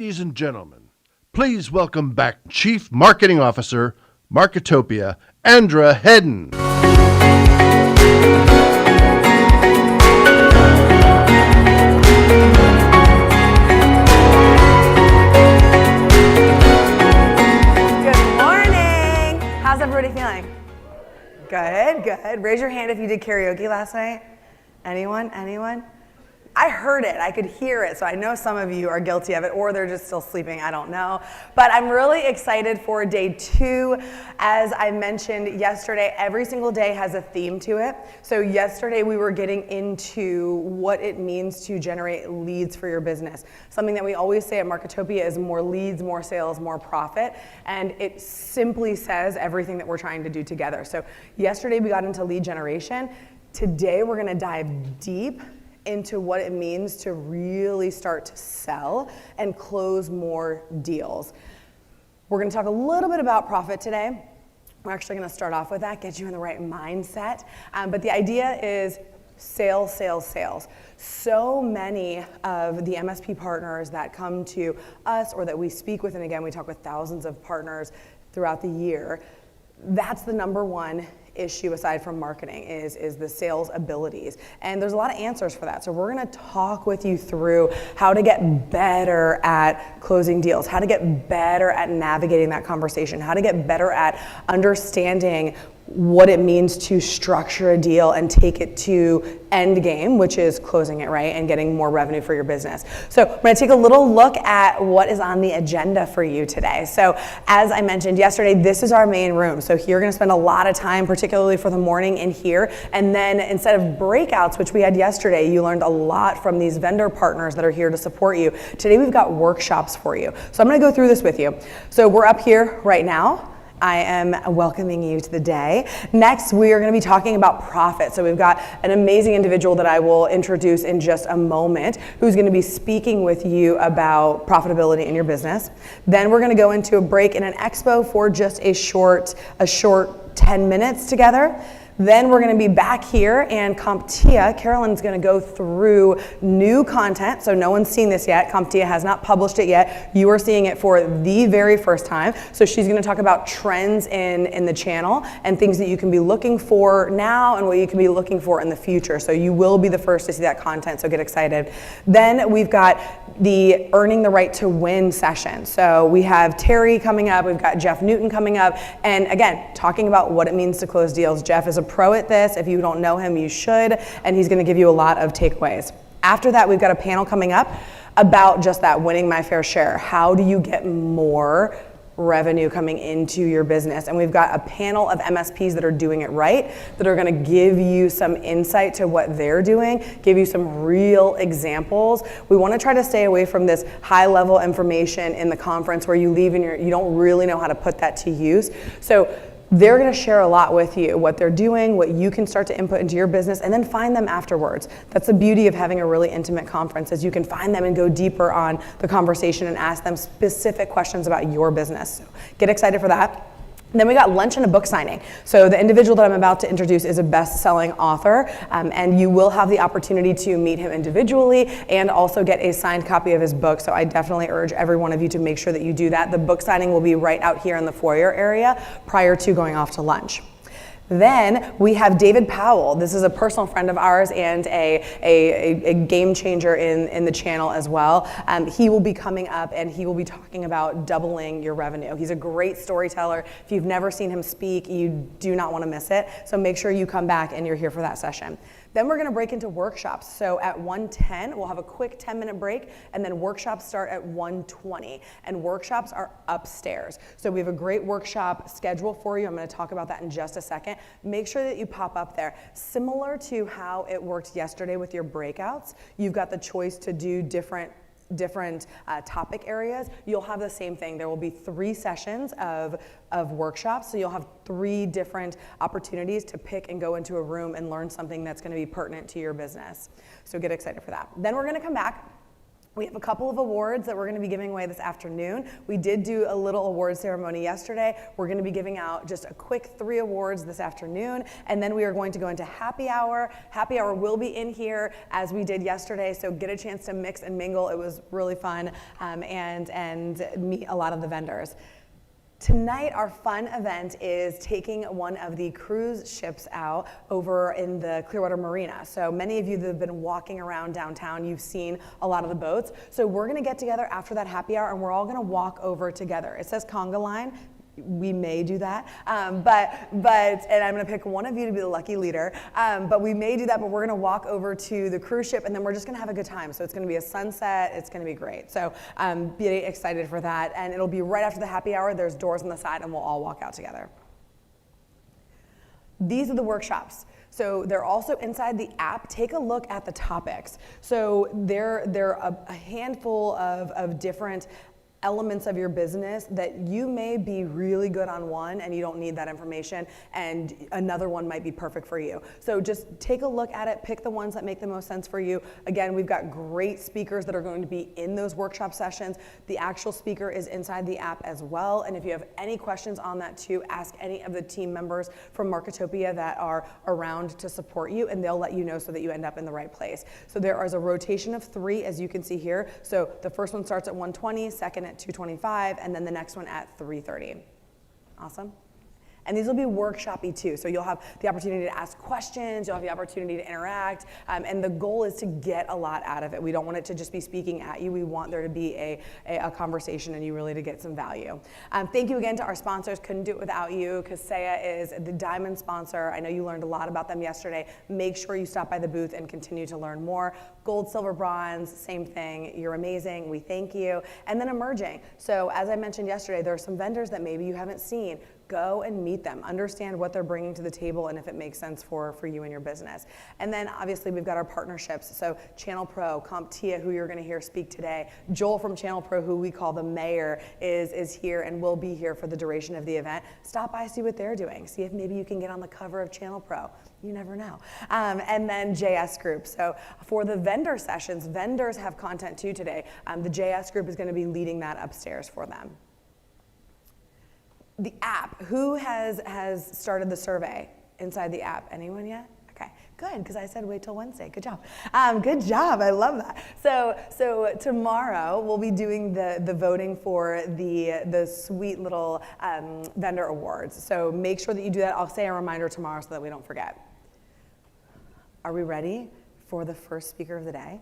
Ladies and gentlemen, please welcome back Chief Marketing Officer, Marketopia, Andra Hedden. Good morning. How's everybody feeling? Good, good. Raise your hand if you did karaoke last night. Anyone? I heard it, I could hear it, so I know some of you are guilty of it, or they're just still sleeping, I don't know. But I'm really excited for day 2. As I mentioned yesterday, every single day has a theme to it. So yesterday we were getting into what it means to generate leads for your business. Something that we always say at Marketopia is more leads, more sales, more profit. And it simply says everything that we're trying to do together. So yesterday we got into lead generation. Today we're gonna dive deep into what it means to really start to sell and close more deals. We're going to talk a little bit about profit today. We're actually going to start off with that, get you in the right mindset. But the idea is sales, sales, sales. So many of the MSP partners that come to us or that we speak with, and again, we talk with thousands of partners throughout the year, that's the number one issue aside from marketing is the sales abilities. And there's a lot of answers for that. So we're gonna talk with you through how to get better at closing deals, how to get better at navigating that conversation, how to get better at understanding what it means to structure a deal and take it to end game, which is closing it, right, and getting more revenue for your business. So I'm gonna take a little look at what is on the agenda for you today. So as I mentioned yesterday, this is our main room. So here you're gonna spend a lot of time, particularly for the morning in here. And then instead of breakouts, which we had yesterday, you learned a lot from these vendor partners that are here to support you. Today we've got workshops for you. So I'm gonna go through this with you. So we're up here right now. I am welcoming you to the day. Next, we are going to be talking about profit. So we've got an amazing individual that I will introduce in just a moment who's going to be speaking with you about profitability in your business. Then we're going to go into a break in an expo for just a short 10 minutes together. Then we're going to be back here, and CompTIA, Carolyn's going to go through new content. So no one's seen this yet. CompTIA has not published it yet. You are seeing it for the very first time. So she's going to talk about trends in the channel and things that you can be looking for now and what you can be looking for in the future. So you will be the first to see that content, so get excited. Then we've got the Earning the Right to Win session. So we have Terry coming up, we've got Jeff Newton coming up, and again, talking about what it means to close deals. Jeff is a pro at this. If you don't know him, you should, and he's going to give you a lot of takeaways. After that, we've got a panel coming up about just that, winning my fair share. How do you get more revenue coming into your business? And we've got a panel of MSPs that are doing it right, that are going to give you some insight to what they're doing, give you some real examples. We want to try to stay away from this high level information in the conference where you leave and you don't really know how to put that to use. So they're going to share a lot with you, what they're doing, what you can start to input into your business, and then find them afterwards. That's the beauty of having a really intimate conference, is you can find them and go deeper on the conversation and ask them specific questions about your business. So get excited for that. Then we got lunch and a book signing. So the individual that I'm about to introduce is a best-selling author, and you will have the opportunity to meet him individually and also get a signed copy of his book. So I definitely urge every one of you to make sure that you do that. The book signing will be right out here in the foyer area prior to going off to lunch. Then we have David Powell. This is a personal friend of ours and a game changer in the channel as well. He will be coming up and he will be talking about doubling your revenue. He's a great storyteller. If you've never seen him speak, you do not want to miss it. So make sure you come back and you're here for that session. Then we're going to break into workshops. So at 1:10, we'll have a quick 10-minute break, and then workshops start at 1:20. And workshops are upstairs. So we have a great workshop schedule for you. I'm going to talk about that in just a second. Make sure that you pop up there. Similar to how it worked yesterday with your breakouts, you've got the choice to do different topic areas. You'll have the same thing. There will be 3 sessions of workshops, so you'll have 3 different opportunities to pick and go into a room and learn something that's going to be pertinent to your business. So get excited for that. Then we're going to come back. We have a couple of awards that we're going to be giving away this afternoon. We did do a little award ceremony yesterday. We're going to be giving out just a quick 3 awards this afternoon, and then we are going to go into happy hour. Happy hour will be in here as we did yesterday, so get a chance to mix and mingle. It was really fun, and meet a lot of the vendors. Tonight, our fun event is taking one of the cruise ships out over in the Clearwater Marina. So many of you that have been walking around downtown, you've seen a lot of the boats. So we're gonna get together after that happy hour and we're all gonna walk over together. It says conga line. We may do that, and I'm gonna pick one of you to be the lucky leader, but we may do that, but we're gonna walk over to the cruise ship and then we're just gonna have a good time. So it's gonna be a sunset, it's gonna be great. So be excited for that, and it'll be right after the happy hour. There's doors on the side and we'll all walk out together. These are the workshops. So they're also inside the app. Take a look at the topics. So they're a handful of different elements of your business that you may be really good on one and you don't need that information, and another one might be perfect for you. So just take a look at it, pick the ones that make the most sense for you. Again, we've got great speakers that are going to be in those workshop sessions. The actual speaker is inside the app as well, and if you have any questions on that too, ask any of the team members from Marketopia that are around to support you, and they'll let you know so that you end up in the right place. So there is a rotation of 3, as you can see here. So the first one starts at 1:20, second at 2:25, and then the next one at 3:30. Awesome. And these will be workshop-y too, so you'll have the opportunity to ask questions, you'll have the opportunity to interact, and the goal is to get a lot out of it. We don't want it to just be speaking at you, we want there to be a conversation and you really to get some value. Thank you again to our sponsors, couldn't do it without you. Kaseya is the diamond sponsor. I know you learned a lot about them yesterday. Make sure you stop by the booth and continue to learn more. Gold, silver, bronze, same thing. You're amazing, we thank you. And then emerging. So as I mentioned yesterday, there are some vendors that maybe you haven't seen. Go and meet them, understand what they're bringing to the table and if it makes sense for you and your business. And then obviously we've got our partnerships. So Channel Pro, CompTIA, who you're gonna hear speak today. Joel from Channel Pro, who we call the mayor, is here and will be here for the duration of the event. Stop by, see what they're doing. See if maybe you can get on the cover of Channel Pro. You never know. And then JS Group. So for the vendor sessions, vendors have content too today. The JS Group is gonna be leading that upstairs for them. The app, who has started the survey inside the app? Anyone yet? Okay, good, because I said wait till Wednesday. Good job. Good job, I love that. So tomorrow we'll be doing the voting for the sweet little vendor awards. So make sure that you do that. I'll say a reminder tomorrow so that we don't forget. Are we ready for the first speaker of the day?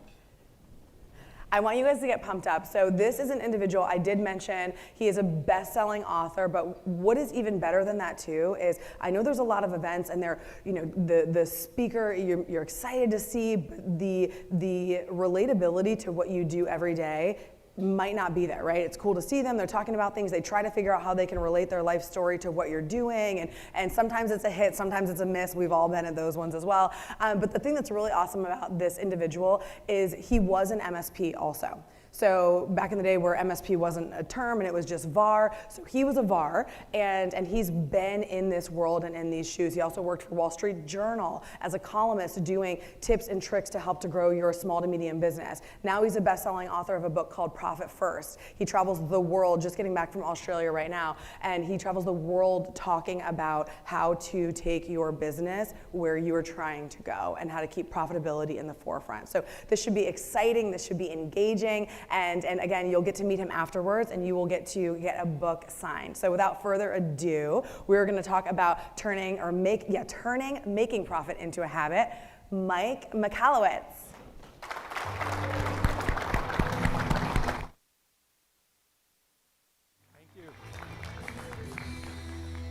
I want you guys to get pumped up. So this is an individual, I did mention, he is a best-selling author, but what is even better than that too is, I know there's a lot of events and they're, you know, the speaker, you're excited to see, but the relatability to what you do every day might not be there, right? It's cool to see them, they're talking about things, they try to figure out how they can relate their life story to what you're doing, and sometimes it's a hit, sometimes it's a miss, we've all been at those ones as well. But the thing that's really awesome about this individual is he was an MSP also. So back in the day where MSP wasn't a term and it was just VAR, so he was a VAR, and he's been in this world and in these shoes. He also worked for Wall Street Journal as a columnist doing tips and tricks to help to grow your small to medium business. Now he's a best-selling author of a book called Profit First. He travels the world, just getting back from Australia right now, and he travels the world talking about how to take your business where you are trying to go and how to keep profitability in the forefront. So this should be exciting, this should be engaging, and again, you'll get to meet him afterwards and you will get to get a book signed. So without further ado, we're gonna talk about turning making profit into a habit. Mike Michalowicz. Thank you.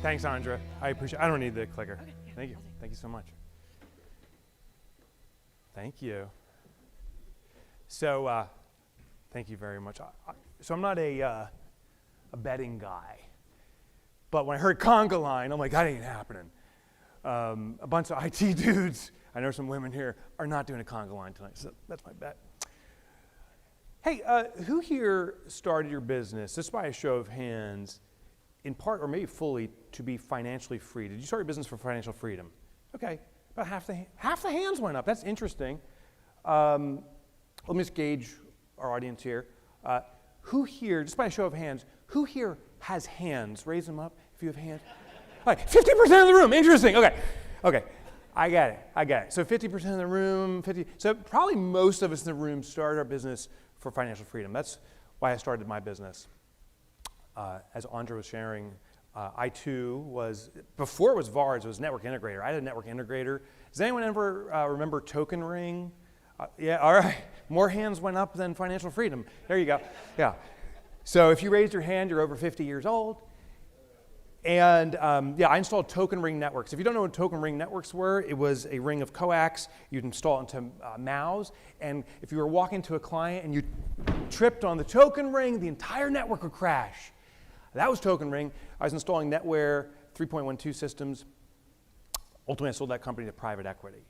Thanks, Andra. I appreciate it. I don't need the clicker. Okay, yeah, Thank you. Thank you so much. Thank you. So, thank you very much. So I'm not a betting guy, but when I heard conga line, I'm like, that ain't happening. A bunch of IT dudes, I know some women here, are not doing a conga line tonight, so that's my bet. Hey, who here started your business, just by a show of hands, in part or maybe fully, to be financially free? Did you start your business for financial freedom? Okay, about half the hands went up. That's interesting. Let me just gauge our audience here. Who here, just by a show of hands, who here has hands? Raise them up if you have hands. Like 50% of the room, interesting, okay. I got it. So 50% of the room, so probably most of us in the room started our business for financial freedom. That's why I started my business. As Andra was sharing, I too was, before it was VARs, it was network integrator. I had a network integrator. Does anyone ever remember Token Ring? Yeah, all right. More hands went up than financial freedom. There you go. Yeah. So if you raised your hand, you're over 50 years old. And I installed Token Ring networks. If you don't know what Token Ring networks were, it was a ring of coax. You'd install it into MAUs. And if you were walking to a client and you tripped on the Token Ring, the entire network would crash. That was Token Ring. I was installing NetWare 3.12 systems. Ultimately, I sold that company to private equity.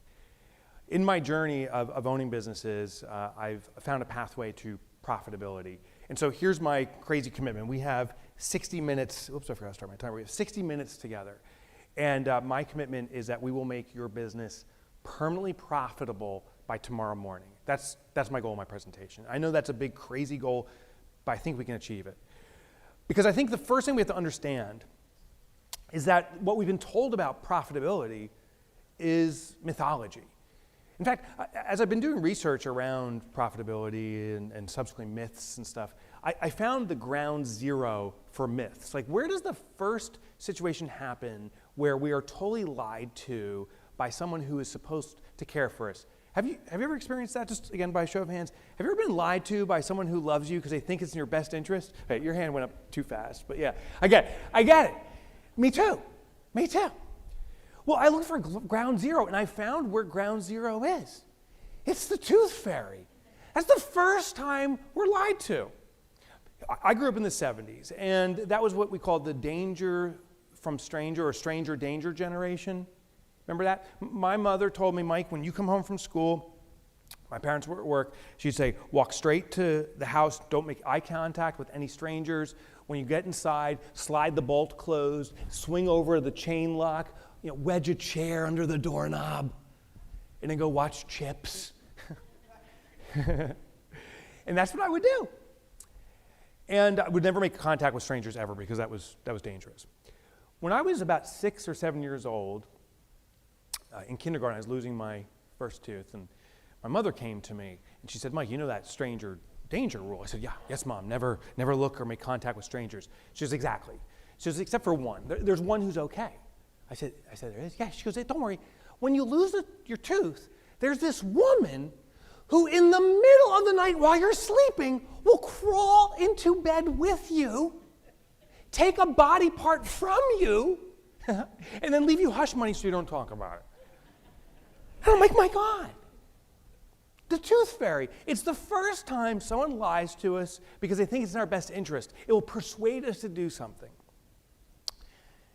In my journey of owning businesses, I've found a pathway to profitability. And so here's my crazy commitment. We have 60 minutes. Oops, I forgot to start my timer. We have 60 minutes together. And my commitment is that we will make your business permanently profitable by tomorrow morning. That's my goal in my presentation. I know that's a big, crazy goal, but I think we can achieve it. Because I think the first thing we have to understand is that what we've been told about profitability is mythology. In fact, as I've been doing research around profitability and subsequent myths and stuff, I found the ground zero for myths. Like, where does the first situation happen where we are totally lied to by someone who is supposed to care for us? Have you ever experienced that, just again by a show of hands? Have you ever been lied to by someone who loves you because they think it's in your best interest? Hey, your hand went up too fast, but yeah, I get it. Me too. Well, I looked for ground zero, and I found where ground zero is. It's the tooth fairy. That's the first time we're lied to. I grew up in the 70s, and that was what we called the danger from stranger or stranger danger generation. Remember that? My mother told me, Mike, when you come home from school, my parents were at work, she'd say, walk straight to the house, don't make eye contact with any strangers. When you get inside, slide the bolt closed, swing over the chain lock, wedge a chair under the doorknob, and then go watch Chips. And that's what I would do. And I would never make contact with strangers ever because that was dangerous. When I was about 6 or 7 years old, in kindergarten, I was losing my first tooth, and my mother came to me, and she said, Mike, you know that stranger danger rule? I said, yeah, yes, Mom, never look or make contact with strangers. She says, exactly. She says, except for one. There's one who's okay. I said, there is? Yeah. She goes, hey, don't worry. When you lose your tooth, there's this woman who in the middle of the night while you're sleeping will crawl into bed with you, take a body part from you, and then leave you hush money so you don't talk about it. And I'm like, my God. The tooth fairy. It's the first time someone lies to us because they think it's in our best interest. It will persuade us to do something.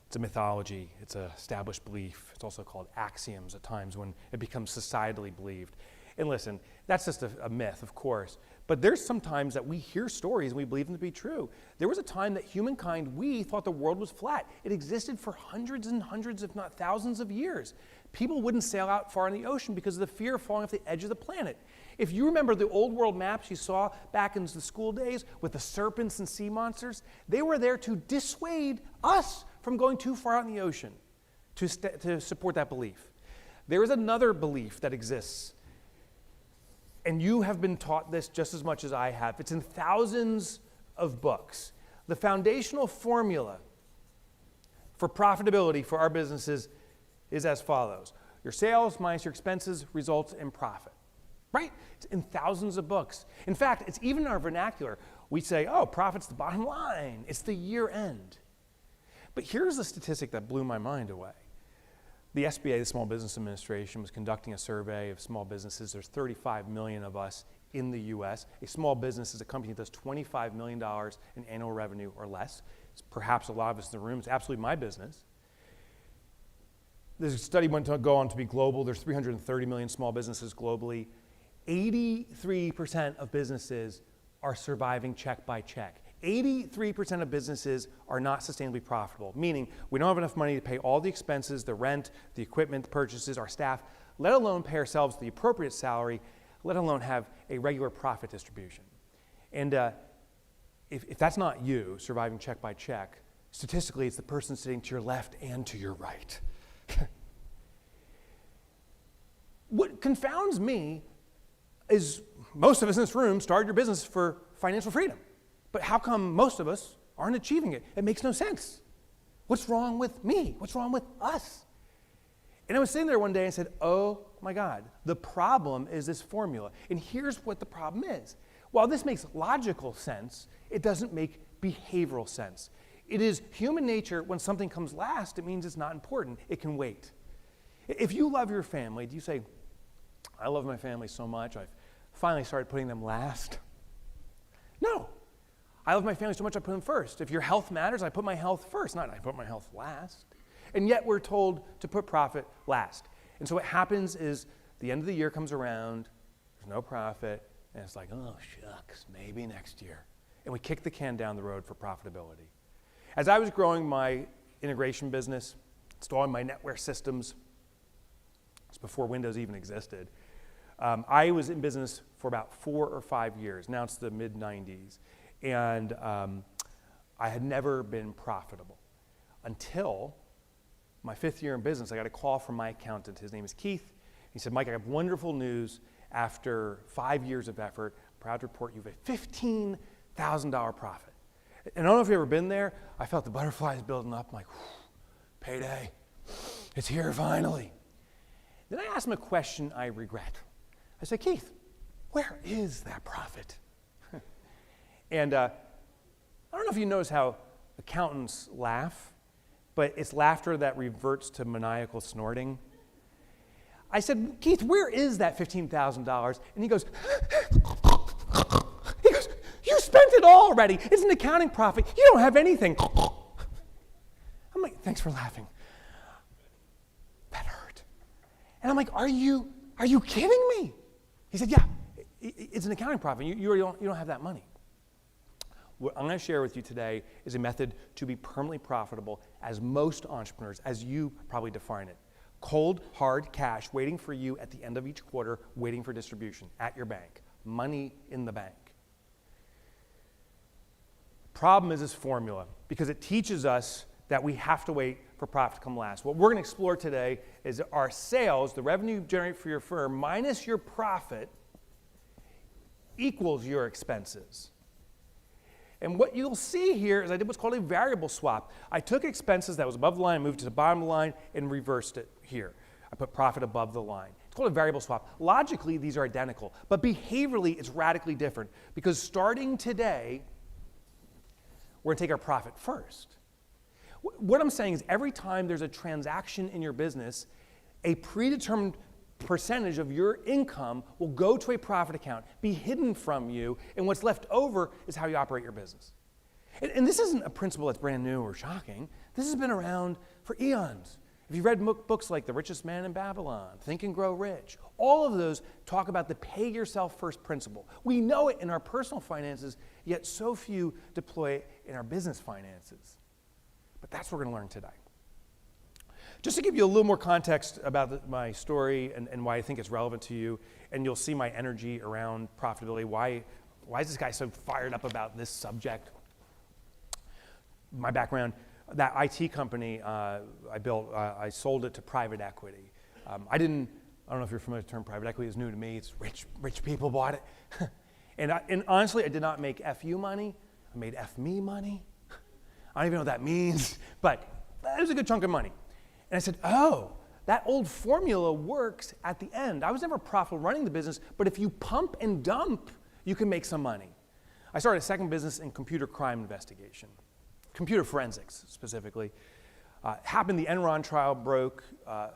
It's a mythology. It's an established belief. It's also called axioms at times when it becomes societally believed. And listen, that's just a myth, of course. But there's some times that we hear stories and we believe them to be true. There was a time that humankind, we thought the world was flat. It existed for hundreds and hundreds, if not thousands of years. People wouldn't sail out far in the ocean because of the fear of falling off the edge of the planet. If you remember the old world maps you saw back in the school days with the serpents and sea monsters, they were there to dissuade us from going too far out in the ocean to support that belief. There is another belief that exists, and you have been taught this just as much as I have. It's in thousands of books. The foundational formula for profitability for our businesses is as follows. Your sales minus your expenses results in profit, right? It's in thousands of books. In fact, it's even in our vernacular. We say, oh, profit's the bottom line. It's the year end. But here's the statistic that blew my mind away. The SBA, the Small Business Administration, was conducting a survey of small businesses. There's 35 million of us in the US. A small business is a company that does $25 million in annual revenue or less. It's perhaps a lot of us in the room. It's absolutely my business. This study went to go on to be global. There's 330 million small businesses globally. 83% of businesses are surviving check by check. 83% of businesses are not sustainably profitable, meaning we don't have enough money to pay all the expenses, the rent, the equipment, the purchases, our staff, let alone pay ourselves the appropriate salary, let alone have a regular profit distribution. And if that's not you, surviving check by check, statistically, it's the person sitting to your left and to your right. What confounds me is most of us in this room started your business for financial freedom. But how come most of us aren't achieving it? It makes no sense. What's wrong with me? What's wrong with us? And I was sitting there one day and said, oh my God, the problem is this formula. And here's what the problem is. While this makes logical sense, it doesn't make behavioral sense. It is human nature, when something comes last, it means it's not important. It can wait. If you love your family, do you say, I love my family so much, I've finally started putting them last? No. I love my family so much, I put them first. If your health matters, I put my health first, not I put my health last. And yet we're told to put profit last. And so what happens is the end of the year comes around, there's no profit, and it's like, oh shucks, maybe next year. And we kick the can down the road for profitability. As I was growing my integration business, installing my NetWare systems, it's before Windows even existed, I was in business for about 4 or 5 years. Now it's the mid-90s. And I had never been profitable until my 5th year in business. I got a call from my accountant. His name is Keith. He said, Mike, I have wonderful news. After 5 years of effort, I'm proud to report you have a $15,000 profit. And I don't know if you've ever been there. I felt the butterflies building up. I'm like, payday. It's here finally. Then I asked him a question I regret. I said, Keith, where is that profit? And I don't know if you notice how accountants laugh, but it's laughter that reverts to maniacal snorting. I said, Keith, where is that $15,000? And he goes, you spent it all already. It's an accounting profit. You don't have anything. I'm like, thanks for laughing. That hurt. And I'm like, are you kidding me? He said, yeah, it's an accounting profit. You don't have that money. What I'm going to share with you today is a method to be permanently profitable as most entrepreneurs, as you probably define it. Cold, hard cash waiting for you at the end of each quarter, waiting for distribution at your bank. Money in the bank. Problem is this formula, because it teaches us that we have to wait for profit to come last. What we're going to explore today is our sales, the revenue you generate for your firm, minus your profit, equals your expenses. And what you'll see here is I did what's called a variable swap. I took expenses that was above the line, moved to the bottom of the line, and reversed it here. I put profit above the line. It's called a variable swap. Logically, these are identical, but behaviorally, it's radically different, because starting today, we're going to take our profit first. What I'm saying is every time there's a transaction in your business, a predetermined percentage of your income will go to a profit account, be hidden from you, and what's left over is how you operate your business. And this isn't a principle that's brand new or shocking. This has been around for eons. If you've read books like The Richest Man in Babylon, Think and Grow Rich, all of those talk about the pay yourself first principle. We know it in our personal finances, yet so few deploy it in our business finances. But that's what we're going to learn today. Just to give you a little more context about my story and why I think it's relevant to you, and you'll see my energy around profitability. Why is this guy so fired up about this subject? My background, that IT company I built, I sold it to private equity. I don't know if you're familiar with the term private equity. It's new to me. It's rich people bought it. and honestly, I did not make FU money. I made FME money. I don't even know what that means, but it was a good chunk of money. And I said, oh, that old formula works at the end. I was never profitable running the business, but if you pump and dump, you can make some money. I started a second business in computer crime investigation, computer forensics specifically. Happened the Enron trial broke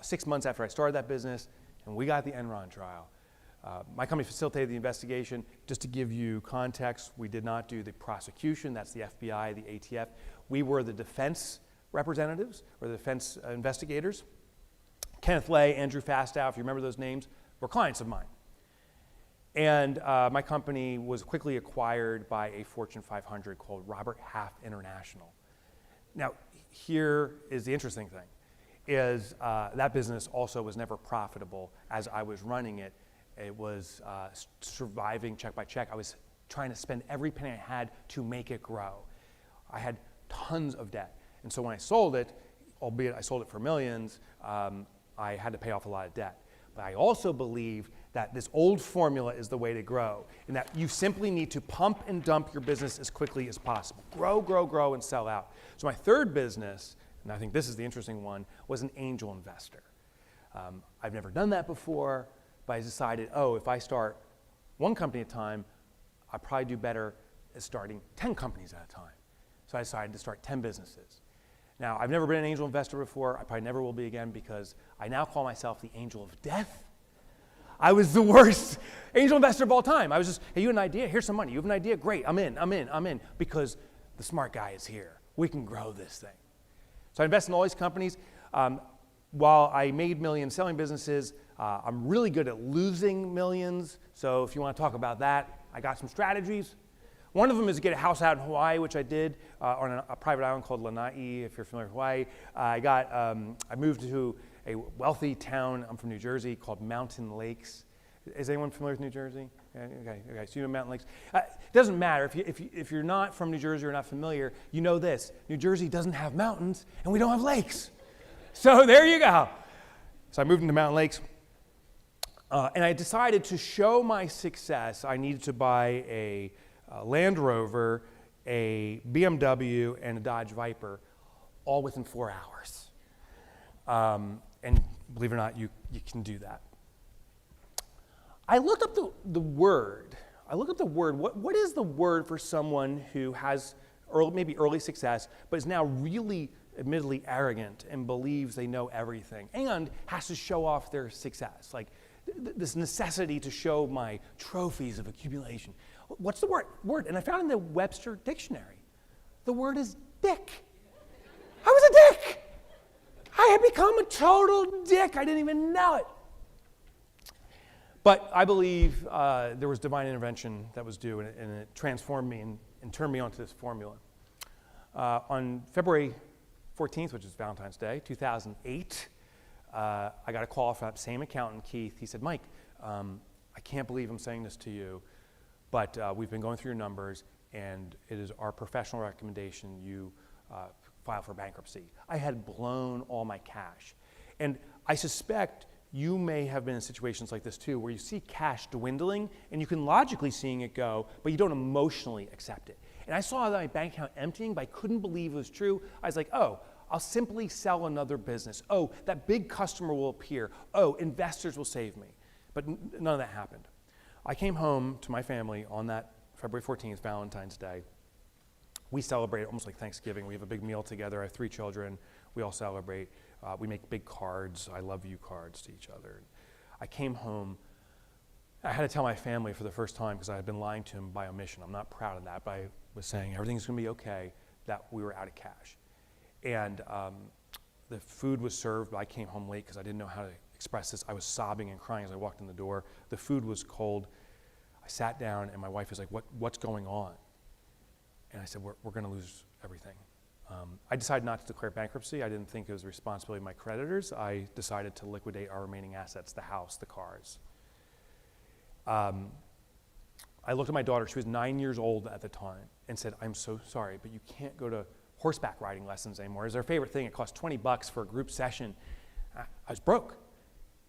6 months after I started that business, and we got the Enron trial. My company facilitated the investigation. Just to give you context, we did not do the prosecution. That's the FBI, the ATF. We were the defense representatives, or the defense investigators. Kenneth Lay, Andrew Fastow, if you remember those names, were clients of mine. And my company was quickly acquired by a Fortune 500 called Robert Half International. Now, here is the interesting thing, is that business also was never profitable as I was running it. It was surviving check by check. I was trying to spend every penny I had to make it grow. I had tons of debt. And so when I sold it, albeit I sold it for millions, I had to pay off a lot of debt. But I also believe that this old formula is the way to grow, and that you simply need to pump and dump your business as quickly as possible. Grow, grow, grow, and sell out. So my third business, and I think this is the interesting one, was an angel investor. I've never done that before, but I decided, if I start one company at a time, I'd probably do better at starting 10 companies at a time. So I decided to start 10 businesses. Now, I've never been an angel investor before. I probably never will be again, because I now call myself the angel of death. I was the worst angel investor of all time. I was just, hey, you have an idea? Here's some money. You have an idea? Great, I'm in, because the smart guy is here. We can grow this thing. So I invest in all these companies. While I made millions selling businesses, I'm really good at losing millions. So if you want to talk about that, I got some strategies. One of them is to get a house out in Hawaii, which I did on a private island called Lanai, if you're familiar with Hawaii. I moved to a wealthy town, I'm from New Jersey, called Mountain Lakes. Is anyone familiar with New Jersey? Okay, so you know Mountain Lakes. It doesn't matter, if you're not from New Jersey or not familiar, you know this. New Jersey doesn't have mountains, and we don't have lakes. So there you go. So I moved into Mountain Lakes, and I decided to show my success, I needed to buy a Land Rover, a BMW, and a Dodge Viper, all within 4 hours. And believe it or not, you can do that. I looked up the word. What is the word for someone who has maybe early success, but is now really admittedly arrogant and believes they know everything and has to show off their success? Like this necessity to show my trophies of accumulation. What's the word? And I found in the Webster dictionary, the word is dick. I was a dick. I had become a total dick. I didn't even know it. But I believe there was divine intervention that was due, and it transformed me and turned me onto this formula. On February 14th, which is Valentine's Day, 2008, I got a call from that same accountant, Keith. He said, Mike, I can't believe I'm saying this to you, but we've been going through your numbers, and it is our professional recommendation you file for bankruptcy. I had blown all my cash. And I suspect you may have been in situations like this too, where you see cash dwindling, and you can logically seeing it go, but you don't emotionally accept it. And I saw my bank account emptying, but I couldn't believe it was true. I was like, I'll simply sell another business. That big customer will appear. Investors will save me. But none of that happened. I came home to my family on that February 14th, Valentine's Day. We celebrate almost like Thanksgiving. We have a big meal together. I have 3 children. We all celebrate. We make big cards, I love you cards to each other. I came home. I had to tell my family for the first time, because I had been lying to them by omission. I'm not proud of that, but I was saying everything's going to be okay, that we were out of cash. And the food was served, but I came home late because I didn't know how to express this. I was sobbing and crying as I walked in the door. The food was cold. I sat down, and my wife was like, what's going on? And I said, we're going to lose everything. I decided not to declare bankruptcy. I didn't think it was the responsibility of my creditors. I decided to liquidate our remaining assets, the house, the cars. I looked at my daughter, she was 9 years old at the time, and said, I'm so sorry, but you can't go to horseback riding lessons anymore. It was our favorite thing. It cost $20 for a group session. I was broke.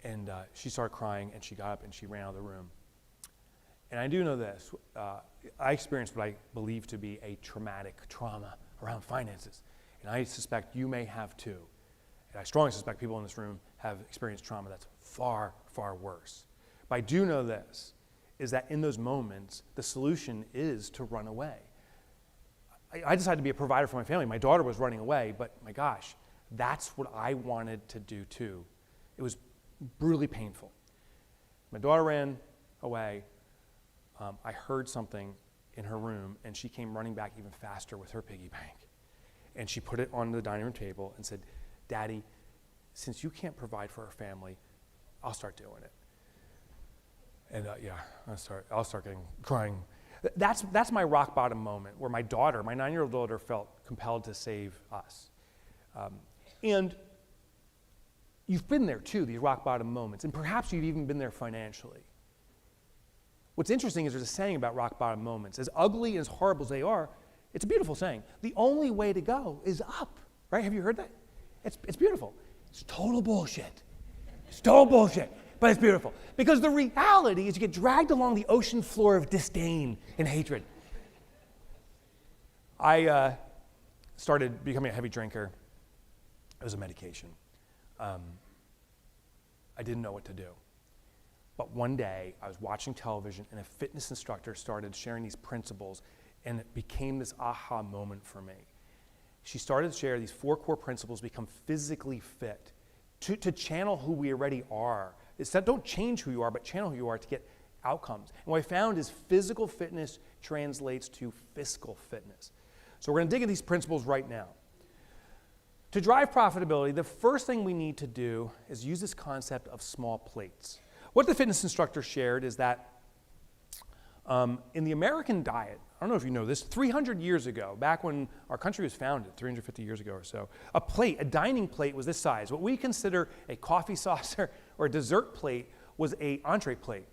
And she started crying, and she got up and she ran out of the room. And I do know this. I experienced what I believe to be a traumatic trauma around finances. And I suspect you may have too. And I strongly suspect people in this room have experienced trauma that's far, far worse. But I do know this, is that in those moments, the solution is to run away. I decided to be a provider for my family. My daughter was running away, but my gosh, that's what I wanted to do too. It was brutally painful. My daughter ran away. I heard something in her room, and she came running back even faster with her piggy bank. And she put it on the dining room table and said, Daddy, since you can't provide for our family, I'll start doing it. And I'll start crying. That's my rock bottom moment, where my daughter, my 9-year-old daughter, felt compelled to save us. And you've been there too, these rock bottom moments, and perhaps you've even been there financially. What's interesting is there's a saying about rock bottom moments. As ugly and as horrible as they are, it's a beautiful saying. The only way to go is up, right? Have you heard that? It's beautiful. It's total bullshit. It's total bullshit, but it's beautiful. Because the reality is you get dragged along the ocean floor of disdain and hatred. I started becoming a heavy drinker. It was a medication. I didn't know what to do. But one day, I was watching television, and a fitness instructor started sharing these principles, and it became this aha moment for me. She started to share these 4 core principles: become physically fit, to channel who we already are. It's that don't change who you are, but channel who you are to get outcomes. And what I found is physical fitness translates to fiscal fitness. So we're going to dig into these principles right now. To drive profitability, the first thing we need to do is use this concept of small plates. What the fitness instructor shared is that in the American diet, I don't know if you know this, 300 years ago, back when our country was founded, 350 years ago or so, a dining plate was this size. What we consider a coffee saucer or a dessert plate was an entree plate.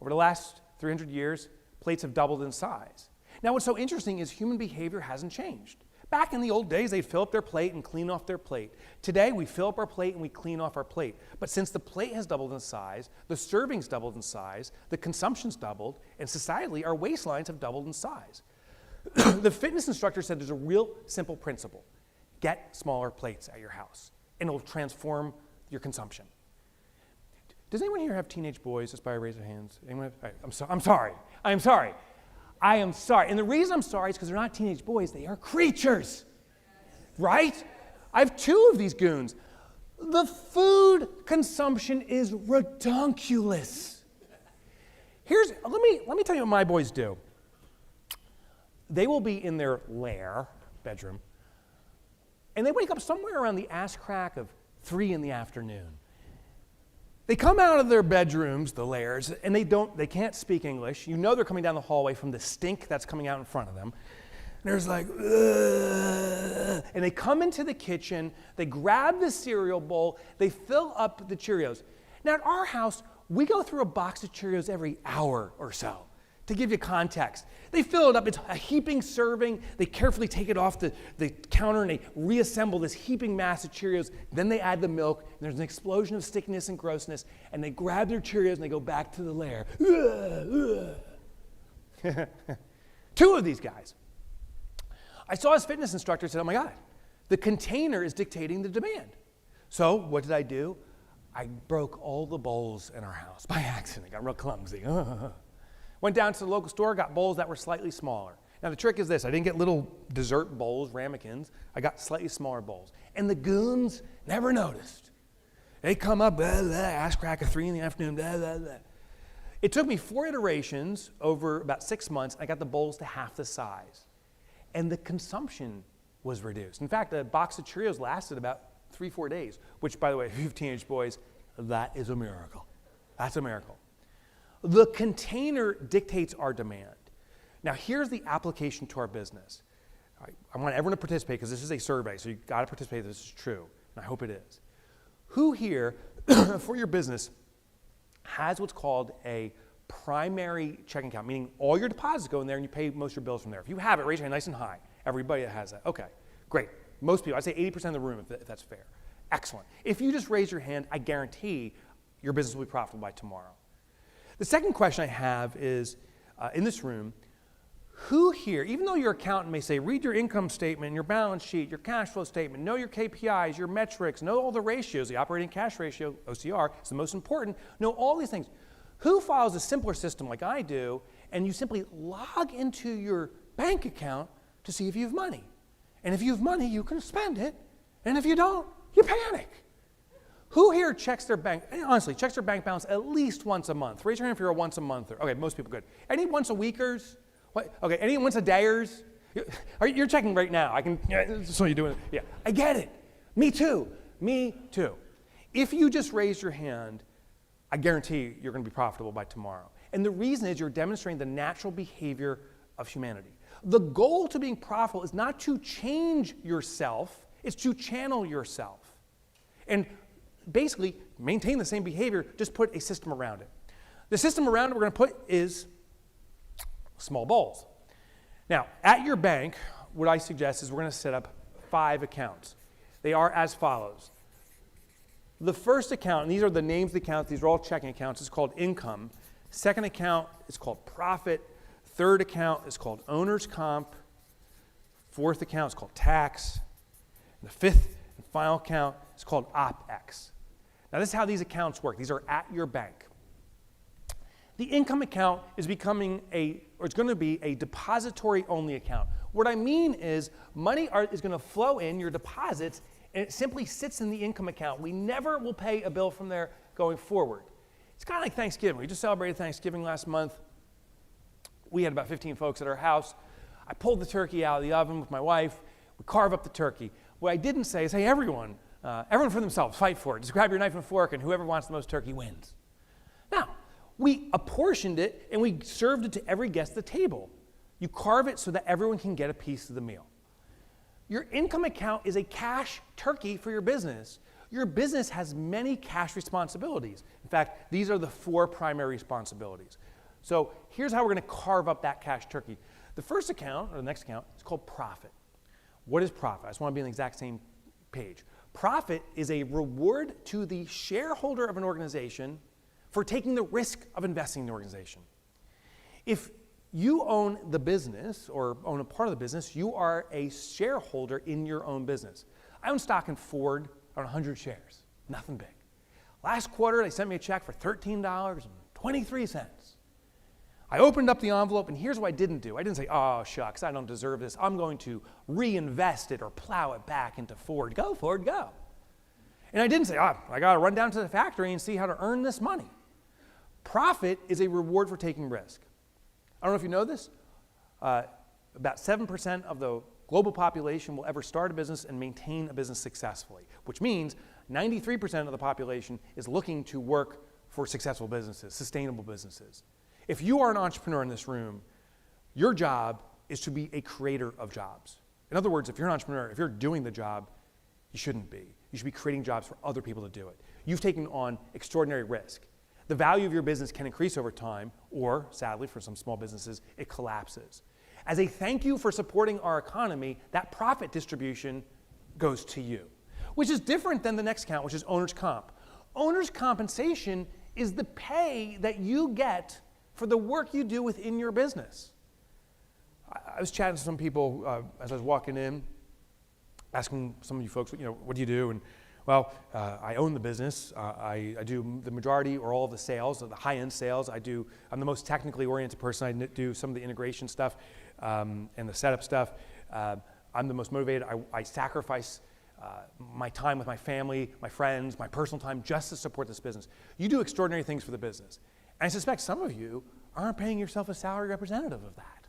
Over the last 300 years, plates have doubled in size. Now, what's so interesting is human behavior hasn't changed. Back in the old days, they'd fill up their plate and clean off their plate. Today, we fill up our plate and we clean off our plate. But since the plate has doubled in size, the servings doubled in size, the consumption's doubled, and societally, our waistlines have doubled in size. The fitness instructor said there's a real simple principle. Get smaller plates at your house, and it'll transform your consumption. Does anyone here have teenage boys? Just by a raise of hands. Anyone have, all right, I'm sorry. I am sorry. And the reason I'm sorry is because they're not teenage boys, they are creatures. Right? I have 2 of these goons. The food consumption is redonkulous. Let me tell you what my boys do. They will be in their lair, bedroom, and they wake up somewhere around the ass crack of 3 in the afternoon. They come out of their bedrooms, the lairs, and they can't speak English. You know they're coming down the hallway from the stink that's coming out in front of them. And there's like, ugh. And they come into the kitchen, they grab the cereal bowl, they fill up the Cheerios. Now at our house, we go through a box of Cheerios every hour or so. To give you context, they fill it up, it's a heaping serving, they carefully take it off the counter and they reassemble this heaping mass of Cheerios, then they add the milk, and there's an explosion of stickiness and grossness, and they grab their Cheerios and they go back to the lair. 2 of these guys. I saw his fitness instructor said, oh my God, the container is dictating the demand. So what did I do? I broke all the bowls in our house by accident, got real clumsy. Went down to the local store, got bowls that were slightly smaller. Now the trick is this, I didn't get little dessert bowls, ramekins, I got slightly smaller bowls. And the goons never noticed. They come up, blah, blah, ass crack at 3 in the afternoon, blah, blah, blah. It took me 4 iterations over about 6 months, I got the bowls to half the size. And the consumption was reduced. In fact, a box of Cheerios lasted about 3-4 days, which by the way, if you have teenage boys, that is a miracle. That's a miracle. The container dictates our demand. Now here's the application to our business. I want everyone to participate because this is a survey, so you've got to participate if this is true, and I hope it is. Who here, for your business, has what's called a primary checking account, meaning all your deposits go in there and you pay most of your bills from there? If you have it, raise your hand nice and high. Everybody that has that. Okay, great. Most people, I'd say 80% of the room if that's fair. Excellent. If you just raise your hand, I guarantee your business will be profitable by tomorrow. The second question I have is, in this room, who here, even though your accountant may say, read your income statement, your balance sheet, your cash flow statement, know your KPIs, your metrics, know all the ratios, the operating cash ratio, OCR, is the most important, know all these things. Who follows a simpler system like I do, and you simply log into your bank account to see if you have money? And if you have money, you can spend it, and if you don't, you panic. Who here checks their bank, honestly, checks their bank balance at least once a month? Raise your hand if you're a once a monther. Okay, most people good. Any once a weekers? What? Okay, any once a dayers? You're checking right now. So you're doing it. Yeah, I get it. Me too. Me too. If you just raise your hand, I guarantee you're going to be profitable by tomorrow. And the reason is you're demonstrating the natural behavior of humanity. The goal to being profitable is not to change yourself, it's to channel yourself. And basically maintain the same behavior, just put a system around it. The system around it we're going to put is small bowls. Now, at your bank, what I suggest is we're going to set up 5 accounts. They are as follows. The first account, and these are the names of the accounts, these are all checking accounts, is called income. Second account is called profit. Third account is called owner's comp. Fourth account is called tax. And the fifth and final account is called OpEx. Now, this is how these accounts work. These are at your bank. The income account is it's going to be a depository-only account. What I mean is money is going to flow in, your deposits, and it simply sits in the income account. We never will pay a bill from there going forward. It's kind of like Thanksgiving. We just celebrated Thanksgiving last month. We had about 15 folks at our house. I pulled the turkey out of the oven with my wife. We carve up the turkey. What I didn't say is, hey, everyone for themselves, fight for it. Just grab your knife and fork, and whoever wants the most turkey wins. Now, we apportioned it, and we served it to every guest at the table. You carve it so that everyone can get a piece of the meal. Your income account is a cash turkey for your business. Your business has many cash responsibilities. In fact, these are the 4 primary responsibilities. So here's how we're going to carve up that cash turkey. The first account, or the next account, is called profit. What is profit? I just want to be on the exact same page. Profit is a reward to the shareholder of an organization for taking the risk of investing in the organization. If you own the business or own a part of the business, you are a shareholder in your own business. I own stock in Ford, I own 100 shares, nothing big. Last quarter, they sent me a check for $13.23. I opened up the envelope, and here's what I didn't do. I didn't say, oh, shucks, I don't deserve this. I'm going to reinvest it or plow it back into Ford. Go, Ford, go. And I didn't say, I got to run down to the factory and see how to earn this money. Profit is a reward for taking risk. I don't know if you know this. About 7% of the global population will ever start a business and maintain a business successfully, which means 93% of the population is looking to work for successful businesses, sustainable businesses. If you are an entrepreneur in this room, your job is to be a creator of jobs. In other words, if you're an entrepreneur, if you're doing the job, you shouldn't be. You should be creating jobs for other people to do it. You've taken on extraordinary risk. The value of your business can increase over time, or sadly, for some small businesses, it collapses. As a thank you for supporting our economy, that profit distribution goes to you, which is different than the next account, which is owner's comp. Owner's compensation is the pay that you get for the work you do within your business. I was chatting to some people as I was walking in, asking some of you folks, what do you do? And well, I own the business. I do the majority or all of the sales, the high-end sales. I'm the most technically oriented person. I do some of the integration stuff and the setup stuff. I'm the most motivated. I sacrifice my time with my family, my friends, my personal time just to support this business. You do extraordinary things for the business. And I suspect some of you aren't paying yourself a salary representative of that.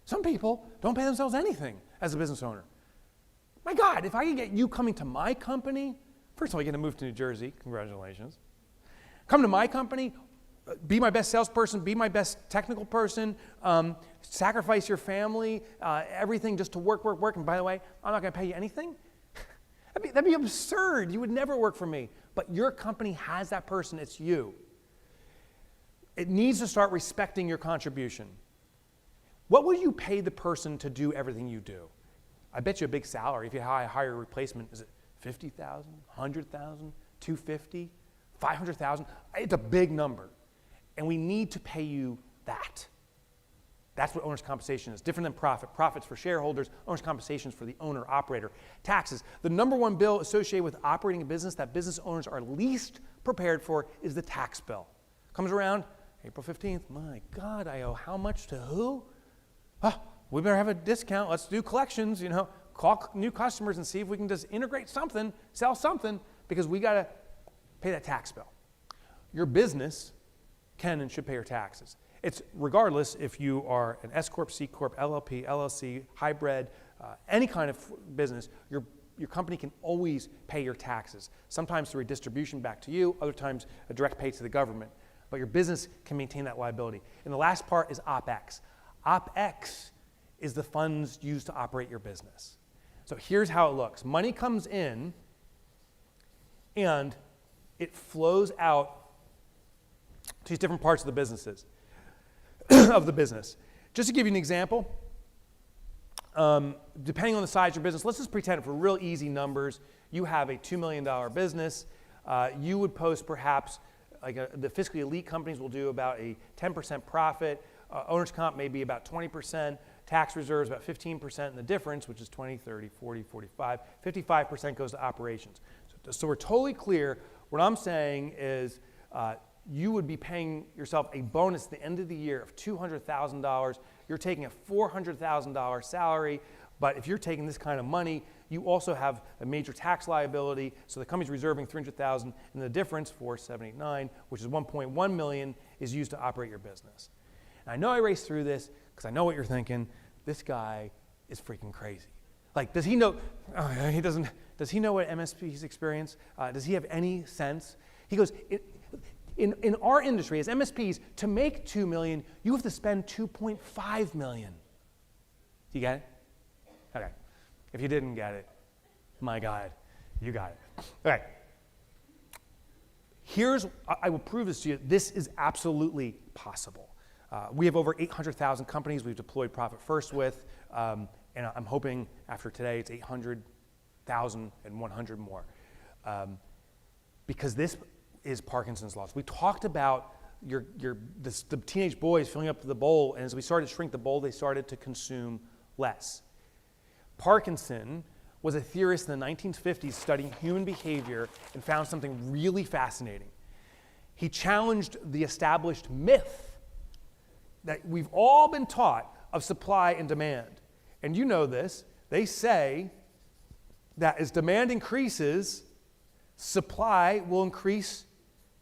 Some people don't pay themselves anything as a business owner. My God, if I could get you coming to my company, first of all, you're going to move to New Jersey. Congratulations. Come to my company, be my best salesperson, be my best technical person, sacrifice your family, everything just to work. And by the way, I'm not going to pay you anything. That'd be absurd. You would never work for me. But your company has that person. It's you. It needs to start respecting your contribution. What would you pay the person to do everything you do? I bet you a big salary. If you hire a replacement, is it $50,000, $100,000, $250,000, $500,000? It's a big number. And we need to pay you that. That's what owner's compensation is. Different than profit. Profit's for shareholders. Owner's compensation is for the owner, operator. Taxes. The number one bill associated with operating a business that business owners are least prepared for is the tax bill. Comes around April 15th. My God, I owe how much to who? We better have a discount. Let's do collections, call new customers and see if we can just integrate something, sell something, because we got to pay that tax bill. Your business can and should pay your taxes. It's regardless if you are an S Corp, C Corp, LLP, LLC, hybrid, any kind of business, your company can always pay your taxes, sometimes through a distribution back to you, other times a direct pay to the government. But your business can maintain that liability. And the last part is OpEx. OpEx is the funds used to operate your business. So here's how it looks. Money comes in and it flows out to these different parts of the business. Just to give you an example, depending on the size of your business, let's just pretend for real easy numbers, you have a $2 million business. You would post perhaps, the fiscally elite companies will do about a 10% profit. Owner's comp may be about 20%. Tax reserves about 15%. And the difference, which is 20, 30, 40, 45, 55% goes to operations. So we're totally clear. What I'm saying is you would be paying yourself a bonus at the end of the year of $200,000. You're taking a $400,000 salary, but if you're taking this kind of money, you also have a major tax liability. So the company's reserving $300,000, and the difference, 4,789, which is 1.1 million, is used to operate your business. And I know I raced through this because I know what you're thinking. This guy is freaking crazy. Like, does he know? Oh, he doesn't. Does he know what MSPs experience? Does he have any sense? He goes, in our industry, as MSPs, to make $2 million, you have to spend $2.5 million. Do you get it? Okay. If you didn't get it, my God, you got it. Okay. I will prove this to you. This is absolutely possible. We have over 800,000 companies we've deployed Profit First with, and I'm hoping after today it's 800,000 and 100 more. Because this is Parkinson's law. So we talked about the teenage boys filling up the bowl, and as we started to shrink the bowl, they started to consume less. Parkinson was a theorist in the 1950s studying human behavior and found something really fascinating. He challenged the established myth that we've all been taught of supply and demand. And you know this. They say that as demand increases, supply will increase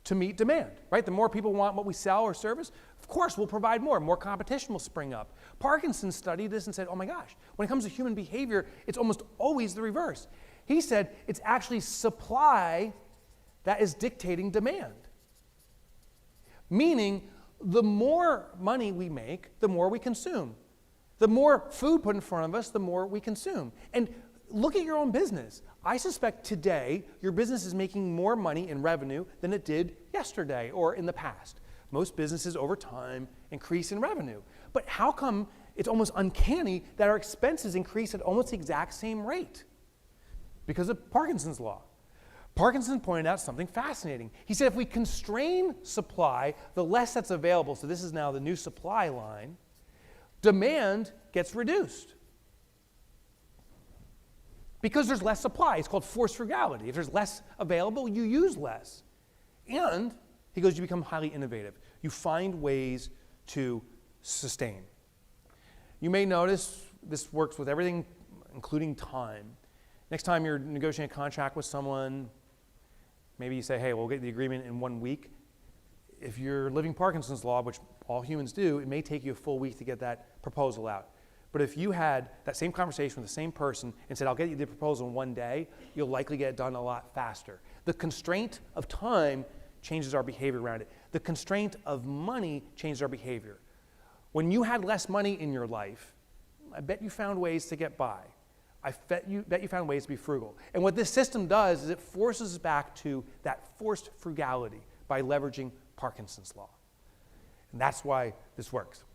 to meet demand, right? The more people want what we sell or service, of course we'll provide more. More competition will spring up. Parkinson studied this and said, oh my gosh, when it comes to human behavior, it's almost always the reverse. He said it's actually supply that is dictating demand. Meaning, the more money we make, the more we consume. The more food put in front of us, the more we consume. And look at your own business. I suspect today your business is making more money in revenue than it did yesterday or in the past. Most businesses over time increase in revenue. But how come it's almost uncanny that our expenses increase at almost the exact same rate? Because of Parkinson's law. Parkinson pointed out something fascinating. He said if we constrain supply, the less that's available, so this is now the new supply line, demand gets reduced. Because there's less supply. It's called forced frugality. If there's less available, you use less. And, he goes, you become highly innovative. You find ways to sustain. You may notice this works with everything, including time. Next time you're negotiating a contract with someone, maybe you say, hey, we'll get the agreement in 1 week. If you're living Parkinson's law, which all humans do, it may take you a full week to get that proposal out. But if you had that same conversation with the same person and said, I'll get you the proposal in 1 day, you'll likely get it done a lot faster. The constraint of time changes our behavior around it. The constraint of money changes our behavior. When you had less money in your life, I bet you found ways to get by. I bet you found ways to be frugal. And what this system does is it forces us back to that forced frugality by leveraging Parkinson's law. And that's why this works.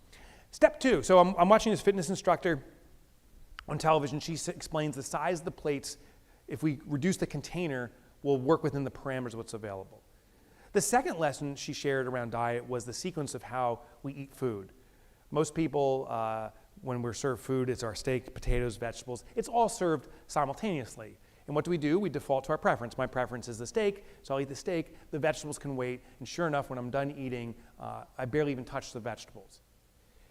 Step 2. So I'm watching this fitness instructor on television. She explains the size of the plates, if we reduce the container, will work within the parameters of what's available. The second lesson she shared around diet was the sequence of how we eat food. Most people, when we're served food, it's our steak, potatoes, vegetables. It's all served simultaneously. And what do? We default to our preference. My preference is the steak, so I'll eat the steak. The vegetables can wait. And sure enough, when I'm done eating, I barely even touch the vegetables.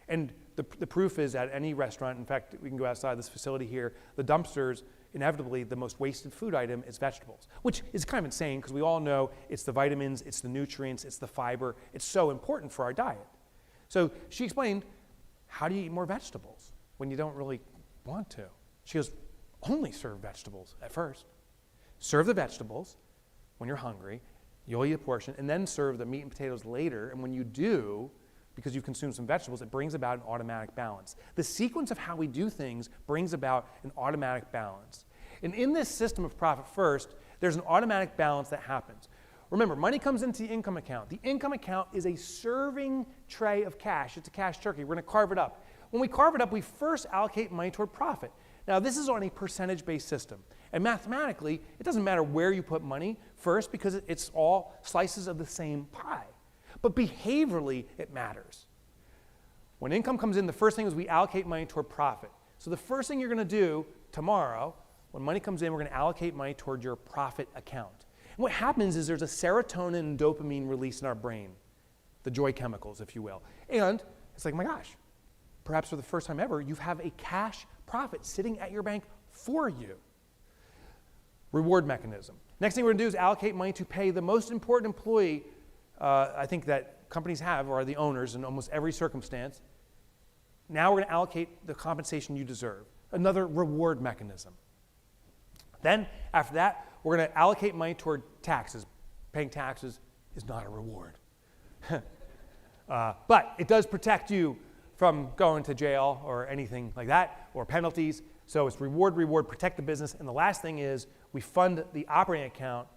And the proof is at any restaurant, in fact, we can go outside this facility here, the dumpsters, inevitably the most wasted food item is vegetables, which is kind of insane because we all know it's the vitamins, it's the nutrients, it's the fiber. It's so important for our diet. So she explained, how do you eat more vegetables when you don't really want to? She goes, only serve vegetables at first. Serve the vegetables when you're hungry, you'll eat a portion, and then serve the meat and potatoes later. And when you do, because you've consumed some vegetables, it brings about an automatic balance. The sequence of how we do things brings about an automatic balance. And in this system of Profit First, there's an automatic balance that happens. Remember, money comes into the income account. The income account is a serving tray of cash. It's a cash turkey. We're going to carve it up. When we carve it up, we first allocate money toward profit. Now, this is on a percentage-based system. And mathematically, it doesn't matter where you put money first because it's all slices of the same pie. But behaviorally, it matters. When income comes in, the first thing is we allocate money toward profit. So the first thing you're going to do tomorrow, when money comes in, we're going to allocate money toward your profit account. And what happens is there's a serotonin and dopamine release in our brain, the joy chemicals, if you will. And it's like, my gosh, perhaps for the first time ever, you have a cash profit sitting at your bank for you. Reward mechanism. Next thing we're going to do is allocate money to pay the most important employee I think that companies have, or are the owners in almost every circumstance. Now we're going to allocate the compensation you deserve. Another reward mechanism. Then, after that, we're going to allocate money toward taxes. Paying taxes is not a reward. But it does protect you from going to jail or anything like that, or penalties. So it's reward, reward, protect the business. And the last thing is we fund the operating account,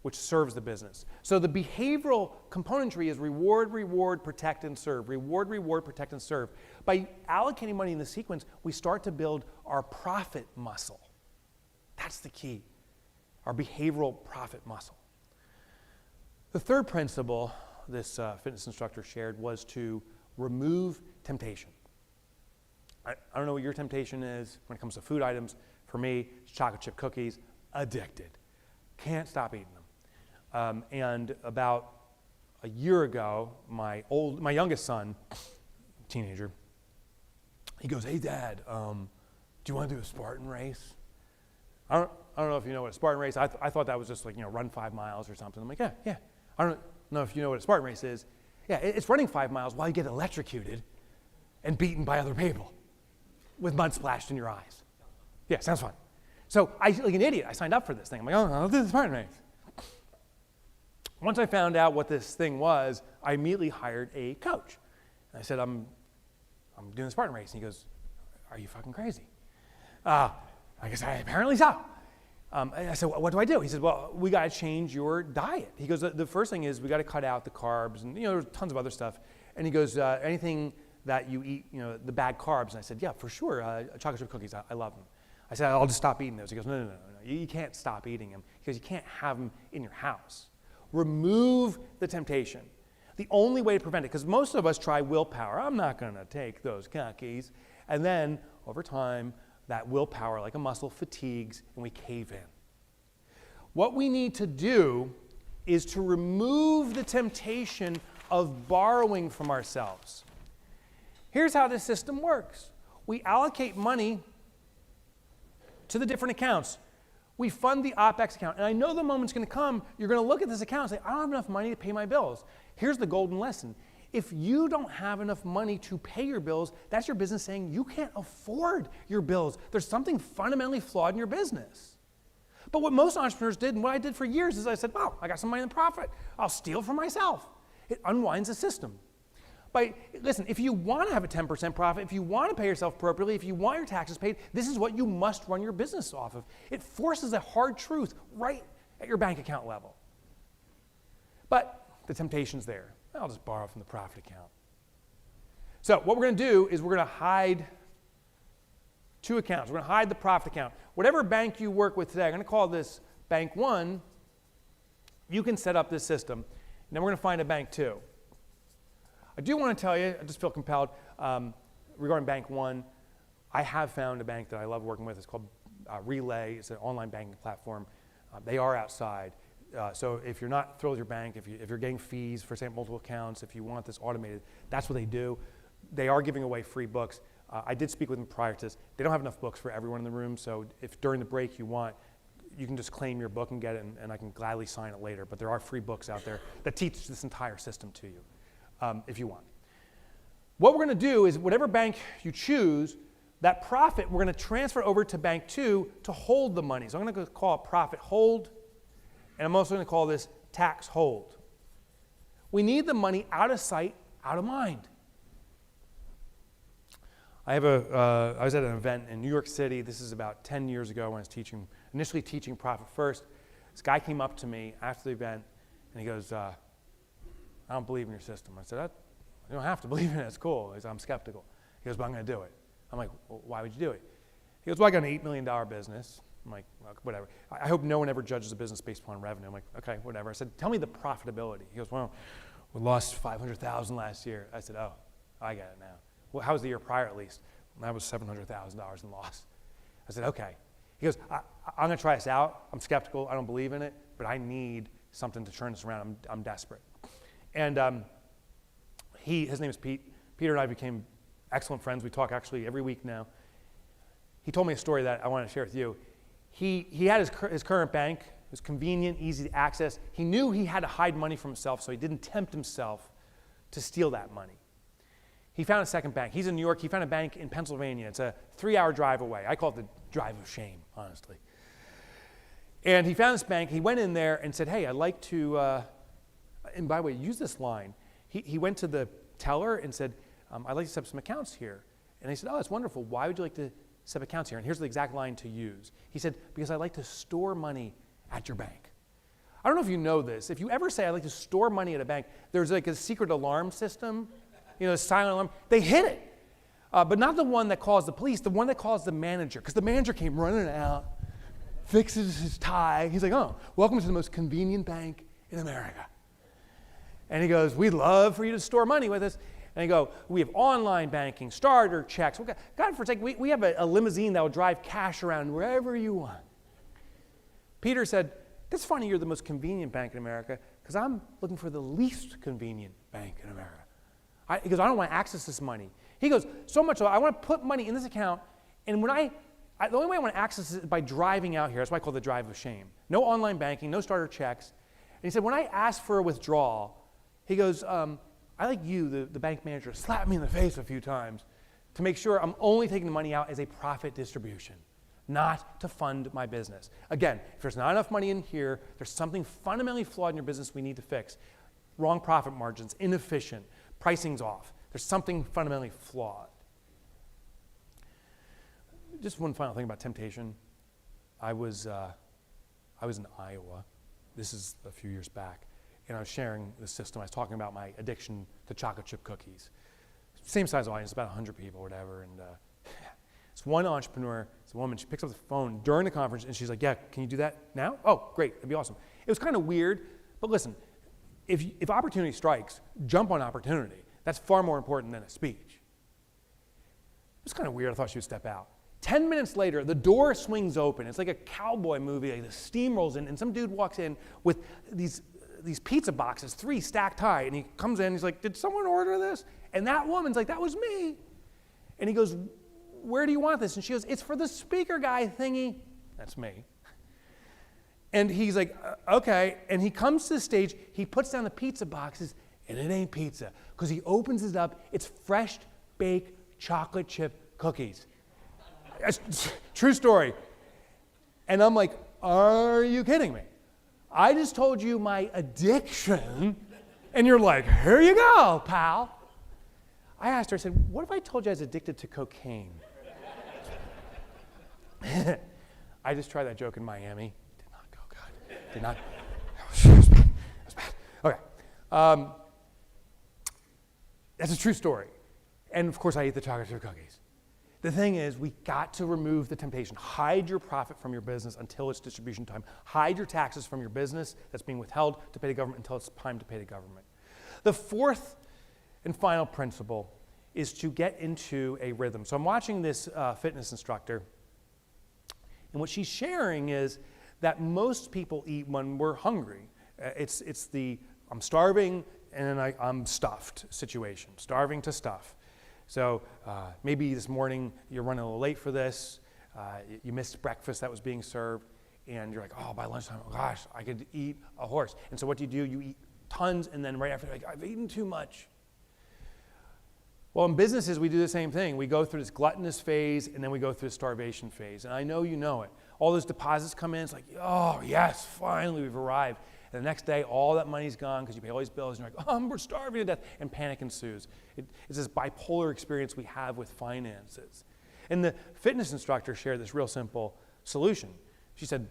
which serves the business. So the behavioral componentry is reward, reward, protect, and serve. Reward, reward, protect, and serve. By allocating money in the sequence, we start to build our profit muscle. That's the key, our behavioral profit muscle. The third principle this fitness instructor shared was to remove temptation. I don't know what your temptation is when it comes to food items. For me, it's chocolate chip cookies, addicted. Can't stop eating them. And about a year ago, my youngest son, teenager, he goes, "Hey Dad, do you want to do a Spartan race?" I don't know if you know what a Spartan race. I thought that was just like, run 5 miles or something. I'm like, yeah. I don't know if you know what a Spartan race is. Yeah, it's running 5 miles while you get electrocuted and beaten by other people with mud splashed in your eyes. Yeah, sounds fun. So I, like an idiot, I signed up for this thing. I'm like, oh, I'll do the Spartan race. Once I found out what this thing was, I immediately hired a coach. And I said, I'm doing the Spartan race. And he goes, "Are you fucking crazy?" I guess apparently so. I said, "What do I do?" He said, "Well, we got to change your diet." He goes, "The first thing is we got to cut out the carbs, and there's tons of other stuff." And he goes, "Anything that you eat, the bad carbs." And I said, "Yeah, for sure. Chocolate chip cookies, I love them." I said, "I'll just stop eating those." He goes, No. You can't stop eating them because you can't have them in your house. Remove the temptation. The only way to prevent it, because most of us try willpower. I'm not going to take those cookies. And then over time, that willpower, like a muscle, fatigues and we cave in. What we need to do is to remove the temptation of borrowing from ourselves. Here's how this system works. We allocate money to the different accounts. We fund the OPEX account. And I know the moment's going to come, you're going to look at this account and say, "I don't have enough money to pay my bills." Here's the golden lesson. If you don't have enough money to pay your bills, that's your business saying you can't afford your bills. There's something fundamentally flawed in your business. But what most entrepreneurs did, and what I did for years, is I said, "Wow, I got some money in profit. I'll steal from myself." It unwinds the system. Listen, if you want to have a 10% profit, if you want to pay yourself appropriately, if you want your taxes paid, this is what you must run your business off of. It forces a hard truth right at your bank account level. But the temptation's there. I'll just borrow from the profit account. So what we're going to do is we're going to hide 2 accounts. We're going to hide the profit account. Whatever bank you work with today, I'm going to call this Bank 1. You can set up this system. And then we're going to find a Bank 2. I do want to tell you, I just feel compelled, regarding Bank 1, I have found a bank that I love working with. It's called Relay. It's an online banking platform. They are outside. So if you're not thrilled with your bank, if you're getting fees for, say, multiple accounts, if you want this automated, that's what they do. They are giving away free books. I did speak with them prior to this. They don't have enough books for everyone in the room, so if during the break you want, you can just claim your book and get it, and I can gladly sign it later. But there are free books out there that teach this entire system to you, if you want. What we're going to do is whatever bank you choose, that profit we're going to transfer over to Bank 2 to hold the money. So I'm going to call it profit hold, and I'm also going to call this tax hold. We need the money out of sight, out of mind. I was at an event in New York City. This is about 10 years ago when I was initially teaching Profit First. This guy came up to me after the event, and he goes, "I don't believe in your system." I said, "You don't have to believe in it. It's cool." He said, "I'm skeptical." He goes, but I'm going to do it. I'm like, well, why would you do it? He goes, well, I got an $8 million business. I'm like, well, whatever. I hope no one ever judges a business based upon revenue. I'm like, okay, whatever. I said, tell me the profitability. He goes, well, we lost $500,000 last year. I said, oh, I get it now. Well, how was the year prior at least? And that was $700,000 in loss. I said, okay. He goes, I'm going to try this out. I'm skeptical. I don't believe in it, but I need something to turn this around. I'm desperate. And his name is Pete. Peter and I became excellent friends. We talk actually every week now. He told me a story that I want to share with you. He had his current bank. It was convenient, easy to access. He knew he had to hide money from himself, so he didn't tempt himself to steal that money. He found a second bank. He's in New York. He found a bank in Pennsylvania. It's a 3-hour drive away. I call it the drive of shame, honestly. And he found this bank. He went in there and said, hey, I'd like to, and by the way, use this line. He went to the teller and said, I'd like to set up some accounts here. And they said, oh, that's wonderful. Why would you like to set up accounts here? And here's the exact line to use. He said, because I like to store money at your bank. I don't know if you know this. If you ever say, I like to store money at a bank, there's like a secret alarm system, a silent alarm. They hit it. But not the one that calls the police, the one that calls the manager. Because the manager came running out, fixes his tie. He's like, oh, welcome to the most convenient bank in America. And he goes, we'd love for you to store money with us. And they go, we have online banking, starter checks. God forsake, we have a limousine that will drive cash around wherever you want. Peter said, that's funny you're the most convenient bank in America because I'm looking for the least convenient bank in America. He goes, I don't want to access this money. He goes, so much so, I want to put money in this account, and when the only way I want to access it is by driving out here. That's why I call it the drive of shame. No online banking, no starter checks. And he said, when I ask for a withdrawal, he goes, I like you, the bank manager, slap me in the face a few times to make sure I'm only taking the money out as a profit distribution, not to fund my business. Again, if there's not enough money in here, there's something fundamentally flawed in your business we need to fix. Wrong profit margins, inefficient, pricing's off. There's something fundamentally flawed. Just one final thing about temptation. I was in Iowa. This is a few years back. And I was sharing the system. I was talking about my addiction to chocolate chip cookies. Same size audience, about 100 people or whatever. And this one entrepreneur, it's a woman, she picks up the phone during the conference and she's like, yeah, can you do that now? Oh, great, it'd be awesome. It was kind of weird, but listen, if opportunity strikes, jump on opportunity. That's far more important than a speech. It was kind of weird. I thought she would step out. 10 minutes later, the door swings open. It's like a cowboy movie. Like the steam rolls in, and some dude walks in with these pizza boxes, 3 stacked high, and he comes in, he's like, did someone order this? And that woman's like, that was me. And he goes, where do you want this? And she goes, it's for the speaker guy thingy. That's me. And he's like, okay. And he comes to the stage, he puts down the pizza boxes, and it ain't pizza. Because he opens it up, it's fresh baked chocolate chip cookies. True story. And I'm like, are you kidding me? I just told you my addiction, and you're like, here you go, pal. I asked her, I said, what if I told you I was addicted to cocaine? I just tried that joke in Miami. Did not go good. Did not. It was bad. It was bad. Okay. That's a true story. And of course, I eat the chocolate chip cookies. The thing is, we got to remove the temptation. Hide your profit from your business until it's distribution time. Hide your taxes from your business that's being withheld to pay the government until it's time to pay the government. The fourth and final principle is to get into a rhythm. So I'm watching this fitness instructor, and what she's sharing is that most people eat when we're hungry. It's the I'm starving and I'm stuffed situation, starving to stuff. So maybe this morning you're running a little late for this, you missed breakfast that was being served, and you're like, oh, by lunchtime, oh gosh, I could eat a horse. And so what do? You eat tons, and then right after, you're like, I've eaten too much. Well, in businesses, we do the same thing. We go through this gluttonous phase, and then we go through the starvation phase. And I know you know it. All those deposits come in, it's like, oh, yes, finally we've arrived. And the next day, all that money's gone because you pay all these bills, and you're like, oh, we're starving to death, and panic ensues. It's this bipolar experience we have with finances. And the fitness instructor shared this real simple solution. She said,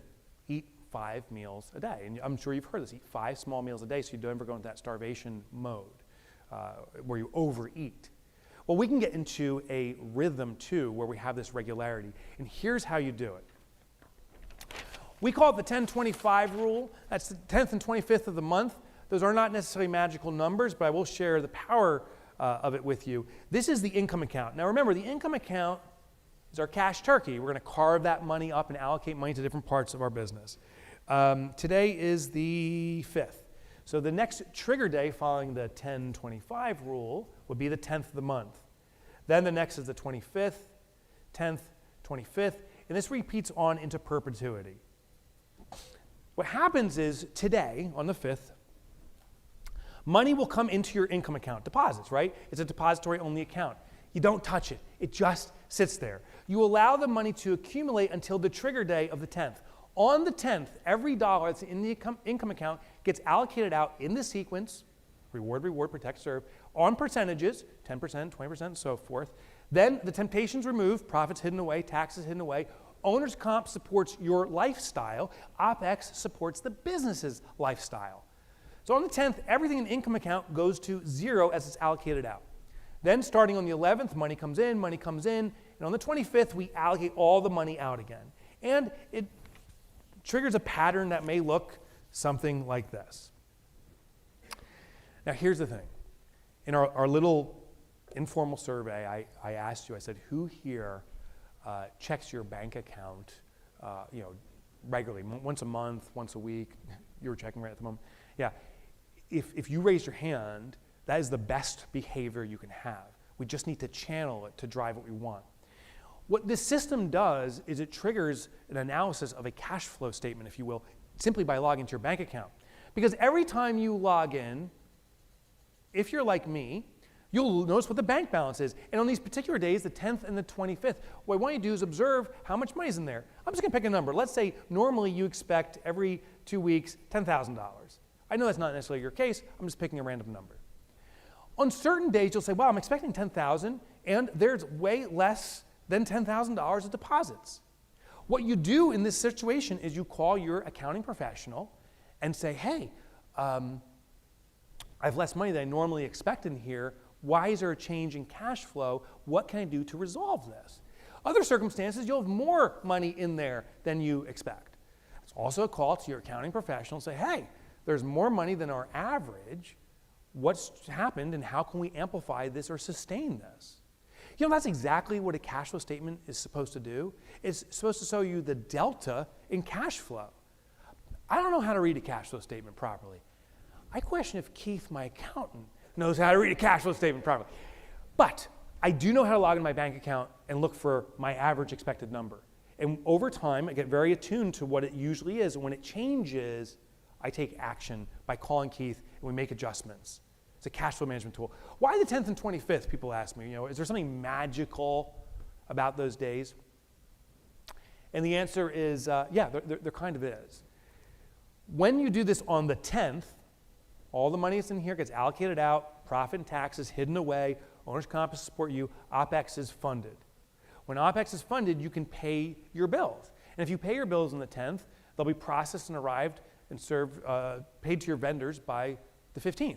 eat 5 meals a day. And I'm sure you've heard this, eat 5 small meals a day so you don't ever go into that starvation mode where you overeat. Well, we can get into a rhythm too where we have this regularity. And here's how you do it. We call it the 10-25 rule. That's the 10th and 25th of the month. Those are not necessarily magical numbers, but I will share the power of it with you. This is the income account. Now remember, the income account is our cash turkey. We're going to carve that money up and allocate money to different parts of our business. Today is the 5th. So the next trigger day following the 10-25 rule would be the 10th of the month. Then the next is the 25th, 10th, 25th, and this repeats on into perpetuity. What happens is today, on the 5th, money will come into your income account, deposits, right? It's a depository-only account. You don't touch it. It just sits there. You allow the money to accumulate until the trigger day of the 10th. On the 10th, every dollar that's in the income account gets allocated out in the sequence, reward, protect, serve, on percentages, 10%, 20%, and so forth. Then the temptation's removed, profits hidden away, taxes hidden away. Owner's comp supports your lifestyle. OpEx supports the business's lifestyle. So on the 10th, everything in the income account goes to 0 as it's allocated out. Then starting on the 11th, money comes in, and on the 25th, we allocate all the money out again. And it triggers a pattern that may look something like this. Now here's the thing. In our little informal survey, I asked you, I said, who here checks your bank account regularly, once a month, once a week? You were checking right at the moment. Yeah. If you raise your hand, that is the best behavior you can have. We just need to channel it to drive what we want. What this system does is it triggers an analysis of a cash flow statement, if you will, simply by logging to your bank account. Because every time you log in, if you're like me, you'll notice what the bank balance is. And on these particular days, the 10th and the 25th, what I want you to do is observe how much money is in there. I'm just going to pick a number. Let's say normally you expect every 2 weeks $10,000. I know that's not necessarily your case. I'm just picking a random number. On certain days, you'll say, wow, I'm expecting $10,000, and there's way less than $10,000 of deposits. What you do in this situation is you call your accounting professional and say, hey, I have less money than I normally expect in here. Why is there a change in cash flow? What can I do to resolve this? Other circumstances, you'll have more money in there than you expect. It's also a call to your accounting professional and say, hey, there's more money than our average. What's happened and how can we amplify this or sustain this? You know, that's exactly what a cash flow statement is supposed to do. It's supposed to show you the delta in cash flow. I don't know how to read a cash flow statement properly. I question if Keith, my accountant, knows how to read a cash flow statement properly. But I do know how to log in my bank account and look for my average expected number. And over time, I get very attuned to what it usually is. And when it changes, I take action by calling Keith and we make adjustments. It's a cash flow management tool. Why the 10th and 25th, people ask me, is there something magical about those days? And the answer is, yeah, there kind of is. When you do this on the 10th, all the money that's in here gets allocated out, profit and taxes hidden away, owner's comp is support you, OpEx is funded. When OpEx is funded, you can pay your bills. And if you pay your bills on the 10th, they'll be processed and arrived and served, paid to your vendors by the 15th.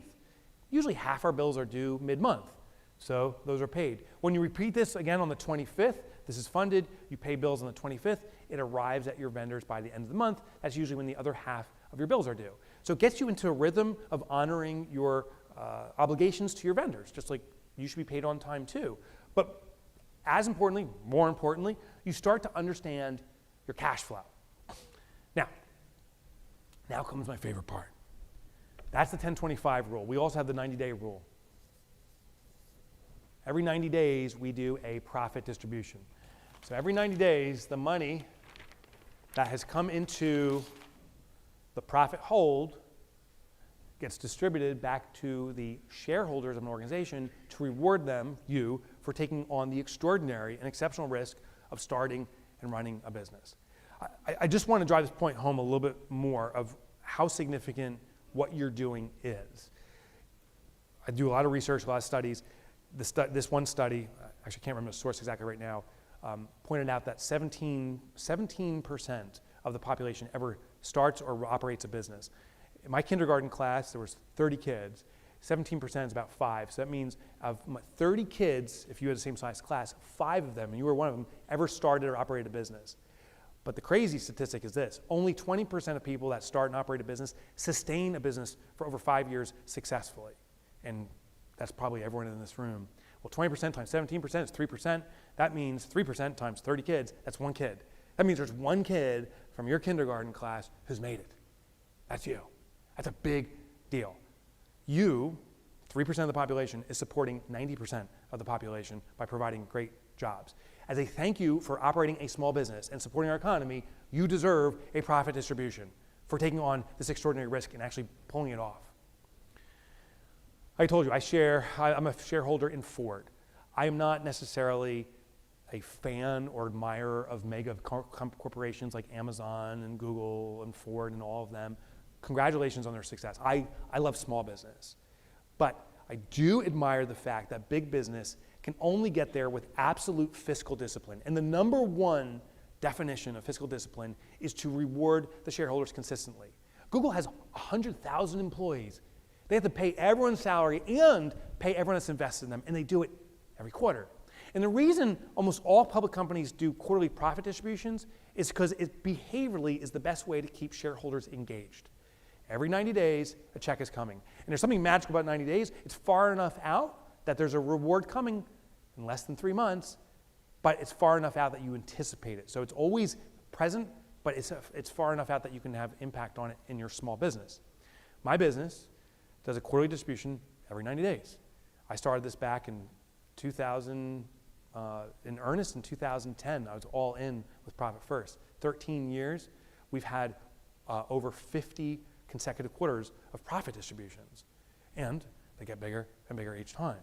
Usually half our bills are due mid-month, so those are paid. When you repeat this again on the 25th, this is funded, you pay bills on the 25th, it arrives at your vendors by the end of the month. That's usually when the other half of your bills are due. So it gets you into a rhythm of honoring your obligations to your vendors, just like you should be paid on time too. But as importantly, more importantly, you start to understand your cash flow. Now comes my favorite part. That's the 10-25 rule. We also have the 90-day rule. Every 90 days, we do a profit distribution. So every 90 days, the money that has come into the profit hold gets distributed back to the shareholders of an organization to reward them, you, for taking on the extraordinary and exceptional risk of starting and running a business. I just want to drive this point home a little bit more of how significant what you're doing is. I do a lot of research, a lot of studies. This one study, actually can't remember the source exactly right now, pointed out that 17% of the population ever starts or operates a business. In my kindergarten class, there was 30 kids. 17% is about 5. So that means of 30 kids, if you had the same size class, 5 of them, and you were one of them, ever started or operated a business. But the crazy statistic is this: only 20% of people that start and operate a business sustain a business for over 5 years successfully. And that's probably everyone in this room. Well, 20% times 17% is 3%. That means 3% times 30 kids, that's 1 kid. That means there's 1 kid from your kindergarten class who's made it. That's you. That's a big deal. You, 3% of the population, is supporting 90% of the population by providing great jobs. As a thank you for operating a small business and supporting our economy, you deserve a profit distribution for taking on this extraordinary risk and actually pulling it off. I told you, I'm a shareholder in Ford. I am not necessarily a fan or admirer of mega corporations like Amazon and Google and Ford and all of them. Congratulations on their success. I love small business. But I do admire the fact that big business can only get there with absolute fiscal discipline. And the number one definition of fiscal discipline is to reward the shareholders consistently. Google has 100,000 employees. They have to pay everyone's salary and pay everyone that's invested in them, and they do it every quarter. And the reason almost all public companies do quarterly profit distributions is because it behaviorally is the best way to keep shareholders engaged. Every 90 days, a check is coming. And there's something magical about 90 days. It's far enough out that there's a reward coming in less than 3 months, but it's far enough out that you anticipate it. So it's always present, but it's far enough out that you can have impact on it in your small business. My business does a quarterly distribution every 90 days. I started this back in 2000, in earnest in 2010. I was all in with Profit First. 13 years, we've had over 50 consecutive quarters of profit distributions. And they get bigger and bigger each time.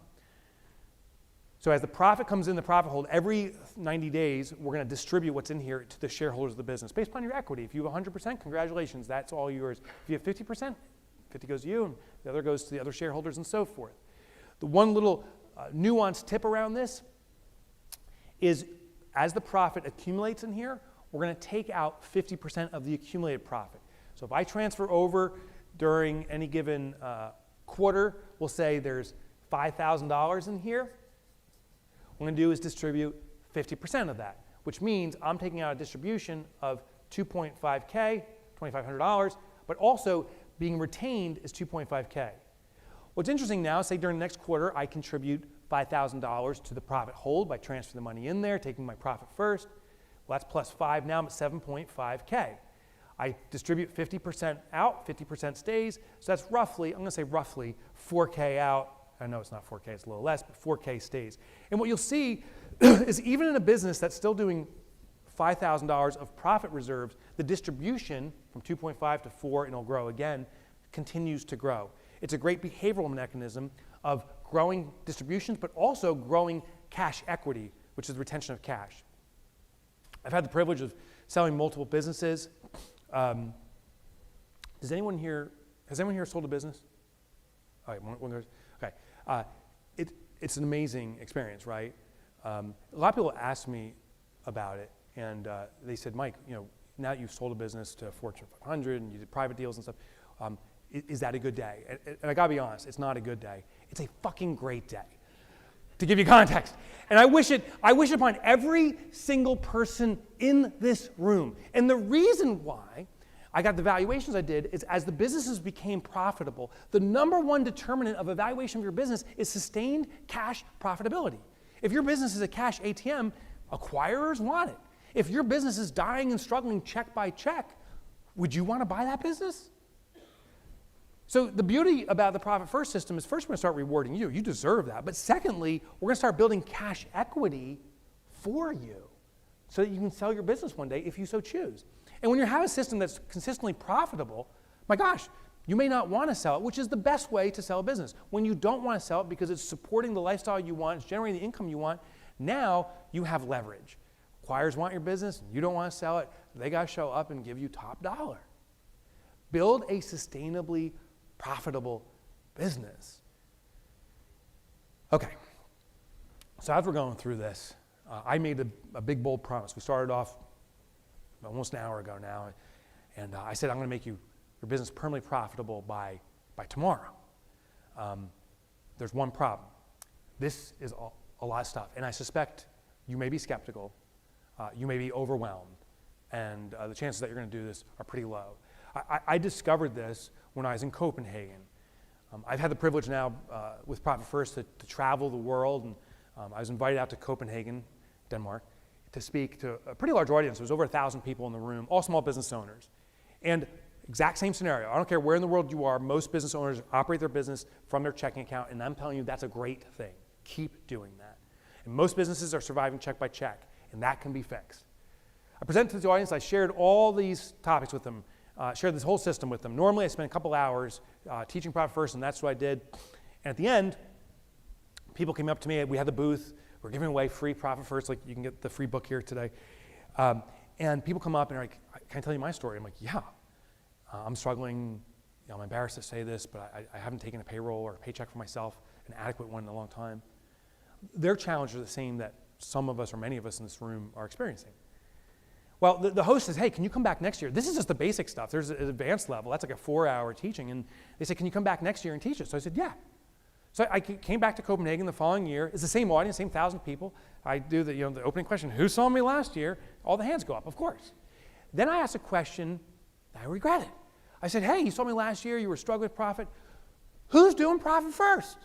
So as the profit comes in the profit hold, every 90 days, we're going to distribute what's in here to the shareholders of the business based upon your equity. If you have 100%, congratulations, that's all yours. If you have 50%, 50 goes to you, and the other goes to the other shareholders, and so forth. The one little nuanced tip around this is as the profit accumulates in here, we're going to take out 50% of the accumulated profit. So if I transfer over during any given quarter, we'll say there's $5,000 in here. What I'm going to do is distribute 50% of that, which means I'm taking out a distribution of $2.5K, $2,500, but also being retained is $2.5K. What's interesting now, say during the next quarter, I contribute $5,000 to the profit hold by transferring the money in there, taking my profit first. Well, that's plus 5. Now I'm at 7.5K. I distribute 50% out, 50% stays. So that's roughly, I'm going to say roughly 4K out. I know it's not 4K, it's a little less, but 4K stays. And what you'll see is even in a business that's still doing $5,000 of profit reserves, the distribution from 2.5 to 4, and it'll grow again, continues to grow. It's a great behavioral mechanism of growing distributions, but also growing cash equity, which is the retention of cash. I've had the privilege of selling multiple businesses. Has anyone here sold a business? All right, okay. It's an amazing experience, right? A lot of people ask me about it, and they said, Mike, now that you've sold a business to Fortune 500 and you did private deals and stuff, is that a good day? And I gotta be honest, it's not a good day. It's a fucking great day. To give you context. And I wish it upon every single person in this room. And the reason why I got the valuations I did is as the businesses became profitable, the number one determinant of evaluation of your business is sustained cash profitability. If your business is a cash ATM, acquirers want it. If your business is dying and struggling check by check, would you want to buy that business? So the beauty about the Profit First system is first we're going to start rewarding you. You deserve that. But secondly, we're going to start building cash equity for you so that you can sell your business one day if you so choose. And when you have a system that's consistently profitable, my gosh, you may not want to sell it, which is the best way to sell a business. When you don't want to sell it because it's supporting the lifestyle you want, it's generating the income you want, now you have leverage. Acquirers want your business, and you don't want to sell it, they got to show up and give you top dollar. Build a sustainably profitable business. Okay, so as we're going through this, I made a big, bold promise. We started off almost an hour ago now, and I said I'm going to make your business permanently profitable by tomorrow. There's one problem. This is a lot of stuff, and I suspect you may be skeptical, you may be overwhelmed, and the chances that you're going to do this are pretty low. I discovered this when I was in Copenhagen. I've had the privilege now with Profit First to travel the world, and I was invited out to Copenhagen, Denmark, to speak to a pretty large audience. There was over 1,000 people in the room, all small business owners. And exact same scenario. I don't care where in the world you are, most business owners operate their business from their checking account, and I'm telling you that's a great thing. Keep doing that. And most businesses are surviving check by check, and that can be fixed. I presented to the audience, I shared all these topics with them, shared this whole system with them. Normally I spend a couple hours teaching Profit First, and that's what I did. And at the end, people came up to me, we had the booth, we're giving away free Profit First, like you can get the free book here today. And people come up and are like, can I tell you my story? I'm like, yeah. I'm struggling, I'm embarrassed to say this, but I haven't taken a payroll or a paycheck for myself, an adequate one in a long time. Their challenges are the same that some of us or many of us in this room are experiencing. Well, the host says, hey, can you come back next year? This is just the basic stuff. There's an advanced level. That's like a 4-hour teaching. And they said, can you come back next year and teach it? So I said, yeah. So I came back to Copenhagen the following year. It's the same audience, same 1,000 people. I do the opening question, who saw me last year? All the hands go up, of course. Then I asked a question that I regretted. I said, hey, you saw me last year. You were struggling with profit. Who's doing Profit First?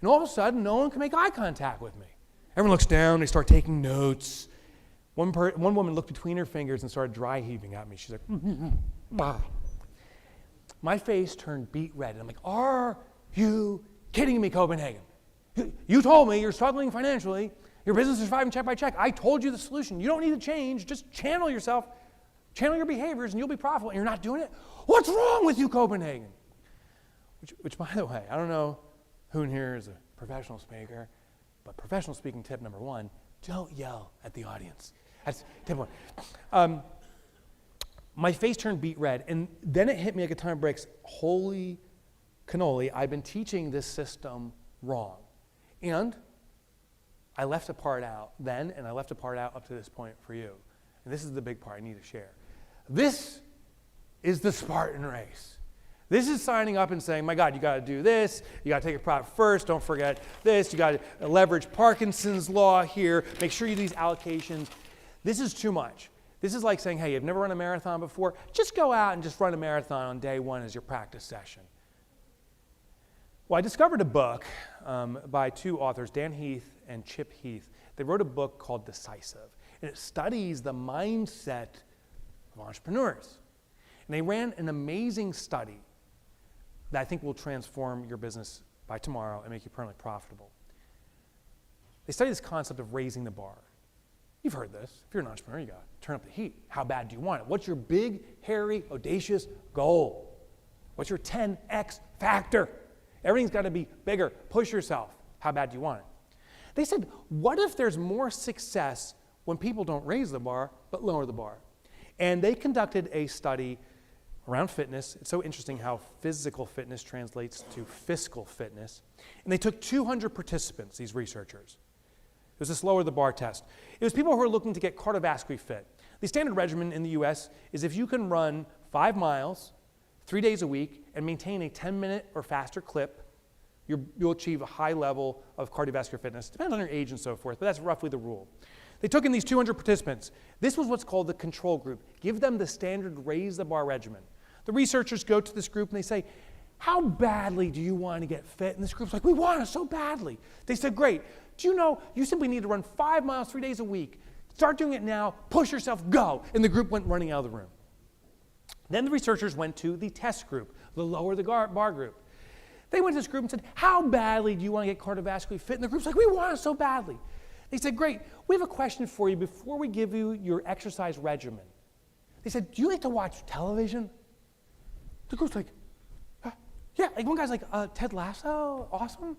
And all of a sudden, no one can make eye contact with me. Everyone looks down. They start taking notes. One woman looked between her fingers and started dry heaving at me. She's like, bah. My face turned beet red. And I'm like, are you kidding me, Copenhagen? You told me you're struggling financially. Your business is surviving check by check. I told you the solution. You don't need to change. Just channel yourself, channel your behaviors, and you'll be profitable. And you're not doing it? What's wrong with you, Copenhagen? Which, by the way, I don't know who in here is a professional speaker, but professional speaking tip number 1, don't yell at the audience. That's tip 1. My face turned beet red, and then it hit me like a ton of bricks. Holy cannoli, I've been teaching this system wrong. And I left a part out then, and I left a part out up to this point for you. And this is the big part I need to share. This is the Spartan race. This is signing up and saying, my God, you got to do this. You got to take a Profit First. Don't forget this. You got to leverage Parkinson's law here. Make sure you do these allocations. This is too much. This is like saying, hey, you've never run a marathon before. Just go out and just run a marathon on day 1 as your practice session. Well, I discovered a book by 2 authors, Dan Heath and Chip Heath. They wrote a book called Decisive, and it studies the mindset of entrepreneurs. And they ran an amazing study that I think will transform your business by tomorrow and make you permanently profitable. They study this concept of raising the bar. You've heard this. If you're an entrepreneur, you got to turn up the heat. How bad do you want it? What's your big, hairy, audacious goal? What's your 10x factor? Everything's got to be bigger. Push yourself. How bad do you want it? They said, what if there's more success when people don't raise the bar but lower the bar? And they conducted a study around fitness. It's so interesting how physical fitness translates to fiscal fitness. And they took 200 participants, these researchers. It was this lower the bar test. It was people who were looking to get cardiovascularly fit. The standard regimen in the US is if you can run 5 miles 3 days a week and maintain a 10-minute or faster clip, you'll achieve a high level of cardiovascular fitness. Depends on your age and so forth, but that's roughly the rule. They took in these 200 participants. This was what's called the control group. Give them the standard raise the bar regimen. The researchers go to this group and they say, how badly do you want to get fit? And this group's like, we want it so badly. They said, great. Do you know, you simply need to run 5 miles 3 days a week. Start doing it now. Push yourself. Go. And the group went running out of the room. Then the researchers went to the test group, the lower the bar group. They went to this group and said, how badly do you want to get cardiovascularly fit? And the group's like, we want it so badly. They said, great. We have a question for you before we give you your exercise regimen. They said, do you like to watch television? The group's like, yeah. Like one guy's like, Ted Lasso, awesome.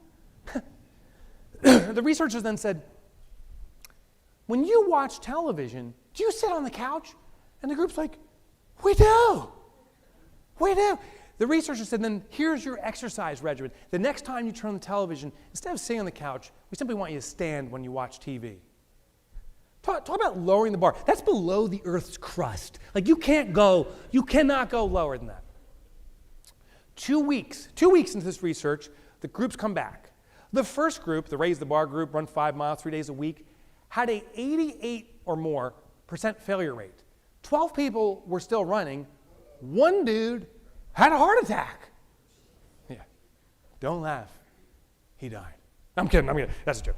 The researchers then said, when you watch television, do you sit on the couch? And the group's like, we do. We do. The researcher said, then here's your exercise regimen. The next time you turn on the television, instead of sitting on the couch, we simply want you to stand when you watch TV. Talk about lowering the bar. That's below the Earth's crust. Like you cannot go lower than that. 2 weeks into this research, the groups come back. The first group, the Raise the Bar group, run 5 miles 3 days a week, had a 88 or more % failure rate. 12 people were still running. One dude had a heart attack. Yeah, don't laugh. He died. I'm kidding. That's a joke.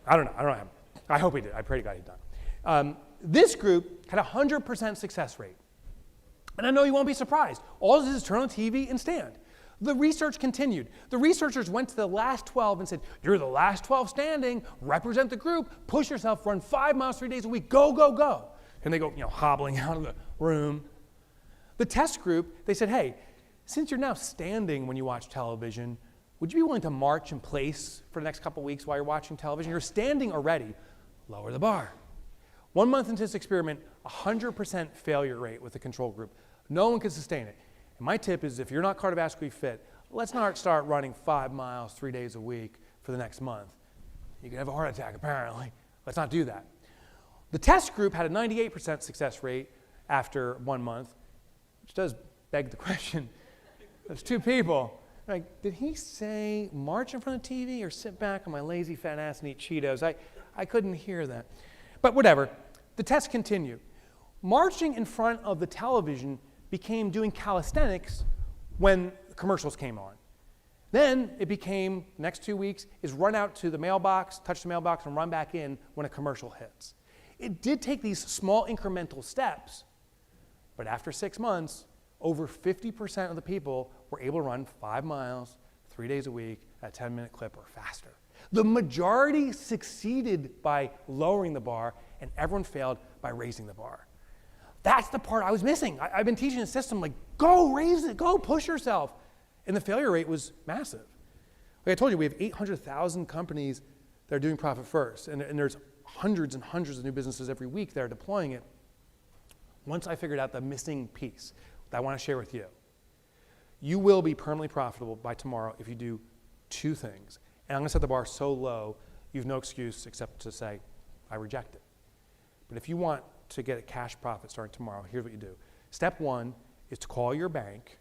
I don't know. I hope he did. I pray to God he died. This group had a 100% success rate. And I know you won't be surprised. All this is turn on TV and stand. The research continued. The researchers went to the last 12 and said, you're the last 12 standing, represent the group, push yourself, run 5 miles 3 days a week, go, go, go. And they go, hobbling out of the room. The test group, they said, hey, since you're now standing when you watch television, would you be willing to march in place for the next couple weeks while you're watching television? You're standing already. Lower the bar. 1 month into this experiment, 100% failure rate with the control group. No one could sustain it. And my tip is if you're not cardiovascularly fit, let's not start running 5 miles 3 days a week for the next month. You could have a heart attack, apparently. Let's not do that. The test group had a 98% success rate after 1 month, which does beg the question. There's 2 people. Like, did he say march in front of TV or sit back on my lazy fat ass and eat Cheetos? I couldn't hear that. But whatever, the tests continue. Marching in front of the television became doing calisthenics when commercials came on. Then it became, next 2 weeks, is run out to the mailbox, touch the mailbox, and run back in when a commercial hits. It did take these small incremental steps, but after 6 months, over 50% of the people were able to run 5 miles, 3 days a week, at a 10-minute clip or faster. The majority succeeded by lowering the bar, and everyone failed by raising the bar. That's the part I was missing. I've been teaching the system, like, go raise it, go push yourself. And the failure rate was massive. Like I told you, we have 800,000 companies that are doing profit first, and there's hundreds and hundreds of new businesses every week that are deploying it. Once I figured out the missing piece that I want to share with you, you will be permanently profitable by tomorrow if you do 2 things. And I'm going to set the bar so low, you have no excuse except to say, I reject it. But if you want to get a cash profit starting tomorrow, here's what you do. Step 1 is to call your bank,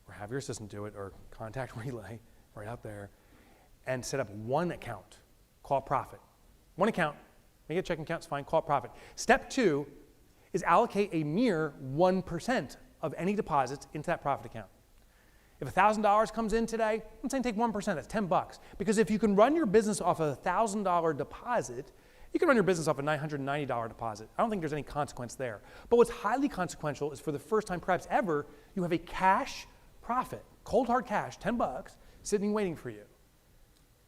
or have your assistant do it, or contact Relay right out there, and set up 1 account. Call it profit. 1 account. Make a checking account, it's fine. Call it profit. Step 2 is allocate a mere 1% of any deposits into that profit account. If $1,000 comes in today, I'm saying take 1%, that's $10. Because if you can run your business off a $1,000 deposit, you can run your business off a $990 deposit. I don't think there's any consequence there. But what's highly consequential is for the first time perhaps ever, you have a cash profit, cold hard cash, $10, sitting waiting for you.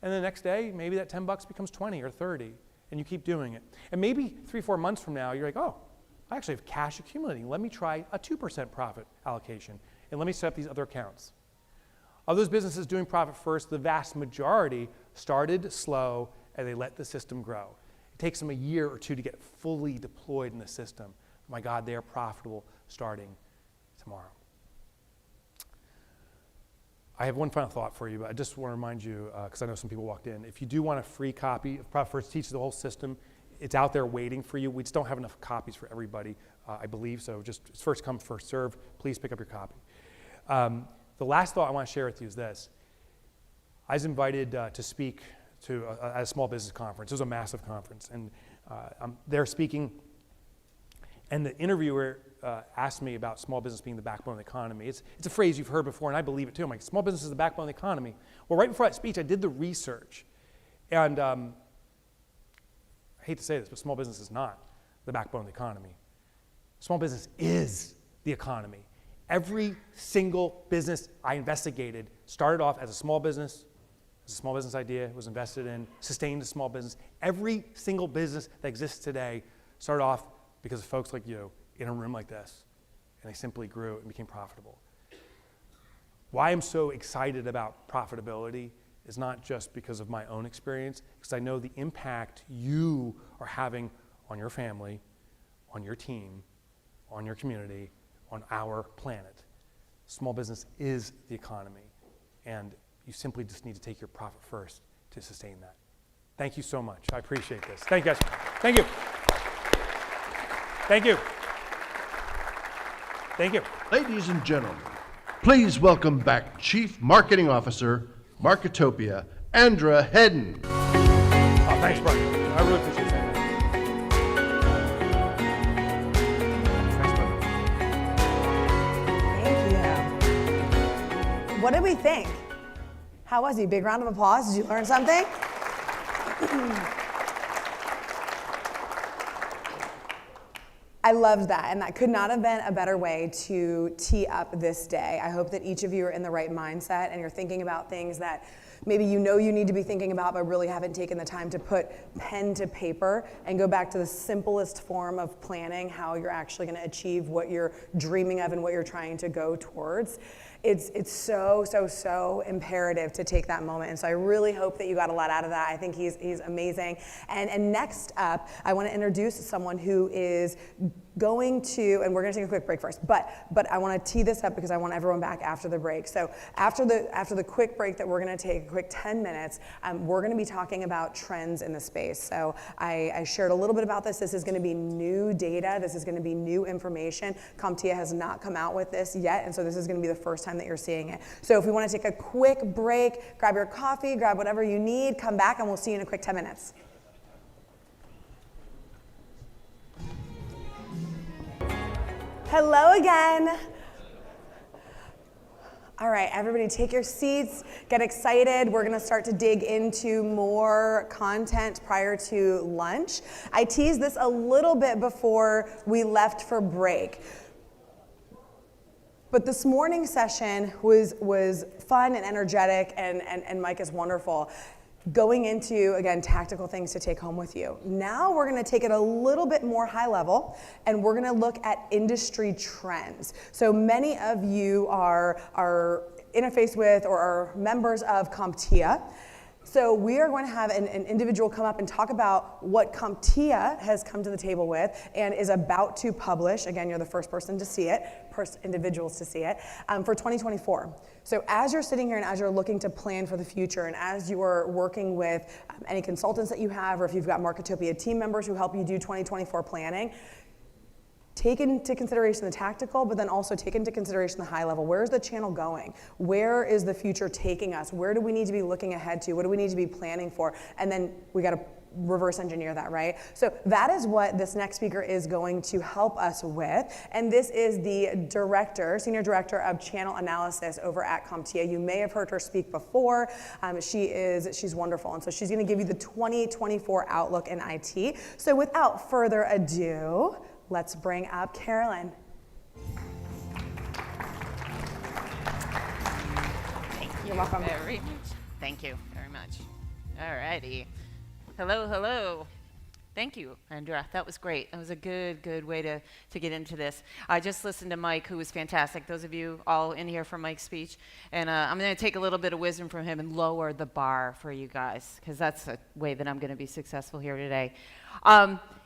And the next day, maybe that $10 becomes 20 or 30, and you keep doing it. And maybe 3-4 months from now, you're like, oh, I actually have cash accumulating. Let me try a 2% profit allocation, and let me set up these other accounts. Of those businesses doing profit first, the vast majority started slow, and they let the system grow. It takes them a year or 2 to get fully deployed in the system. Oh my God, they are profitable starting tomorrow. I have one final thought for you, but I just want to remind you, because I know some people walked in, if you do want a free copy of Profit First, teaches the whole system, it's out there waiting for you. We just don't have enough copies for everybody, I believe, so just it's first come, first serve. Please pick up your copy. The last thought I want to share with you is this. I was invited to speak to at a small business conference. It was a massive conference, and I'm there speaking, and the interviewer asked me about small business being the backbone of the economy. It's a phrase you've heard before, and I believe it too. I'm like, small business is the backbone of the economy. Well, right before that speech, I did the research, and I hate to say this, but small business is not the backbone of the economy. Small business is the economy. Every single business I investigated started off as a small business idea, was invested in, sustained a small business. Every single business that exists today started off because of folks like you in a room like this, and they simply grew and became profitable. Why I'm so excited about profitability is not just because of my own experience, because I know the impact you are having on your family, on your team, on your community, on our planet. Small business is the economy, and you simply just need to take your profit first to sustain that. Thank you so much. I appreciate this. Thank you guys. Thank you. Thank you. Thank you. Ladies and gentlemen, Please welcome back Chief Marketing Officer, Marketopia, Andra Hedden. Oh, thanks, Brian. I really appreciate that. Thank you. What did we think? How was he? Big round of applause. Did you learn something? I loved that, and that could not have been a better way to tee up this day. I hope that each of you are in the right mindset and you're thinking about things that maybe you know you need to be thinking about but really haven't taken the time to put pen to paper and go back to the simplest form of planning how you're actually going to achieve what you're dreaming of and what you're trying to go towards. It's so imperative to take that moment. And so I really hope that you got a lot out of that. I think he's amazing. And next up, I want to introduce someone who is going to, and we're going to take a quick break first, but I want to tee this up because I want everyone back after the break. So after the quick break that we're going to take, a quick 10 minutes, we're going to be talking about trends in the space. So I shared a little bit about this. This is going to be new data. This is going to be new information. CompTIA has not come out with this yet, and so this is going to be the first time that you're seeing it. So if we want to take a quick break, grab your coffee, grab whatever you need, come back, and we'll see you in a quick 10 minutes. Hello again. All right, everybody take your seats, get excited. We're gonna start to dig into more content prior to lunch. I teased this a little bit before we left for break. But this morning's session was fun and energetic, and Mike is wonderful. Going into, again, tactical things to take home with you. Now we're gonna take it a little bit more high level, and we're gonna look at industry trends. So many of you are interfaced with or are members of CompTIA. So we are going to have an individual come up and talk about what CompTIA has come to the table with and is about to publish. Again, you're the first person to see it, individuals to see it, for 2024. So as you're sitting here and as you're looking to plan for the future and as you are working with any consultants that you have, or if you've got Marketopia team members who help you do 2024 planning, take into consideration the tactical, but then also take into consideration the high level. Where's the channel going? Where is the future taking us? Where do we need to be looking ahead to? What do we need to be planning for? And then we got to reverse engineer that, right? So that is what this next speaker is going to help us with. And this is the Senior Director of Channel Analysis over at CompTIA. You may have heard her speak before. She's wonderful. And so she's going to give you the 2024 outlook in IT. So without further ado, let's bring up Carolyn. You're welcome. Very much. Thank you very much. All righty. Hello. Thank you, Andra. That was great. That was a good way to get into this. I just listened to Mike, who was fantastic. Those of you all in here for Mike's speech. And I'm going to take a little bit of wisdom from him and lower the bar for you guys, because that's a way that I'm going to be successful here today.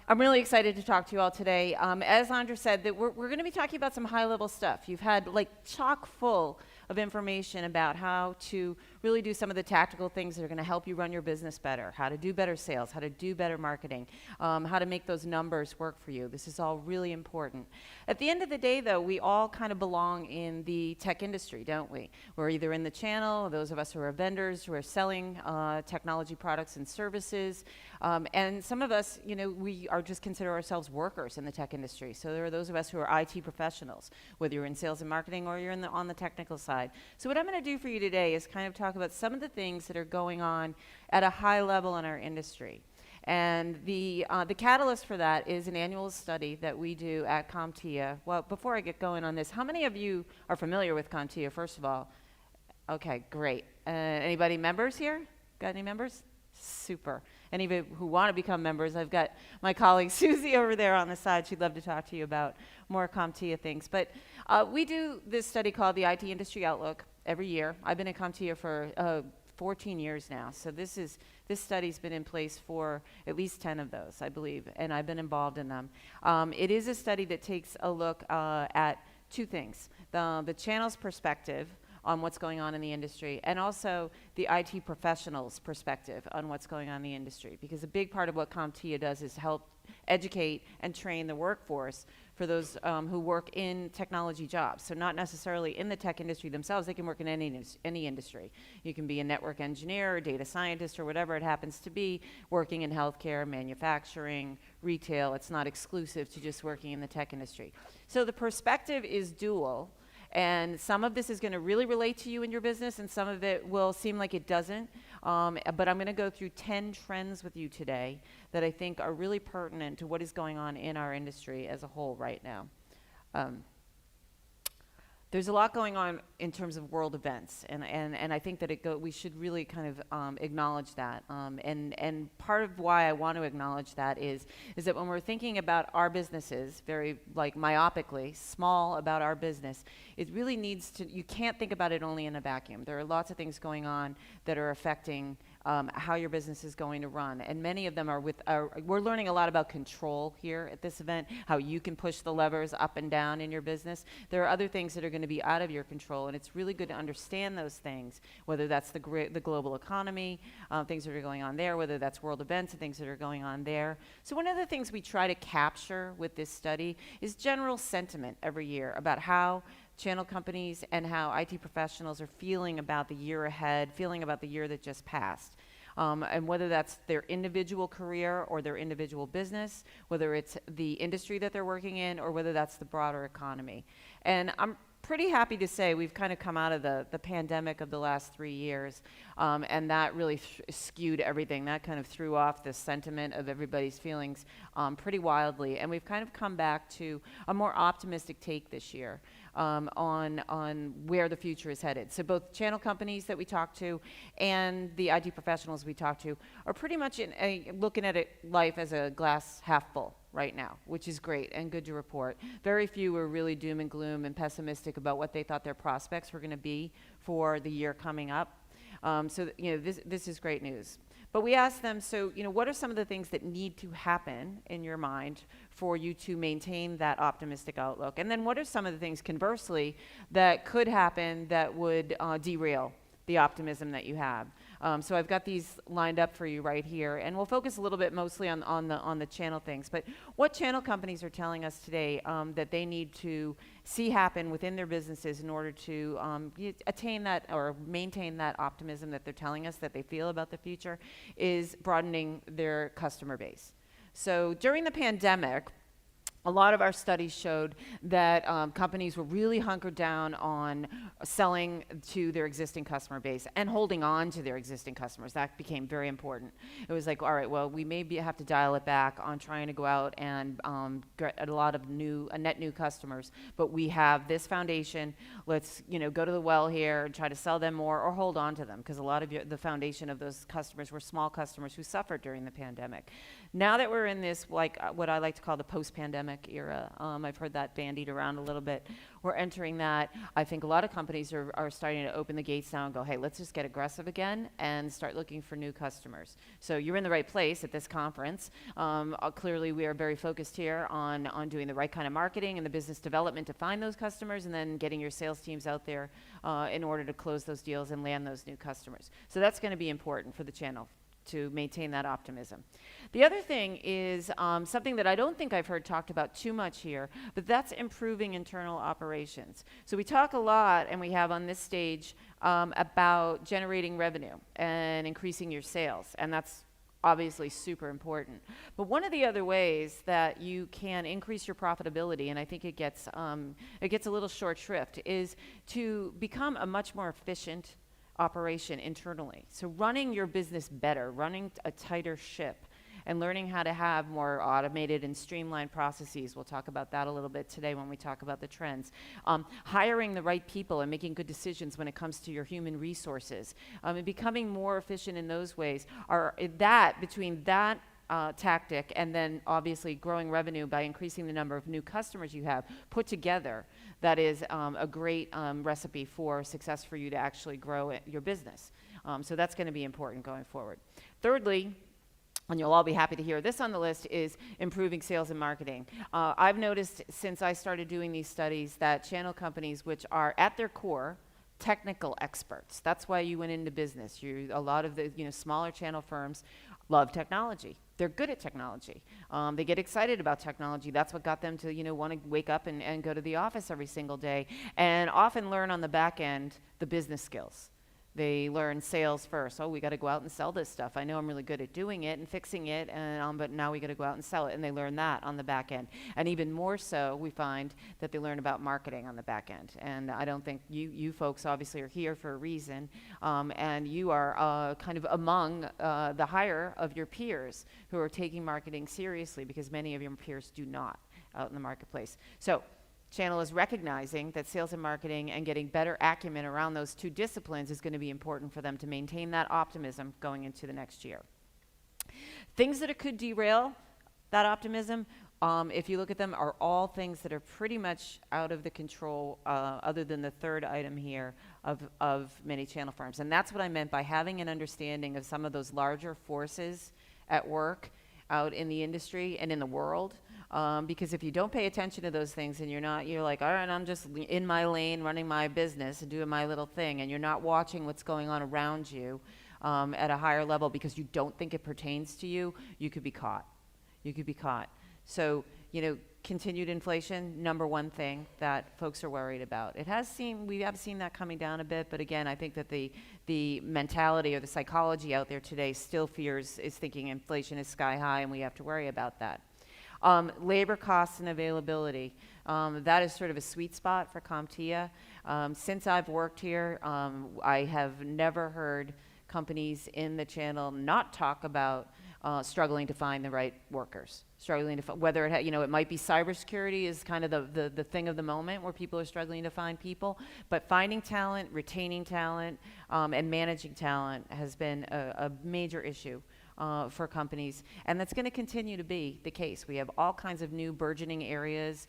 I'm really excited to talk to you all today. As Andra said, that we're going to be talking about some high-level stuff. You've had like chock full of information about how to really do some of the tactical things that are going to help you run your business better, how to do better sales, how to do better marketing, how to make those numbers work for you. This is all really important. At the end of the day, though, we all kind of belong in the tech industry, don't we? We're either in the channel, those of us who are vendors, who are selling technology products and services, and some of us, we are just consider ourselves workers in the tech industry. So there are those of us who are IT professionals, whether you're in sales and marketing or you're on the technical side. So what I'm going to do for you today is kind of talk about some of the things that are going on at a high level in our industry. And the catalyst for that is an annual study that we do at CompTIA. Well, before I get going on this, how many of you are familiar with CompTIA, first of all? Okay, great. Anybody members here? Got any members? Super. Anybody who want to become members, I've got my colleague Susie over there on the side. She'd love to talk to you about more CompTIA things. But we do this study called the IT Industry Outlook every year. I've been at CompTIA for 14 years now. So this study's been in place for at least 10 of those, I believe, and I've been involved in them. It is a study that takes a look at two things: the channel's perspective on what's going on in the industry, and also the IT professionals' perspective on what's going on in the industry. Because a big part of what CompTIA does is help educate and train the workforce for those who work in technology jobs. So not necessarily in the tech industry themselves, they can work in any industry. You can be a network engineer, or data scientist, or whatever it happens to be, working in healthcare, manufacturing, retail. It's not exclusive to just working in the tech industry. So the perspective is dual. And some of this is going to really relate to you in your business, and some of it will seem like it doesn't. But I'm going to go through 10 trends with you today that I think are really pertinent to what is going on in our industry as a whole right now. There's a lot going on in terms of world events, and I think that we should really kind of acknowledge that. And part of why I want to acknowledge that is that when we're thinking about our businesses, very like myopically, small about our business, it really needs to, you can't think about it only in a vacuum. There are lots of things going on that are affecting how your business is going to run. And many of them are we're learning a lot about control here at this event, how you can push the levers up and down in your business. There are other things that are going to be out of your control, and it's really good to understand those things, whether that's the global economy, things that are going on there, whether that's world events and things that are going on there. So one of the things we try to capture with this study is general sentiment every year about how channel companies and how IT professionals are feeling about the year ahead, feeling about the year that just passed. And whether that's their individual career or their individual business, whether it's the industry that they're working in, or whether that's the broader economy. And I'm pretty happy to say we've kind of come out of the pandemic of the last 3 years, and that really skewed everything. That kind of threw off the sentiment of everybody's feelings pretty wildly, and we've kind of come back to a more optimistic take this year on where the future is headed. So both channel companies that we talk to and the IT professionals we talk to are pretty much looking at life as a glass half full right now, which is great and good to report. Very few were really doom and gloom and pessimistic about what they thought their prospects were going to be for the year coming up. So this is great news. But we asked them, so what are some of the things that need to happen in your mind for you to maintain that optimistic outlook? And then what are some of the things, conversely, that could happen that would derail the optimism that you have? So I've got these lined up for you right here, and we'll focus a little bit mostly on the channel things. But what channel companies are telling us today that they need to see happen within their businesses in order to attain that or maintain that optimism that they're telling us that they feel about the future is broadening their customer base. So during the pandemic, a lot of our studies showed that companies were really hunkered down on selling to their existing customer base and holding on to their existing customers. That became very important. It was like, all right, well, we maybe have to dial it back on trying to go out and get a lot of net new customers, but we have this foundation. Let's go to the well here and try to sell them more or hold on to them, because a lot of the foundation of those customers were small customers who suffered during the pandemic. Now that we're in this, what I like to call the post-pandemic era, I've heard that bandied around a little bit. We're entering that. I think a lot of companies are starting to open the gates now and go, hey, let's just get aggressive again and start looking for new customers. So you're in the right place at this conference. Clearly, we are very focused here on doing the right kind of marketing and the business development to find those customers, and then getting your sales teams out there in order to close those deals and land those new customers. So that's going to be important for the channel to maintain that optimism. The other thing is something that I don't think I've heard talked about too much here, but that's improving internal operations. So we talk a lot, and we have on this stage, about generating revenue and increasing your sales, and that's obviously super important. But one of the other ways that you can increase your profitability, and I think it gets a little short shrift, is to become a much more efficient operation internally. So running your business better, running a tighter ship, and learning how to have more automated and streamlined processes. We'll talk about that a little bit today when we talk about the trends. Hiring the right people and making good decisions when it comes to your human resources, and becoming more efficient in those ways between that tactic and then obviously growing revenue by increasing the number of new customers you have put together, that is a great recipe for success for you to actually grow your business. So that's going to be important going forward. Thirdly, and you'll all be happy to hear this on the list, is improving sales and marketing. I've noticed since I started doing these studies that channel companies, which are at their core technical experts, that's why you went into business. A lot of the smaller channel firms love technology. They're good at technology. They get excited about technology. That's what got them to, want to wake up and go to the office every single day, and often learn on the back end the business skills. They learn sales first. Oh, we got to go out and sell this stuff. I know I'm really good at doing it and fixing it, but now we got to go out and sell it. And they learn that on the back end. And even more so, we find that they learn about marketing on the back end. And I don't think you folks obviously are here for a reason. And you are kind of among the higher of your peers who are taking marketing seriously, because many of your peers do not out in the marketplace. So Channel is recognizing that sales and marketing and getting better acumen around those two disciplines is going to be important for them to maintain that optimism going into the next year. Things that could derail that optimism, if you look at them, are all things that are pretty much out of the control, other than the third item here, of many channel firms. And that's what I meant by having an understanding of some of those larger forces at work out in the industry and in the world. Because if you don't pay attention to those things and you're like, all right, I'm just in my lane running my business and doing my little thing, and you're not watching what's going on around you at a higher level because you don't think it pertains to you, you could be caught. You could be caught. So, continued inflation, number one thing that folks are worried about. We have seen that coming down a bit, but again, I think that the mentality or the psychology out there today still is thinking inflation is sky high and we have to worry about that. Labor costs and availability. That is sort of a sweet spot for CompTIA. Since I've worked here, I have never heard companies in the channel not talk about struggling to find the right workers. Struggling to whether it might be cybersecurity is kind of the thing of the moment where people are struggling to find people, but finding talent, retaining talent, and managing talent has been a major issue for companies, and that's going to continue to be the case. We have all kinds of new burgeoning areas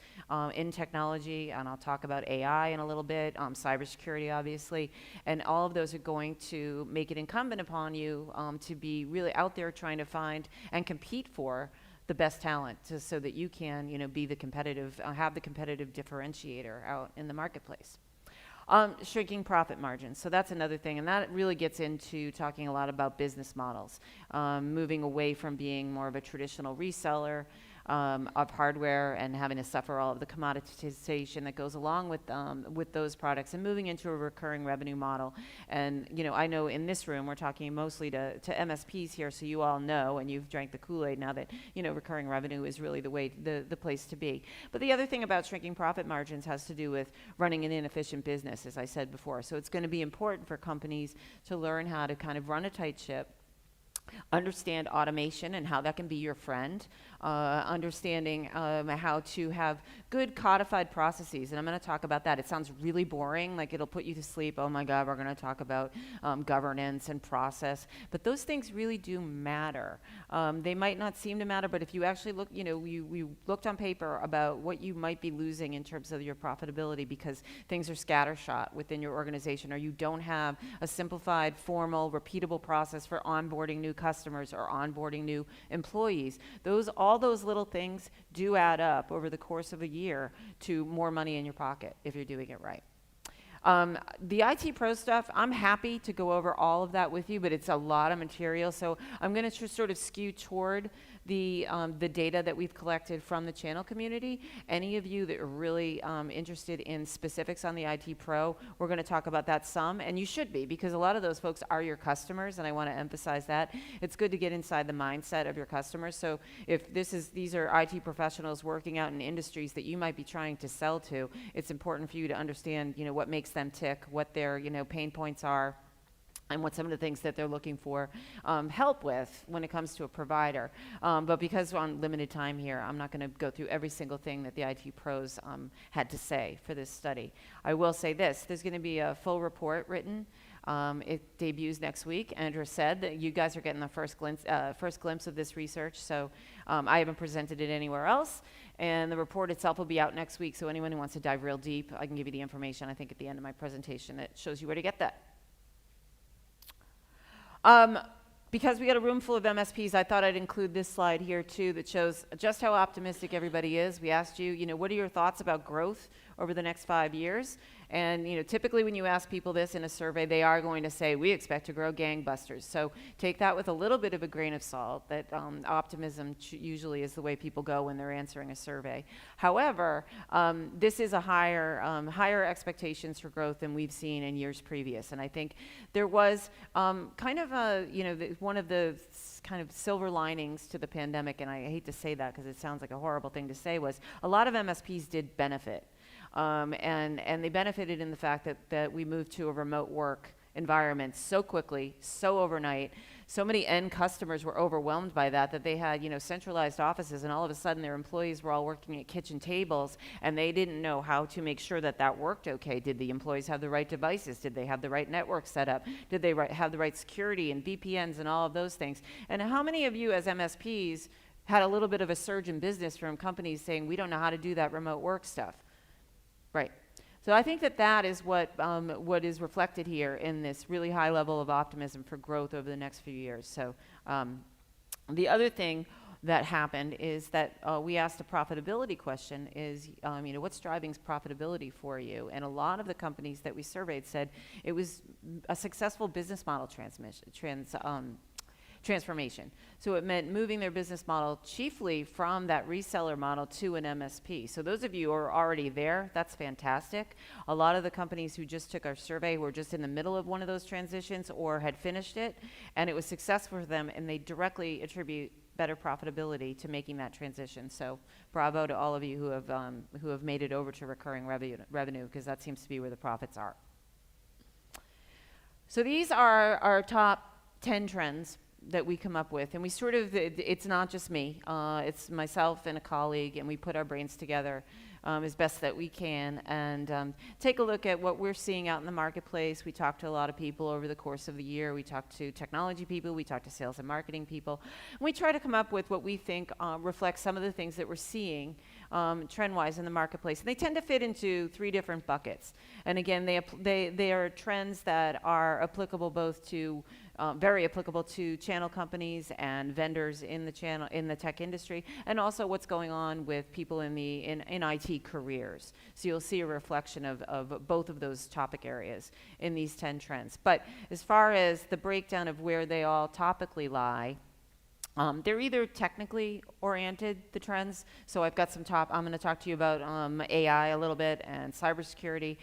in technology, and I'll talk about AI in a little bit, cybersecurity obviously, and all of those are going to make it incumbent upon you to be really out there trying to find and compete for the best talent, so that you can be the competitive, have the competitive differentiator out in the marketplace. Shrinking profit margins. So that's another thing, and that really gets into talking a lot about business models, moving away from being more of a traditional reseller of hardware and having to suffer all of the commoditization that goes along with those products, and moving into a recurring revenue model. And I know in this room we're talking mostly to MSPs here, so you all know, and you've drank the Kool-Aid now, that recurring revenue is really the place to be. But the other thing about shrinking profit margins has to do with running an inefficient business, as I said before. So it's going to be important for companies to learn how to kind of run a tight ship, understand automation and how that can be your friend, understanding how to have good codified processes. And I'm going to talk about that. It sounds really boring, like it'll put you to sleep. Oh my God, we're going to talk about governance and process. But those things really do matter. They might not seem to matter, but if you actually look, you looked on paper about what you might be losing in terms of your profitability because things are scattershot within your organization, or you don't have a simplified, formal, repeatable process for onboarding new customers or onboarding new employees. All those little things do add up over the course of a year to more money in your pocket if you're doing it right. The IT Pro stuff, I'm happy to go over all of that with you, but it's a lot of material, so I'm going to sort of skew toward the data that we've collected from the channel community. Any of you that are really interested in specifics on the IT Pro, we're going to talk about that some, and you should be, because a lot of those folks are your customers, and I want to emphasize that. It's good to get inside the mindset of your customers. So if these are IT professionals working out in industries that you might be trying to sell to, it's important for you to understand, what makes them tick, what their, pain points are, and what some of the things that they're looking for help with when it comes to a provider. But because we're on limited time here, I'm not going to go through every single thing that the IT pros had to say for this study. I will say this, there's going to be a full report written. It debuts next week. Andrew said that you guys are getting the first glimpse of this research, so I haven't presented it anywhere else. And the report itself will be out next week, so anyone who wants to dive real deep, I can give you the information, I think, at the end of my presentation that shows you where to get that. Because we got a room full of MSPs, I thought I'd include this slide here too that shows just how optimistic everybody is. We asked you, what are your thoughts about growth over the next 5 years? And typically when you ask people this in a survey, they are going to say, we expect to grow gangbusters. So take that with a little bit of a grain of salt, that optimism usually is the way people go when they're answering a survey. However, this is a higher expectations for growth than we've seen in years previous. And I think there was kind of one of the kind of silver linings to the pandemic, and I hate to say that because it sounds like a horrible thing to say, was a lot of MSPs did benefit. And they benefited in the fact that we moved to a remote work environment so quickly, so overnight. So many end customers were overwhelmed by that they had, centralized offices, and all of a sudden their employees were all working at kitchen tables, and they didn't know how to make sure that worked okay. Did the employees have the right devices? Did they have the right network set up? Did they have the right security and VPNs and all of those things? And how many of you as MSPs had a little bit of a surge in business from companies saying, we don't know how to do that remote work stuff? Right. So I think that is what is reflected here in this really high level of optimism for growth over the next few years. So the other thing that happened is that we asked a profitability question is, what's driving profitability for you? And a lot of the companies that we surveyed said it was a successful business model transformation. So it meant moving their business model chiefly from that reseller model to an MSP. So those of you who are already there, that's fantastic. A lot of the companies who just took our survey were just in the middle of one of those transitions or had finished it, and it was successful for them, and they directly attribute better profitability to making that transition. So bravo to all of you who have made it over to recurring revenue, because that seems to be where the profits are. So these are our top 10 trends that we come up with, and we sort of, it's not just me, it's myself and a colleague, and we put our brains together as best that we can and take a look at what we're seeing out in the marketplace. We talked to a lot of people over the course of the year. We talked to technology people, we talked to sales and marketing people, and we try to come up with what we think reflects some of the things that we're seeing trend-wise in the marketplace. And they tend to fit into 3 different buckets. And again, they are trends that are applicable both to very applicable to channel companies and vendors in the tech industry, and also what's going on with people in IT careers. So you'll see a reflection of both of those topic areas in these 10 trends. But as far as the breakdown of where they all topically lie, they're either technically oriented, the trends. So I've got I'm going to talk to you about AI a little bit and cybersecurity,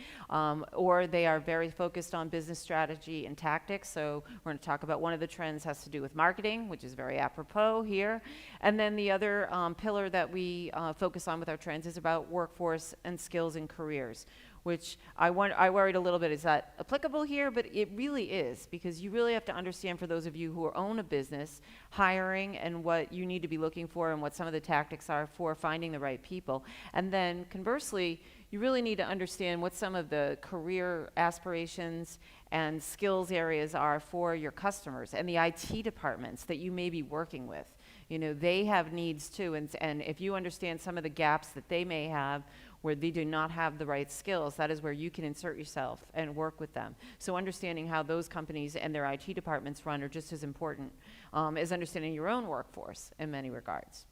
or they are very focused on business strategy and tactics. So we're going to talk about one of the trends has to do with marketing, which is very apropos here. And then the other pillar that we focus on with our trends is about workforce and skills and careers, which I worried a little bit, is that applicable here? But it really is, because you really have to understand, for those of you who own a business, hiring and what you need to be looking for and what some of the tactics are for finding the right people. And then conversely, you really need to understand what some of the career aspirations and skills areas are for your customers and the IT departments that you may be working with. They have needs too, and if you understand some of the gaps that they may have where they do not have the right skills, that is where you can insert yourself and work with them. So understanding how those companies and their IT departments run are just as important as understanding your own workforce in many regards.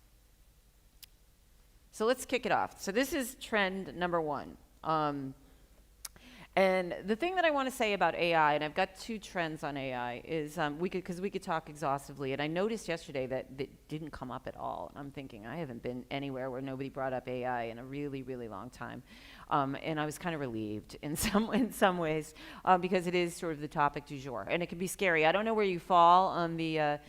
So let's kick it off. So this is trend number 1. And the thing that I want to say about AI, and I've got 2 trends on AI, is we could talk exhaustively. And I noticed yesterday that it didn't come up at all. And I'm thinking, I haven't been anywhere where nobody brought up AI in a really, really long time. And I was kind of relieved in some ways because it is sort of the topic du jour, and it can be scary. I don't know where you fall on the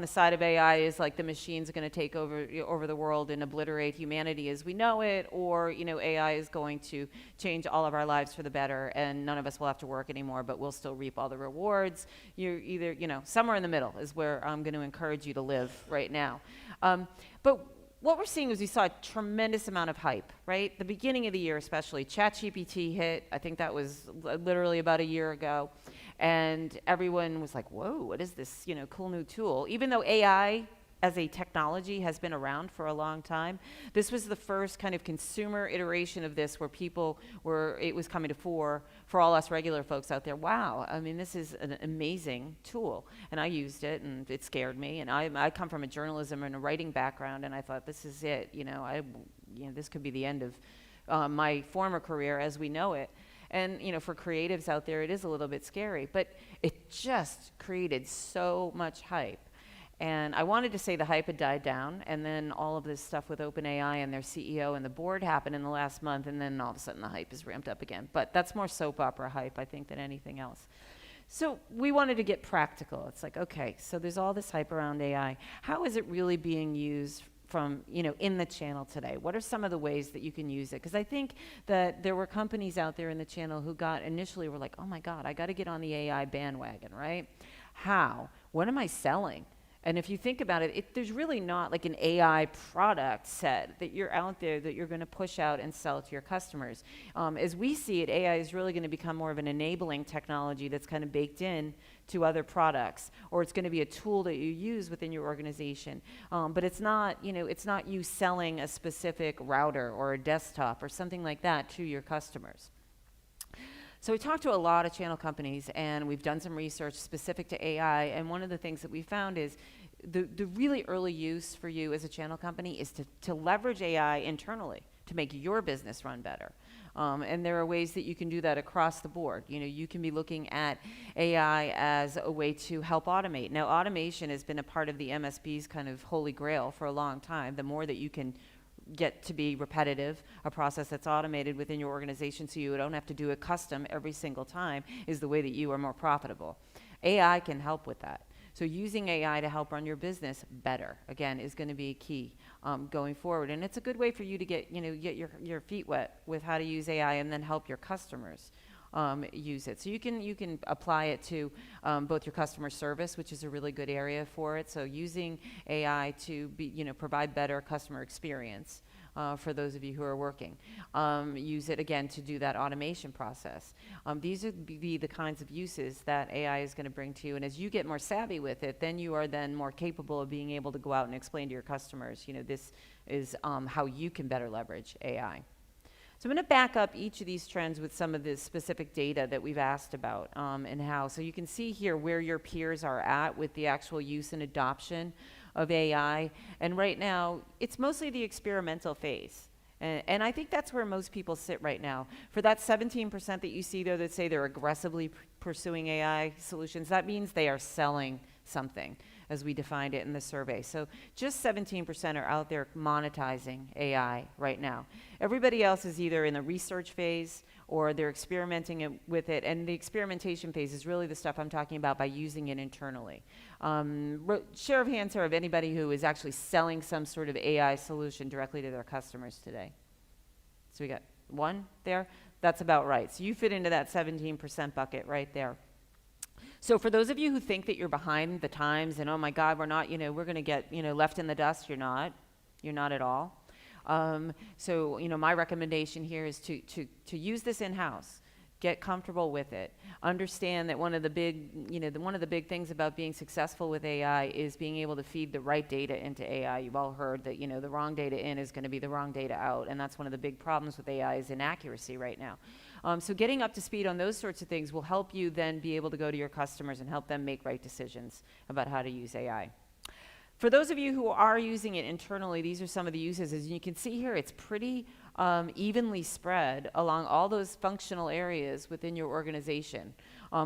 side of AI is like the machine's going to take over the world and obliterate humanity as we know it, or AI is going to change all of our lives for the better, and none of us will have to work anymore, but we'll still reap all the rewards. You're either somewhere in the middle is where I'm going to encourage you to live right now. But what we're seeing is we saw a tremendous amount of hype, right? The beginning of the year especially, ChatGPT hit. I think that was literally about a year ago. And everyone was like, whoa, what is this, cool new tool? Even though AI as a technology has been around for a long time, this was the first kind of consumer iteration of this where it was coming to for all us regular folks out there. Wow, I mean, this is an amazing tool. And I used it, and it scared me. And I come from a journalism and a writing background, and I thought, this is it. This could be the end of my former career as we know it. And, for creatives out there, it is a little bit scary, but it just created so much hype. And I wanted to say the hype had died down, and then all of this stuff with OpenAI and their CEO and the board happened in the last month, and then all of a sudden the hype is ramped up again. But that's more soap opera hype, I think, than anything else. So we wanted to get practical. It's like, okay, so there's all this hype around AI. How is it really being used from, in the channel today? What are some of the ways that you can use it? Because I think that there were companies out there in the channel who initially were like, oh my God, I got to get on the AI bandwagon, right? How? What am I selling? And if you think about it, there's really not like an AI product set that you're out there that you're going to push out and sell to your customers. As we see it, AI is really going to become more of an enabling technology that's kind of baked in to other products, or it's going to be a tool that you use within your organization. But it's not, it's not you selling a specific router or a desktop or something like that to your customers. So we talked to a lot of channel companies, and we've done some research specific to AI, and one of the things that we found is the really early use for you as a channel company is to leverage AI internally to make your business run better. And there are ways that you can do that across the board. You can be looking at AI as a way to help automate. Now, automation has been a part of the MSP's kind of holy grail for a long time. The more that you can get to be repetitive, a process that's automated within your organization so you don't have to do it custom every single time, is the way that you are more profitable. AI can help with that. So using AI to help run your business better, again, is going to be key going forward. And it's a good way for you to get your feet wet with how to use AI and then help your customers use it. So you can apply it to both your customer service, which is a really good area for it. So using AI to provide better customer experience for those of you who are working. Use it again to do that automation process. These would be the kinds of uses that AI is going to bring to you. And as you get more savvy with it, then you are then more capable of being able to go out and explain to your customers, this is how you can better leverage AI. So I'm going to back up each of these trends with some of the specific data that we've asked about and how. So you can see here where your peers are at with the actual use and adoption of AI. And right now, it's mostly the experimental phase. And I think that's where most people sit right now. For that 17% that you see there that say they're aggressively pursuing AI solutions, that means they are selling something, as we defined it in the survey. So just 17% are out there monetizing AI right now. Everybody else is either in the research phase or they're experimenting with it, and the experimentation phase is really the stuff I'm talking about by using it internally. Share of hands here of anybody who is actually selling some sort of AI solution directly to their customers today. So we got one there. That's about right. So you fit into that 17% bucket right there. So for those of you who think that you're behind the times and, oh my God, we're not, we're going to get, left in the dust, you're not at all. So, my recommendation here is to use this in-house. Get comfortable with it. Understand that one of the big things about being successful with AI is being able to feed the right data into AI. You've all heard that, the wrong data in is going to be the wrong data out, and that's one of the big problems with AI is inaccuracy right now. So getting up to speed on those sorts of things will help you then be able to go to your customers and help them make right decisions about how to use AI. For those of you who are using it internally, these are some of the uses. As you can see here, it's pretty evenly spread along all those functional areas within your organization,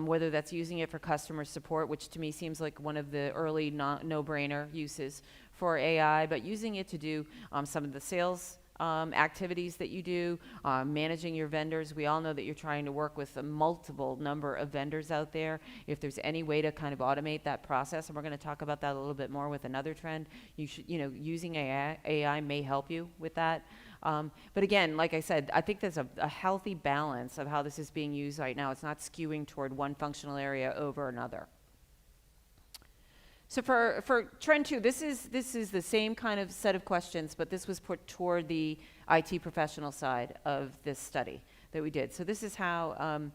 whether that's using it for customer support, which to me seems like one of the early no-brainer uses for AI, but using it to do some of the sales activities that you do, managing your vendors. We all know that you're trying to work with a multiple number of vendors out there. If there's any way to kind of automate that process, and we're going to talk about that a little bit more with another trend, you should, using AI may help you with that. But again, like I said, I think there's a healthy balance of how this is being used right now. It's not skewing toward one functional area over another. So for trend 2, this is the same kind of set of questions, but this was put toward the IT professional side of this study that we did. So this is how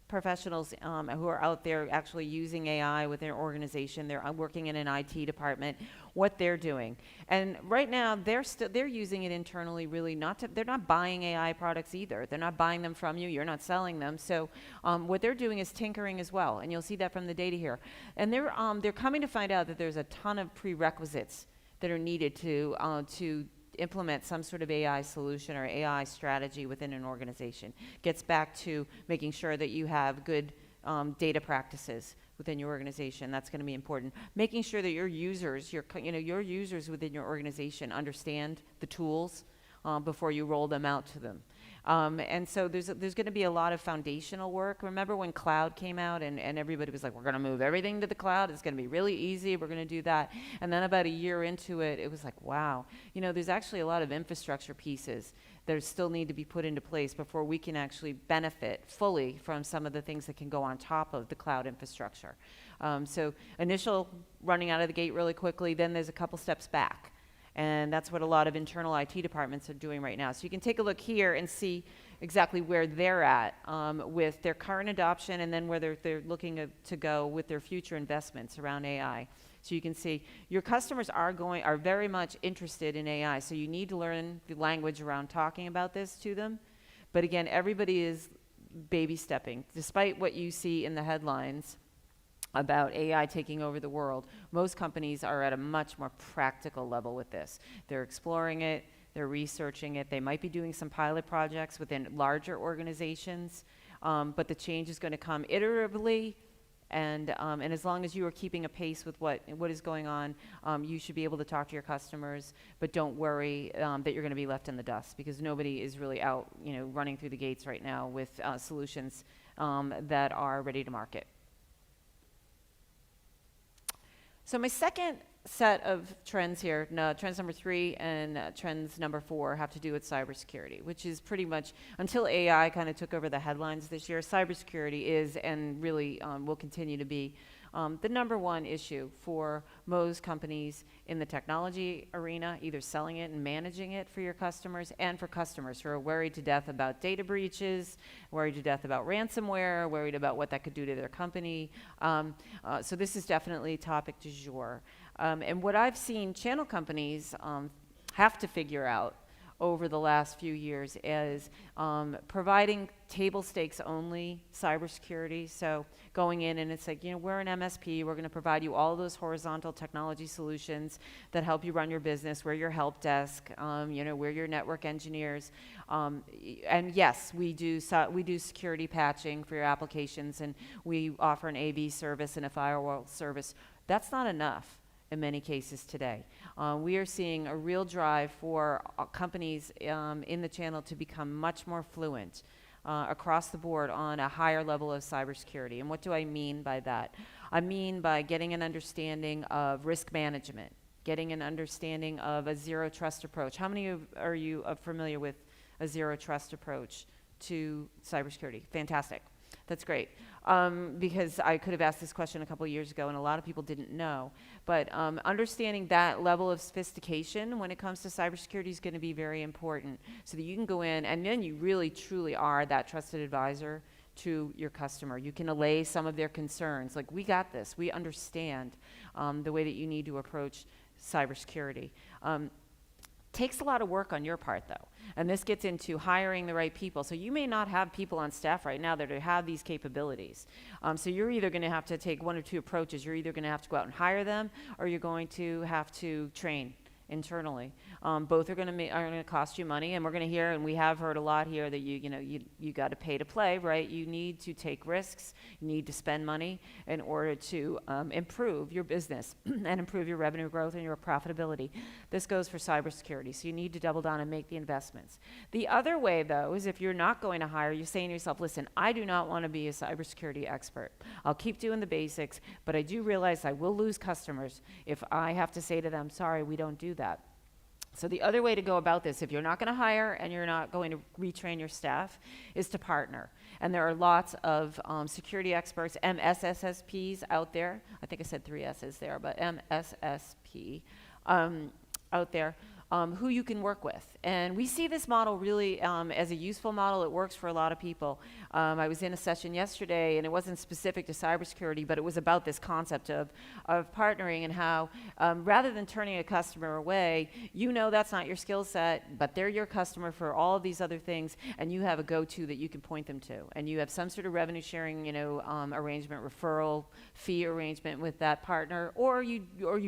professionals who are out there actually using AI with their organization, they're working in an IT department, what they're doing. And right now, they're using it internally, really they're not buying AI products either. They're not buying them from you, you're not selling them. So what they're doing is tinkering as well, and you'll see that from the data here. And they're coming to find out that there's a ton of prerequisites that are needed to implement some sort of AI solution or AI strategy within an organization. Gets back to making sure that you have good data practices within your organization. That's going to be important. Making sure that your users, your users within your organization understand the tools before you roll them out to them. And so there's going to be a lot of foundational work. Remember when cloud came out and everybody was like, we're going to move everything to the cloud. It's going to be really easy. We're going to do that. And then about a year into it, it was like, wow. There's actually a lot of infrastructure pieces that still need to be put into place before we can actually benefit fully from some of the things that can go on top of the cloud infrastructure. So initial running out of the gate really quickly, then there's a couple steps back. And that's what a lot of internal IT departments are doing right now. So you can take a look here and see exactly where they're at with their current adoption and then where they're looking to go with their future investments around AI. So you can see your customers are very much interested in AI. So you need to learn the language around talking about this to them. But again, everybody is baby stepping. Despite what you see in the headlines about AI taking over the world, most companies are at a much more practical level with this. They're exploring it, they're researching it, they might be doing some pilot projects within larger organizations, but the change is going to come iteratively, and as long as you are keeping a pace with what is going on, you should be able to talk to your customers, but don't worry that you're going to be left in the dust, because nobody is really out running through the gates right now with solutions that are ready to market. So my second set of trends here, trends number 3 and trends number 4 have to do with cybersecurity, which is pretty much, until AI kind of took over the headlines this year, cybersecurity is and really will continue to be the number one issue for most companies in the technology arena, either selling it and managing it for your customers, and for customers who are worried to death about data breaches, worried to death about ransomware, worried about what that could do to their company. So this is definitely topic du jour. And what I've seen channel companies have to figure out over the last few years is providing table stakes only cybersecurity. So going in and it's like, we're an MSP, we're going to provide you all those horizontal technology solutions that help you run your business. We're your help desk, we're your network engineers. And yes, we do security patching for your applications, and we offer an AV service and a firewall service. That's not enough in many cases today. We are seeing a real drive for companies in the channel to become much more fluent across the board on a higher level of cybersecurity. And what do I mean by that? I mean by getting an understanding of risk management, getting an understanding of a zero trust approach. How many are you familiar with a zero trust approach to cybersecurity? Fantastic. That's great. Because I could have asked this question a couple of years ago and a lot of people didn't know. But understanding that level of sophistication when it comes to cybersecurity is going to be very important, so that you can go in and then you really truly are that trusted advisor to your customer. You can allay some of their concerns. Like, we got this. We understand the way that you need to approach cybersecurity. Takes a lot of work on your part, though, and this gets into hiring the right people. So you may not have people on staff right now that have these capabilities. So you're either going to have to take one or two approaches. You're either going to have to go out and hire them, or you're going to have to train internally. Both are going to cost you money, and we're going to hear, and we have heard a lot here, that you got to pay to play, right? You need to take risks, you need to spend money in order to improve your business and improve your revenue growth and your profitability. This goes for cybersecurity, so you need to double down and make the investments. The other way, though, is if you're not going to hire, you're saying to yourself, listen, I do not want to be a cybersecurity expert. I'll keep doing the basics, but I do realize I will lose customers if I have to say to them, sorry, we don't do that. So the other way to go about this, if you're not going to hire and you're not going to retrain your staff, is to partner. And there are lots of security experts, MSSPs out there. I think I said 3 S's there, but MSSP out there. Who you can work with. And we see this model really as a useful model. It works for a lot of people. I was in a session yesterday, and it wasn't specific to cybersecurity, but it was about this concept of partnering, and how rather than turning a customer away, that's not your skill set, but they're your customer for all of these other things, and you have a go-to that you can point them to. And you have some sort of revenue sharing arrangement, referral fee arrangement with that partner, or you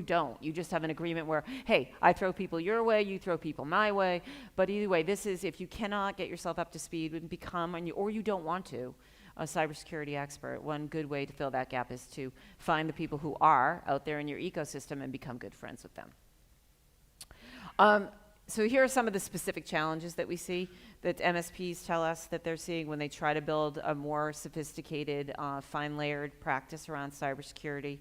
don't. You just have an agreement where, hey, I throw people your way, way, you throw people my way. But either way, this is, if you cannot get yourself up to speed and become, or you don't want to, a cybersecurity expert, one good way to fill that gap is to find the people who are out there in your ecosystem and become good friends with them. So here are some of the specific challenges that we see that MSPs tell us that they're seeing when they try to build a more sophisticated, fine-layered practice around cybersecurity.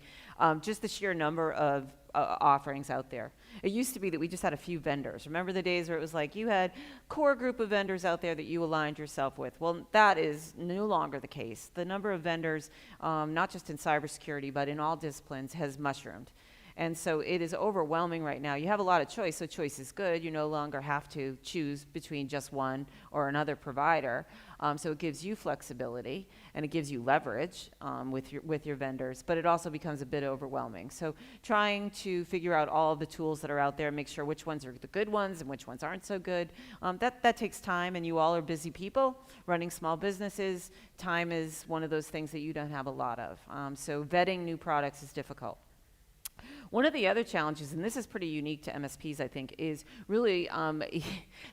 Just the sheer number of offerings out there. It used to be that we just had a few vendors. Remember the days where it was like you had core group of vendors out there that you aligned yourself with? Well, that is no longer the case. The number of vendors, not just in cybersecurity, but in all disciplines, has mushroomed. And so it is overwhelming right now. You have a lot of choice, so choice is good. You no longer have to choose between just one or another provider. So it gives you flexibility and it gives you leverage with your vendors, but it also becomes a bit overwhelming. So trying to figure out all of the tools that are out there, make sure which ones are the good ones and which ones aren't so good, that takes time, and you all are busy people running small businesses. Time is one of those things that you don't have a lot of. So vetting new products is difficult. One of the other challenges, and this is pretty unique to MSPs, I think, is really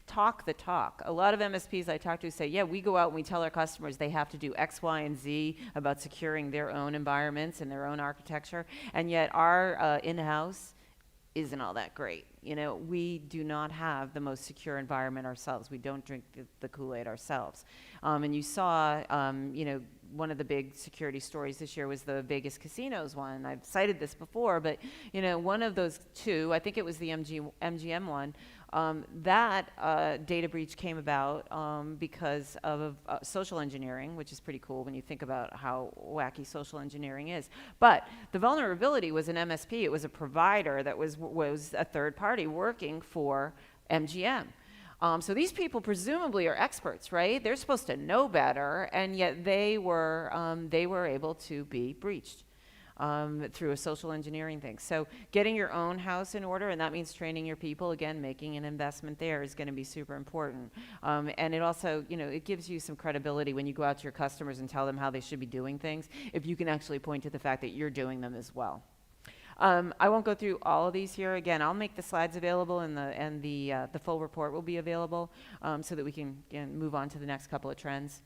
talk the talk. A lot of MSPs I talk to say, yeah, we go out and we tell our customers they have to do X, Y, and Z about securing their own environments and their own architecture, and yet our in-house isn't all that great. We do not have the most secure environment ourselves. We don't drink the Kool-Aid ourselves. And you saw, one of the big security stories this year was the Vegas casinos one. I've cited this before, but one of those two, I think it was the MGM one, that data breach came about because of social engineering, which is pretty cool when you think about how wacky social engineering is. But the vulnerability was an MSP. It was a provider that was a third party working for MGM. So these people presumably are experts, right? They're supposed to know better, and yet they were able to be breached through a social engineering thing. So getting your own house in order, and that means training your people, again, making an investment there is going to be super important. And it also, it gives you some credibility when you go out to your customers and tell them how they should be doing things, if you can actually point to the fact that you're doing them as well. I won't go through all of these here. Again, I'll make the slides available, and the full report will be available so that we can move on to the next couple of trends.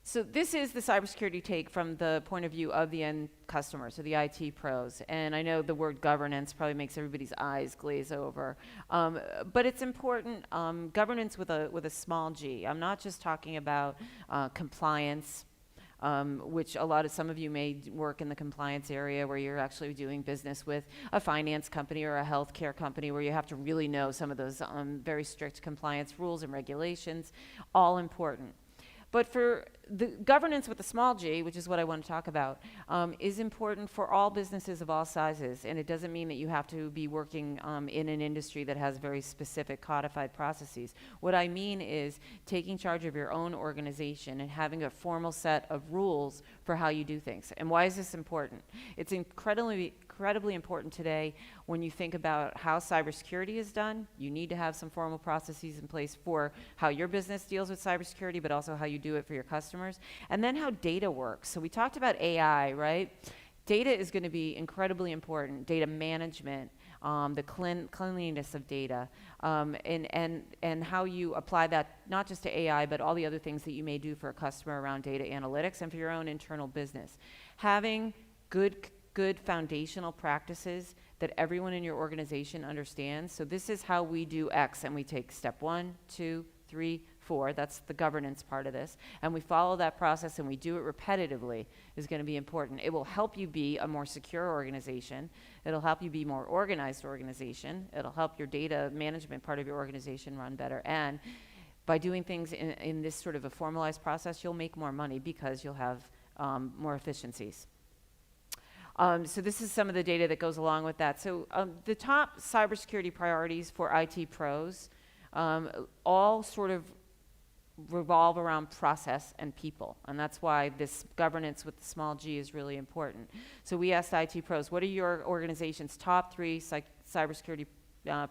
So this is the cybersecurity take from the point of view of the end customer, so the IT pros. And I know the word governance probably makes everybody's eyes glaze over, but it's important. Governance with a small g. I'm not just talking about compliance, which some of you may work in the compliance area where you're actually doing business with a finance company or a healthcare company where you have to really know some of those very strict compliance rules and regulations, all important. But for the governance with a small g, which is what I want to talk about, is important for all businesses of all sizes. And it doesn't mean that you have to be working in an industry that has very specific codified processes. What I mean is taking charge of your own organization and having a formal set of rules for how you do things. And why is this important? It's incredibly important today when you think about how cybersecurity is done. You need to have some formal processes in place for how your business deals with cybersecurity, but also how you do it for your customers. And then how data works. So we talked about AI, right? Data is going to be incredibly important. Data management, the cleanliness of data, and how you apply that not just to AI, but all the other things that you may do for a customer around data analytics and for your own internal business. Having good foundational practices that everyone in your organization understands. So this is how we do X, and we take step 1, 2, 3, 4. That's the governance part of this. And we follow that process and we do it repetitively is going to be important. It will help you be a more secure organization. It'll help you be a more organized organization. It'll help your data management part of your organization run better. And by doing things in this sort of a formalized process, you'll make more money because you'll have more efficiencies. So this is some of the data that goes along with that. So the top cybersecurity priorities for IT pros all sort of revolve around process and people. And that's why this governance with the small g is really important. So we asked IT pros, what are your organization's top 3 cybersecurity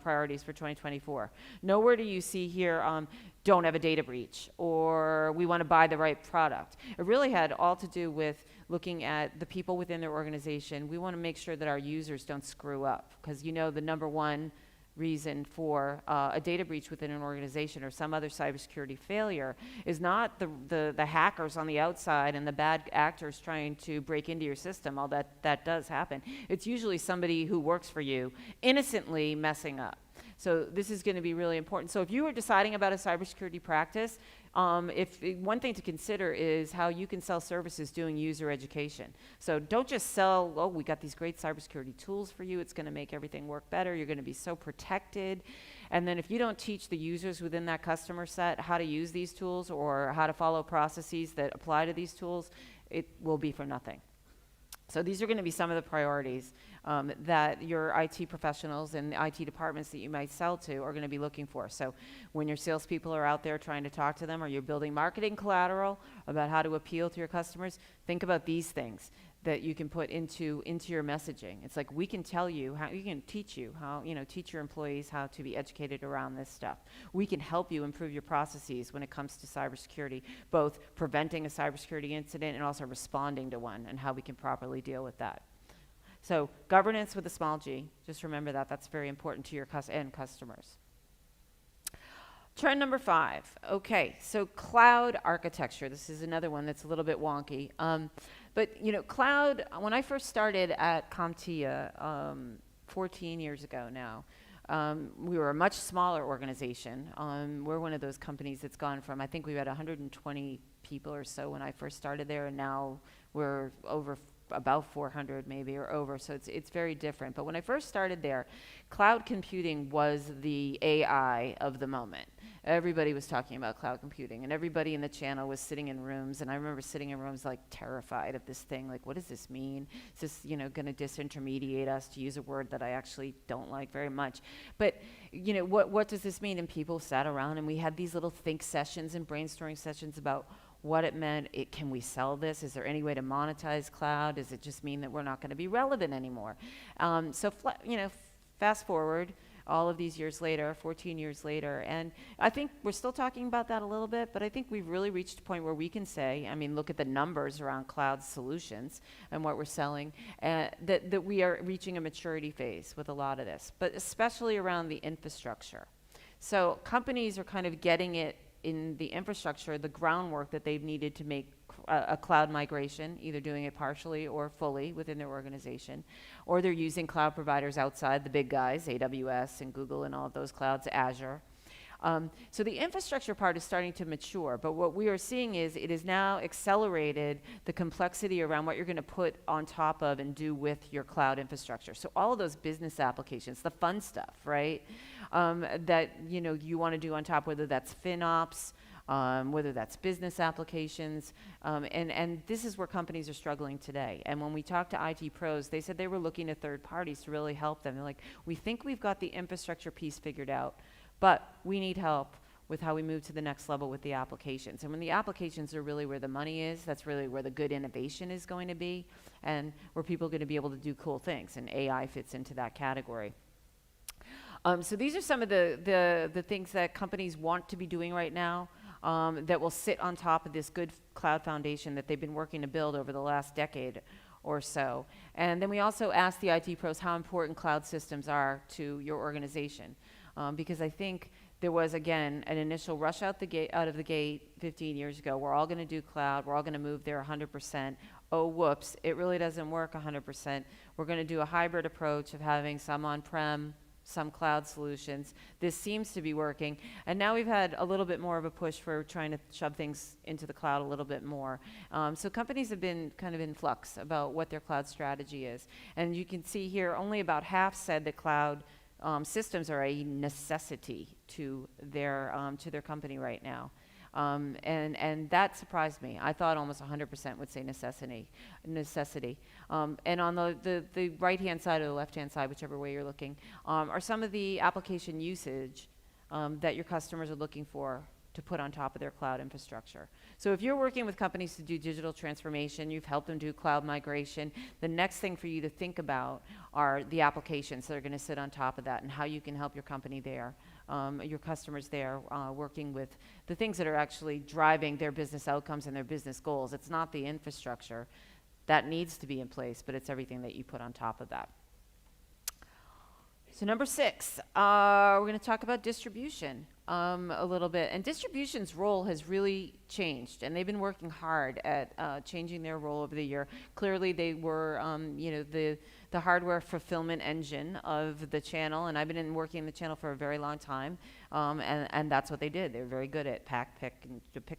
priorities for 2024? Nowhere do you see here, don't have a data breach, or we want to buy the right product. It really had all to do with looking at the people within their organization. We want to make sure that our users don't screw up, because the number one reason for a data breach within an organization or some other cybersecurity failure is not the hackers on the outside and the bad actors trying to break into your system, although that does happen. It's usually somebody who works for you innocently messing up. So this is going to be really important. So if you are deciding about a cybersecurity practice, one thing to consider is how you can sell services doing user education. So don't just sell, oh, we got these great cybersecurity tools for you. It's going to make everything work better. You're going to be so protected. And then if you don't teach the users within that customer set how to use these tools or how to follow processes that apply to these tools, it will be for nothing. So these are going to be some of the priorities that your IT professionals and the IT departments that you might sell to are going to be looking for. So when your salespeople are out there trying to talk to them, or you're building marketing collateral about how to appeal to your customers, think about these things that you can put into your messaging. It's like, we can tell you how, we can teach you how, teach your employees how to be educated around this stuff. We can help you improve your processes when it comes to cybersecurity, both preventing a cybersecurity incident and also responding to one, and how we can properly deal with that. So governance with a small g, just remember that. That's very important to your end customers. Trend number 5. Okay, so cloud architecture. This is another one that's a little bit wonky. But cloud, when I first started at CompTIA 14 years ago now, we were a much smaller organization. We're one of those companies that's gone from, I think we had 120 people or so when I first started there, and now we're over about 400 maybe or over, so it's very different. But when I first started there, cloud computing was the AI of the moment. Everybody was talking about cloud computing, and everybody in the channel was sitting in rooms, and I remember sitting in rooms like terrified of this thing, like, what does this mean? Is this going to disintermediate us, to use a word that I actually don't like very much? But what does this mean? And people sat around and we had these little think sessions and brainstorming sessions about what it meant. Can we sell this? Is there any way to monetize cloud? Does it just mean that we're not going to be relevant anymore? Fast forward all of these years later, 14 years later, and I think we're still talking about that a little bit, but I think we've really reached a point where we can say, look at the numbers around cloud solutions and what we're selling, that we are reaching a maturity phase with a lot of this, but especially around the infrastructure. So companies are kind of getting it in the infrastructure, the groundwork that they've needed to make a cloud migration, either doing it partially or fully within their organization, or they're using cloud providers outside, the big guys, AWS and Google and all of those clouds, Azure. So the infrastructure part is starting to mature, but what we are seeing is it has now accelerated the complexity around what you're going to put on top of and do with your cloud infrastructure. So all of those business applications, the fun stuff, right, that you want to do on top, whether that's FinOps, whether that's business applications, and this is where companies are struggling today. And when we talked to IT pros, they said they were looking at third parties to really help them. They're like, we think we've got the infrastructure piece figured out, but we need help with how we move to the next level with the applications. And when the applications are really where the money is, that's really where the good innovation is going to be, and where people are going to be able to do cool things, and AI fits into that category. So these are some of the things that companies want to be doing right now, that will sit on top of this good cloud foundation that they've been working to build over the last decade or so. And then we also asked the IT pros how important cloud systems are to your organization. Because I think there was, again, an initial rush out of the gate 15 years ago. We're all going to do cloud. We're all going to move there 100%. Oh, whoops, it really doesn't work 100%. We're going to do a hybrid approach of having some on-prem, some cloud solutions. This seems to be working. And now we've had a little bit more of a push for trying to shove things into the cloud a little bit more. So companies have been kind of in flux about what their cloud strategy is. And you can see here, only about half said that cloud systems are a necessity to their company right now. And that surprised me. I thought almost 100% would say necessity. And on the right-hand side or the left-hand side, whichever way you're looking, are some of the application usage that your customers are looking for to put on top of their cloud infrastructure. So if you're working with companies to do digital transformation, you've helped them do cloud migration, the next thing for you to think about are the applications that are going to sit on top of that, and how you can help your company there, your customers there, working with the things that are actually driving their business outcomes and their business goals. It's not the infrastructure that needs to be in place, but it's everything that you put on top of that. So number 6, we're going to talk about distribution a little bit. And distribution's role has really changed, and they've been working hard at changing their role over the year. Clearly, they were, the hardware fulfillment engine of the channel, and I've been working in the channel for a very long time, and that's what they did. They were very good at pick,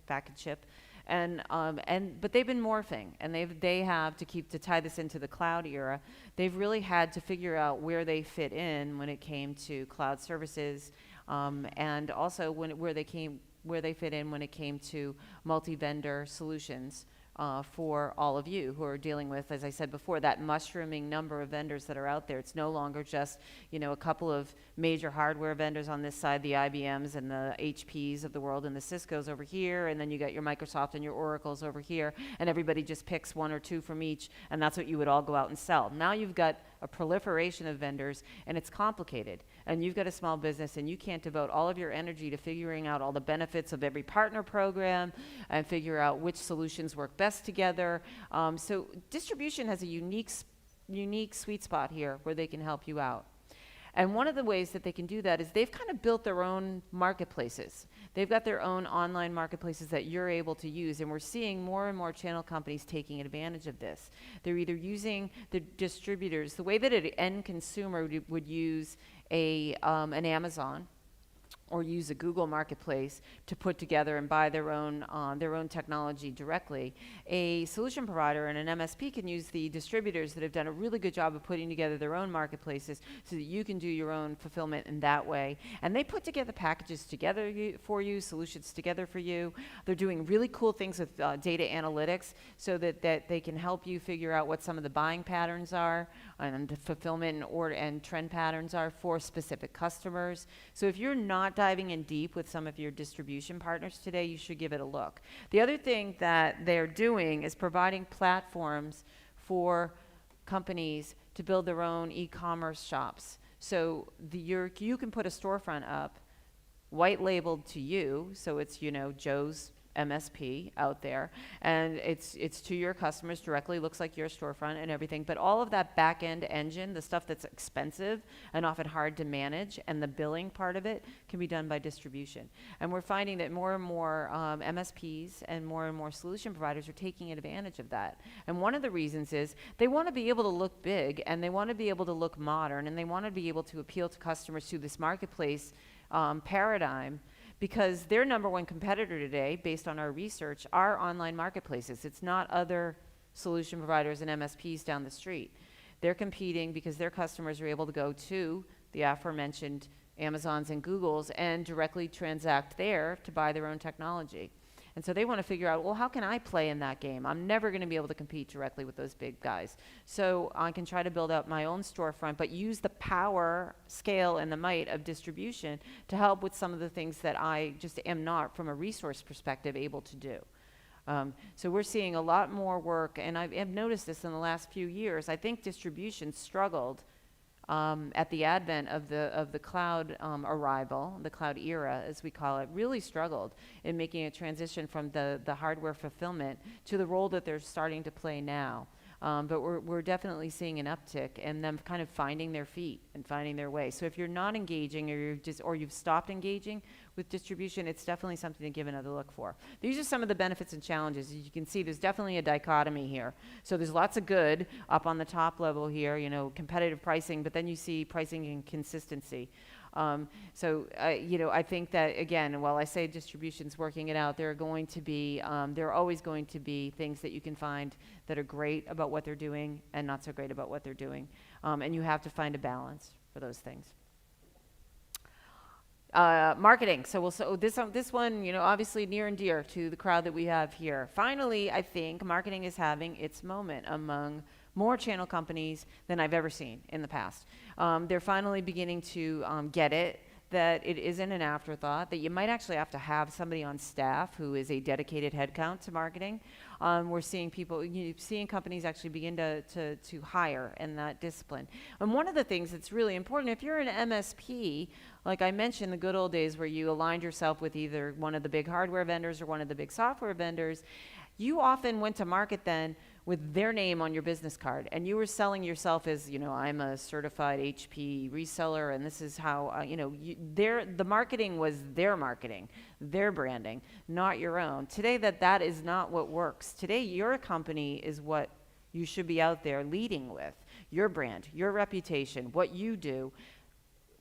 pack, and ship. But they've been morphing, and they have to tie this into the cloud era. They've really had to figure out where they fit in when it came to cloud services, and also where they fit in when it came to multi-vendor solutions. For all of you who are dealing with, as I said before, that mushrooming number of vendors that are out there. It's no longer just, a couple of major hardware vendors on this side, the IBMs and the HPs of the world and the Ciscos over here, and then you got your Microsoft and your Oracles over here, and everybody just picks 1 or 2 from each, and that's what you would all go out and sell. Now you've got a proliferation of vendors, and it's complicated. And you've got a small business, and you can't devote all of your energy to figuring out all the benefits of every partner program and figure out which solutions work best together. So distribution has a unique sweet spot here where they can help you out. And one of the ways that they can do that is they've kind of built their own marketplaces. They've got their own online marketplaces that you're able to use, and we're seeing more and more channel companies taking advantage of this. They're either using the distributors, the way that an end consumer would use an Amazon or use a Google marketplace to put together and buy their own technology directly. A solution provider and an MSP can use the distributors that have done a really good job of putting together their own marketplaces so that you can do your own fulfillment in that way. And they put together packages together for you, solutions together for you. They're doing really cool things with data analytics so that they can help you figure out what some of the buying patterns are and the fulfillment and trend patterns are for specific customers. So if you're not diving in deep with some of your distribution partners today, you should give it a look. The other thing that they're doing is providing platforms for companies to build their own e-commerce shops. So you can put a storefront up, white labeled to you, so it's Joe's MSP out there, and it's to your customers directly, looks like your storefront and everything, but all of that back-end engine, the stuff that's expensive and often hard to manage, and the billing part of it can be done by distribution. And we're finding that more and more MSPs and more solution providers are taking advantage of that. And one of the reasons is they want to be able to look big, and they want to be able to look modern, and they want to be able to appeal to customers through this marketplace paradigm, because their number one competitor today, based on our research, are online marketplaces. It's not other solution providers and MSPs down the street. They're competing because their customers are able to go to the aforementioned Amazons and Googles and directly transact there to buy their own technology. And so they want to figure out, well, how can I play in that game? I'm never going to be able to compete directly with those big guys. So I can try to build out my own storefront, but use the power, scale, and the might of distribution to help with some of the things that I just am not, from a resource perspective, able to do. So we're seeing a lot more work, and I've noticed this in the last few years. I think distribution struggled at the advent of the cloud arrival, the cloud era, as we call it, really struggled in making a transition from the hardware fulfillment to the role that they're starting to play now. But we're definitely seeing an uptick and them kind of finding their feet and finding their way. So if you're not engaging, or you've stopped engaging with distribution, it's definitely something to give another look for. These are some of the benefits and challenges. As you can see, there's definitely a dichotomy here. So there's lots of good up on the top level here, competitive pricing, but then you see pricing and consistency. I think that, again, while I say distribution's working it out, there are always going to be things that you can find that are great about what they're doing and not so great about what they're doing. And you have to find a balance for those things. Marketing. So this one, obviously near and dear to the crowd that we have here. Finally, I think marketing is having its moment among more channel companies than I've ever seen in the past. They're finally beginning to get it, that it isn't an afterthought, that you might actually have to have somebody on staff who is a dedicated headcount to marketing. We're seeing seeing companies actually begin to hire in that discipline. And one of the things that's really important, if you're an MSP, like I mentioned, the good old days where you aligned yourself with either one of the big hardware vendors or one of the big software vendors, you often went to market then with their name on your business card, and you were selling yourself as, I'm a certified HP reseller, and this is how, the marketing was their marketing, their branding, not your own. Today, that is not what works. Today, your company is what you should be out there leading with. Your brand, your reputation, what you do.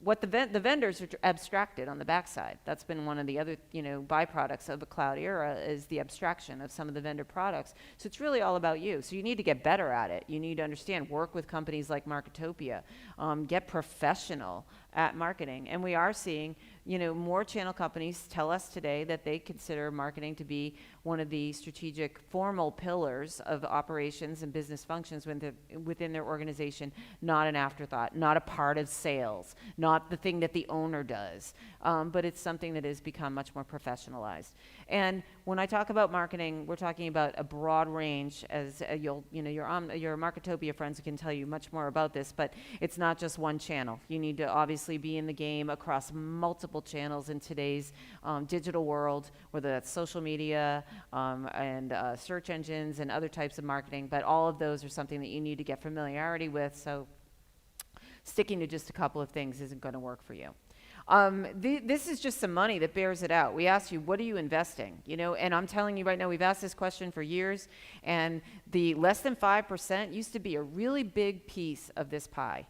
What the vendors are abstracted on the backside. That's been one of the other, byproducts of a cloud era, is the abstraction of some of the vendor products. So it's really all about you. So you need to get better at it. You need to understand, work with companies like Marketopia, get professional at marketing. And we are seeing, more channel companies tell us today that they consider marketing to be one of the strategic formal pillars of operations and business functions within their organization, not an afterthought, not a part of sales, not the thing that the owner does, but it's something that has become much more professionalized. And when I talk about marketing, we're talking about a broad range, as your Marketopia friends can tell you much more about this, but it's not just one channel. You need to obviously be in the game across multiple channels in today's digital world, whether that's social media and search engines and other types of marketing, but all of those are something that you need to get familiarity with, so sticking to just a couple of things isn't going to work for you. This is just some money that bears it out. We ask you, what are you investing? And I'm telling you right now, we've asked this question for years, and the less than 5% used to be a really big piece of this pie.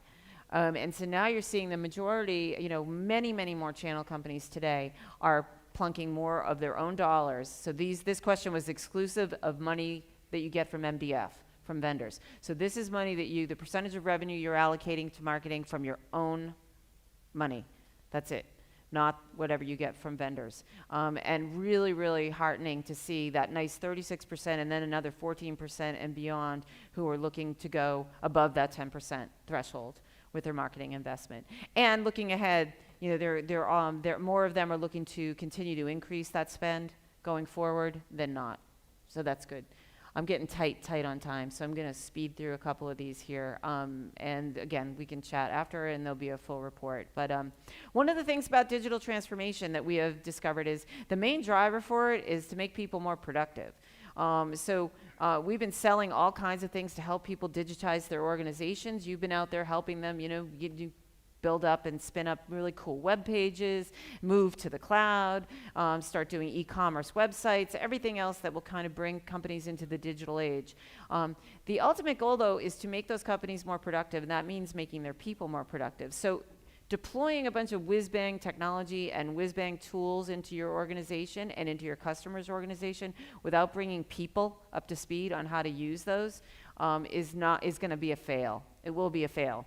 And so now you're seeing the majority, many, many more channel companies today are plunking more of their own dollars. So this question was exclusive of money that you get from MDF, from vendors. So this is money that the percentage of revenue you're allocating to marketing from your own money. That's it, not whatever you get from vendors. And really, really heartening to see that nice 36% and then another 14% and beyond who are looking to go above that 10% threshold with their marketing investment. And looking ahead, more of them are looking to continue to increase that spend going forward than not. So that's good. I'm getting tight on time, so I'm going to speed through a couple of these here. And again, we can chat after, and there'll be a full report. But one of the things about digital transformation that we have discovered is the main driver for it is to make people more productive. So we've been selling all kinds of things to help people digitize their organizations. You've been out there helping them, you build up and spin up really cool web pages, move to the cloud, start doing e-commerce websites, everything else that will kind of bring companies into the digital age. The ultimate goal, though, is to make those companies more productive, and that means making their people more productive. So deploying a bunch of whiz-bang technology and whiz-bang tools into your organization and into your customer's organization without bringing people up to speed on how to use those is going to be a fail. It will be a fail.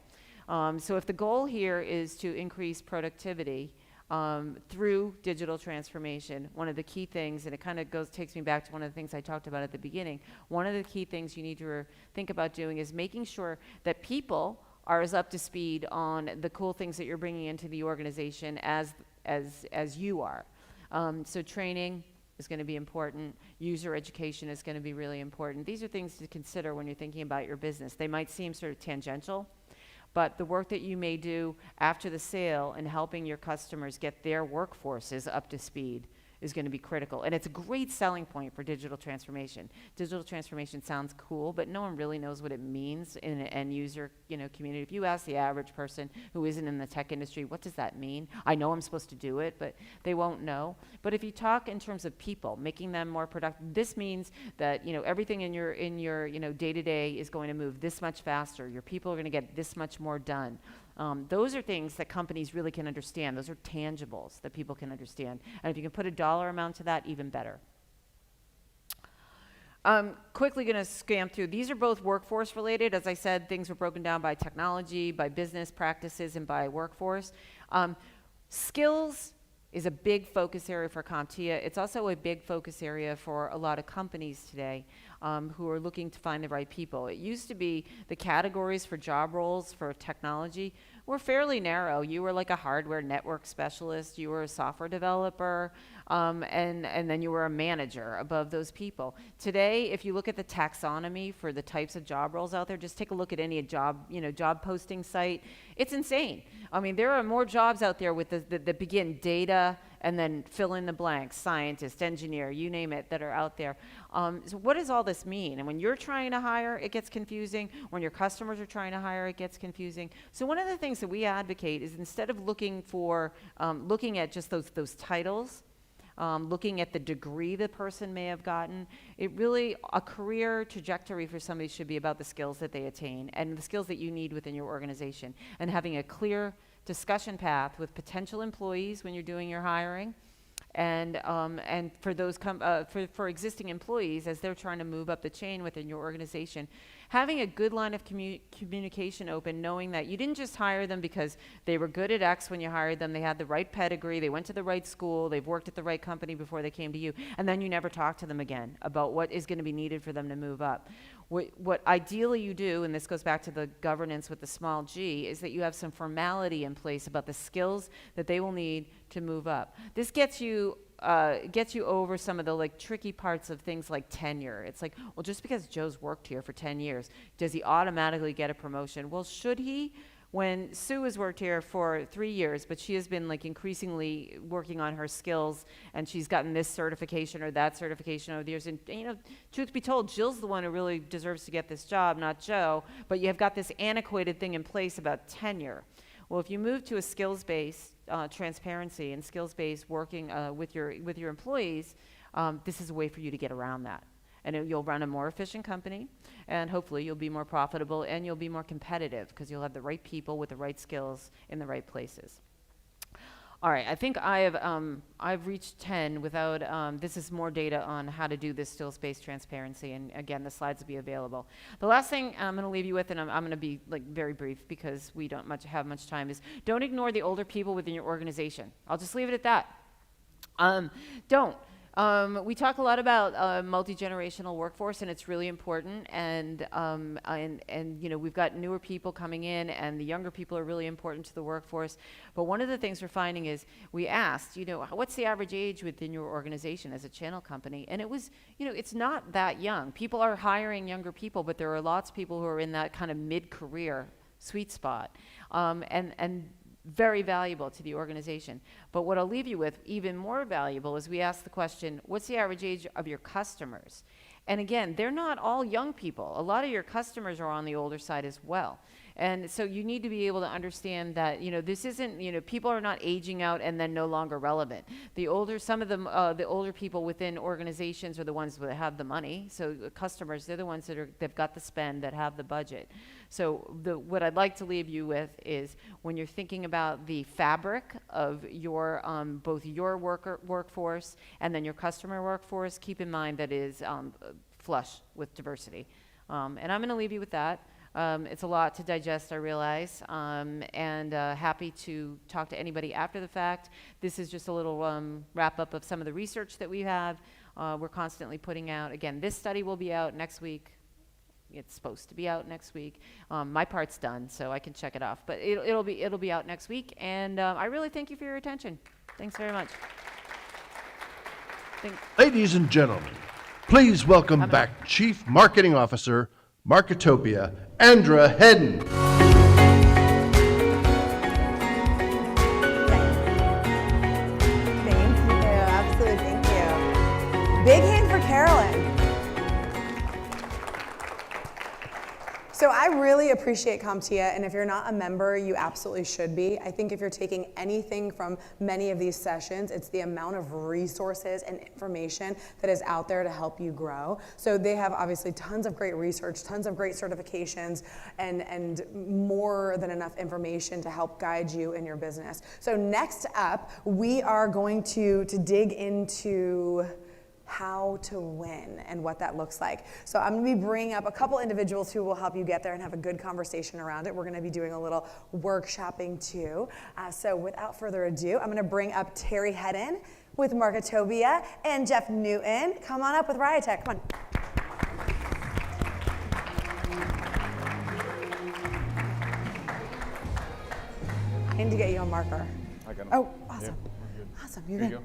So if the goal here is to increase productivity through digital transformation, one of the key things, and it kind of takes me back to one of the things I talked about at the beginning, one of the key things you need to think about doing is making sure that people are as up to speed on the cool things that you're bringing into the organization as you are. So training is going to be important. User education is going to be really important. These are things to consider when you're thinking about your business. They might seem sort of tangential, but the work that you may do after the sale and helping your customers get their workforces up to speed is going to be critical. And it's a great selling point for digital transformation. Digital transformation sounds cool, but no one really knows what it means in an end user community. If you ask the average person who isn't in the tech industry, what does that mean? I know I'm supposed to do it, but they won't know. But if you talk in terms of people, making them more productive, this means that everything in your day-to-day is going to move this much faster. Your people are going to get this much more done. Those are things that companies really can understand. Those are tangibles that people can understand. And if you can put a dollar amount to that, even better. Quickly going to scan through. These are both workforce related. As I said, things are broken down by technology, by business practices, and by workforce. Skills is a big focus area for CompTIA. It's also a big focus area for a lot of companies today who are looking to find the right people. It used to be the categories for job roles for technology were fairly narrow. You were like a hardware network specialist, you were a software developer, and then you were a manager above those people. Today, if you look at the taxonomy for the types of job roles out there, just take a look at any job posting site. It's insane. I mean, there are more jobs out there with that begin data and then fill in the blanks, scientist, engineer, you name it, that are out there. So what does all this mean? And when you're trying to hire, it gets confusing. When your customers are trying to hire, it gets confusing. So one of the things that we advocate is instead of looking at just those titles, looking at the degree the person may have gotten, a career trajectory for somebody should be about the skills that they attain and the skills that you need within your organization, and having a clear discussion path with potential employees when you're doing your hiring, and for those for existing employees as they're trying to move up the chain within your organization, having a good line of communication open, knowing that you didn't just hire them because they were good at X when you hired them, they had the right pedigree, they went to the right school, they've worked at the right company before they came to you, and then you never talk to them again about what is going to be needed for them to move up. What ideally you do, and this goes back to the governance with the small g, is that you have some formality in place about the skills that they will need to move up. This gets you over some of the tricky parts of things like tenure. It's like, well, just because Joe's worked here for 10 years, does he automatically get a promotion? Well, should he? When Sue has worked here for 3 years, but she has been increasingly working on her skills, and she's gotten this certification or that certification over the years. And truth be told, Jill's the one who really deserves to get this job, not Joe. But you have got this antiquated thing in place about tenure. Well, if you move to a skills-based transparency and skills-based working with your employees, this is a way for you to get around that. And you'll run a more efficient company, and hopefully you'll be more profitable and you'll be more competitive because you'll have the right people with the right skills in the right places. All right, I think I've reached 10 without, this is more data on how to do this skills-based transparency, and again, the slides will be available. The last thing I'm gonna leave you with, and I'm gonna be very brief because we don't have much time, is don't ignore the older people within your organization. I'll just leave it at that. Don't. We talk a lot about multi-generational workforce, and it's really important. And we've got newer people coming in, and the younger people are really important to the workforce. But one of the things we're finding is we asked, what's the average age within your organization as a channel company? And it was, it's not that young. People are hiring younger people, but there are lots of people who are in that kind of mid-career sweet spot, and very valuable to the organization. But what I'll leave you with, even more valuable, is we ask the question, what's the average age of your customers? And again, they're not all young people. A lot of your customers are on the older side as well. And so you need to be able to understand that, this isn't, people are not aging out and then no longer relevant. Some of them, the older people within organizations are the ones that have the money. So customers, they're the ones they've got the spend, that have the budget. So what I'd like to leave you with is, when you're thinking about the fabric of your, both your workforce and then your customer workforce, keep in mind that it is flush with diversity. And I'm gonna leave you with that. It's a lot to digest, I realize, and happy to talk to anybody after the fact. This is just a little wrap-up of some of the research that we have. We're constantly putting out. Again, this study will be out next week. It's supposed to be out next week. My part's done, so I can check it off. But it'll be out next week, and I really thank you for your attention. Thanks very much. Ladies and gentlemen, please welcome back Chief Marketing Officer, Marketopia, Andra Hedden. Thank you. Absolutely, thank you. Big hand for Carolyn. So I really appreciate CompTIA, and if you're not a member, you absolutely should be. I think if you're taking anything from many of these sessions, it's the amount of resources and information that is out there to help you grow. So they have obviously tons of great research, tons of great certifications, and more than enough information to help guide you in your business. So next up, we are going to dig into how to win and what that looks like. So I'm going to be bringing up a couple individuals who will help you get there and have a good conversation around it. We're going to be doing a little workshopping too. So without further ado, I'm going to bring up Terry Hedden with Marketopia and Jeff Newton. Come on up with Riotech. Come on. I need to get you a marker. I got 'em. Oh, awesome. Yep, we're good. Awesome. You're Here good. you go.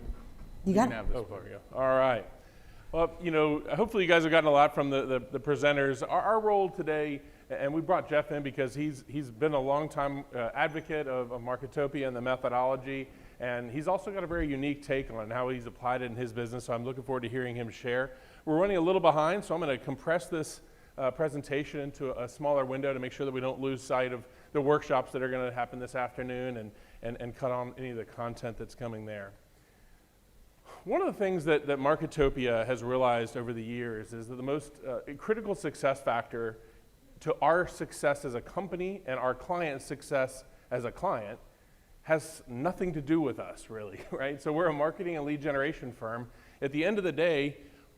You got can it? have this. There we go. All right. Well, hopefully you guys have gotten a lot from the presenters. Our role today, and we brought Jeff in because he's been a long time advocate of Marketopia and the methodology. And he's also got a very unique take on how he's applied it in his business, so I'm looking forward to hearing him share. We're running a little behind, so I'm going to compress this presentation into a smaller window to make sure that we don't lose sight of the workshops that are going to happen this afternoon and cut on any of the content that's coming there. One of the things that Marketopia has realized over the years is that the most critical success factor to our success as a company and our client's success as a client has nothing to do with us, really, right? So we're a marketing and lead generation firm. At the end of the day,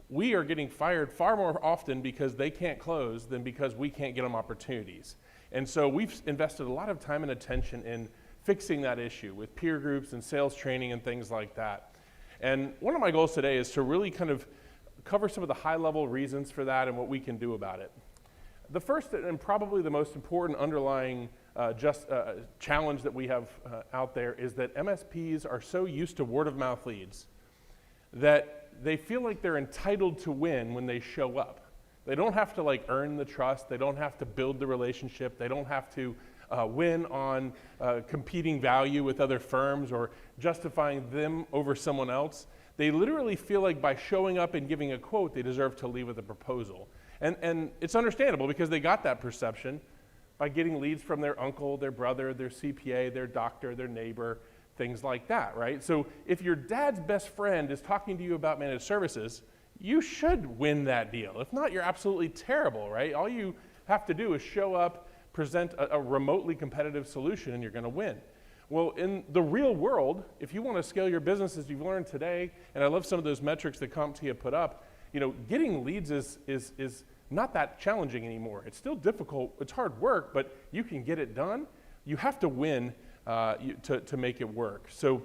we are getting fired far more often because they can't close than because we can't get them opportunities. And so we've invested a lot of time and attention in fixing that issue with peer groups and sales training and things like that. And one of my goals today is to really kind of cover some of the high-level reasons for that and what we can do about it. The first and probably the most important underlying challenge that we have out there is that MSPs are so used to word-of-mouth leads that they feel like they're entitled to win when they show up. They don't have to like earn the trust. They don't have to build the relationship. They don't have to win on competing value with other firms or justifying them over someone else. They literally feel like by showing up and giving a quote, they deserve to leave with a proposal. And it's understandable because they got that perception by getting leads from their uncle, their brother, their CPA, their doctor, their neighbor, things like that, right? So if your dad's best friend is talking to you about managed services, you should win that deal. If not, you're absolutely terrible, right? All you have to do is show up, present a remotely competitive solution, and you're going to win. Well, in the real world, if you want to scale your business as you've learned today, and I love some of those metrics that CompTIA put up, getting leads is not that challenging anymore. It's still difficult, it's hard work, but you can get it done. You have to win to make it work. So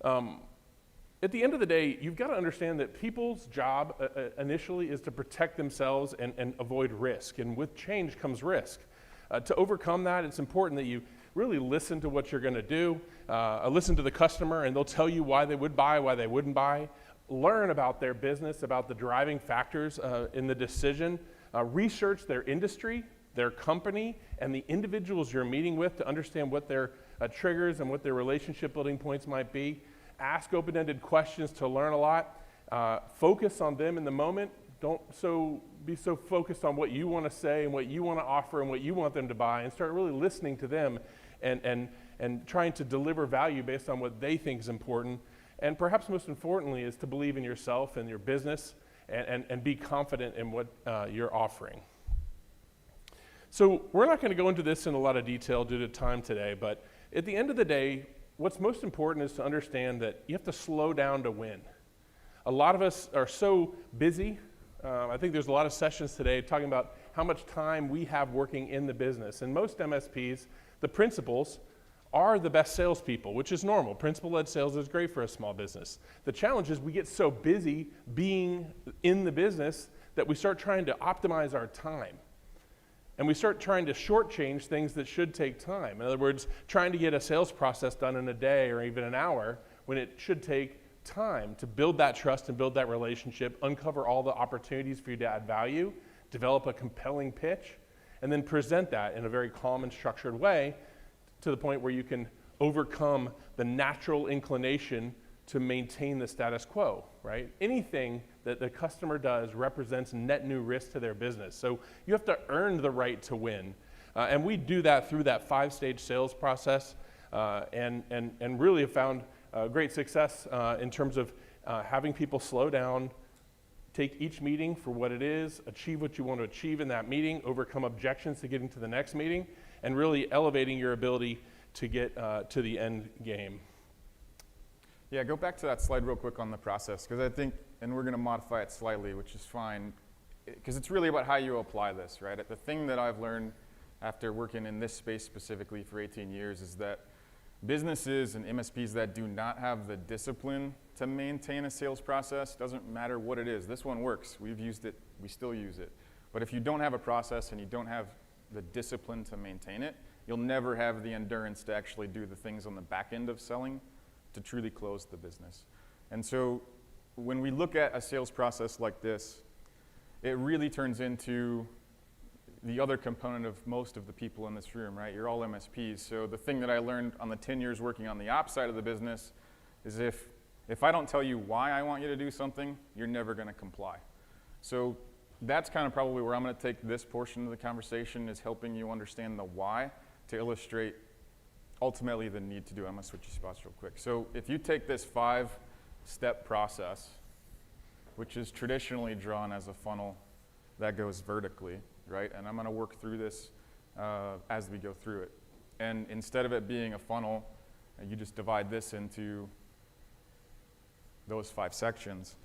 at the end of the day, you've got to understand that people's job initially is to protect themselves and avoid risk. And with change comes risk. To overcome that, it's important that you really listen to what you're going to do, listen to the customer, and they'll tell you why they would buy, why they wouldn't buy. Learn about their business, about the driving factors in the decision. Research their industry, their company, and the individuals you're meeting with to understand what their triggers and what their relationship building points might be. Ask open-ended questions to learn a lot. Focus on them in the moment. Don't be so focused on what you want to say and what you want to offer and what you want them to buy, and start really listening to them and trying to deliver value based on what they think is important. And perhaps most importantly is to believe in yourself and your business and be confident in what you're offering. So we're not going to go into this in a lot of detail due to time today, but at the end of the day, what's most important is to understand that you have to slow down to win. A lot of us are so busy. I think there's a lot of sessions today talking about how much time we have working in the business. And most MSPs, the principals, are the best salespeople, which is normal. Principal-led sales is great for a small business. The challenge is we get so busy being in the business that we start trying to optimize our time. And we start trying to shortchange things that should take time. In other words, trying to get a sales process done in a day or even an hour when it should take time to build that trust and build that relationship, uncover all the opportunities for you to add value, develop a compelling pitch, and then present that in a very calm and structured way to the point where you can overcome the natural inclination to maintain the status quo, right? Anything that the customer does represents net new risk to their business. So you have to earn the right to win. And we do that through that 5-stage sales process and really have found great success in terms of having people slow down, take each meeting for what it is, achieve what you want to achieve in that meeting, overcome objections to getting to the next meeting, and really elevating your ability to get to the end game. Yeah, go back to that slide real quick on the process, because I think, and we're going to modify it slightly, which is fine, because it's really about how you apply this, right? The thing that I've learned after working in this space specifically for 18 years is that businesses and MSPs that do not have the discipline to maintain a sales process, doesn't matter what it is. This one works. We've used it. We still use it. But if you don't have a process and you don't have the discipline to maintain it, you'll never have the endurance to actually do the things on the back end of selling to truly close the business. And so when we look at a sales process like this, it really turns into the other component of most of the people in this room, right? You're all MSPs. So the thing that I learned on the 10 years working on the ops side of the business is if I don't tell you why I want you to do something, you're never going to comply. So that's kind of probably where I'm going to take this portion of the conversation, is helping you understand the why to illustrate ultimately the need to do. I'm going to switch spots real quick. So if you take this 5-step process, which is traditionally drawn as a funnel that goes vertically, right? And I'm going to work through this as we go through it. And instead of it being a funnel, you just divide this into those 5 sections.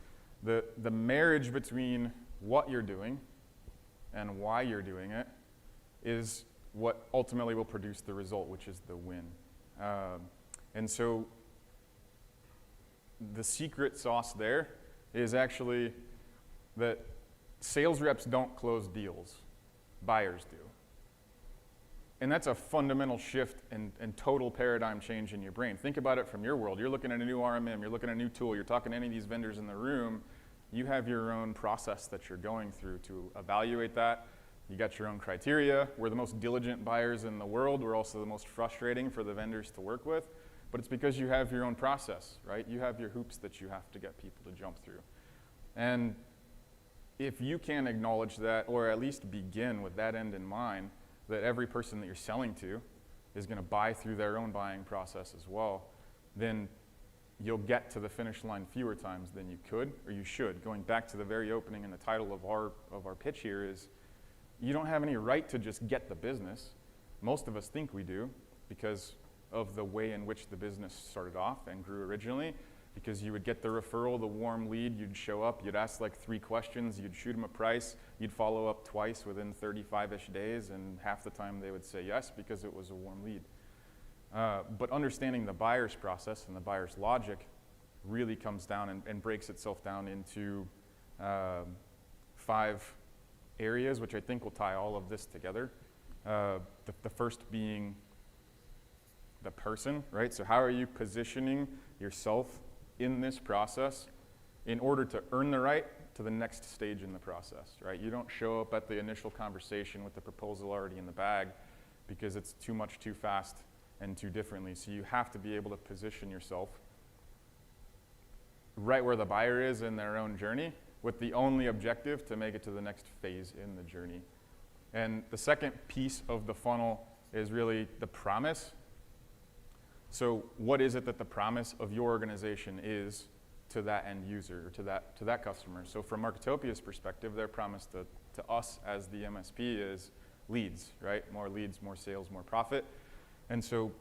The marriage between what you're doing and why you're doing it is what ultimately will produce the result, which is the win. And so the secret sauce there is actually that sales reps don't close deals, buyers do. And that's a fundamental shift and total paradigm change in your brain. Think about it from your world. You're looking at a new RMM, you're looking at a new tool, you're talking to any of these vendors in the room, you have your own process that you're going through to evaluate that. You got your own criteria. We're the most diligent buyers in the world. We're also the most frustrating for the vendors to work with. But it's because you have your own process, right? You have your hoops that you have to get people to jump through. And if you can acknowledge that, or at least begin with that end in mind, that every person that you're selling to is going to buy through their own buying process as well, then you'll get to the finish line fewer times than you could or you should. Going back to the very opening and the title of our pitch here is, you don't have any right to just get the business. Most of us think we do because of the way in which the business started off and grew originally, because you would get the referral, the warm lead, you'd show up, you'd ask like 3 questions, you'd shoot them a price, you'd follow up twice within 35-ish days, and half the time they would say yes because it was a warm lead. But understanding the buyer's process and the buyer's logic really comes down and breaks itself down into 5 areas, which I think will tie all of this together. The first being the person, right? So how are you positioning yourself in this process in order to earn the right to the next stage in the process, right? You don't show up at the initial conversation with the proposal already in the bag because it's too much, too fast, and too differently. So you have to be able to position yourself right where the buyer is in their own journey, with the only objective to make it to the next phase in the journey. And the second piece of the funnel is really the promise. So what is it that the promise of your organization is to that end user, or to that customer? So from Marketopia's perspective, their promise to us as the MSP is leads, right? More leads, more sales, more profit. And so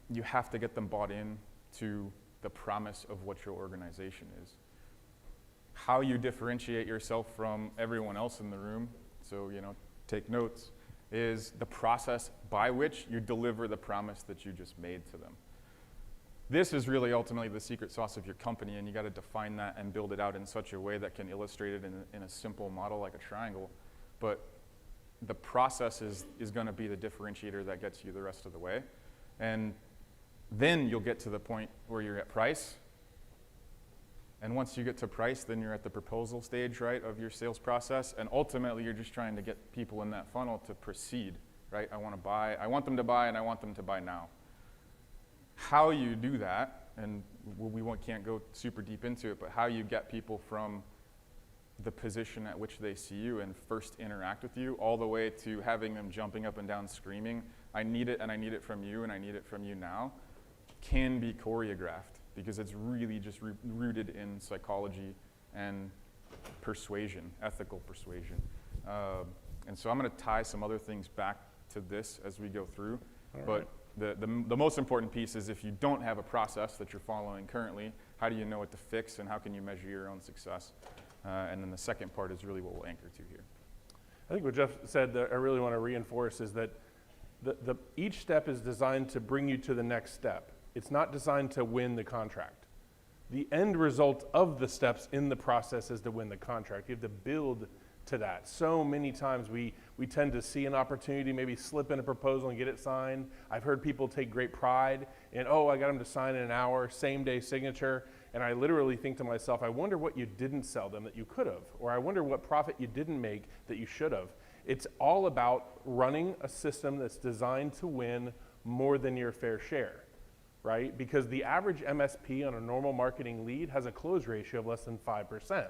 you have to get them bought in to the promise of what your organization is. How you differentiate yourself from everyone else in the room, so take notes, is the process by which you deliver the promise that you just made to them. This is really ultimately the secret sauce of your company, and you got to define that and build it out in such a way that can illustrate it in a simple model like a triangle. But the process is going to be the differentiator that gets you the rest of the way. And then you'll get to the point where you're at price. And once you get to price, then you're at the proposal stage, right, of your sales process. And ultimately, you're just trying to get people in that funnel to proceed, right? I want them to buy, and I want them to buy now. How you do that, and we can't go super deep into it, but how you get people from the position at which they see you and first interact with you, all the way to having them jumping up and down screaming, I need it, and I need it from you, and I need it from you now, can be choreographed, because it's really just rooted in psychology and persuasion, ethical persuasion. And so I'm going to tie some other things back to this as we go through. But the most important piece is, if you don't have a process that you're following currently, how do you know what to fix, and how can you measure your own success? And then the second part is really what we'll anchor to here. I think what Jeff said that I really want to reinforce is that each step is designed to bring you to the next step. It's not designed to win the contract. The end result of the steps in the process is to win the contract. You have to build to that. So many times we tend to see an opportunity, maybe slip in a proposal and get it signed. I've heard people take great pride in, I got them to sign in an hour, same day signature. And I literally think to myself, I wonder what you didn't sell them that you could have, or I wonder what profit you didn't make that you should have. It's all about running a system that's designed to win more than your fair share, right? Because the average MSP on a normal marketing lead has a close ratio of less than 5%,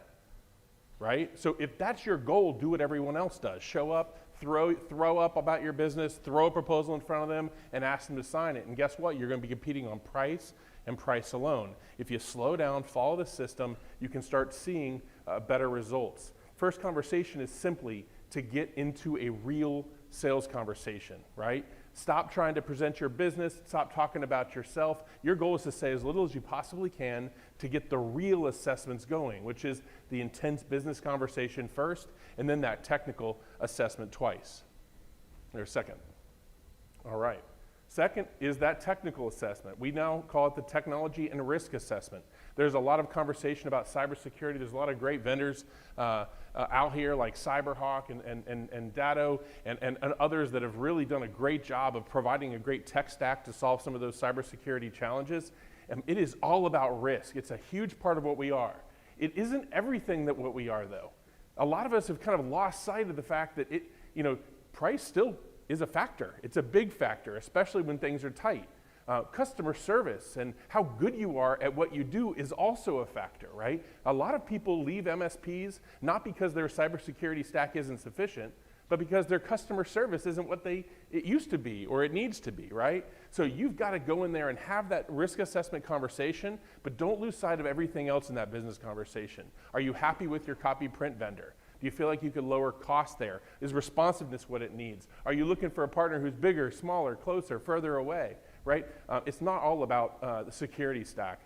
right? So if that's your goal, do what everyone else does. Show up, throw up about your business, throw a proposal in front of them, and ask them to sign it. And guess what? You're going to be competing on price and price alone. If you slow down, follow the system, you can start seeing better results. First conversation is simply to get into a real sales conversation, right? Stop trying to present your business, stop talking about yourself. Your goal is to say as little as you possibly can to get the real assessments going, which is the intense business conversation first, and then that technical assessment twice, or second. All right. Second is that technical assessment. We now call it the technology and risk assessment. There's a lot of conversation about cybersecurity. There's a lot of great vendors out here like Cyberhawk and Datto and others that have really done a great job of providing a great tech stack to solve some of those cybersecurity challenges. And it is all about risk. It's a huge part of what we are. It isn't everything that what we are, though. A lot of us have kind of lost sight of the fact that price still is a factor. It's a big factor, especially when things are tight. Customer service and how good you are at what you do is also a factor, right? A lot of people leave MSPs not because their cybersecurity stack isn't sufficient, but because their customer service isn't what it used to be or it needs to be, right? So you've got to go in there and have that risk assessment conversation, but don't lose sight of everything else in that business conversation. Are you happy with your copy print vendor? Do you feel like you could lower cost there? Is responsiveness what it needs? Are you looking for a partner who's bigger, smaller, closer, further away, right? It's not all about the security stack.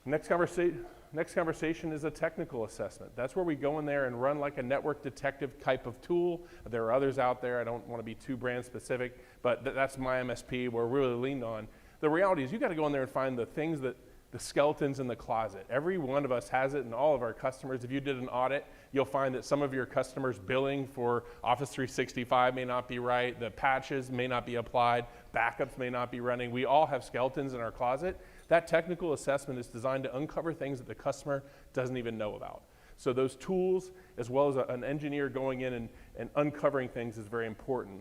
Next conversation is a technical assessment. That's where we go in there and run like a network detective type of tool. There are others out there. I don't want to be too brand specific, but that's my MSP where we're really leaned on. The reality is you got to go in there and find the things that the skeletons in the closet. Every one of us has it, and all of our customers. If you did an audit, you'll find that some of your customers' billing for Office 365 may not be right, the patches may not be applied, backups may not be running. We all have skeletons in our closet. That technical assessment is designed to uncover things that the customer doesn't even know about. So those tools, as well as an engineer going in and uncovering things, is very important.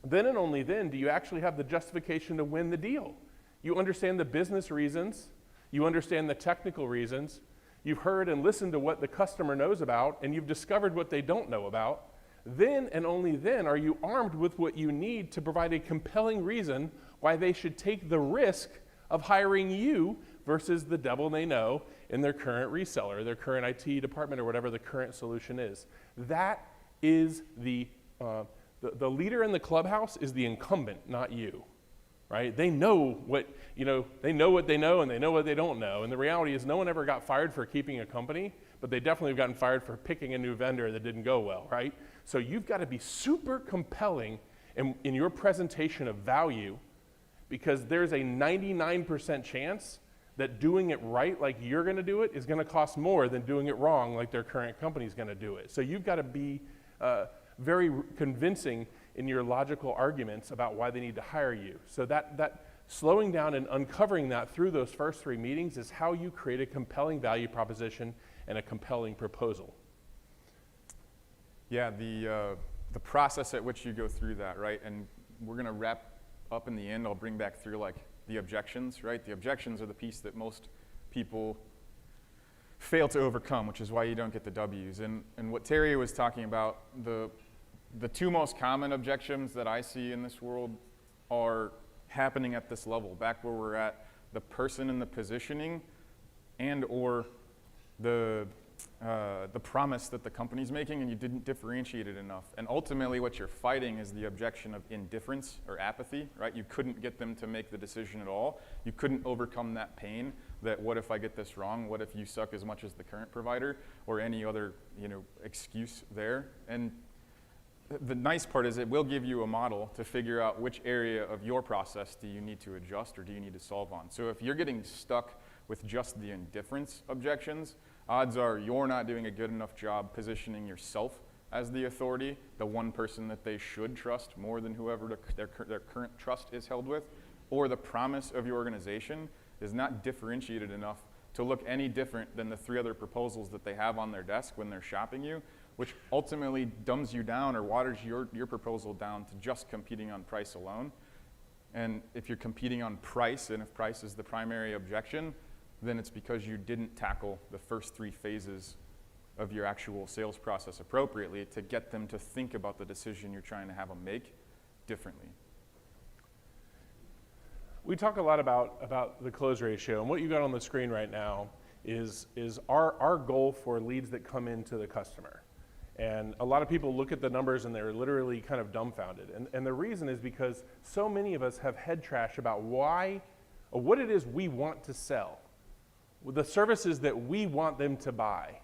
Then and only then do you actually have the justification to win the deal. You understand the business reasons, you understand the technical reasons, you've heard and listened to what the customer knows about, and you've discovered what they don't know about. Then and only then are you armed with what you need to provide a compelling reason why they should take the risk of hiring you versus the devil they know in their current reseller, their current IT department, or whatever the current solution is. That is the leader in the clubhouse is the incumbent, not you. Right? They know what they know what they know, and they know what they don't know. And the reality is no one ever got fired for keeping a company, but they definitely have gotten fired for picking a new vendor that didn't go well, right? So you've got to be super compelling in your presentation of value, because there's a 99% chance that doing it right like you're going to do it is going to cost more than doing it wrong like their current company's going to do it. So you've got to be very convincing in your logical arguments about why they need to hire you. So that slowing down and uncovering that through those first 3 meetings is how you create a compelling value proposition and a compelling proposal. Yeah, the process at which you go through that, right? And we're going to wrap up in the end. I'll bring back through like the objections, right? The objections are the piece that most people fail to overcome, which is why you don't get the W's. And what Terry was talking about, the 2 most common objections that I see in this world are happening at this level, back where we're at, the person in the positioning and or the promise that the company's making, and you didn't differentiate it enough. And ultimately what you're fighting is the objection of indifference or apathy, right? You couldn't get them to make the decision at all. You couldn't overcome that pain that what if I get this wrong? What if you suck as much as the current provider, or any other excuse there? And the nice part is it will give you a model to figure out which area of your process do you need to adjust or do you need to solve on. So if you're getting stuck with just the indifference objections, odds are you're not doing a good enough job positioning yourself as the authority, the one person that they should trust more than whoever their current trust is held with, or the promise of your organization is not differentiated enough to look any different than the 3 other proposals that they have on their desk when they're shopping you, which ultimately dumbs you down or waters your proposal down to just competing on price alone. And if you're competing on price, and if price is the primary objection, then it's because you didn't tackle the first 3 phases of your actual sales process appropriately to get them to think about the decision you're trying to have them make differently. We talk a lot about the close ratio, and what you got on the screen right now is our goal for leads that come into the customer. And a lot of people look at the numbers and they're literally kind of dumbfounded. And the reason is because so many of us have head trash about why, or what it is we want to sell, the services that we want them to buy,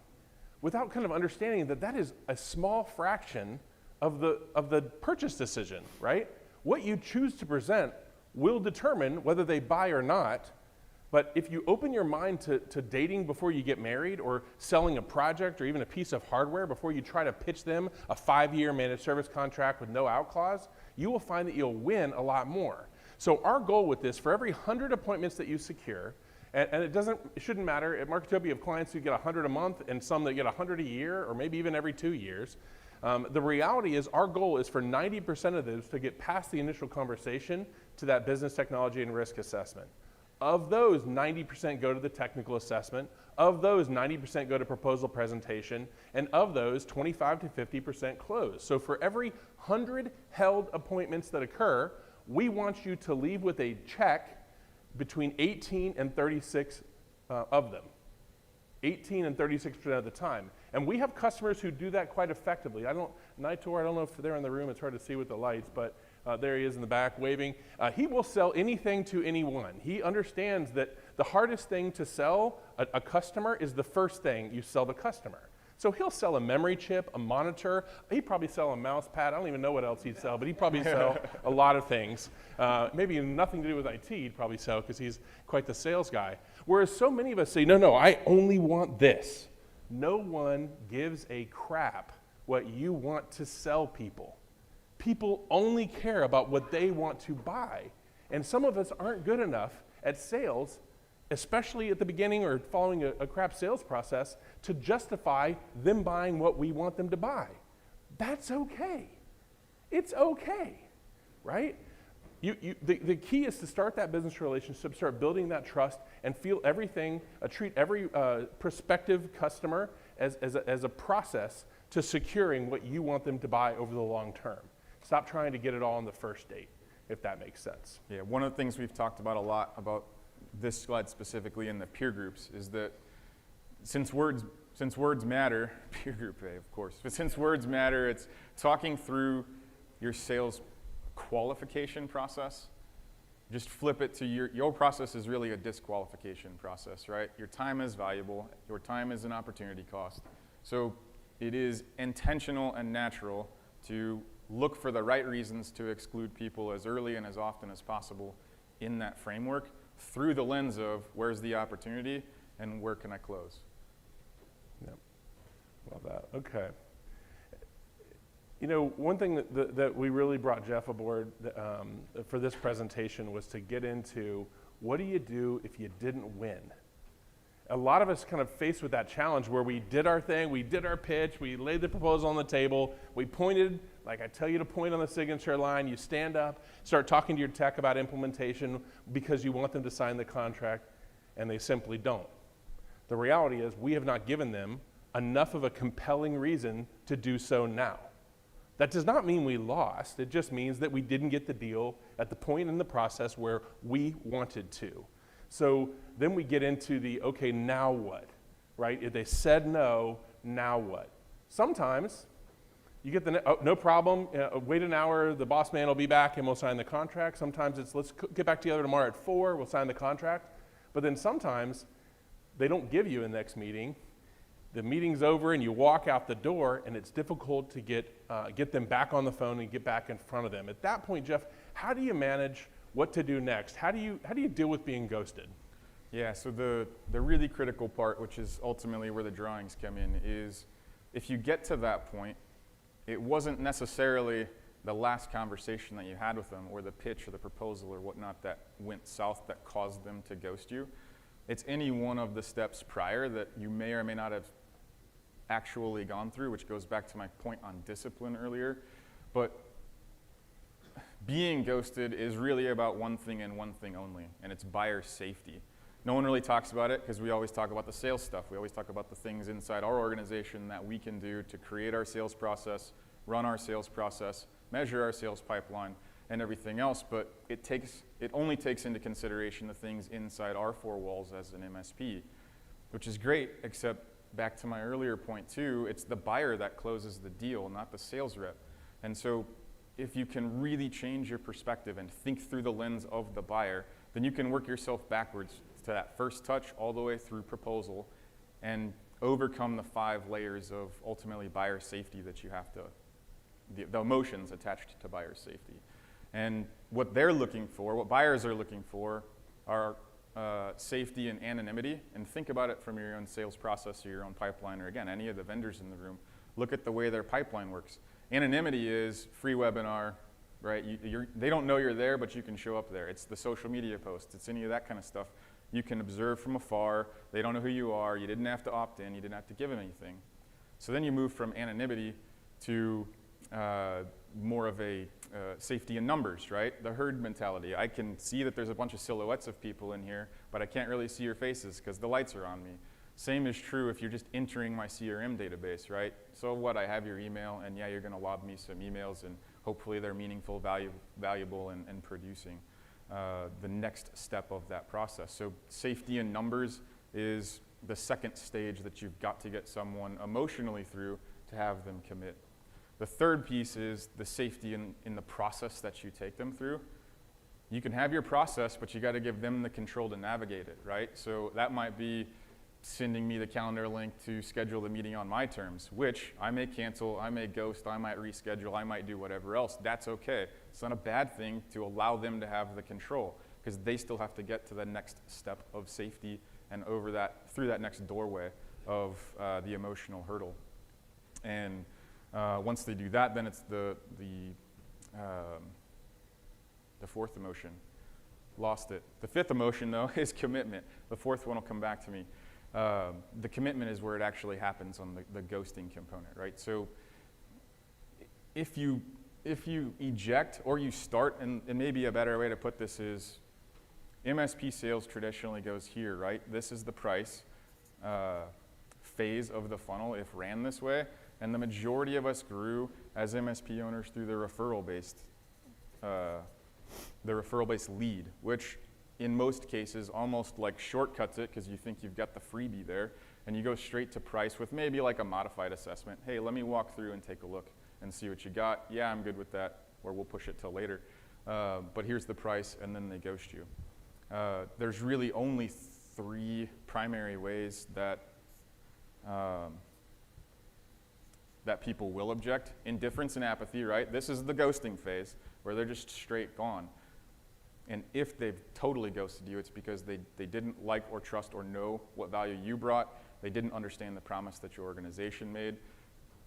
without kind of understanding that that is a small fraction of the purchase decision, right? What you choose to present will determine whether they buy or not. But if you open your mind to dating before you get married, or selling a project or even a piece of hardware before you try to pitch them a 5-year managed service contract with no out clause, you will find that you'll win a lot more. So our goal with this, for every 100 appointments that you secure, and it shouldn't matter, at Marketopia you have clients who get 100 a month and some that get 100 a year, or maybe even every 2 years. The reality is our goal is for 90% of those to get past the initial conversation to that business technology and risk assessment. Of those, 90% go to the technical assessment. Of those, 90% go to proposal presentation. And of those, 25 to 50% close. So for every 100 held appointments that occur, we want you to leave with a check between 18 and 36 of them. 18 and 36% of the time. And we have customers who do that quite effectively. Nitor, I don't know if they're in the room, it's hard to see with the lights, but there he is in the back waving. He will sell anything to anyone. He understands that the hardest thing to sell a customer is the first thing you sell the customer. So he'll sell a memory chip, a monitor. He'd probably sell a mouse pad. I don't even know what else he'd sell, but he'd probably sell a lot of things. Maybe nothing to do with IT he'd probably sell, because he's quite the sales guy. Whereas so many of us say, no, I only want this. No one gives a crap what you want to sell people. People only care about what they want to buy. And some of us aren't good enough at sales, especially at the beginning or following a crap sales process, to justify them buying what we want them to buy. That's okay. It's okay, right? The key is to start that business relationship, start building that trust, and feel everything, treat every prospective customer as a process to securing what you want them to buy over the long term. Stop trying to get it all on the first date, if that makes sense. Yeah, one of the things we've talked about a lot about this slide specifically in the peer groups is that since words matter, peer group A, of course, but since words matter, it's talking through your sales qualification process. Just flip it to your process is really a disqualification process, right? Your time is valuable, your time is an opportunity cost. So it is intentional and natural to look for the right reasons to exclude people as early and as often as possible in that framework through the lens of where's the opportunity and where can I close. Yep, love that, okay. You know, one thing that we really brought Jeff aboard for this presentation was to get into what do you do if you didn't win? A lot of us kind of faced with that challenge where we did our thing, we did our pitch, we laid the proposal on the table, we pointed, like I tell you to point on the signature line, you stand up, start talking to your tech about implementation because you want them to sign the contract, and they simply don't. The reality is we have not given them enough of a compelling reason to do so now. That does not mean we lost, it just means that we didn't get the deal at the point in the process where we wanted to. So then we get into the, okay, now what, right? If they said no, now what? Sometimes you get the, oh, no problem, wait an hour, the boss man will be back and we'll sign the contract. Sometimes it's, let's get back together tomorrow at 4, we'll sign the contract. But then sometimes they don't give you a next meeting. The meeting's over and you walk out the door and it's difficult to get them back on the phone and get back in front of them. At that point, Jeff, how do you manage what to do next? How do you deal with being ghosted? Yeah, so the really critical part, which is ultimately where the drawings come in, is if you get to that point, it wasn't necessarily the last conversation that you had with them or the pitch or the proposal or whatnot that went south that caused them to ghost you. It's any one of the steps prior that you may or may not have actually gone through, which goes back to my point on discipline earlier. But being ghosted is really about one thing and one thing only, and it's buyer safety. No one really talks about it because we always talk about the sales stuff. We always talk about the things inside our organization that we can do to create our sales process, run our sales process, measure our sales pipeline, and everything else. But it only takes into consideration the things inside our four walls as an MSP, which is great, except back to my earlier point too, it's the buyer that closes the deal, not the sales rep. And so if you can really change your perspective and think through the lens of the buyer, then you can work yourself backwards to that first touch all the way through proposal and overcome the 5 layers of ultimately buyer safety that you have to, the emotions attached to buyer safety. And what they're looking for, what buyers are looking for, are safety and anonymity. And think about it from your own sales process or your own pipeline, or again, any of the vendors in the room. Look at the way their pipeline works. Anonymity is free webinar, right? They don't know you're there, but you can show up there. It's the social media posts. It's any of that kind of stuff. You can observe from afar. They don't know who you are. You didn't have to opt in. You didn't have to give them anything. So then you move from anonymity to more of a safety in numbers, right? The herd mentality. I can see that there's a bunch of silhouettes of people in here, but I can't really see your faces because the lights are on me. Same is true if you're just entering my CRM database, right? So what, I have your email, and yeah, you're going to lob me some emails, and hopefully they're meaningful, valuable, and producing the next step of that process. So safety in numbers is the second stage that you've got to get someone emotionally through to have them commit. The third piece is the safety in the process that you take them through. You can have your process, but you got to give them the control to navigate it, right? So that might be sending me the calendar link to schedule the meeting on my terms, which I may cancel, I may ghost, I might reschedule, I might do whatever else. That's okay. It's not a bad thing to allow them to have the control, because they still have to get to the next step of safety and through that next doorway of the emotional hurdle. And once they do that, then it's the fourth emotion. Lost it. The fifth emotion, though, is commitment. The fourth one will come back to me. The commitment is where it actually happens on the ghosting component, right? So if you eject or you start, and maybe a better way to put this is, MSP sales traditionally goes here, right? This is the price phase of the funnel if ran this way, and the majority of us grew as MSP owners through the referral-based lead, which in most cases almost like shortcuts it because you think you've got the freebie there, and you go straight to price with maybe like a modified assessment. Hey, let me walk through and take a look and see what you got. Yeah, I'm good with that, or we'll push it till later. But here's the price, and then they ghost you. There's really only 3 primary ways that people will object. Indifference and apathy, right? This is the ghosting phase where they're just straight gone. And if they've totally ghosted you, it's because they didn't like or trust or know what value you brought. They didn't understand the promise that your organization made.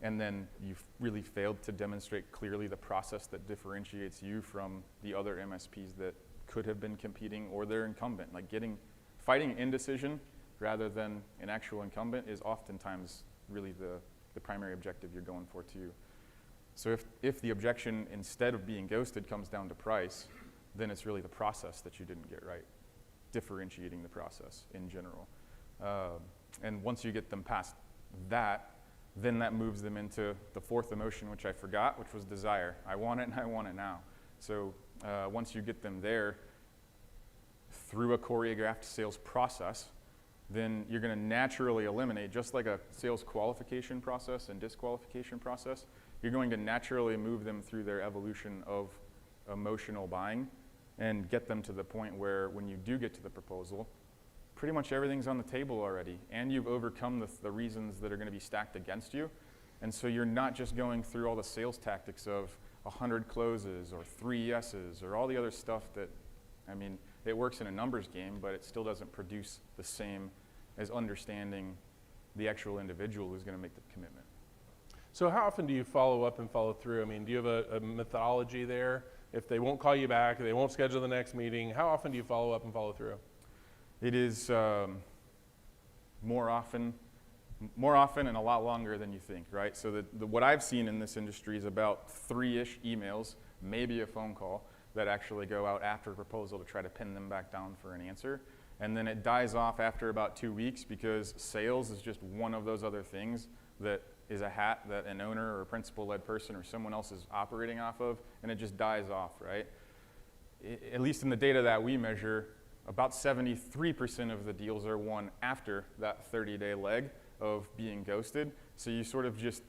And then you've really failed to demonstrate clearly the process that differentiates you from the other MSPs that could have been competing or their incumbent. Like fighting indecision rather than an actual incumbent is oftentimes really the primary objective you're going for too. So if the objection, instead of being ghosted, comes down to price, then it's really the process that you didn't get right, differentiating the process in general. And once you get them past that, then that moves them into the fourth emotion, which I forgot, which was desire. I want it and I want it now. So once you get them there through a choreographed sales process, then you're going to naturally eliminate, just like a sales qualification process and disqualification process, you're going to naturally move them through their evolution of emotional buying and get them to the point where when you do get to the proposal, pretty much everything's on the table already, and you've overcome the reasons that are going to be stacked against you. And so you're not just going through all the sales tactics of 100 closes or 3 yeses or all the other stuff that, I mean, it works in a numbers game, but it still doesn't produce the same as understanding the actual individual who's going to make the commitment. So how often do you follow up and follow through? I mean, do you have a methodology there? If they won't call you back, they won't schedule the next meeting, how often do you follow up and follow through? It is more often more often and a lot longer than you think, right? So what I've seen in this industry is about 3-ish emails, maybe a phone call, that actually go out after a proposal to try to pin them back down for an answer. And then it dies off after about 2 weeks because sales is just one of those other things that is a hat that an owner or a principal-led person or someone else is operating off of, and it just dies off, right? At least in the data that we measure, about 73% of the deals are won after that 30-day leg of being ghosted. So you sort of just,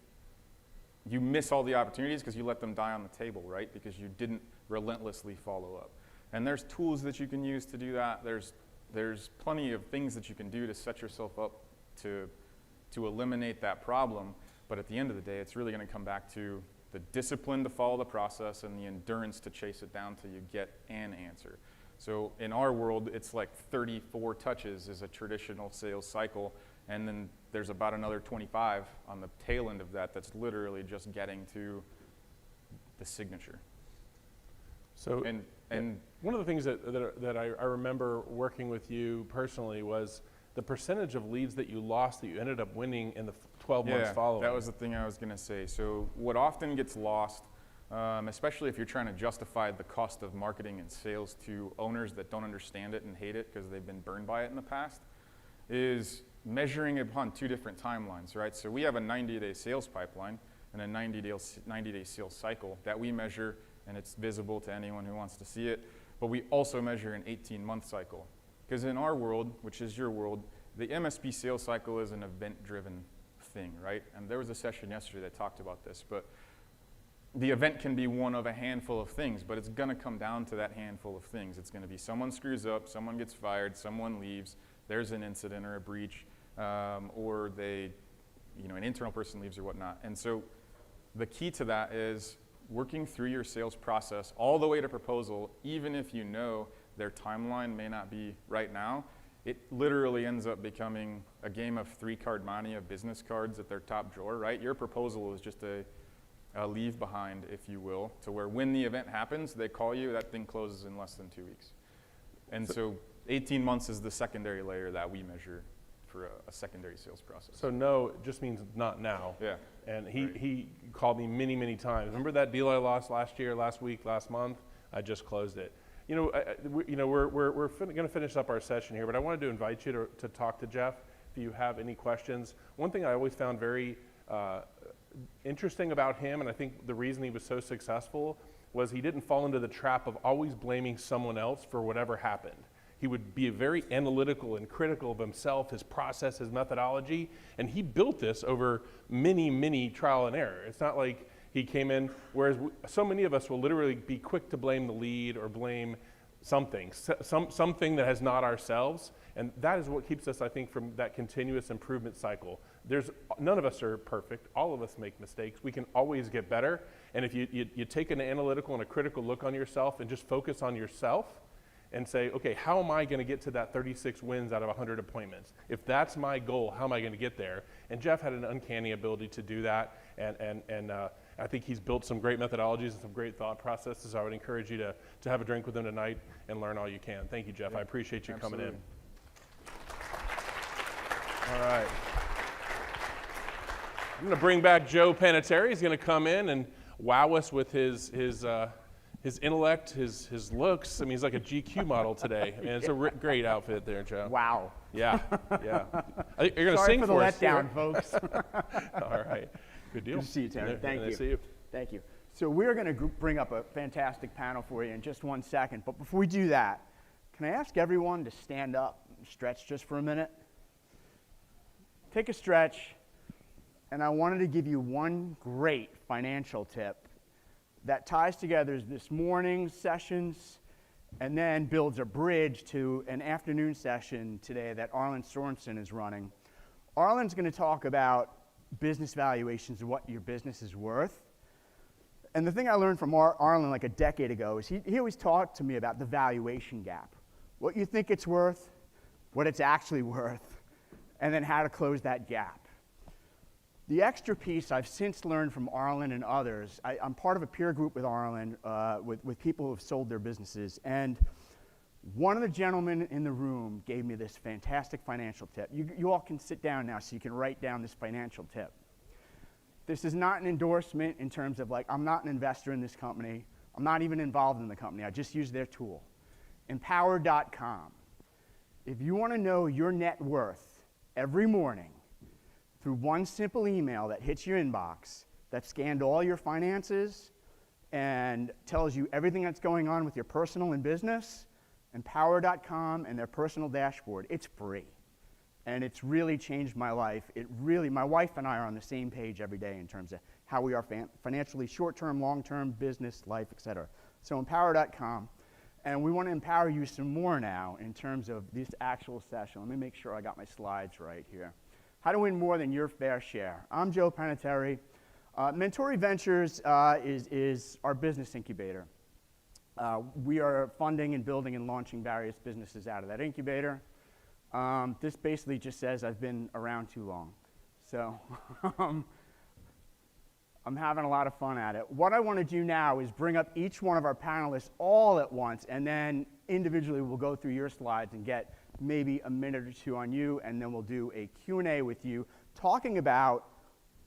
you miss all the opportunities because you let them die on the table, right? Because you didn't relentlessly follow up. And there's tools that you can use to do that. There's plenty of things that you can do to set yourself up to eliminate that problem. But at the end of the day, it's really going to come back to the discipline to follow the process and the endurance to chase it down till you get an answer. So in our world, it's like 34 touches is a traditional sales cycle. And then there's about another 25 on the tail end of that that's literally just getting to the signature. So, and one of the things that I remember working with you personally was the percentage of leads that you lost that you ended up winning in the 12 months following. That was the thing I was going to say. So what often gets lost, especially if you're trying to justify the cost of marketing and sales to owners that don't understand it and hate it because they've been burned by it in the past, is measuring upon 2 different timelines, right? So we have a 90-day sales pipeline and a 90-day sales cycle that we measure, and it's visible to anyone who wants to see it. But we also measure an 18-month cycle. Because in our world, which is your world, the MSP sales cycle is an event-driven thing, right? And there was a session yesterday that talked about this, but the event can be one of a handful of things, but it's going to come down to that handful of things. It's going to be someone screws up, someone gets fired, someone leaves, there's an incident or a breach, or an internal person leaves or whatnot. And so the key to that is working through your sales process all the way to proposal, even if you know their timeline may not be right now. It literally ends up becoming a game of 3-card monte of business cards at their top drawer, right? Your proposal is just a leave behind, if you will, to where when the event happens, they call you, that thing closes in less than 2 weeks. And so 18 months is the secondary layer that we measure for a secondary sales process. So no just means not now. Yeah. And he called me many, many times. Remember that deal I lost last year, last week, last month? I just closed it. We're going to finish up our session here, but I wanted to invite you to talk to Jeff if you have any questions. One thing I always found very interesting about him, and I think the reason he was so successful, was he didn't fall into the trap of always blaming someone else for whatever happened. He would be very analytical and critical of himself, his process, his methodology, and he built this over many, many trial and error. It's not like he came in, whereas so many of us will literally be quick to blame the lead or blame something that has not ourselves, and that is what keeps us, I think, from that continuous improvement cycle. None of us are perfect. All of us make mistakes. We can always get better, and if you take an analytical and a critical look on yourself and just focus on yourself, and say, okay, how am I going to get to that 36 wins out of 100 appointments? If that's my goal, how am I going to get there? And Jeff had an uncanny ability to do that, and I think he's built some great methodologies and some great thought processes. I would encourage you to have a drink with him tonight and learn all you can. Thank you, Jeff. I appreciate you coming in. All right. I'm going to bring back Joe Panettiere. He's going to come in and wow us with his intellect, his looks. I mean, he's like a GQ model today. I mean, it's a great outfit there, Joe. Wow. Yeah. You're going to Sorry sing for the for us. letdown, folks. All right. Good deal. Good to see you, Terry. Thank you. Nice to see you. Thank you. So we're going to bring up a fantastic panel for you in just 1 second. But before we do that, can I ask everyone to stand up and stretch just for a minute? Take a stretch. And I wanted to give you one great financial tip that ties together this morning's sessions and then builds a bridge to an afternoon session today that Arlen Sorensen is running. Arlen's going to talk about business valuations and what your business is worth. And the thing I learned from Arlen like a decade ago is he always talked to me about the valuation gap. What you think it's worth, what it's actually worth, and then how to close that gap. The extra piece I've since learned from Arlen and others, I'm part of a peer group with Arlen, with people who have sold their businesses. And One of the gentlemen in the room gave me this fantastic financial tip. You all can sit down now so you can write down this financial tip. This is not an endorsement in terms of like, I'm not an investor in this company. I'm not even involved in the company. I just use their tool. Empower.com. If you want to know your net worth every morning through one simple email that hits your inbox, that scanned all your finances and tells you everything that's going on with your personal and business, Empower.com and their personal dashboard. It's free. And it's really changed my life. My wife and I are on the same page every day in terms of how we are financially short-term, long-term, business, life, et cetera. So Empower.com. And we want to empower you some more now in terms of this actual session. Let me make sure I got my slides right here. How to win more than your fair share. I'm Joe Panettiere. Mentori Ventures is our business incubator. We are funding and building and launching various businesses out of that incubator. This basically just says I've been around too long. So I'm having a lot of fun at it. What I want to do now is bring up each one of our panelists all at once, and then individually we'll go through your slides and get maybe a minute or two on you, and then we'll do a Q&A with you, talking about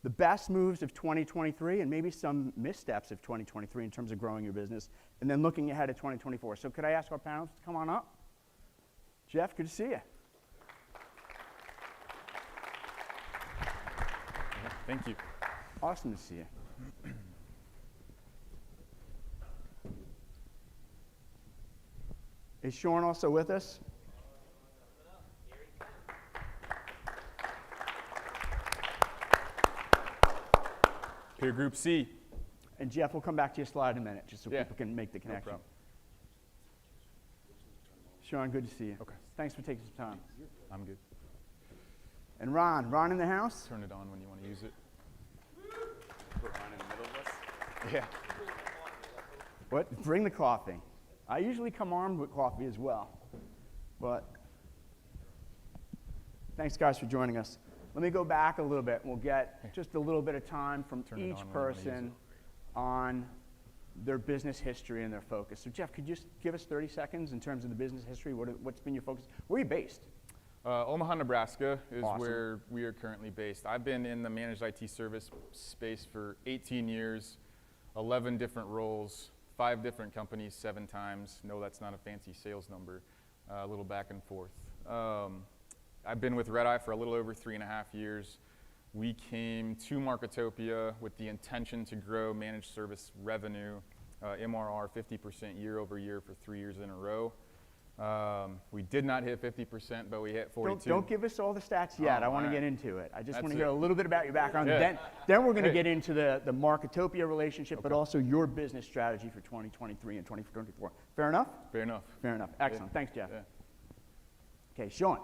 the best moves of 2023 and maybe some missteps of 2023 in terms of growing your business, and then looking ahead at 2024. So could I ask our panelists to come on up? Jeff, good to see you. Thank you. Awesome to see you. Is Sean also with us? Peer Group C. And Jeff, we'll come back to your slide in a minute, just so people can make the connection. problem. Sean, good to see you. Okay. Thanks for taking some time. I'm good. And Ron in the house? Turn it on when you want to use it. Put Ron in the middle of us? Yeah. What? Bring the coffee. I usually come armed with coffee as well. But thanks, guys, for joining us. Let me go back a little bit. We'll get just a little bit of time from each person on their business history and their focus. So, Jeff, could you just give us 30 seconds in terms of the business history? What's been your focus? Where are you based? Omaha, Nebraska is Awesome. where we are currently based. I've been in the managed IT service space for 18 years, 11 different roles, 5 different companies, 7 times. No, that's not a fancy sales number. A little back and forth. I've been with Red Eye for a little over 3.5 years. We came to Marketopia with the intention to grow managed service revenue, MRR 50% year over year for 3 years in a row. We did not hit 50%, but we hit 42. Don't give us all the stats yet. I want to get into it. I just want to hear it. a little bit about your background. Yeah. Then we're going to get into the Marketopia relationship, but also your business strategy for 2023 and 2024. Fair enough? Fair enough. Fair enough. Excellent. Yeah. Thanks, Jeff. Yeah. Okay, Sean,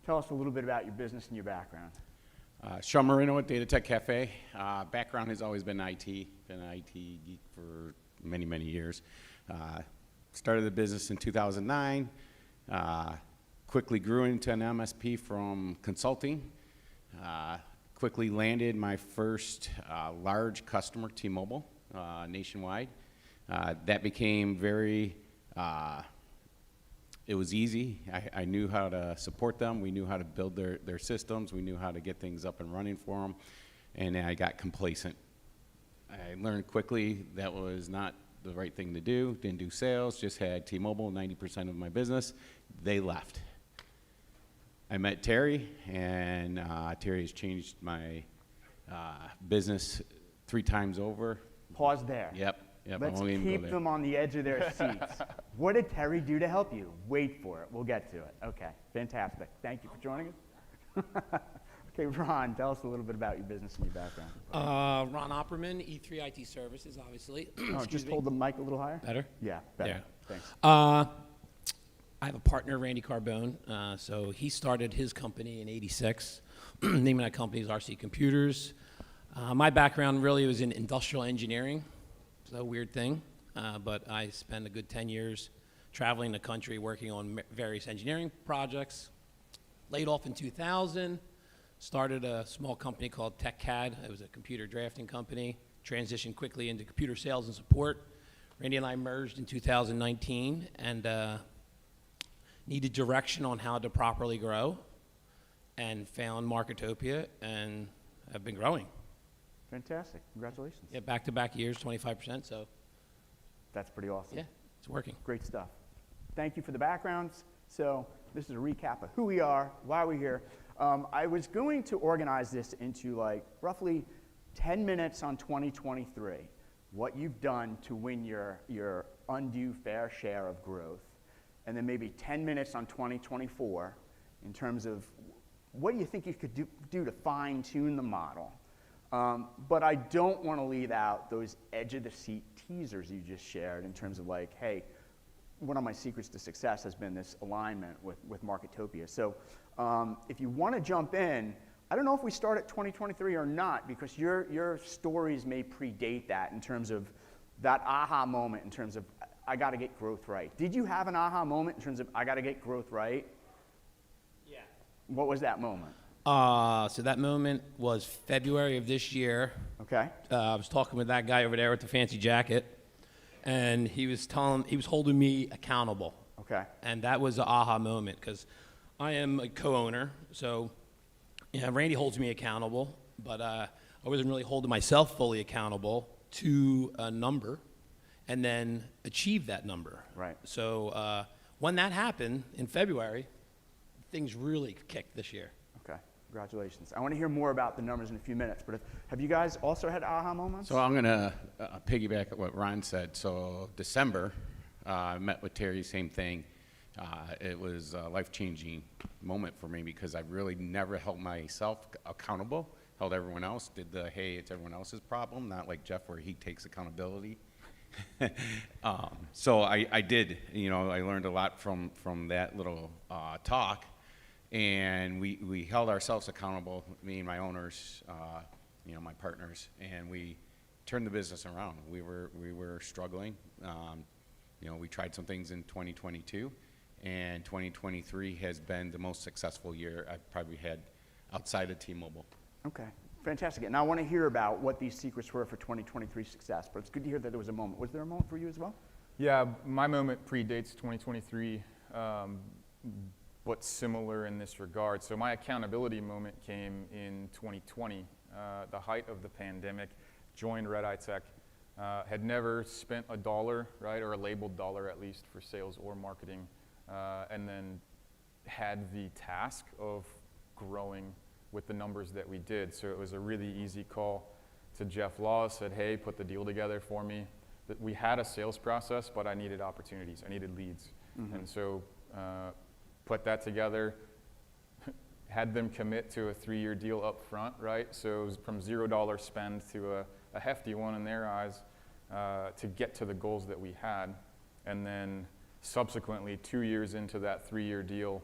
tell us a little bit about your business and your background. Sean Marino at Data Tech Cafe. Background has always been IT. Been an IT geek for many, many years. Started the business in 2009. Quickly grew into an MSP from consulting. Quickly landed my first large customer, T-Mobile, nationwide. That became very, it was easy. I knew how to support them. We knew how to build their systems. We knew how to get things up and running for them. And I got complacent. I learned quickly that was not the right thing to do. Didn't do sales, just had T-Mobile, 90% of my business. They left. I met Terry, and Terry has changed my business 3 times over. Pause there. Yep. Let's I'm only gonna go keep there. them on the edge of their seats. What did Terry do to help you? Wait for it. We'll get to it. Okay, fantastic. Thank you for joining us. Okay, Ron, tell us a little bit about your business and your background. Ron Opperman, E3 IT Services, obviously. Oh, just hold the mic a little higher. Better? Yeah, better. Yeah. Thanks. I have a partner, Randy Carbone. So he started his company in '86. Name of that company is RC Computers. My background really was in industrial engineering. It's a weird thing, but I spent a good 10 years traveling the country working on various engineering projects. Laid off in 2000. Started a small company called TechCAD. It was a computer drafting company. Transitioned quickly into computer sales and support. Randy and I merged in 2019, and needed direction on how to properly grow, and found Marketopia, and have been growing. Fantastic. Congratulations. Yeah, back-to-back years, 25%, so That's pretty awesome. yeah, it's working. Great stuff. Thank you for the backgrounds. So this is a recap of who we are, why we're here. I was going to organize this into like roughly 10 minutes on 2023, what you've done to win your undue fair share of growth, and then maybe 10 minutes on 2024 in terms of what do you think you could do to fine-tune the model. But I don't want to leave out those edge-of-the-seat teasers you just shared in terms of like, hey, one of my secrets to success has been this alignment with Marketopia. So if you want to jump in, I don't know if we start at 2023 or not, because your stories may predate that in terms of that aha moment in terms of, I got to get growth right. Did you have an aha moment in terms of, I got to get growth right? Yeah. What was that moment? So that moment was February of this year. Okay. I was talking with that guy over there with the fancy jacket, and he was holding me accountable. Okay. And that was the aha moment, because I am a co-owner, so Randy holds me accountable, but I wasn't really holding myself fully accountable to a number and then achieve that number. Right. So when that happened in February, things really kicked this year. Okay. Congratulations. I want to hear more about the numbers in a few minutes, but have you guys also had aha moments? So I'm going to piggyback at what Ron said. So December, I met with Terry, same thing. It was a life-changing moment for me because I really never held myself accountable, held everyone else, did the, hey, it's everyone else's problem, not like Jeff where he takes accountability. So I did, I learned a lot from that little talk, and we held ourselves accountable, me and my owners, my partners, and we turned the business around. We were struggling. We tried some things in 2022, and 2023 has been the most successful year I've probably had outside of T-Mobile. Okay. Fantastic. And I want to hear about what these secrets were for 2023 success, but it's good to hear that there was a moment. Was there a moment for you as well? Yeah, my moment predates 2023, but similar in this regard. So my accountability moment came in 2020, the height of the pandemic, joined Red Eye Tech, had never spent a dollar, right, or a labeled dollar at least for sales or marketing, and then had the task of growing with the numbers that we did. So it was a really easy call to Jeff Law, said, hey, put the deal together for me. That we had a sales process, but I needed opportunities, I needed leads. Mm-hmm. And so put that together, had them commit to a 3-year deal up front, right? So it was from $0 spend to a hefty one in their eyes to get to the goals that we had. And then subsequently, 2 years into that 3-year deal,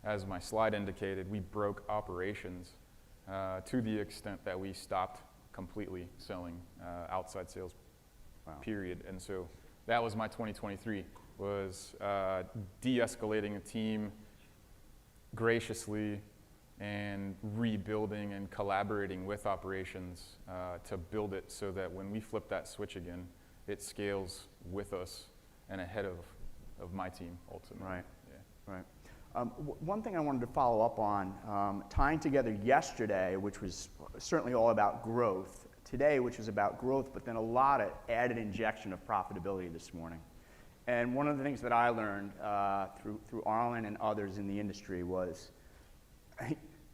as my slide indicated, we broke operations to the extent that we stopped completely selling outside sales, period. And so that was my 2023, was de-escalating a team graciously and rebuilding and collaborating with operations to build it so that when we flip that switch again, it scales with us and ahead of my team ultimately. Right, yeah. Right. One thing I wanted to follow up on, tying together yesterday, which was certainly all about growth, today, which was about growth, but then a lot of added injection of profitability this morning. And one of the things that I learned through Arlen and others in the industry was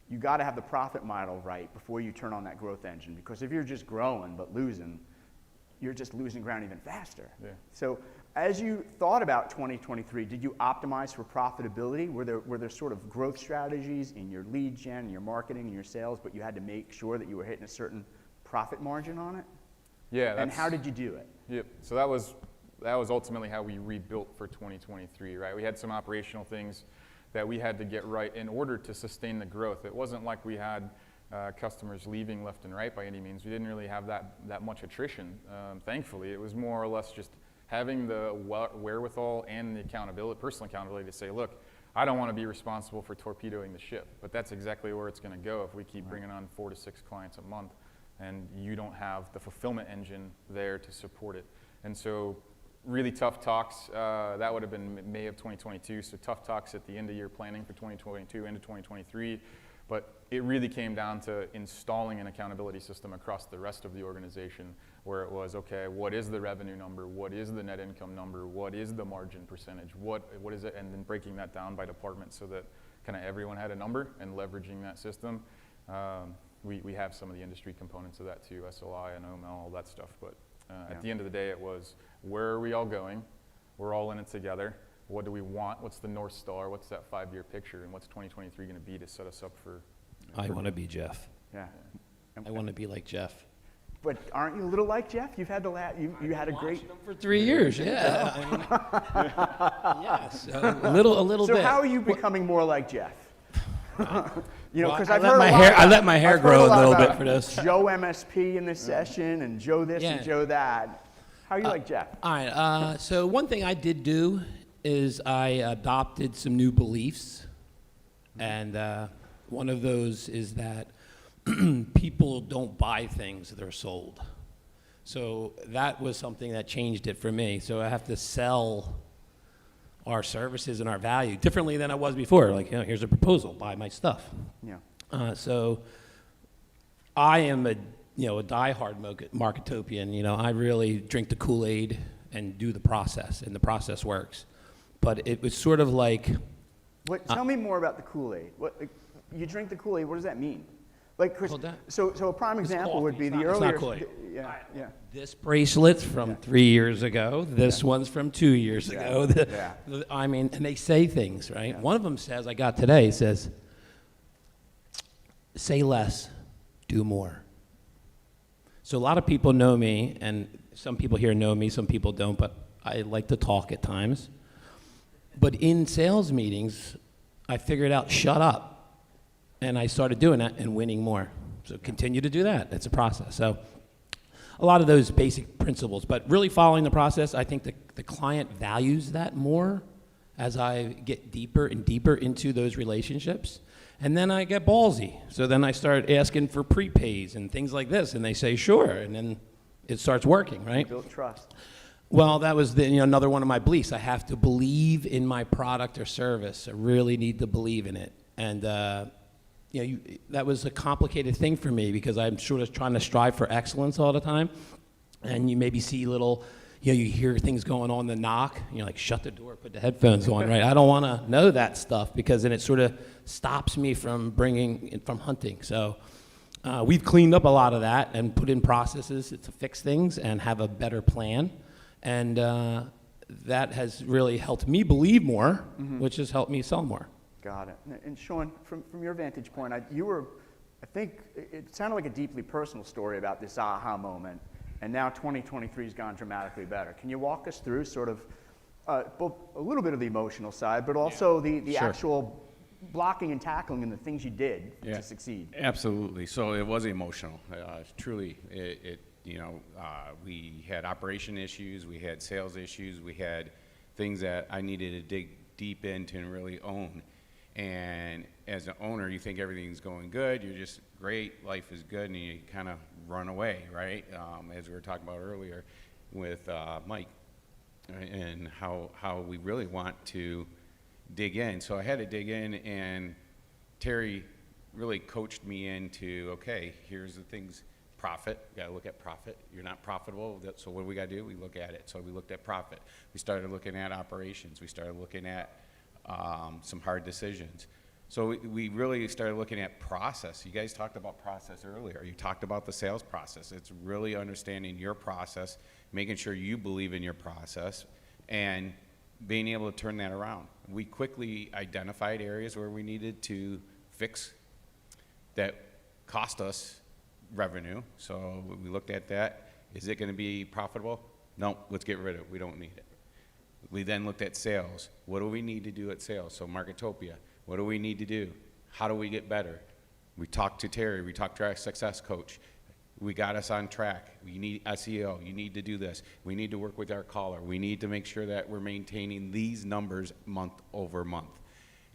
you got to have the profit model right before you turn on that growth engine, because if you're just growing but losing, you're just losing ground even faster. Yeah. So as you thought about 2023, did you optimize for profitability? Were there sort of growth strategies in your lead gen, in your marketing, and your sales, but you had to make sure that you were hitting a certain profit margin on it? Yeah. And how did you do it? Yep. So that was ultimately how we rebuilt for 2023, right? We had some operational things that we had to get right in order to sustain the growth. It wasn't like we had customers leaving left and right by any means. We didn't really have that much attrition, thankfully. It was more or less just having the wherewithal and the personal accountability to say, look, I don't want to be responsible for torpedoing the ship, but that's exactly where it's going to go if we keep bringing on 4 to 6 clients a month and you don't have the fulfillment engine there to support it. And so really tough talks. That would have been May of 2022, so tough talks at the end of year planning for 2022 into 2023. But it really came down to installing an accountability system across the rest of the organization, where it was, okay, what is the revenue number? What is the net income number? What is the margin percentage? What is it? And then breaking that down by department so that kind of everyone had a number and leveraging that system. We have some of the industry components of that too, SLI and OML, all that stuff. But at the end of the day, it was, where are we all going? We're all in it together. What do we want? What's the North Star? What's that 5-year picture? And what's 2023 going to be to set us up for? I want to be Jeff. Yeah. I want to be like Jeff. But aren't you a little like Jeff? You've had you had a great. For 3 years, yeah. Yes, a little So bit. how are you becoming more like Jeff? You know, Well, because I I've let heard my a lot hair- I about- let my hair I've grow heard a lot little about bit for this. Joe MSP in this session and Joe this and Yeah. Joe that. How are you like Jeff? All right. So one thing I did do is I adopted some new beliefs, and one of those is that people don't buy things; they're sold. So that was something that changed it for me. So I have to sell our services and our value differently than I was before. Like, here's a proposal, buy my stuff. Yeah. So I am a diehard marketopian. I really drink the Kool-Aid and do the process, and the process works. But it was sort of like, Tell me more about the Kool-Aid. You drink the Kool-Aid. What does that mean? Like, Chris, Hold that. so a prime example would be the It's not earlier. Kool-Aid. Yeah. this bracelet's from 3 years ago. This one's from 2 years ago. Yeah. I mean, and they say things, right? One of them says, I got today, says, say less, do more. So a lot of people know me, and some people here know me, some people don't, but I like to talk at times. But in sales meetings, I figured out, shut up. And I started doing that and winning more. So continue to do that. It's a process. So a lot of those basic principles, but really following the process, I think the client values that more as I get deeper and deeper into those relationships. And then I get ballsy. So then I start asking for prepays and things like this, and they say, sure, and then it starts working, right? Build trust. Well, that was another one of my beliefs. I have to believe in my product or service. I really need to believe in it. And that was a complicated thing for me because I'm sort of trying to strive for excellence all the time. And you maybe see little, you hear things going on in the knock, and you're like, shut the door, put the headphones on, right? I don't want to know that stuff because then it sort of stops me from hunting. So we've cleaned up a lot of that and put in processes to fix things and have a better plan. And that has really helped me believe more, which has helped me sell more. Got it. And Sean, from your vantage point, I think it sounded like a deeply personal story about this aha moment, and now 2023 has gone dramatically better. Can you walk us through sort of both a little bit of the emotional side, but also the Sure. actual blocking and tackling and the things you did to succeed? Absolutely. So it was emotional. Truly, we had operation issues, we had sales issues, we had things that I needed to dig deep into and really own. And as an owner, you think everything's going good, you're just great, life is good, and you kind of run away, right? As we were talking about earlier with Mike, and how we really want to dig in. So I had to dig in, and Terry really coached me into, okay, here's the things. Profit, you gotta look at profit. You're not profitable, so what do we gotta do? We look at it. So we looked at profit. We started looking at operations. We started looking at some hard decisions. So we really started looking at process. You guys talked about process earlier. You talked about the sales process. It's really understanding your process, making sure you believe in your process, and being able to turn that around. We quickly identified areas where we needed to fix that cost us revenue. So we looked at that. Is it going to be profitable? No, let's get rid of it. We don't need it. We then looked at sales. What do we need to do at sales? So Marketopia, what do we need to do? How do we get better? We talked to Terry. We talked to our success coach. We got us on track. We need SEO. You need to do this. We need to work with our caller. We need to make sure that we're maintaining these numbers month over month.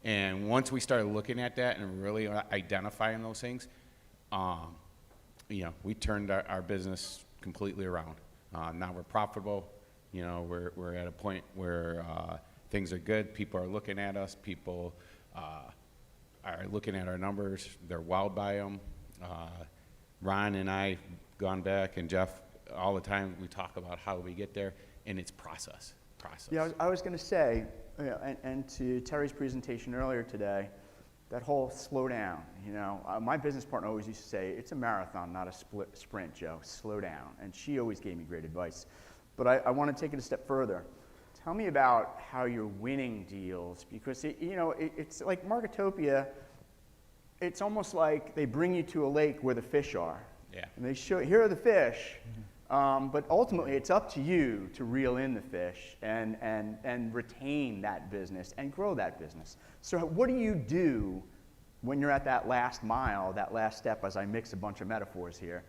And once we started looking at that and really identifying those things, we turned our business completely around. Now we're profitable. You know, we're at a point where things are good. People are looking at us. People are looking at our numbers. They're wowed by them. Ron and I gone back, and Jeff, all the time we talk about how we get there, and it's process. Yeah, I was going to say, you know, and to Terry's presentation earlier today, that whole slow down, you know, my business partner always used to say, it's a marathon, not a sprint, Joe, slow down. And she always gave me great advice. But I want to take it a step further. Tell me about how you're winning deals, because it's like Marketopia, it's almost like they bring you to a lake where the fish are. Yeah. And they show, here are the fish, but ultimately it's up to you to reel in the fish and retain that business and grow that business. So what do you do when you're at that last mile, that last step, as I mix a bunch of metaphors here,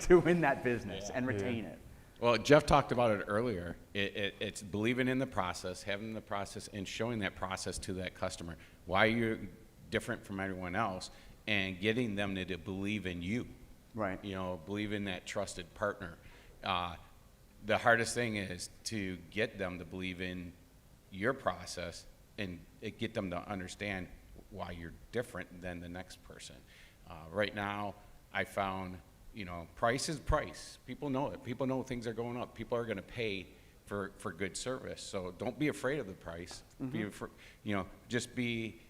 to win that business and retain it? Well, Jeff talked about it earlier. It's believing in the process, having the process, and showing that process to that customer. Why you're different from everyone else, and getting them to believe in you. Right. You know, believe in that trusted partner. The hardest thing is to get them to believe in your process and get them to understand why you're different than the next person. Right now, I found, you know, price is price. People know it. People know things are going up. People are going to pay for good service. So don't be afraid of the price. Just be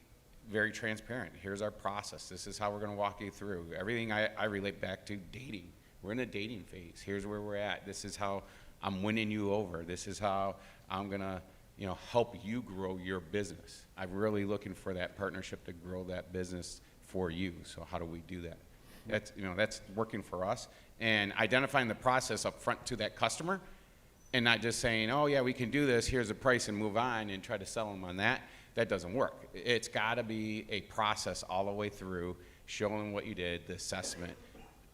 very transparent. Here's our process. This is how we're going to walk you through. Everything I relate back to dating. We're in a dating phase. Here's where we're at. This is how I'm winning you over. This is how I'm going to, you know, help you grow your business. I'm really looking for that partnership to grow that business for you. So how do we do that? That's working for us, and identifying the process up front to that customer, and not just saying, oh yeah, we can do this, here's the price, and move on and try to sell them on that. That doesn't work. It's got to be a process all the way through, showing what you did, the assessment,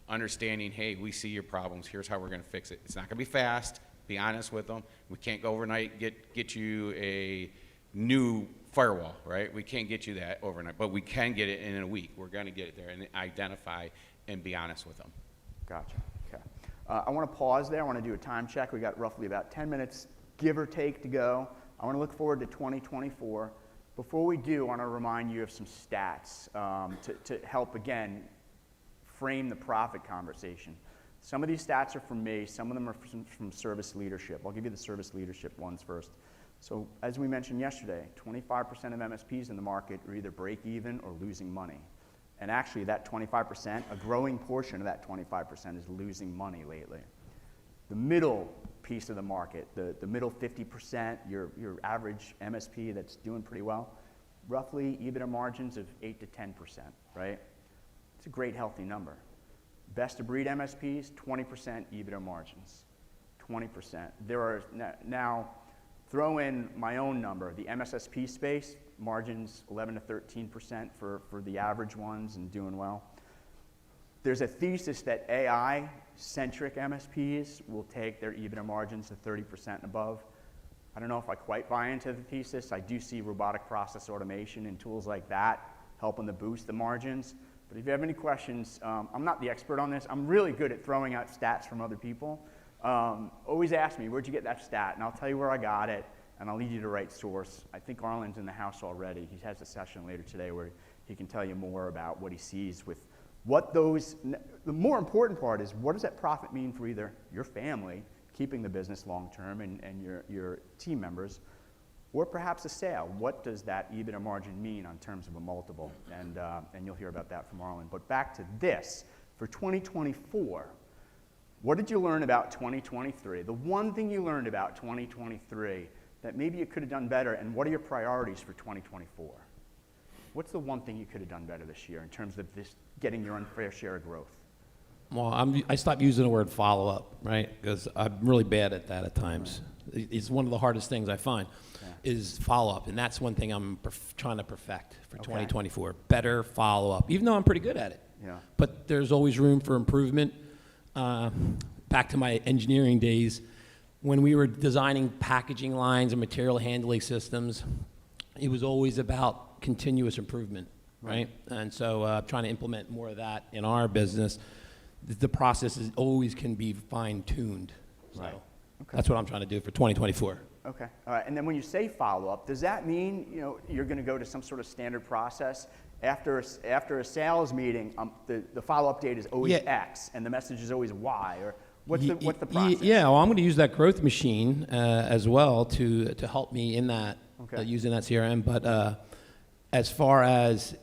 understanding, hey, we see your problems, here's how we're going to fix it. It's not going to be fast. Be honest with them. We can't go overnight get you a new firewall, right? We can't get you that overnight, but we can get it in a week. We're going to get it there, and identify and be honest with them. Gotcha. Okay. I want to pause there. I want to do a time check. We got roughly about 10 minutes, give or take, to go. I want to look forward to 2024. Before we do, I want to remind you of some stats to help, again, frame the profit conversation. Some of these stats are from me. Some of them are from service leadership. I'll give you the service leadership ones first. So as we mentioned yesterday, 25% of MSPs in the market are either break even or losing money. And actually that 25%, a growing portion of that 25% is losing money lately. The middle piece of the market, the middle 50%, your average MSP that's doing pretty well, roughly EBITDA margins of 8 to 10%, right? It's a great healthy number. Best of breed MSPs, 20% EBITDA margins, 20%. There are now, throw in my own number, the MSSP space, margins 11 to 13% for the average ones and doing well. There's a thesis that AI-centric MSPs will take their EBITDA margins to 30% and above. I don't know if I quite buy into the thesis. I do see robotic process automation and tools like that helping to boost the margins. But if you have any questions, I'm not the expert on this. I'm really good at throwing out stats from other people. Always ask me, where'd you get that stat? And I'll tell you where I got it, and I'll lead you to the right source. I think Arlen's in the house already. He has a session later today where he can tell you more about what he sees with what those, the more important part is, what does that profit mean for either your family, keeping the business long-term, and your team members, or perhaps a sale? What does that EBITDA margin mean on terms of a multiple? And you'll hear about that from Arlen. But back to this, for 2024, what did you learn about 2023? The one thing you learned about 2023 that maybe you could have done better, and what are your priorities for 2024? What's the one thing you could have done better this year in terms of this getting your unfair share of growth? Well, I stopped using the word follow-up, right? Because I'm really bad at that at times. It's one of the hardest things I find is follow-up, and that's one thing I'm trying to perfect for 2024. Better follow-up, even though I'm pretty good at it. Yeah. But there's always room for improvement. Back to my engineering days, when we were designing packaging lines and material handling systems, it was always about continuous improvement, right? And so trying to implement more of that in our business. The process always can be fine-tuned. So. Right. That's what I'm trying to do for 2024. Okay, all right. And then when you say follow-up, does that mean, you're going to go to some sort of standard process? After a sales meeting, the follow-up date is always X, and the message is always Y, or what's the process? Yeah, well, I'm going to use that growth machine as well to help me in that, using that CRM. But as far as,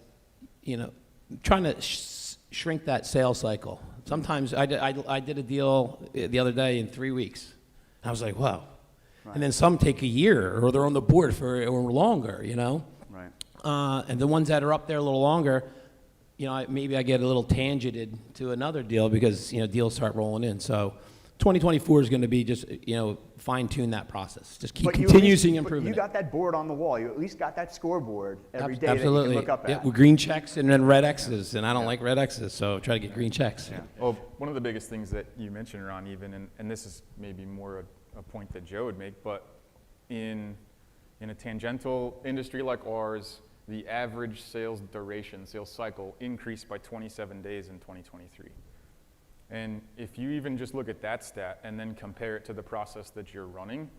trying to shrink that sales cycle. Sometimes I did a deal the other day in 3 weeks. I was like, wow. Right. And then some take a year, or they're on the board for or longer, Right. And the ones that are up there a little longer, maybe I get a little tangented to another deal because, deals start rolling in. So 2024 is going to be just, fine-tune that process. Just keep continuously improving you got that board on the wall. You at least got that scoreboard every day Absolutely. that you can look up at. Yeah, with green checks and then red X's, and I don't like red X's, so try to get green checks. Yeah. Well, one of the biggest things that you mentioned, Ron, even, and this is maybe more a point that Joe would make, but in a tangential industry like ours, the average sales duration, sales cycle, increased by 27 days in 2023. And if you even just look at that stat and then compare it to the process that you're running,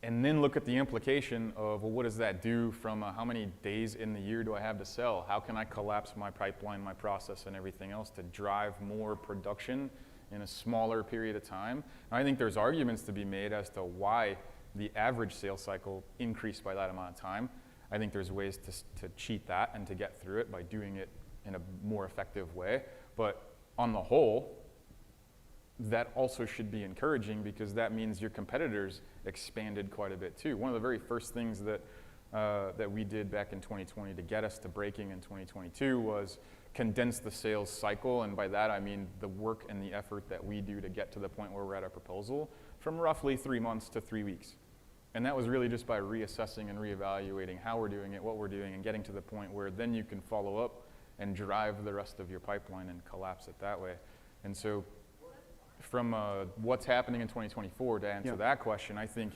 and then look at the implication of, well, what does that do from how many days in the year do I have to sell? How can I collapse my pipeline, my process, and everything else to drive more production in a smaller period of time? And I think there's arguments to be made as to why the average sales cycle increased by that amount of time. I think there's ways to cheat that and to get through it by doing it in a more effective way. But on the whole, that also should be encouraging because that means your competitors expanded quite a bit too. One of the very first things that we did back in 2020 to get us to breaking in 2022 was condense the sales cycle, and by that I mean the work and the effort that we do to get to the point where we're at a proposal from roughly 3 months to 3 weeks. And that was really just by reassessing and reevaluating how we're doing it, what we're doing, and getting to the point where then you can follow up and drive the rest of your pipeline and collapse it that way. And so from what's happening in 2024, to answer that question, I think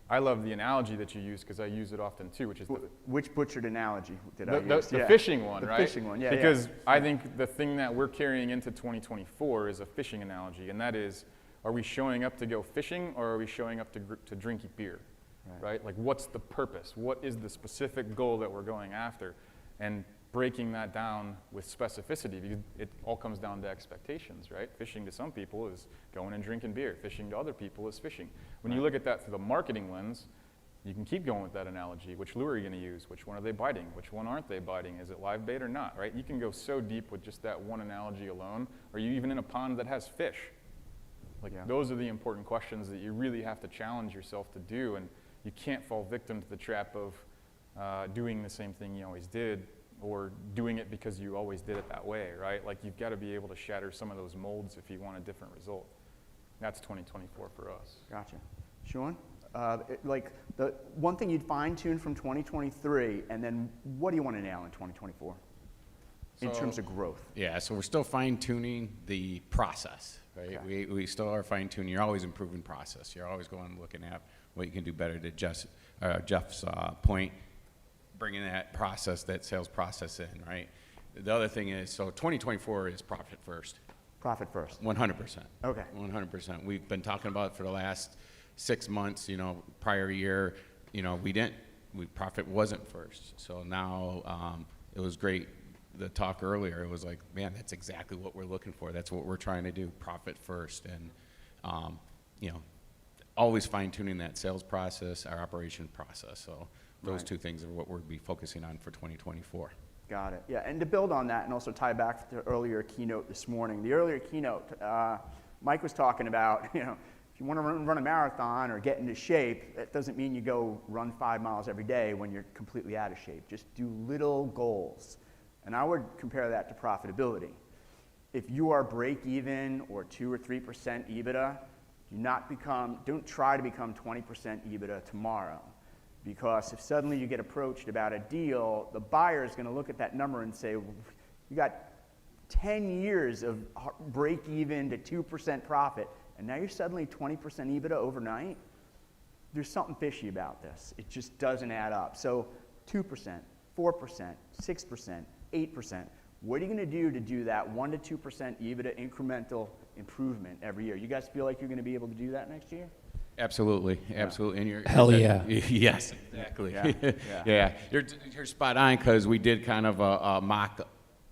I love the analogy that you use because I use it often too, which is which butchered analogy did I use? The fishing one, right? The fishing one, yeah. Because I think the thing that we're carrying into 2024 is a fishing analogy, and that is, are we showing up to go fishing or are we showing up to drink beer, right? Like, what's the purpose? What is the specific goal that we're going after? And breaking that down with specificity, because it all comes down to expectations, right? Fishing to some people is going and drinking beer. Fishing to other people is fishing. When you look at that through the marketing lens, you can keep going with that analogy. Which lure are you going to use? Which one are they biting? Which one aren't they biting? Is it live bait or not, right? You can go so deep with just that one analogy alone. Are you even in a pond that has fish? Those are the important questions that you really have to challenge yourself to do, and you can't fall victim to the trap of doing the same thing you always did, or doing it because you always did it that way, right? Like, you've got to be able to shatter some of those molds if you want a different result. That's 2024 for us. Gotcha. Sean, the one thing you'd fine-tune from 2023, and then what do you want to nail in 2024 in terms of growth? Yeah, so we're still fine-tuning the process, right? Okay. We still are fine-tuning. You're always improving process. You're always going and looking at what you can do better. To Jeff's point, bringing that sales process in, right? The other thing is, so 2024 is profit first. Profit first. 100%. Okay. 100%. We've been talking about it for the last 6 months, prior year, profit wasn't first. So now it was great. The talk earlier, it was like, man, that's exactly what we're looking for. That's what we're trying to do, profit first. And, always fine-tuning that sales process, our operation process. So those two things are what we'll be focusing on for 2024. Got it. Yeah, and to build on that and also tie back to the earlier keynote this morning. The earlier keynote, Mike was talking about, if you want to run a marathon or get into shape, that doesn't mean you go run 5 miles every day when you're completely out of shape. Just do little goals. And I would compare that to profitability. If you are break even or 2 or 3% EBITDA, don't try to become 20% EBITDA tomorrow. Because if suddenly you get approached about a deal, the buyer is going to look at that number and say, you got 10 years of break even to 2% profit, and now you're suddenly 20% EBITDA overnight? There's something fishy about this. It just doesn't add up. So 2%, 4%, 6%, 8%. What are you going to do that 1 to 2% EBITDA incremental improvement every year? You guys feel like you're going to be able to do that next year? Absolutely, and you're Hell yeah. Yes, exactly. Yeah, Yeah, you're spot on because we did kind of a mock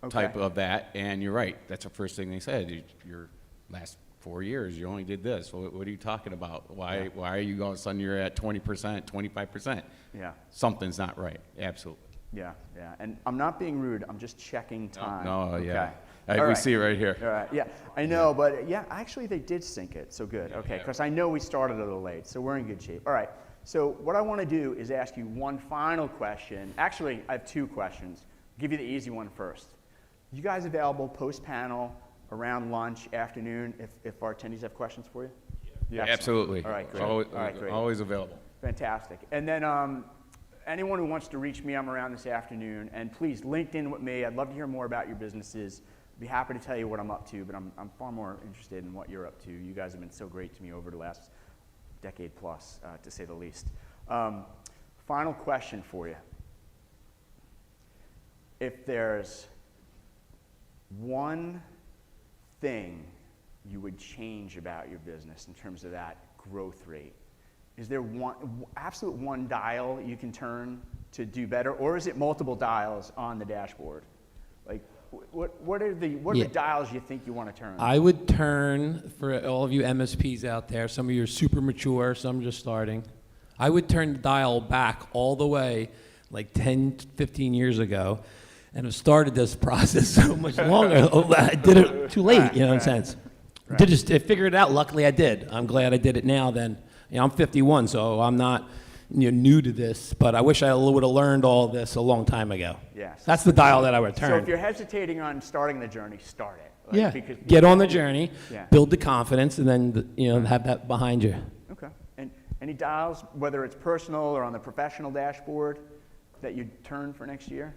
type Okay. of that, and you're right. That's the first thing they said. Your last 4 years, you only did this. What are you talking about? Why are you all of a sudden you're at 20%, 25%? Yeah. Something's not right. Absolutely. Yeah. And I'm not being rude. I'm just checking time. No, yeah. Okay. We All right. see it right here. All right. Yeah, I know, but yeah, actually they did sync it, so good. Okay, because I know we started a little late, so we're in good shape. All right. So what I want to do is ask you one final question. Actually, I have two questions. I'll give you the easy one first. You guys available post-panel, around lunch, afternoon, if our attendees have questions for you? Yeah, Excellent. absolutely. All right, great. Always, All right, great. always available. Fantastic. And then anyone who wants to reach me, I'm around this afternoon. And please, LinkedIn with me. I'd love to hear more about your businesses. I'd be happy to tell you what I'm up to, but I'm far more interested in what you're up to. You guys have been so great to me over the last decade plus, to say the least. Final question for you. If there's one thing you would change about your business in terms of that growth rate, is there absolute one dial you can turn to do better, or is it multiple dials on the dashboard? Like, what are the dials you think you want to turn? I would turn, for all of you MSPs out there, some of you are super mature, some just starting. I would turn the dial back all the way like 10, 15 years ago, and have started this process so much longer. I did it too late, in a sense. I figured it out. Luckily, I did. I'm glad I did it now. Then, I'm 51, so I'm not new to this. But I wish I would have learned all this a long time ago. Yes. That's the dial that I would turn. So if you're hesitating on starting the journey, start it. Like, Get on the journey, Yeah. build the confidence, and then have that behind you. Okay. And any dials, whether it's personal or on the professional dashboard, that you'd turn for next year?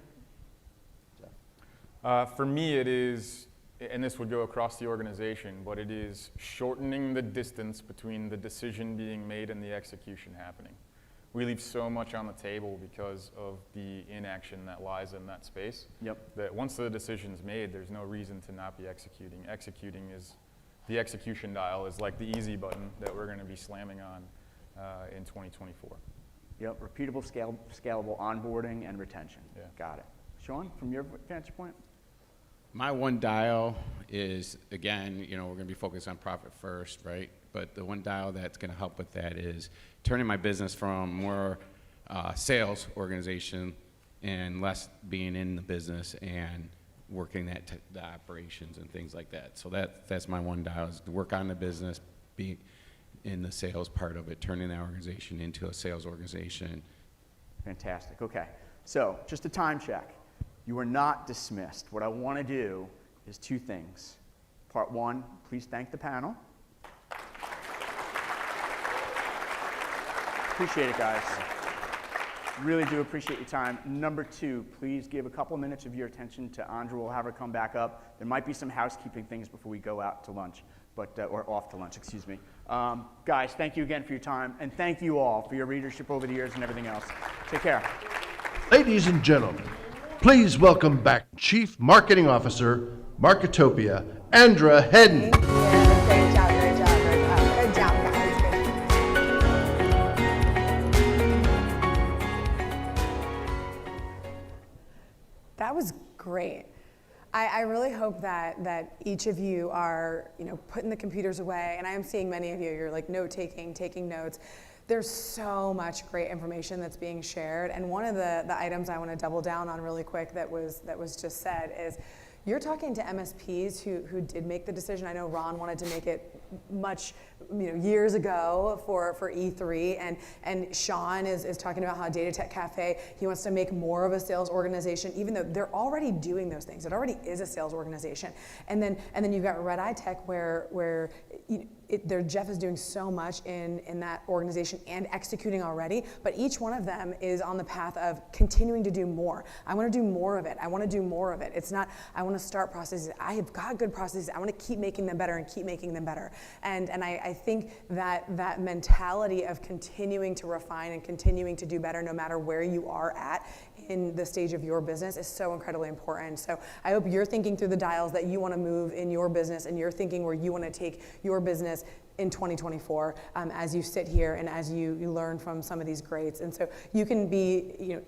For me, it is, and this would go across the organization, but it is shortening the distance between the decision being made and the execution happening. We leave so much on the table because of the inaction that lies in that space. Yep. That once the decision's made, there's no reason to not be executing. Executing is, the execution dial is like the easy button that we're going to be slamming on in 2024. Yep. Repeatable, scalable onboarding and retention. Yeah. Got it. Sean, from your vantage point? My one dial is, again, we're going to be focused on profit first, right? But the one dial that's going to help with that is turning my business from more sales organization and less being in the business and working the operations and things like that. So that's my one dial, is to work on the business, be in the sales part of it, turning that organization into a sales organization. Fantastic. Okay. So just a time check. You are not dismissed. What I want to do is two things. Part one, please thank the panel. Appreciate it, guys. Really do appreciate your time. Number two, please give a couple minutes of your attention to Andra. We'll have her come back up. There might be some housekeeping things before we go out to lunch, or off to lunch, excuse me. Guys, thank you again for your time, and thank you all for your leadership over the years and everything else. Take care. Ladies and gentlemen, please welcome back Chief Marketing Officer, Marketopia, Andra Hedden. Thank you. Great job, great job, great job. Good job, guys. That was great. I really hope that each of you are, putting the computers away, and I am seeing many of you, you're like note-taking, taking notes. There's so much great information that's being shared, and one of the items I want to double down on really quick that was just said is, you're talking to MSPs who did make the decision. I know Ron wanted to make it much, years ago for E3, and Sean is talking about how Data Tech Cafe, he wants to make more of a sales organization, even though they're already doing those things. It already is a sales organization. And then you've got Red Eye Tech where Jeff is doing so much in that organization and executing already, but each one of them is on the path of continuing to do more. I want to do more of it. I want to do more of it. It's not, I want to start processes. I have got good processes. I want to keep making them better and keep making them better. And I think that mentality of continuing to refine and continuing to do better no matter where you are at in the stage of your business is so incredibly important. So I hope you're thinking through the dials that you want to move in your business, and you're thinking where you want to take your business in 2024 as you sit here and as you learn from some of these greats. And so you can be,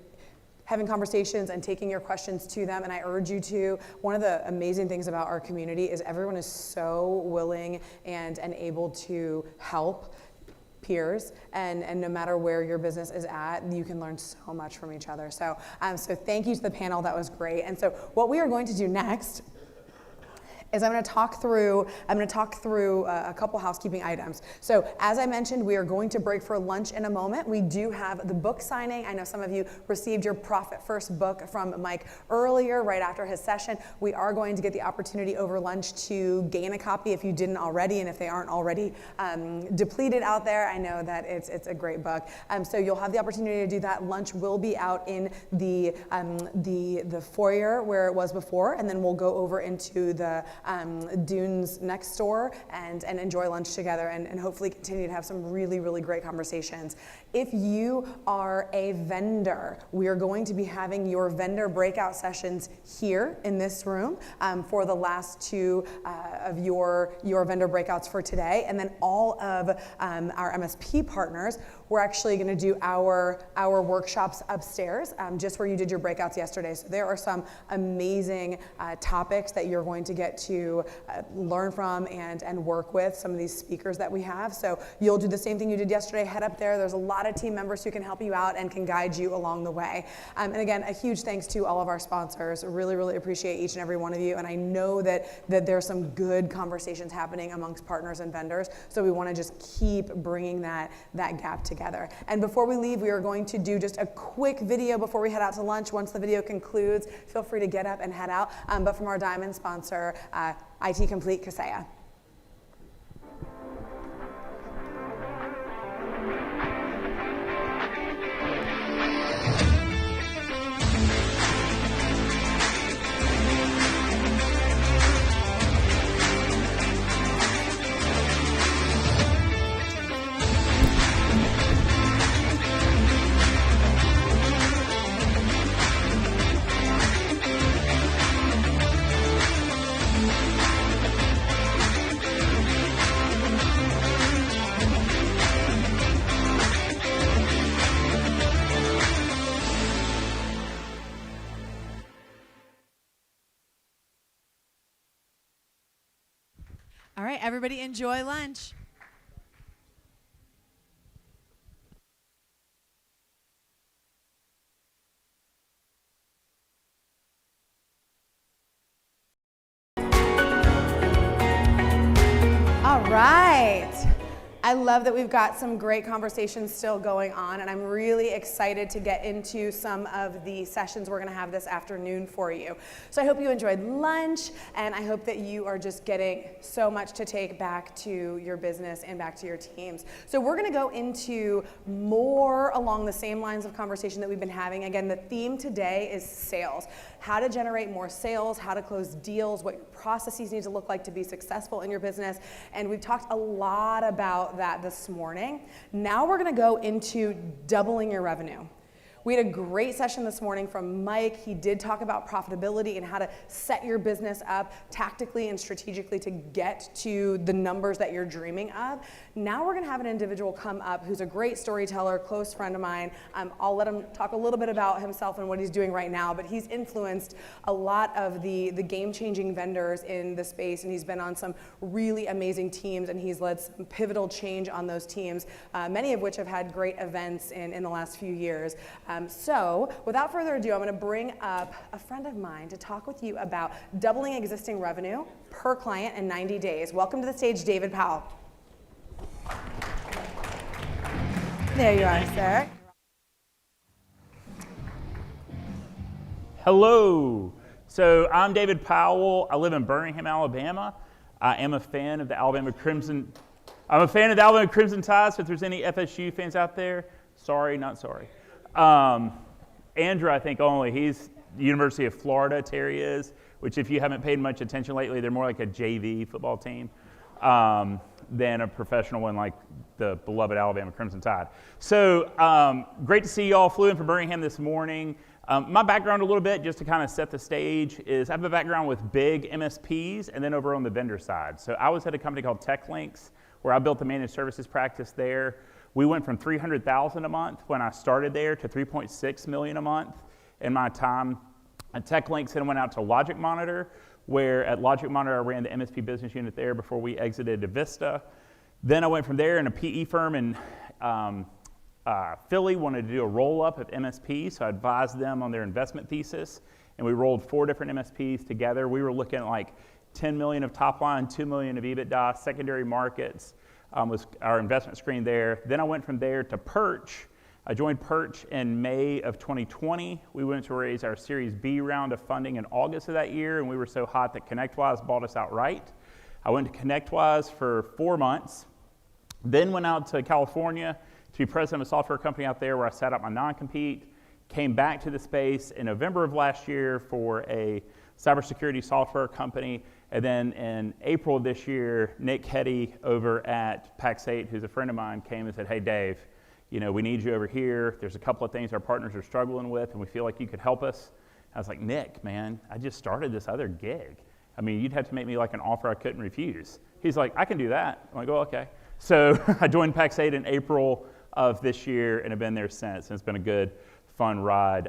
having conversations and taking your questions to them, and I urge you to. One of the amazing things about our community is everyone is so willing and able to help peers, and no matter where your business is at, you can learn so much from each other. So, so thank you to the panel, that was great. And so what we are going to do next is I'm going to talk through a couple housekeeping items. So as I mentioned, we are going to break for lunch in a moment. We do have the book signing. I know some of you received your Profit First book from Mike earlier, right after his session. We are going to get the opportunity over lunch to gain a copy if you didn't already, and if they aren't already depleted out there. I know that it's a great book. So you'll have the opportunity to do that. Lunch will be out in the foyer where it was before, and then we'll go over into the Dunes next door and enjoy lunch together, and hopefully continue to have some really, really great conversations. If you are a vendor, we are going to be having your vendor breakout sessions here in this room for the last two of your vendor breakouts for today. And then all of our MSP partners, we're actually going to do our workshops upstairs, just where you did your breakouts yesterday. So there are some amazing topics that you're going to get to learn from and work with some of these speakers that we have. So you'll do the same thing you did yesterday. Head up there. There's a lot of team members who can help you out and can guide you along the way. And again, a huge thanks to all of our sponsors. Really, really appreciate each and every one of you. And I know that there's some good conversations happening amongst partners and vendors. So we want to just keep bringing that gap together. And before we leave, we are going to do just a quick video before we head out to lunch. Once the video concludes, feel free to get up and head out. But from our diamond sponsor, IT Complete Kaseya. All right, everybody enjoy lunch. All right. I love that we've got some great conversations still going on, and I'm really excited to get into some of the sessions we're going to have this afternoon for you. So I hope you enjoyed lunch, and I hope that you are just getting so much to take back to your business and back to your teams. So we're going to go into more along the same lines of conversation that we've been having. Again, the theme today is sales. How to generate more sales, how to close deals, what your processes need to look like to be successful in your business. And we've talked a lot about that this morning. Now we're going to go into doubling your revenue. We had a great session this morning from Mike. He did talk about profitability and how to set your business up tactically and strategically to get to the numbers that you're dreaming of. Now we're going to have an individual come up who's a great storyteller, close friend of mine. I'll let him talk a little bit about himself and what he's doing right now, but he's influenced a lot of the game-changing vendors in the space, and he's been on some really amazing teams, and he's led some pivotal change on those teams, many of which have had great events in the last few years. So without further ado, I'm going to bring up a friend of mine to talk with you about doubling existing revenue per client in 90 days. Welcome to the stage, David Powell. There you are, sir. Hello. So I'm David Powell. I live in Birmingham, Alabama. I am a fan of the Alabama Crimson. I'm a fan of the Alabama Crimson Tide, so if there's any FSU fans out there, sorry, not sorry. Andrew, I think only, he's the University of Florida, Terry is, which if you haven't paid much attention lately, they're more like a JV football team than a professional one like the beloved Alabama Crimson Tide. So great to see you all. Flew in from Birmingham this morning. My background a little bit, just to kind of set the stage, is I have a background with big MSPs and then over on the vendor side. So I was at a company called TechLinks. where I built the managed services practice there. We went from $300,000 a month when I started there to $3.6 million a month in my time at TechLinks, and went out to Logic Monitor, where at Logic Monitor I ran the MSP business unit there before we exited to Vista. Then I went from there, and a PE firm in Philly wanted to do a roll-up of MSP, so I advised them on their investment thesis, and we rolled 4 different MSPs together. We were looking at like 10 million of top line, 2 million of EBITDA. Secondary markets was our investment screen there. Then I went from there to Perch. I joined Perch in May of 2020. We went to raise our Series B round of funding in August of that year, and we were so hot that ConnectWise bought us outright. I went to ConnectWise for 4 months, then went out to California to be president of a software company out there where I sat out my non-compete, came back to the space in November of last year for a cybersecurity software company, and then in April of this year, Nick Hetty over at Pax8, who's a friend of mine, came and said, hey Dave, you know, we need you over here. There's a couple of things our partners are struggling with, and we feel like you could help us. I was like, Nick, man, I just started this other gig. I mean, you'd have to make me like an offer I couldn't refuse. He's like, I can do that. I'm like, oh, okay. So I joined Pax8 in April of this year and have been there since, and it's been a good, fun ride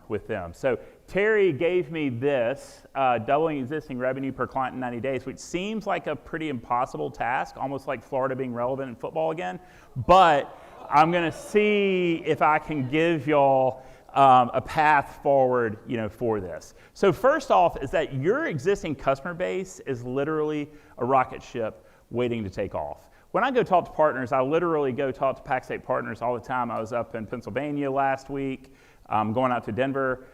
with them. So Terry gave me this, doubling existing revenue per client in 90 days, which seems like a pretty impossible task, almost like Florida being relevant in football again. But I'm going to see if I can give y'all a path forward, you know, for this. So first off is that your existing customer base is literally a rocket ship waiting to take off. When I go talk to partners, I literally go talk to Pax8 partners all the time. I was up in Pennsylvania last week. I'm going out to Denver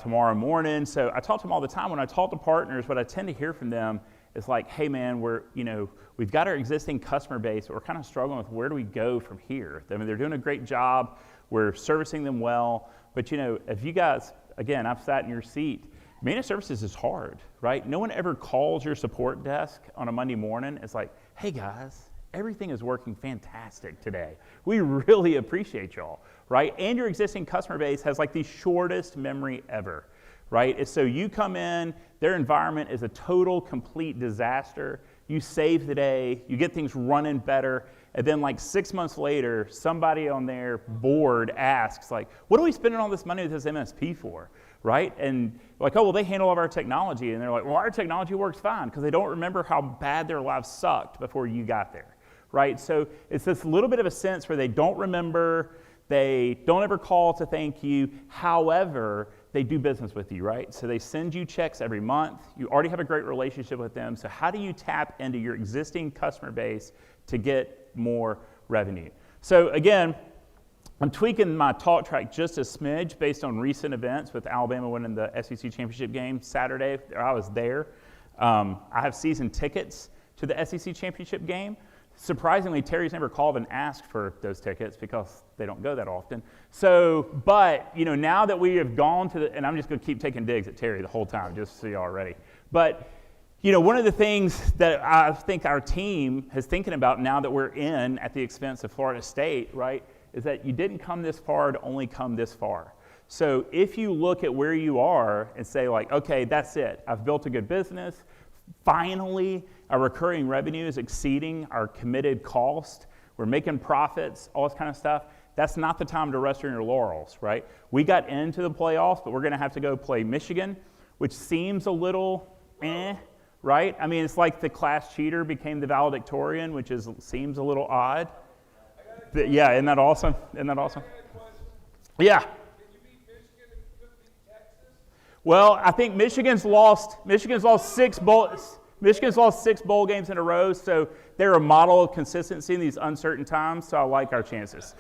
tomorrow morning. So I talk to them all the time. When I talk to partners, what I tend to hear from them is like, hey man, we've got our existing customer base, but we're kind of struggling with where do we go from here? I mean, they're doing a great job. We're servicing them well. But you know, if you guys, again, I've sat in your seat, managed services is hard, right? No one ever calls your support desk on a Monday morning. It's like, hey guys, everything is working fantastic today. We really appreciate y'all, right? And your existing customer base has like the shortest memory ever, right? And so you come in, their environment is a total, complete disaster. You save the day, you get things running better, and then like 6 months later, somebody on their board asks like, what are we spending all this money with this MSP for, right? And like, oh, well, they handle all of our technology. And they're like, well, our technology works fine, because they don't remember how bad their lives sucked before you got there, right? So it's this little bit of a sense where they don't remember, they don't ever call to thank you. However, they do business with you, right? So they send you checks every month. You already have a great relationship with them. So how do you tap into your existing customer base to get more revenue? So again, I'm tweaking my talk track just a smidge based on recent events with Alabama winning the SEC championship game Saturday. I was there. I have season tickets to the SEC championship game. Surprisingly, Terry's never called and asked for those tickets because they don't go that often. So, but, you know, now that we have gone to the, and I'm just going to keep taking digs at Terry the whole time, just so y'all are ready. But, you know, one of the things that I think our team is thinking about now that we're in at the expense of Florida State, right, is that you didn't come this far to only come this far. So if you look at where you are and say like, okay, that's it. I've built a good business. Finally, our recurring revenue is exceeding our committed cost. We're making profits, all this kind of stuff. That's not the time to rest on your laurels, right? We got into the playoffs, but we're going to have to go play Michigan, which seems a little right? I mean, it's like the class cheater became the valedictorian, which seems a little odd. Yeah, isn't that awesome? Isn't that awesome? Yeah. Well, I think Michigan's lost 6 bowl games in a row, so they're a model of consistency in these uncertain times, so I like our chances.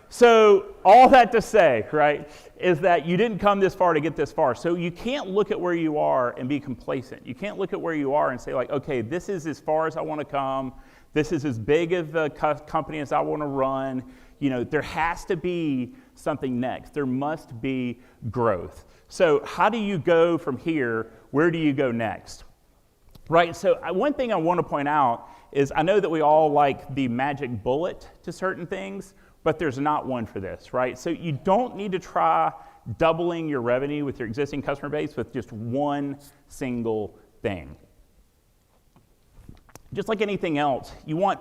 So all that to say, right, is that you didn't come this far to get this far. So you can't look at where you are and be complacent. You can't look at where you are and say like, okay, this is as far as I want to come. This is as big of a company as I want to run. You know, there has to be something next. There must be growth. So how do you go from here? Where do you go next? Right, so one thing I want to point out is I know that we all like the magic bullet to certain things, but there's not one for this, right? So you don't need to try doubling your revenue with your existing customer base with just one single thing. just like anything else, you want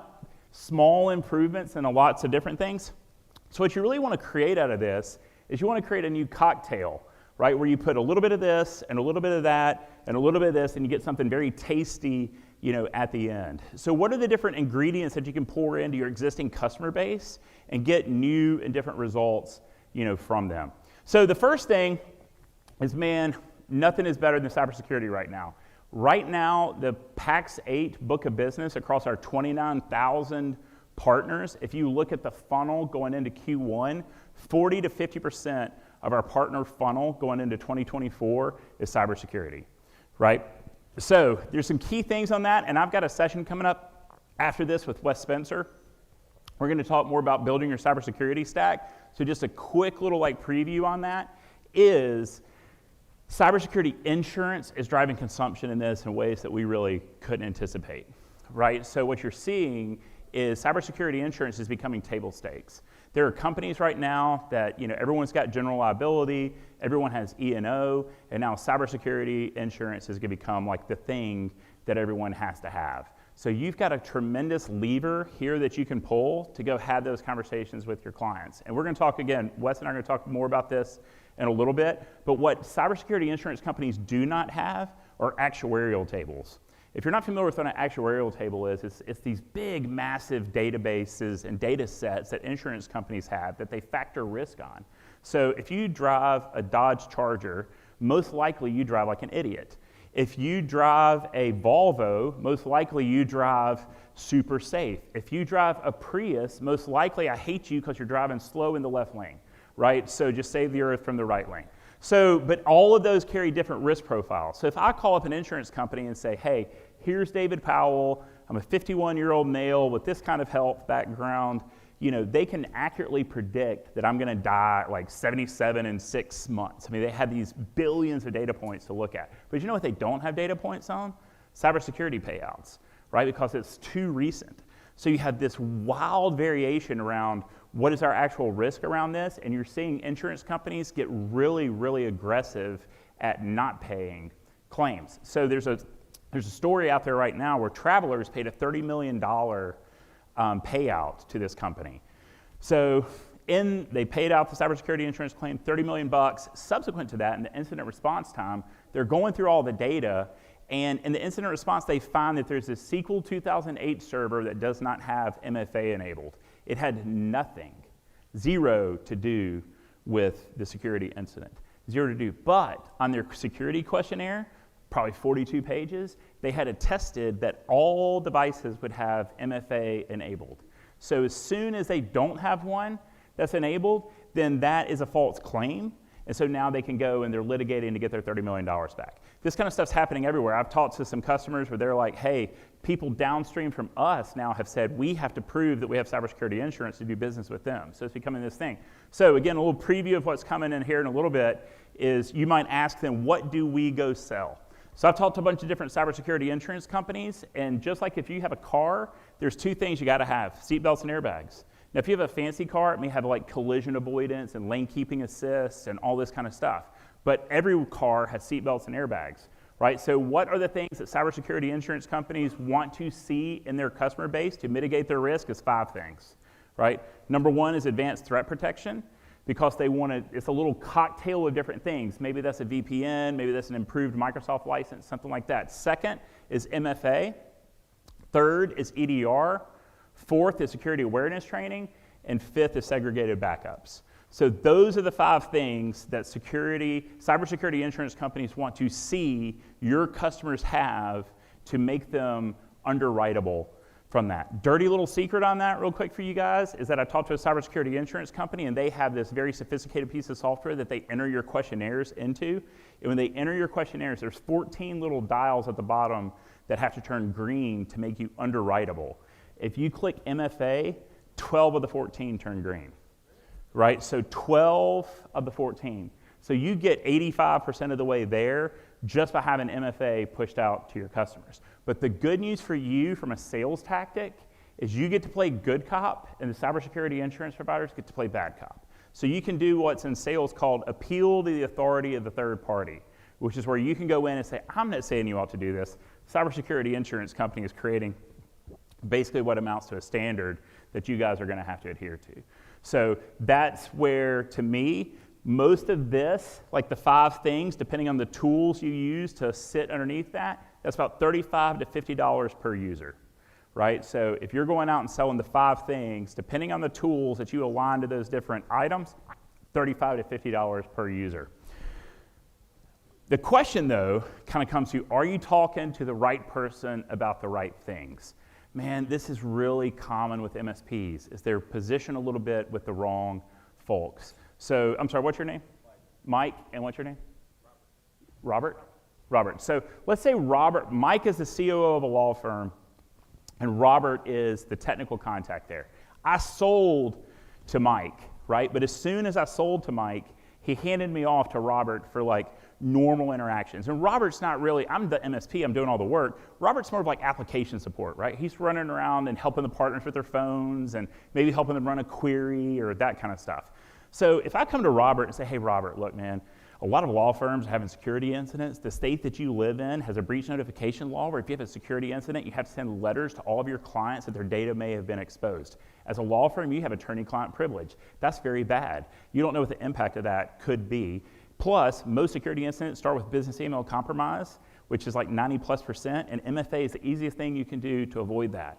small improvements in lots of different things. So what you really want to create out of this is you want to create a new cocktail, right, where you put a little bit of this and a little bit of that and a little bit of this, and you get something very tasty, at the end. So what are the different ingredients that you can pour into your existing customer base and get new and different results, from them? So the first thing is, man, nothing is better than cybersecurity right now. Right now, the PAX 8 book of business across our 29,000 partners, if you look at the funnel going into Q1, 40 to 50% of our partner funnel going into 2024 is cybersecurity, right? So there's some key things on that, and I've got a session coming up after this with Wes Spencer. We're going to talk more about building your cybersecurity stack. So just a quick little preview on that is cybersecurity insurance is driving consumption in this in ways that we really couldn't anticipate, right? So what you're seeing is cybersecurity insurance is becoming table stakes. There are companies right now that, everyone's got general liability, everyone has E&O, and now cybersecurity insurance is going to become the thing that everyone has to have. So you've got a tremendous lever here that you can pull to go have those conversations with your clients. And we're going to talk again, Wes and I are going to talk more about this in a little bit, but what cybersecurity insurance companies do not have are actuarial tables. If you're not familiar with what an actuarial table is, it's these big, massive databases and data sets that insurance companies have that they factor risk on. So if you drive a Dodge Charger, most likely you drive like an idiot. If you drive a Volvo, most likely you drive super safe. If you drive a Prius, most likely I hate you because you're driving slow in the left lane, right? So just save the earth from the right lane. So, but all of those carry different risk profiles. So if I call up an insurance company and say, hey, here's David Powell, I'm a 51-year-old male with this kind of health background, they can accurately predict that I'm going to die at 77 in 6 months. I mean, they have these billions of data points to look at. But you know what they don't have data points on? Cybersecurity payouts, right? Because it's too recent. So you have this wild variation around what is our actual risk around this, and you're seeing insurance companies get really, really aggressive at not paying claims. So there's a story out there right now where Travelers paid a $30 million payout to this company. So they paid out the cybersecurity insurance claim, $30 million. Subsequent to that, in the incident response time, they're going through all the data, and in the incident response, they find that there's this SQL 2008 server that does not have MFA enabled. It had nothing, zero to do with the security incident, zero to do. But on their security questionnaire, probably 42 pages, they had attested that all devices would have MFA enabled. So as soon as they don't have one that's enabled, then that is a false claim. And so now they can go and they're litigating to get their $30 million back. This kind of stuff's happening everywhere. I've talked to some customers where they're like, hey, people downstream from us now have said we have to prove that we have cybersecurity insurance to do business with them. So it's becoming this thing. So again, a little preview of what's coming in here in a little bit is you might ask them, what do we go sell? So I've talked to a bunch of different cybersecurity insurance companies, and just like if you have a car, there's two things you gotta have, seatbelts and airbags. Now, if you have a fancy car, it may have collision avoidance and lane keeping assist and all this kind of stuff. But every car has seatbelts and airbags, right? So what are the things that cybersecurity insurance companies want to see in their customer base to mitigate their risk is 5 things, right? Number 1 is advanced threat protection, because they want to, it's a little cocktail of different things. Maybe that's a VPN, maybe that's an improved Microsoft license, something like that. Second is MFA. Third is EDR. Fourth is security awareness training. And fifth is segregated backups. So those are the 5 things that cybersecurity insurance companies want to see your customers have to make them underwritable from that. Dirty little secret on that real quick for you guys is that I talked to a cybersecurity insurance company, and they have this very sophisticated piece of software that they enter your questionnaires into. And when they enter your questionnaires, there's 14 little dials at the bottom that have to turn green to make you underwritable. If you click MFA, 12 of the 14 turn green, right? So 12 of the 14. So you get 85% of the way there just by having MFA pushed out to your customers. But the good news for you from a sales tactic is you get to play good cop, and the cybersecurity insurance providers get to play bad cop. So you can do what's in sales called appeal to the authority of the third party, which is where you can go in and say, I'm not saying you ought to do this. Cybersecurity insurance company is creating basically what amounts to a standard that you guys are going to have to adhere to. So that's where, to me, most of this, like the 5 things, depending on the tools you use to sit underneath that, that's about $35 to $50 per user, right? So if you're going out and selling the 5 things, depending on the tools that you align to those different items, $35 to $50 per user. The question, though, kind of comes to, are you talking to the right person about the right things? Man, this is really common with MSPs, is they're positioned a little bit with the wrong folks. So, I'm sorry, what's your name? Mike, and what's your name? Robert? Robert. So, let's say Mike is the COO of a law firm, and Robert is the technical contact there. I sold to Mike, right? But as soon as I sold to Mike, he handed me off to Robert for like normal interactions. And Robert's not really, I'm the MSP, I'm doing all the work. Robert's more of like application support, right? He's running around and helping the partners with their phones and maybe helping them run a query or that kind of stuff. So if I come to Robert and say, hey, Robert, look, man, a lot of law firms are having security incidents. The state that you live in has a breach notification law where if you have a security incident, you have to send letters to all of your clients that their data may have been exposed. As a law firm, you have attorney-client privilege. That's very bad. You don't know what the impact of that could be. Plus, most security incidents start with business email compromise, which is like 90+%, and MFA is the easiest thing you can do to avoid that.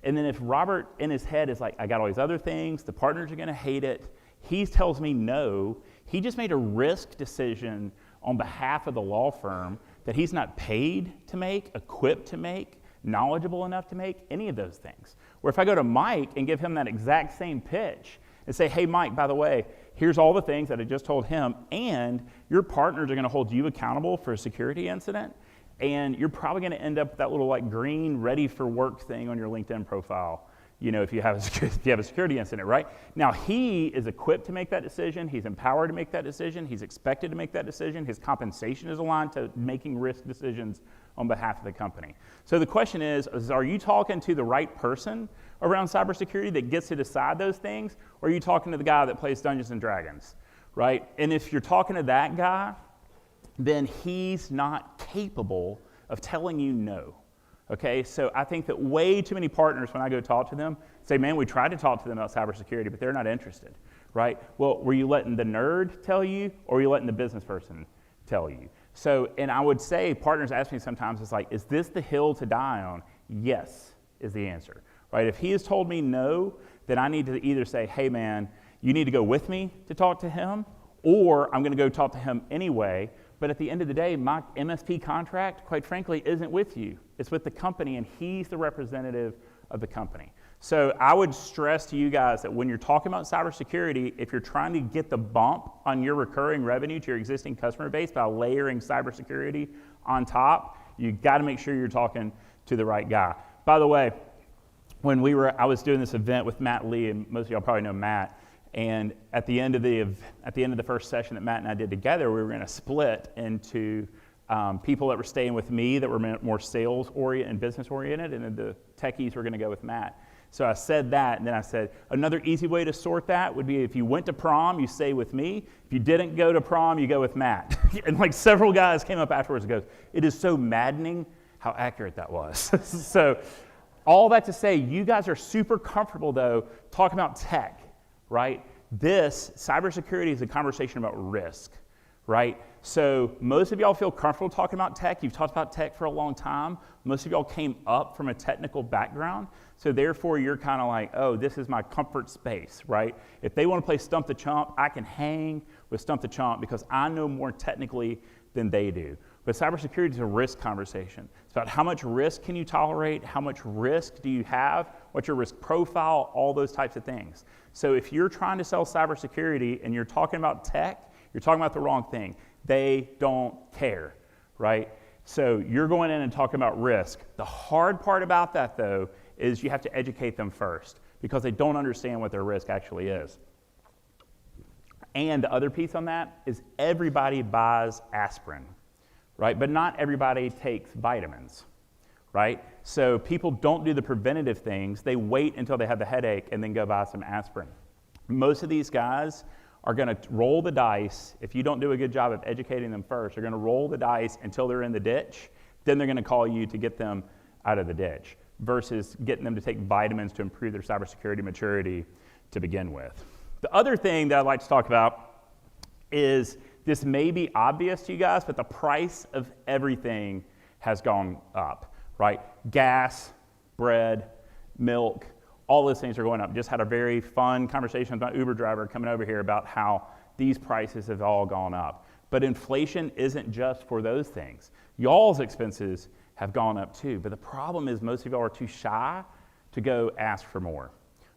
And then if Robert in his head is like, I got all these other things, the partners are gonna hate it, he tells me no, he just made a risk decision on behalf of the law firm that he's not paid to make, equipped to make, knowledgeable enough to make, any of those things. Where if I go to Mike and give him that exact same pitch and say, hey, Mike, by the way, here's all the things that I just told him, and your partners are gonna hold you accountable for a security incident, and you're probably gonna end up with that little like green ready for work thing on your LinkedIn profile, you know, if you have a security incident, right? Now, he is equipped to make that decision. He's empowered to make that decision. He's expected to make that decision. His compensation is aligned to making risk decisions on behalf of the company. So the question is are you talking to the right person around cybersecurity that gets to decide those things, or are you talking to the guy that plays Dungeons and Dragons, right? And if you're talking to that guy, then he's not capable of telling you no. Okay, so I think that way too many partners, when I go talk to them, say, man, we tried to talk to them about cybersecurity, but they're not interested, right? Well, were you letting the nerd tell you, or were you letting the business person tell you? So, and I would say, partners ask me sometimes, it's like, is this the hill to die on? Yes, is the answer, right? If he has told me no, then I need to either say, hey, man, you need to go with me to talk to him, or I'm gonna go talk to him anyway. But at the end of the day, my MSP contract, quite frankly, isn't with you. It's with the company, and he's the representative of the company. So I would stress to you guys that when you're talking about cybersecurity, if you're trying to get the bump on your recurring revenue to your existing customer base by layering cybersecurity on top, you got to make sure you're talking to the right guy. By the way, when I was doing this event with Matt Lee, and most of y'all probably know Matt, and at the end of the first session that Matt and I did together, we were going to split into people that were staying with me that were more sales oriented and business oriented, and then the techies were going to go with Matt. So I said that, and then I said another easy way to sort that would be if you went to prom, you stay with me. If you didn't go to prom, you go with Matt. And like several guys came up afterwards and goes, "It is so maddening how accurate that was." So all that to say, you guys are super comfortable though talking about tech. Right? This, cybersecurity is a conversation about risk, right? So most of y'all feel comfortable talking about tech. You've talked about tech for a long time. Most of y'all came up from a technical background. So therefore, you're kind of like, oh, this is my comfort space, right? If they want to play Stump the Chump, I can hang with Stump the Chump because I know more technically than they do. But cybersecurity is a risk conversation. It's about how much risk can you tolerate, how much risk do you have, what's your risk profile, all those types of things. So if you're trying to sell cybersecurity and you're talking about tech, you're talking about the wrong thing. They don't care, right? So you're going in and talking about risk. The hard part about that, though, is you have to educate them first because they don't understand what their risk actually is. And the other piece on that is everybody buys aspirin, right? But not everybody takes vitamins, right? So people don't do the preventative things. They wait until they have the headache and then go buy some aspirin. Most of these guys are going to roll the dice. If you don't do a good job of educating them first, they're going to roll the dice until they're in the ditch. Then they're going to call you to get them out of the ditch. versus getting them to take vitamins to improve their cybersecurity maturity to begin with. The other thing that I'd like to talk about is, this may be obvious to you guys, but the price of everything has gone up, right? Gas, bread, milk, all those things are going up. Just had a very fun conversation with my Uber driver coming over here about how these prices have all gone up. But inflation isn't just for those things. Y'all's expenses have gone up too, but the problem is most of y'all are too shy to go ask for more,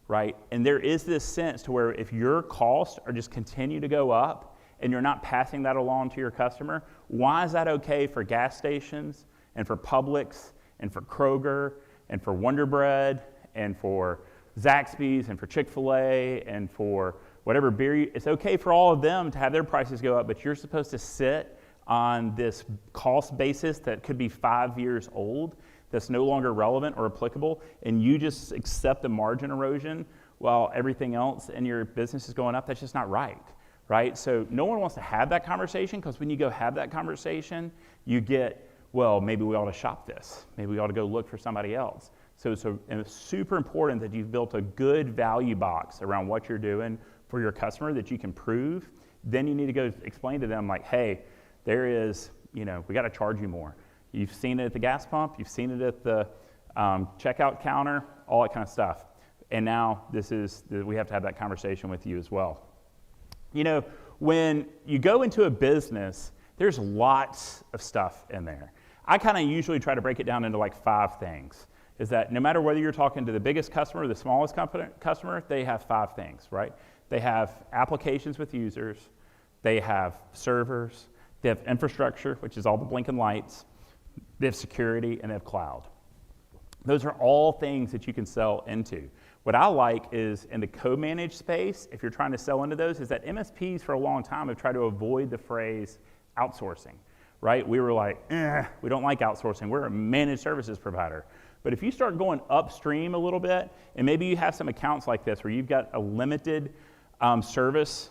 right? And there is this sense to where if your costs are just continue to go up and you're not passing that along to your customer, why is that okay for gas stations and for Publix and for Kroger and for Wonder Bread and for Zaxby's and for Chick-fil-A and for whatever beer, it's okay for all of them to have their prices go up, but you're supposed to sit on this cost basis that could be 5 years old, that's no longer relevant or applicable, and you just accept the margin erosion while everything else in your business is going up. That's just not right, right? So no one wants to have that conversation, because when you go have that conversation, you get, well, maybe we ought to shop this. Maybe we ought to go look for somebody else. So it's super important that you've built a good value box around what you're doing for your customer that you can prove. Then you need to go explain to them, like, hey, there is, we got to charge you more. You've seen it at the gas pump, you've seen it at the checkout counter, all that kind of stuff. And now we have to have that conversation with you as well. When you go into a business, there's lots of stuff in there. I kind of usually try to break it down into like 5 things. Is that no matter whether you're talking to the biggest customer or the smallest customer, they have 5 things, right? They have applications with users, they have servers, they have infrastructure, which is all the blinking lights, they have security, and they have cloud. Those are all things that you can sell into. What I like is in the co-managed space, if you're trying to sell into those, is that MSPs for a long time have tried to avoid the phrase outsourcing, right? We were like, we don't like outsourcing, we're a managed services provider. But if you start going upstream a little bit, and maybe you have some accounts like this where you've got a limited service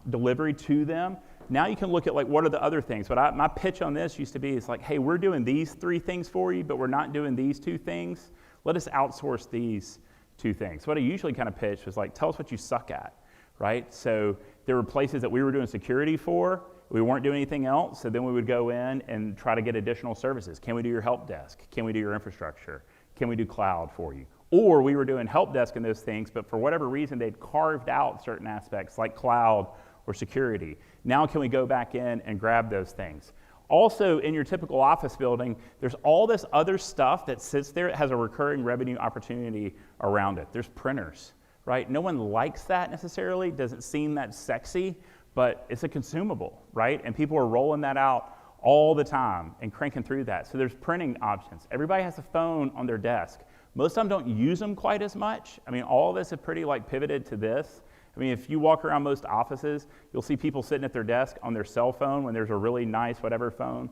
delivery to them, now you can look at like, what are the other things? But my pitch on this used to be, it's like, hey, we're doing these 3 things for you, but we're not doing these 2 things. Let us outsource these 2 things. What I usually kind of pitch was like, tell us what you suck at, right? So there were places that we were doing security for, we weren't doing anything else, so then we would go in and try to get additional services. Can we do your help desk? Can we do your infrastructure? Can we do cloud for you? Or we were doing help desk and those things, but for whatever reason, they'd carved out certain aspects like cloud or security. Now can we go back in and grab those things? Also, in your typical office building, there's all this other stuff that sits there. It has a recurring revenue opportunity around it. There's printers, right? No one likes that necessarily. Doesn't seem that sexy, but it's a consumable, right? And people are rolling that out all the time and cranking through that. So there's printing options. Everybody has a phone on their desk. Most of them don't use them quite as much. I mean, all of us have pretty like pivoted to this. I mean, if you walk around most offices, you'll see people sitting at their desk on their cell phone when there's a really nice whatever phone,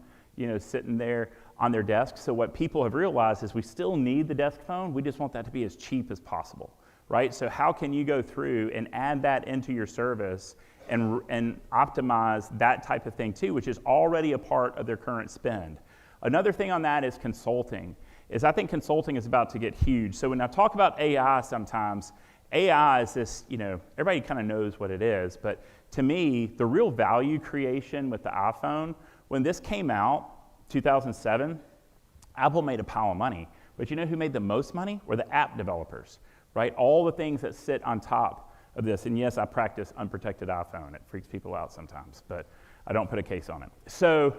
sitting there on their desk. So what people have realized is we still need the desk phone. We just want that to be as cheap as possible, right? So how can you go through and add that into your service and optimize that type of thing too, which is already a part of their current spend. Another thing on that is consulting. I think consulting is about to get huge. So when I talk about AI sometimes, AI is this, everybody kind of knows what it is, but to me, the real value creation with the iPhone, when this came out, 2007, Apple made a pile of money. But you know who made the most money? Were the app developers, right? All the things that sit on top of this. And yes, I practice unprotected iPhone. It freaks people out sometimes, but I don't put a case on it. So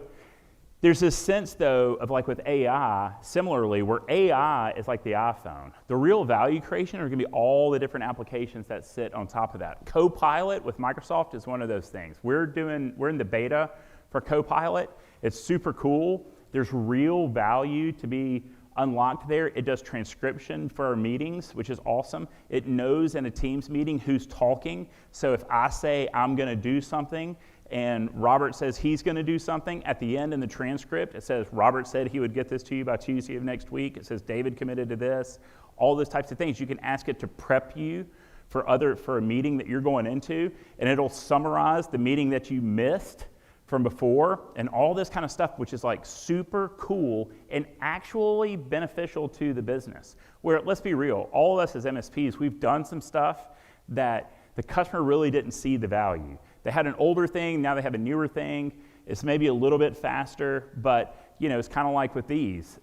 there's this sense, though, of like with AI, similarly, where AI is like the iPhone. The real value creation are going to be all the different applications that sit on top of that. Copilot with Microsoft is one of those things. We're in the beta for Copilot. It's super cool. There's real value to be unlocked there. It does transcription for our meetings, which is awesome. It knows in a Teams meeting who's talking. So if I say I'm going to do something, and Robert says he's going to do something, at the end in the transcript, it says Robert said he would get this to you by Tuesday of next week. It says David committed to this. All those types of things. You can ask it to prep you for a meeting that you're going into, and it'll summarize the meeting that you missed from before, and all this kind of stuff, which is like super cool and actually beneficial to the business. Where, let's be real, all of us as MSPs, we've done some stuff that the customer really didn't see the value. They had an older thing, now they have a newer thing. It's maybe a little bit faster, but it's kind of like with these,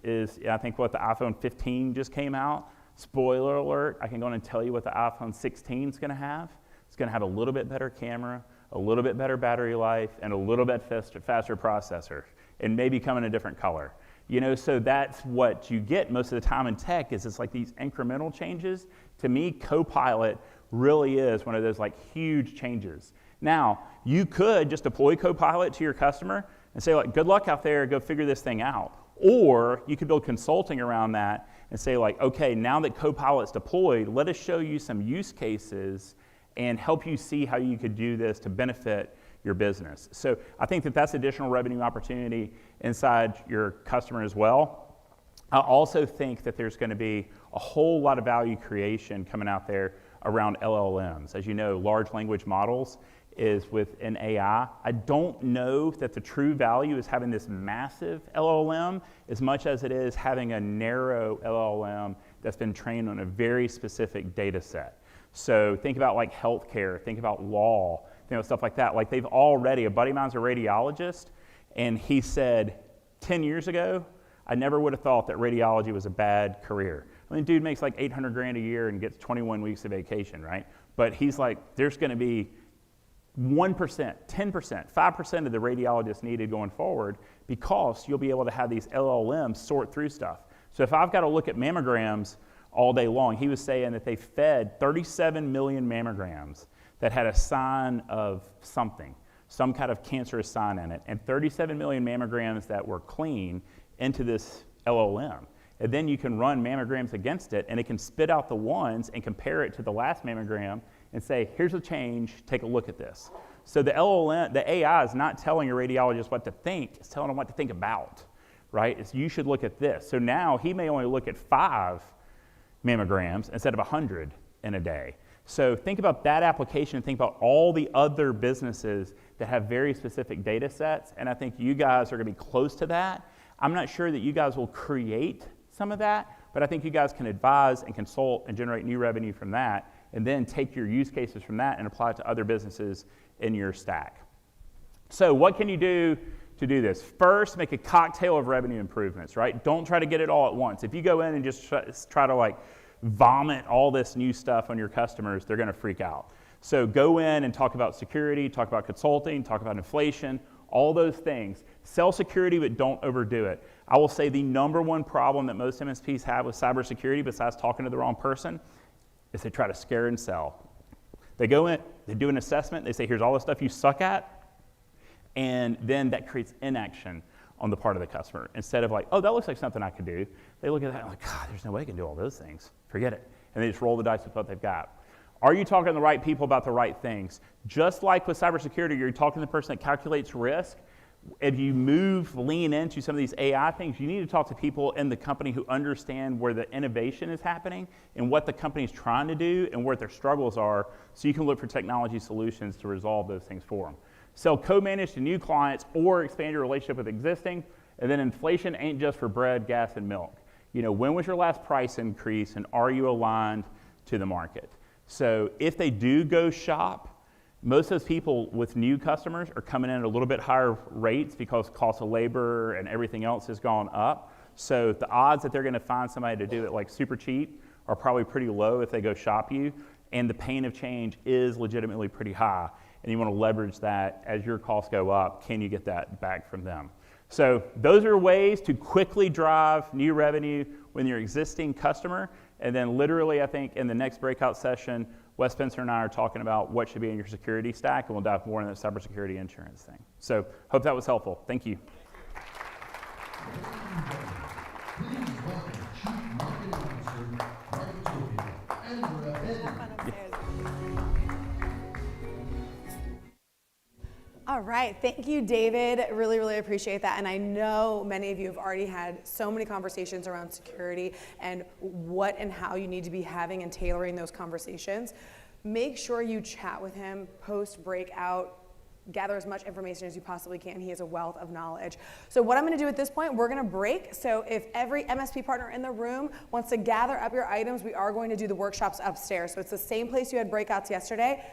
I think what the iPhone 15 just came out. Spoiler alert, I can go in and tell you what the iPhone 16 is gonna have. It's gonna have a little bit better camera, a little bit better battery life, and a little bit faster processor, and maybe come in a different color. So that's what you get most of the time in tech, is it's like these incremental changes. To me, Copilot really is one of those like huge changes. Now, you could just deploy Copilot to your customer and say, like, good luck out there, go figure this thing out. Or you could build consulting around that and say, like, okay, now that Copilot's deployed, let us show you some use cases and help you see how you could do this to benefit your business. So I think that that's additional revenue opportunity inside your customer as well. I also think that there's going to be a whole lot of value creation coming out there around LLMs. As you know, large language models is with an AI. I don't know that the true value is having this massive LLM as much as it is having a narrow LLM that's been trained on a very specific data set. So think about like healthcare, think about law, stuff like that. Like they've already, a buddy of mine's a radiologist, and he said, 10 years ago, I never would have thought that radiology was a bad career. I mean, dude makes like 800 grand a year and gets 21 weeks of vacation, right? But he's like, there's gonna be 1%, 10%, 5% of the radiologists needed going forward, because you'll be able to have these LLMs sort through stuff. So if I've got to look at mammograms all day long, he was saying that they fed 37 million mammograms that had a sign of something, some kind of cancerous sign in it, and 37 million mammograms that were clean into this LLM. And then you can run mammograms against it, and it can spit out the ones and compare it to the last mammogram and say, here's a change, take a look at this. So the LLM, the AI is not telling your radiologist what to think, it's telling them what to think about, right? It's, you should look at this. So now he may only look at 5 mammograms instead of 100 in a day. So think about that application, think about all the other businesses that have very specific data sets, and I think you guys are gonna be close to that. I'm not sure that you guys will create some of that, but I think you guys can advise and consult and generate new revenue from that, and then take your use cases from that and apply it to other businesses in your stack. So what can you do to do this? First, make a cocktail of revenue improvements, right? Don't try to get it all at once. If you go in and just try to like vomit all this new stuff on your customers, they're gonna freak out. So go in and talk about security, talk about consulting, talk about inflation, all those things. Sell security, but don't overdo it. I will say the number one problem that most MSPs have with cybersecurity, besides talking to the wrong person, is they try to scare and sell. They go in, they do an assessment, they say, here's all the stuff you suck at, and then that creates inaction on the part of the customer. Instead of like, oh, that looks like something I could do, they look at that and like, God, there's no way I can do all those things. Forget it. And they just roll the dice with what they've got. Are you talking to the right people about the right things? Just like with cybersecurity, you're talking to the person that calculates risk. If you lean into some of these AI things, you need to talk to people in the company who understand where the innovation is happening and what the company's trying to do and what their struggles are, so you can look for technology solutions to resolve those things for them. Sell co-managed to new clients or expand your relationship with existing. And then inflation ain't just for bread, gas, and milk. When was your last price increase, and are you aligned to the market? So if they do go shop, most of those people with new customers are coming in at a little bit higher rates because cost of labor and everything else has gone up. So the odds that they're gonna find somebody to do it like super cheap are probably pretty low if they go shop you. And the pain of change is legitimately pretty high. And you wanna leverage that as your costs go up. Can you get that back from them? So those are ways to quickly drive new revenue with your existing customer. And then literally, I think in the next breakout session, Wes Spencer and I are talking about what should be in your security stack, and we'll dive more into the cybersecurity insurance thing. So hope that was helpful. Thank you. All right, thank you, David. Really, really appreciate that. And I know many of you have already had so many conversations around security and what and how you need to be having and tailoring those conversations. Make sure you chat with him post breakout gather as much information as you possibly can. He has a wealth of knowledge. So what I'm going to do at this point, we're going to break. So if every MSP partner in the room wants to gather up your items, we are going to do the workshops upstairs. So it's the same place you had breakouts yesterday.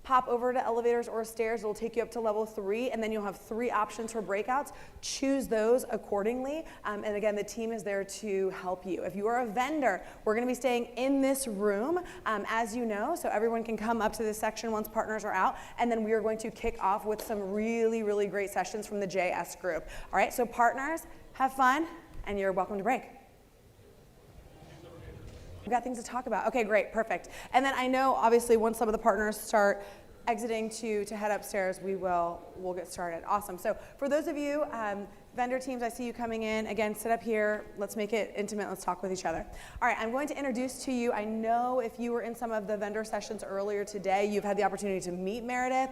Pop over to elevators or stairs. It'll take you up to level 3, and then you'll have 3 options for breakouts. Choose those accordingly. And again, the team is there to help you. If you are a vendor, we're going to be staying in this room, as you know, so everyone can come up to this section once partners are out. And then we are going to kick off with some really, really great sessions from the JS group. All right, so partners, have fun, and you're welcome to break. We've got things to talk about. Okay, great, perfect. And then I know, obviously, once some of the partners start exiting to head upstairs, we'll get started. Awesome. So for those of you, vendor teams, I see you coming in. Again, sit up here. Let's make it intimate. Let's talk with each other. All right, I'm going to introduce to you, I know if you were in some of the vendor sessions earlier today, you've had the opportunity to meet Meredith.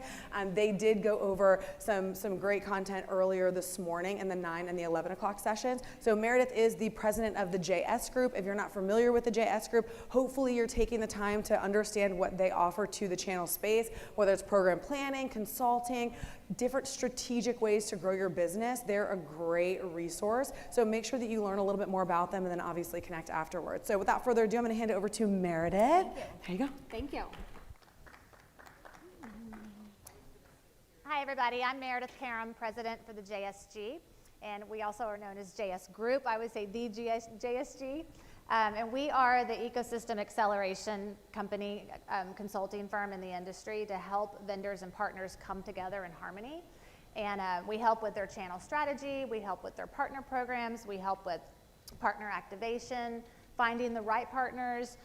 They did go over some great content earlier this morning in the 9 and the 11 o'clock sessions. So Meredith is the president of the JS group. If you're not familiar with the JS group, hopefully you're taking the time to understand what they offer to the channel space, whether it's program planning, consulting, different strategic ways to grow your business. They're a great resource. So make sure that you learn a little bit more about them and then obviously connect afterwards. So without further ado, I'm going to hand it over to Meredith. There you go. Thank you. Hi, everybody. I'm Meredith Karam, president for the JSG, and we also are known as JS Group. I would say the JSG. And we are the ecosystem acceleration company, consulting firm in the industry to help vendors and partners come together in harmony. And we help with their channel strategy, we help with their partner programs, we help with partner activation, finding the right partners,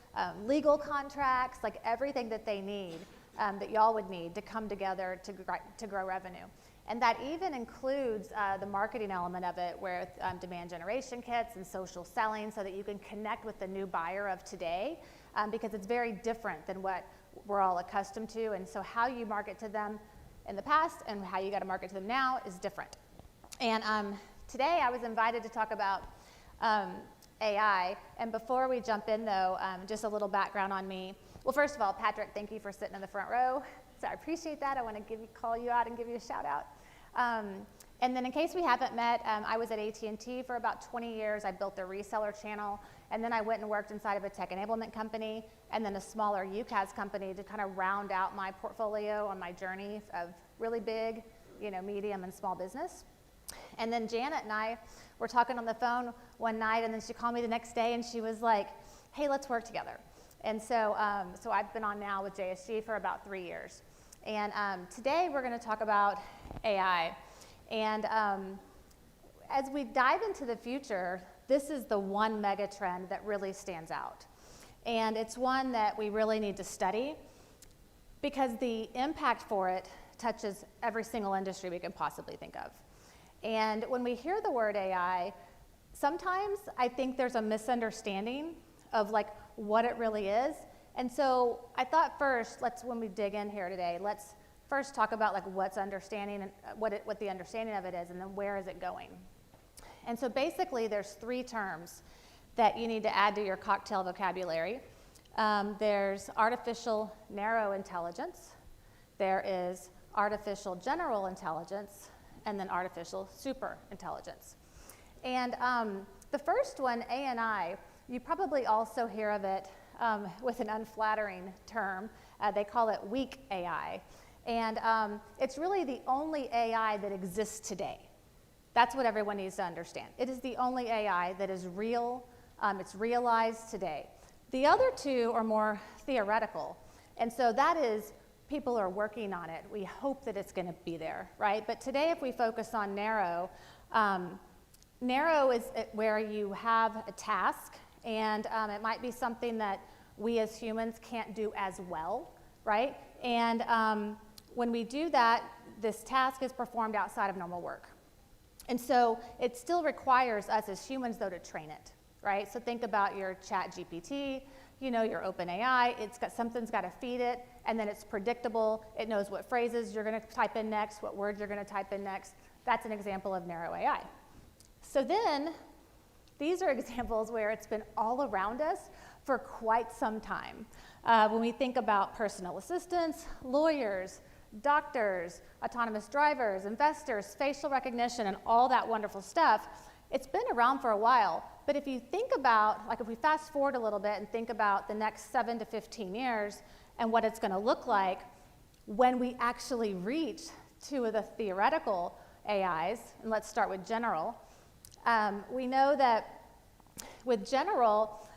legal contracts, like everything that they need, that y'all would need to come together to grow revenue. And that even includes the marketing element of it, where demand generation kits and social selling, so that you can connect with the new buyer of today, because it's very different than what we're all accustomed to. And so how you market to them in the past and how you got to market to them now is different. And today I was invited to talk about AI. And before we jump in, though, just a little background on me. Well, first of all, Patrick, thank you for sitting in the front row. So I appreciate that. I want to call you out and give you a shout out. And then in case we haven't met, I was at AT&T for about 20 years. I built a reseller channel, and then I went and worked inside of a tech enablement company, and then a smaller UCaaS company to kind of round out my portfolio on my journey of really big, medium and small business. And then Janet and I were talking on the phone one night, and then she called me the next day, and she was like, hey, let's work together. And so, so I've been on now with JSG for about 3 years. And today we're going to talk about AI. And as we dive into the future, this is the one mega trend that really stands out. And it's one that we really need to study, because the impact for it touches every single industry we can possibly think of. And when we hear the word AI, sometimes I think there's a misunderstanding of like what it really is. And so I thought first, when we dig in here today, let's first talk about like what's understanding and what the understanding of it is, and then where is it going. And so basically there's 3 terms that you need to add to your cocktail vocabulary. There's artificial narrow intelligence, there is artificial general intelligence, and then artificial super intelligence. And the first one, ANI, you probably also hear of it with an unflattering term. They call it weak AI. And it's really the only AI that exists today. That's what everyone needs to understand. It is the only AI that is real, it's realized today. The other 2 are more theoretical. And so that is, people are working on it. We hope that it's going to be there, right? But today, if we focus on narrow, narrow is where you have a task, and it might be something that we as humans can't do as well, right? And when we do that, this task is performed outside of normal work. And so it still requires us as humans, though, to train it, right? So think about your ChatGPT, your OpenAI. Something's got to feed it, and then it's predictable. It knows what phrases you're going to type in next, what words you're going to type in next. That's an example of narrow AI. So then, these are examples where it's been all around us for quite some time. When we think about personal assistants, lawyers, doctors, autonomous drivers, investors, facial recognition, and all that wonderful stuff, it's been around for a while. But if you think about, like if we fast forward a little bit and think about the next 7 to 15 years and what it's going to look like when we actually reach to the theoretical AIs, and let's start with general, we know that with general,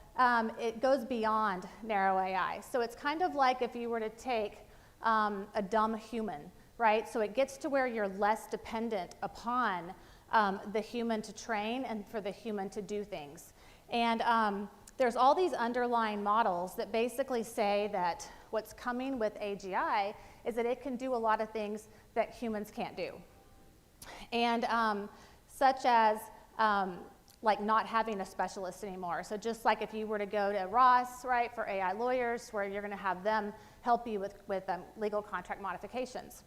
it goes beyond narrow AI. So it's kind of like if you were to take a dumb human, right? So it gets to where you're less dependent upon the human to train and for the human to do things. And there's all these underlying models that basically say that what's coming with AGI is that it can do a lot of things that humans can't do. And such as like not having a specialist anymore. So just like if you were to go to Ross, right, for AI lawyers, where you're going to have them help you with legal contract modifications.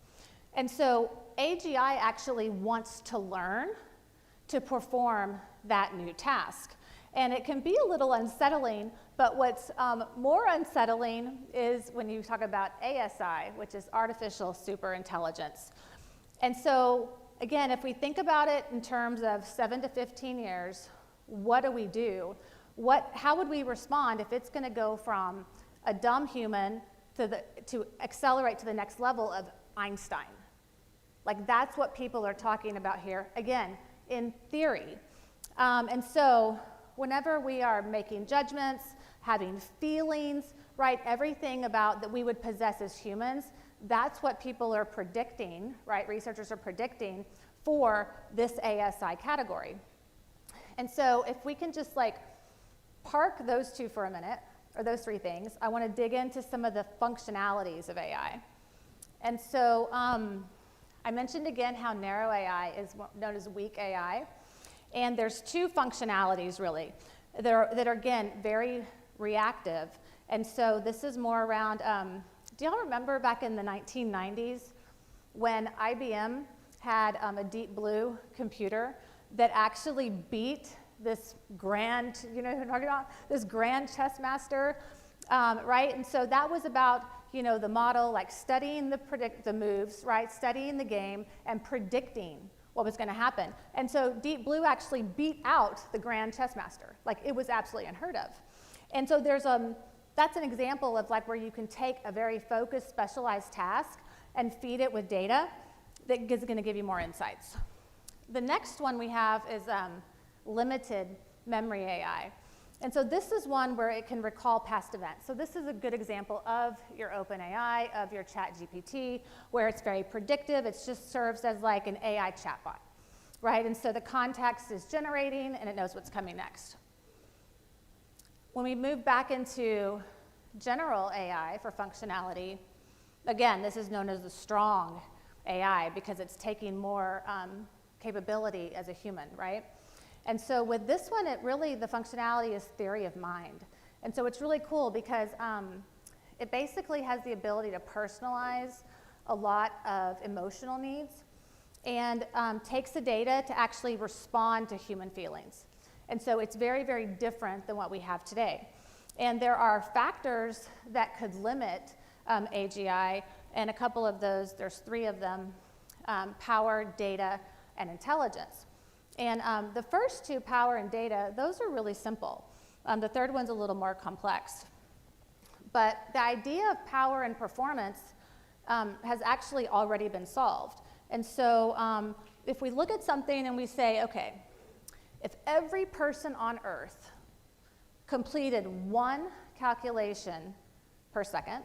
And so AGI actually wants to learn to perform that new task. And it can be a little unsettling, but what's more unsettling is when you talk about ASI, which is artificial superintelligence. And so again, if we think about it in terms of 7 to 15 years, what do we do? How would we respond if it's going to go from a dumb human to accelerate to the next level of Einstein? Like that's what people are talking about here, again, in theory. And so whenever we are making judgments, having feelings, right, everything about that we would possess as humans, that's what people are predicting, right? Researchers are predicting for this ASI category. And so if we can just like park those two for a minute, or those three things, I want to dig into some of the functionalities of AI. And so I mentioned again how narrow AI is known as weak AI. And there's two functionalities really that are again very reactive. And so this is more around, do y'all remember back in the 1990s when IBM had a Deep Blue computer that actually beat this grand, you know who I'm talking about? This grand chess master, right? And so that was about, you know, the model, like studying the moves, right? Studying the game and predicting what was going to happen. And so Deep Blue actually beat out the grand chess master. Like it was absolutely unheard of. And so there's that's an example of like where you can take a very focused, specialized task and feed it with data that is going to give you more insights. The next one we have is limited memory AI. And so this is one where it can recall past events. So this is a good example of your OpenAI, of your ChatGPT, where it's very predictive. It just serves as like an AI chatbot, right? And so the context is generating and it knows what's coming next. When we move back into general AI for functionality, again, this is known as the strong AI because it's taking more capability as a human, right? And so with this one, the functionality is theory of mind. And so it's really cool because it basically has the ability to personalize a lot of emotional needs and takes the data to actually respond to human feelings. And so it's very, very different than what we have today. And there are factors that could limit AGI, and a couple of those, there's 3 of them, power, data, and intelligence. And the first 2, power and data, those are really simple. The third one's a little more complex. But the idea of power and performance has actually already been solved. And so if we look at something and we say, okay, if every person on Earth completed 1 calculation per second,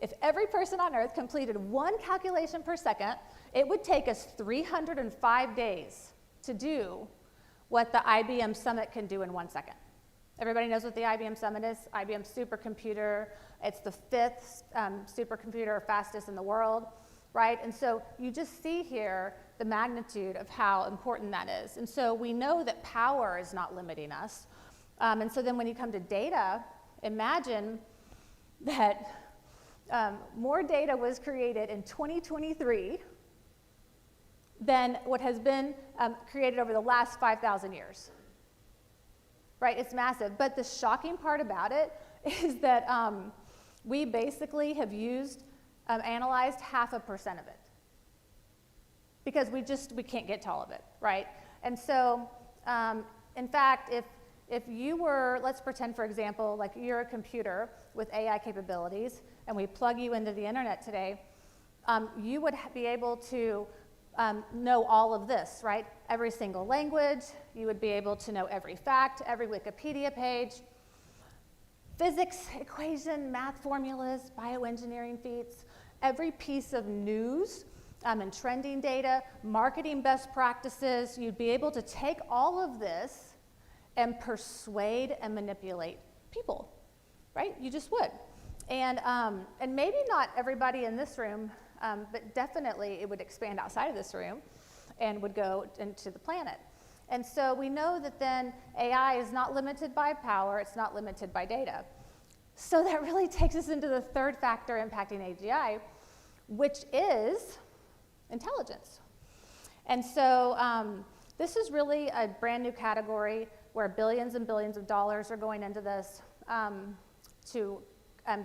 if every person on Earth completed 1 calculation per second, it would take us 305 days to do what the IBM Summit can do in 1 second. Everybody knows what the IBM Summit is? IBM supercomputer. It's the 5th supercomputer fastest in the world, right? And so you just see here the magnitude of how important that is. And so we know that power is not limiting us. And so then when you come to data, imagine that more data was created in 2023 than what has been created over the last 5,000 years. Right? It's massive. But the shocking part about it is that we basically have analyzed 0.5% of it. Because we can't get to all of it, right? And so, in fact, if you were, let's pretend, for example, like you're a computer with AI capabilities, and we plug you into the internet today, you would be able to know all of this, right? Every single language, you would be able to know every fact, every Wikipedia page, physics equation, math formulas, bioengineering feats, every piece of news and trending data, marketing best practices. You'd be able to take all of this and persuade and manipulate people, right? You just would. And maybe not everybody in this room, but definitely it would expand outside of this room and would go into the planet. And so we know that then AI is not limited by power, it's not limited by data. So that really takes us into the third factor impacting AGI, which is intelligence. And so this is really a brand new category where billions and billions of dollars are going into this to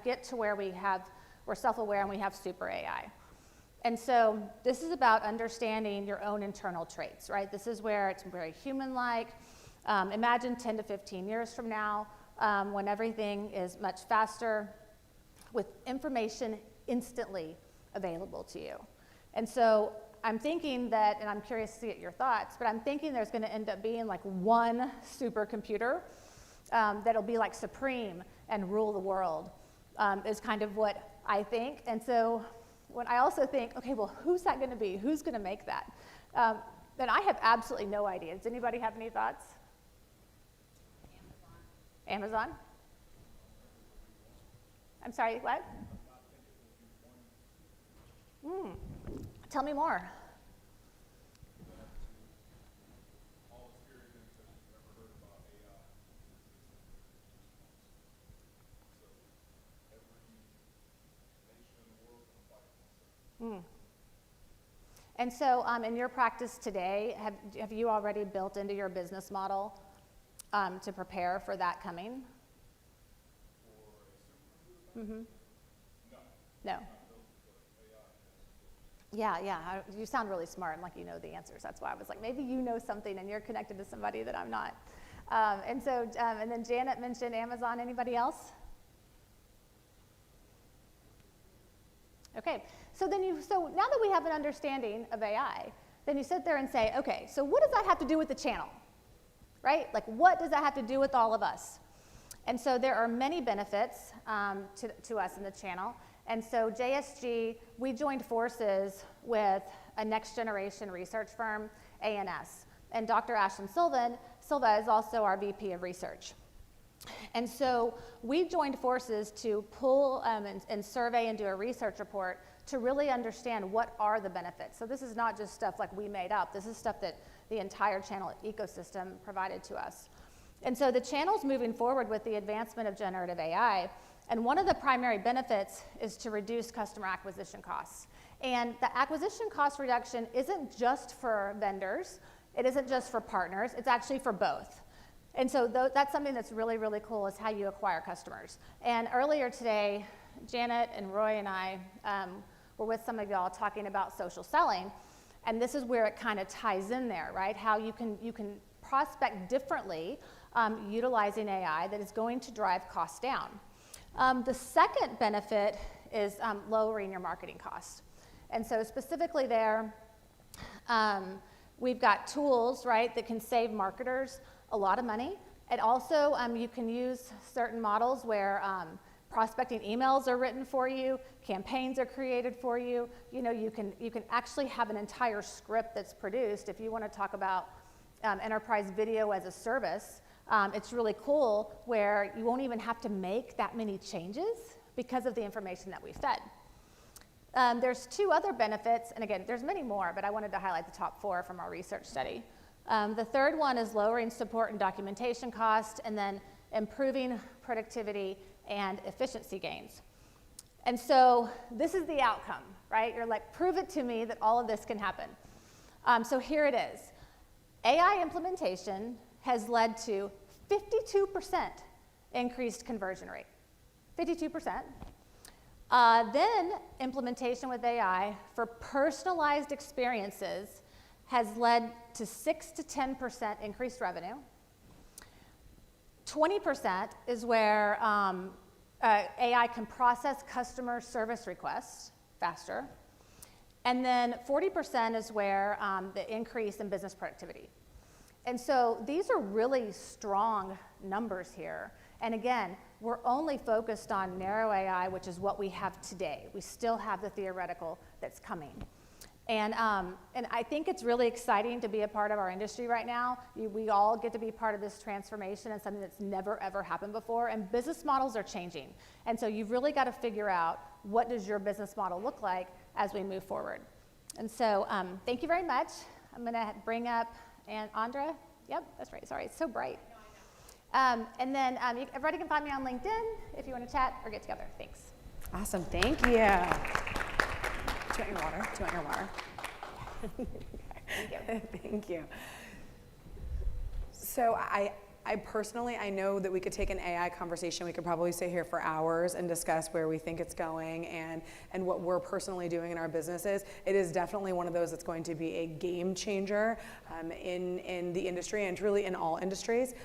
get to where we're self-aware and we have super AI. And so this is about understanding your own internal traits, right? This is where it's very human-like. Imagine 10 to 15 years from now when everything is much faster with information instantly available to you. And so I'm thinking that, and I'm curious to get your thoughts, but I'm thinking there's going to end up being like one supercomputer that'll be like supreme and rule the world is kind of what I think. And so when I also think, okay, well, who's that going to be? Who's going to make that? Then I have absolutely no idea. Does anybody have any thoughts? Amazon? I'm sorry, what? Tell me more. And so in your practice today, have you already built into your business model to prepare for that coming? No. Yeah, you sound really smart and like you know the answers. That's why I was like, maybe you know something and you're connected to somebody that I'm not. And then Janet mentioned Amazon. Anybody else? Okay, so now that we have an understanding of AI, then you sit there and say, okay, so what does that have to do with the channel, right? Like, what does that have to do with all of us? And so there are many benefits to us in the channel. And so JSG, we joined forces with a next generation research firm, A&S. And Dr. Ashton Silva is also our VP of research. And so we joined forces to pull and survey and do a research report to really understand what are the benefits. So this is not just stuff like we made up. This is stuff that the entire channel ecosystem provided to us. And so the channel's moving forward with the advancement of generative AI. And one of the primary benefits is to reduce customer acquisition costs. And the acquisition cost reduction isn't just for vendors. It isn't just for partners. It's actually for both. And so that's something that's really, really cool is how you acquire customers. And earlier today, Janet and Roy and I were with some of y'all talking about social selling. And this is where it kind of ties in there, right? How you can prospect differently utilizing AI that is going to drive costs down. The second benefit is lowering your marketing costs. And so specifically there, we've got tools, right, that can save marketers a lot of money. And also, you can use certain models where prospecting emails are written for you, campaigns are created for you. You know, you can actually have an entire script that's produced. If you want to talk about enterprise video as a service, it's really cool where you won't even have to make that many changes because of the information that we fed. There's two other benefits, and again, there's many more, but I wanted to highlight the top 4 from our research study. The third one is lowering support and documentation costs, and then improving productivity and efficiency gains. And so this is the outcome, right? You're like, prove it to me that all of this can happen. So here it is. AI implementation has led to 52% increased conversion rate. 52%. Then implementation with AI for personalized experiences has led to 6 to 10% increased revenue. 20% is where AI can process customer service requests faster. And then 40% is where the increase in business productivity. And so these are really strong numbers here. And again, we're only focused on narrow AI, which is what we have today. We still have the theoretical that's coming. And I think it's really exciting to be a part of our industry right now. We all get to be part of this transformation and something that's never, ever happened before. And business models are changing. And so you've really got to figure out what does your business model look like as we move forward. And so thank you very much. I'm going to bring up Andra. Yep, that's right. Sorry, it's so bright. And then everybody can find me on LinkedIn if you want to chat or get together. Thanks. Awesome. Thank you. Do you want your water? Do you want your water? Thank you. Thank you. So I personally, I know that we could take an AI conversation. We could probably sit here for hours and discuss where we think it's going and what we're personally doing in our businesses. It is definitely one of those that's going to be a game changer in the industry and truly in all industries.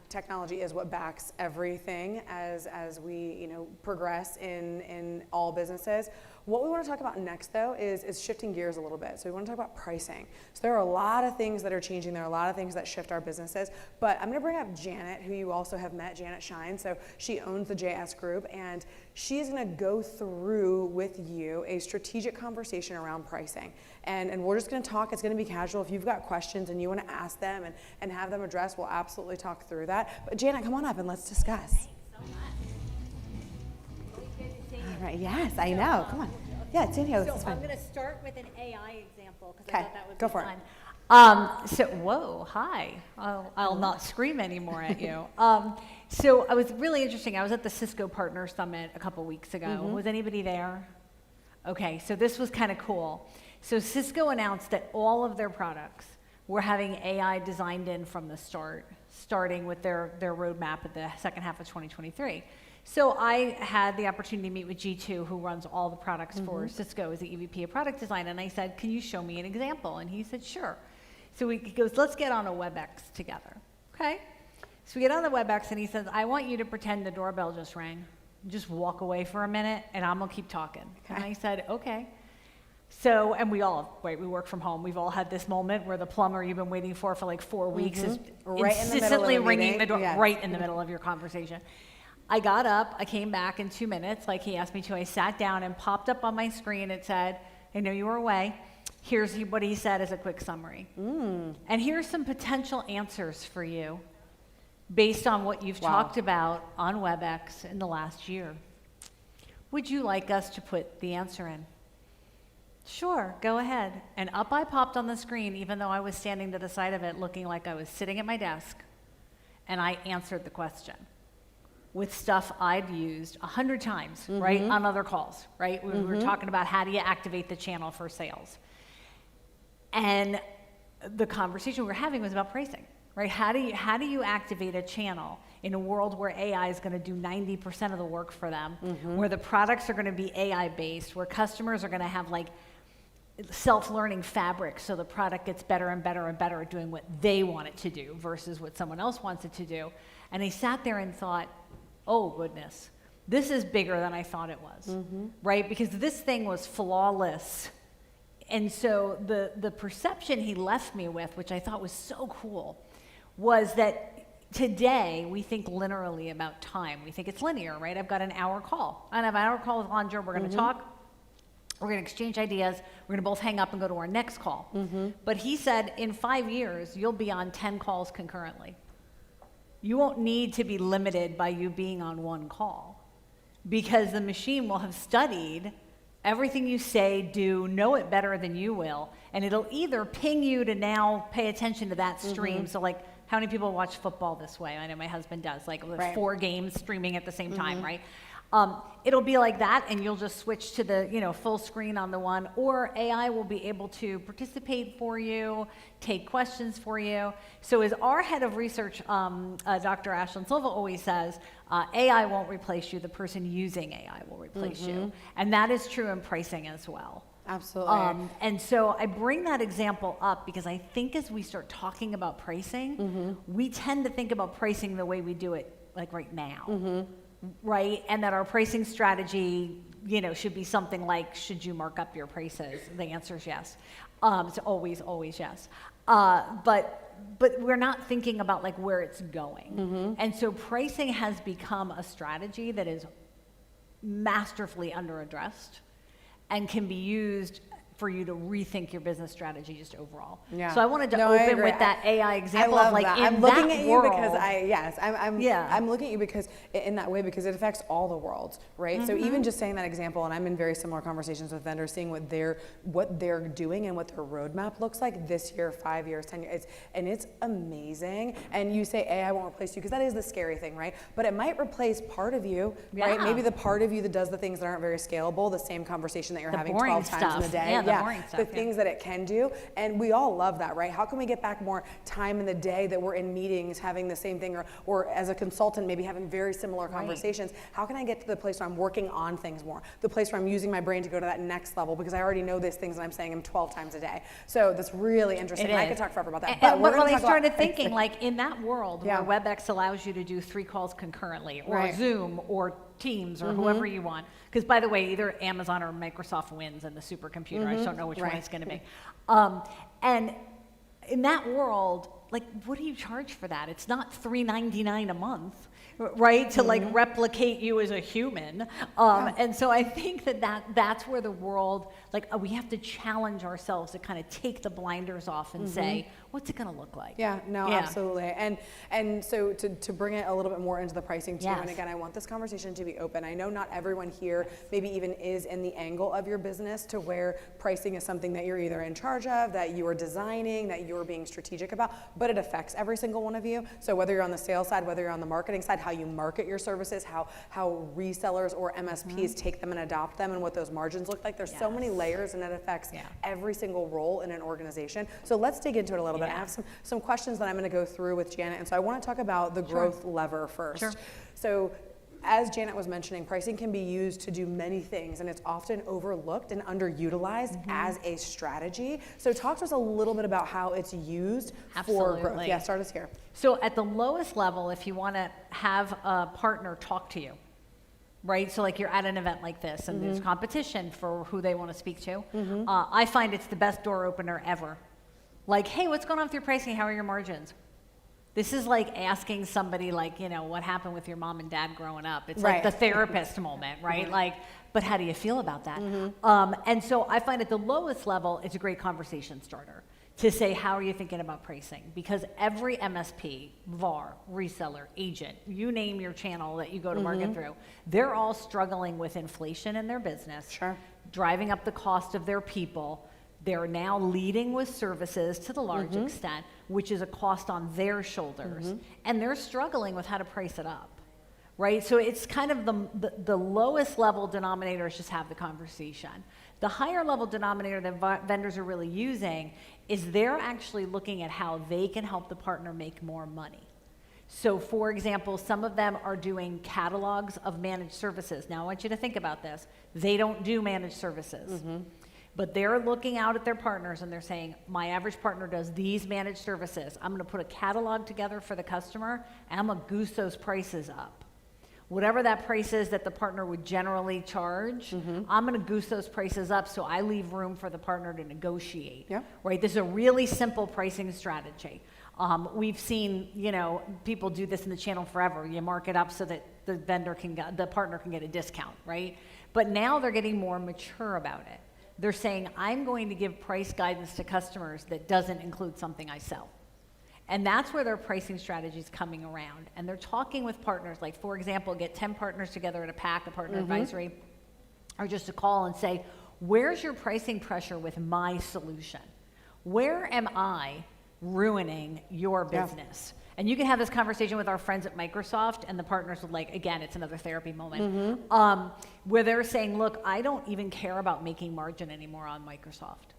Technology is what backs everything as we progress in all businesses. What we want to talk about next, though, is shifting gears a little bit. So we want to talk about pricing. So there are a lot of things that are changing. There are a lot of things that shift our businesses. But I'm going to bring up Janet, who you also have met, Janet Shine. So she owns the JS Group, and she's going to go through with you a strategic conversation around pricing. And we're just going to talk. It's going to be casual. If you've got questions and you want to ask them and have them addressed, we'll absolutely talk through that. But Janet, come on up and let's discuss. Thanks so much. Always good to see you. All right. Yes, I know. Come on. Yeah, it's in here. So This is fine. I'm going to start with an AI example because I Okay, thought that would go be for fun. Whoa, hi. I'll not scream anymore at you. So it was really interesting. I was at the Cisco Partner Summit a couple weeks ago. Was anybody there? Okay, so this was kind of cool. So Cisco announced that all of their products were having AI designed in from the start, starting with their roadmap at the second half of 2023. So I had the opportunity to meet with G2, who runs all the products for Cisco as the EVP of product design, and I said, can you show me an example? And he said, sure. So he goes, let's get on a WebEx together. Okay? So we get on the WebEx, and he says, I want you to pretend the doorbell just rang. Just walk away for a minute, and I'm going to keep talking. Okay. And I said, okay. So, and we work from home. We've all had this moment where the plumber you've been waiting for like 4 weeks is Right insistently ringing the door Yes. right in the middle of your conversation. I got up, I came back in 2 minutes, like he asked me to. I sat down and popped up on my screen. It said, I know you were away. Here's what he said as a quick summary. And here's some potential answers for you based on what you've talked about on WebEx in the last year. Would you like us to put the answer in? Sure, go ahead. And up I popped on the screen, even though I was standing to the side of it looking like I was sitting at my desk, and I answered the question with stuff I'd used 100 times, right, on other calls, right? We were talking about how do you activate the channel for sales. And the conversation we were having was about pricing, right? How do you activate a channel in a world where AI is going to do 90% of the work for them, where the products are going to be AI-based, where customers are going to have like self-learning fabric so the product gets better and better and better at doing what they want it to do versus what someone else wants it to do. And I sat there and thought, oh goodness, this is bigger than I thought it was, right? Because this thing was flawless. And so the perception he left me with, which I thought was so cool, was that today we think linearly about time. We think it's linear, right? I've got an hour call. I have an hour call with Andra. We're going to talk. We're going to exchange ideas. We're going to both hang up and go to our next call. But he said, in 5 years, you'll be on 10 calls concurrently. You won't need to be limited by you being on one call because the machine will have studied everything you say, do, know it better than you will, and it'll either ping you to now pay attention to that stream. So like, how many people watch football this way? I know my husband does, like 4 games streaming at the same time, right? It'll be like that, and you'll just switch to the full screen on the one, or AI will be able to participate for you, take questions for you. So as our head of research, Dr. Ashlyn Silva always says, AI won't replace you, the person using AI will replace you. And that is true in pricing as well. Absolutely. And so I bring that example up because I think as we start talking about pricing, we tend to think about pricing the way we do it like right now. Right? And that our pricing strategy, should be something like, should you mark up your prices? The answer is yes. It's always, always yes. But we're not thinking about like where it's going. And so pricing has become a strategy that is masterfully underaddressed and can be used for you to rethink your business strategy just overall. Yeah. So I wanted to No, I open agree. with that AI example I love of like that. in I'm looking that at world, you because I'm looking at you because in that way because it affects all the worlds, right? So even just saying that example, and I'm in very similar conversations with vendors, seeing what they're doing and what their roadmap looks like this year, 5 years, 10 years, it's amazing. And you say AI won't replace you because that is the scary thing, right? But it might replace part of you, right? Maybe the part of you that does the things that aren't very scalable, the same conversation that you're having 12 times in a day. Yeah, the boring stuff. The things that it can do, and we all love that, right? How can we get back more time in the day that we're in meetings having the same thing, or as a consultant maybe having very similar conversations? How can I get to the place where I'm working on things more, the place where I'm using my brain to go to that next level because I already know these things and I'm saying them 12 times a day? So that's really interesting. I could talk forever about that. But I started thinking, like in that world where WebEx allows you to do 3 calls concurrently, or Zoom, or Teams, or whoever you want. Because by the way, either Amazon or Microsoft wins in the supercomputer. I just don't know which one it's going to be. And in that world, like, what do you charge for that? It's not $3.99 a month, right? To like replicate you as a human. And so I think that's where the world, like, we have to challenge ourselves to kind of take the blinders off and say, what's it going to look like? Yeah, no, absolutely. And so to bring it a little bit more into the pricing too, and again, I want this conversation to be open. I know not everyone here maybe even is in the angle of your business to where pricing is something that you're either in charge of, that you are designing, that you're being strategic about, but it affects every single one of you. So whether you're on the sales side, whether you're on the marketing side, how you market your services, how resellers or MSPs take them and adopt them, and what those margins look like. There's so many layers, and it affects every single role in an organization. So let's dig into it a little bit. I have some questions that I'm going to go through with Janet, and so I want to talk about the growth lever first. So as Janet was mentioning, pricing can be used to do many things, and it's often overlooked and underutilized as a strategy. So talk to us a little bit about how it's used for growth. Yeah, start us here. So at the lowest level, if you want to have a partner talk to you, right? So like you're at an event like this, and there's competition for who they want to speak to. I find it's the best door opener ever. Like, hey, what's going on with your pricing? How are your margins? This is like asking somebody, like, what happened with your mom and dad growing up? It's like the therapist moment, right? Like, but how do you feel about that? And so I find at the lowest level, it's a great conversation starter to say, how are you thinking about pricing? Because every MSP, VAR, reseller, agent, you name your channel that you go to market through, they're all struggling with inflation in their business, driving up the cost of their people. They're now leading with services to the large extent, which is a cost on their shoulders. And they're struggling with how to price it up, right? So it's kind of the lowest level denominator is just have the conversation. The higher level denominator that vendors are really using is they're actually looking at how they can help the partner make more money. So for example, some of them are doing catalogs of managed services. Now I want you to think about this. They don't do managed services. But they're looking out at their partners and they're saying, my average partner does these managed services. I'm going to put a catalog together for the customer, and I'm going to goose those prices up. Whatever that price is that the partner would generally charge, I'm going to goose those prices up so I leave room for the partner to negotiate. Right? This is a really simple pricing strategy. We've seen, people do this in the channel forever. You mark it up so that the partner can get a discount, right? But now they're getting more mature about it. They're saying, I'm going to give price guidance to customers that doesn't include something I sell. And that's where their pricing strategy is coming around. And they're talking with partners, like, for example, get 10 partners together at a PAC, a partner advisory, or just a call and say, where's your pricing pressure with my solution? Where am I ruining your business? And you can have this conversation with our friends at Microsoft, and the partners would again, it's another therapy moment, where they're saying, look, I don't even care about making margin anymore on Microsoft.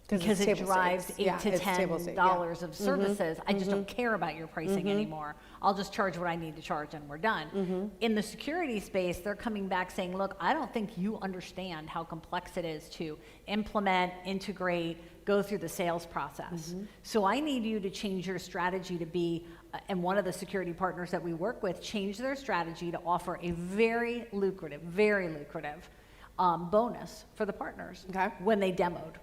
Because it drives $8 to $10 of services. I just don't care about your pricing anymore. I'll just charge what I need to charge and we're done. In the security space, they're coming back saying, look, I don't think you understand how complex it is to implement, integrate, go through the sales process. So I need you to change your strategy to be, and one of the security partners that we work with changed their strategy to offer a very lucrative bonus for the partners when they demoed.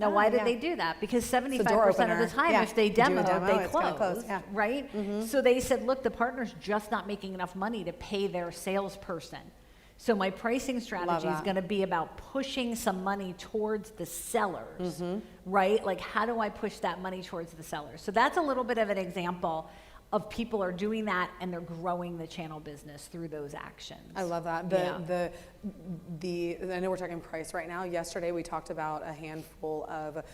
Now, why did they do that? Because 75% of the time, if they demo, they close, right? So they said, look, the partner's just not making enough money to pay their salesperson. So my pricing strategy is going to be about pushing some money towards the sellers, right? Like, how do I push that money towards the sellers? So that's a little bit of an example of people are doing that and they're growing the channel business through those actions. I love that. I know we're talking price right now. Yesterday we talked about a handful of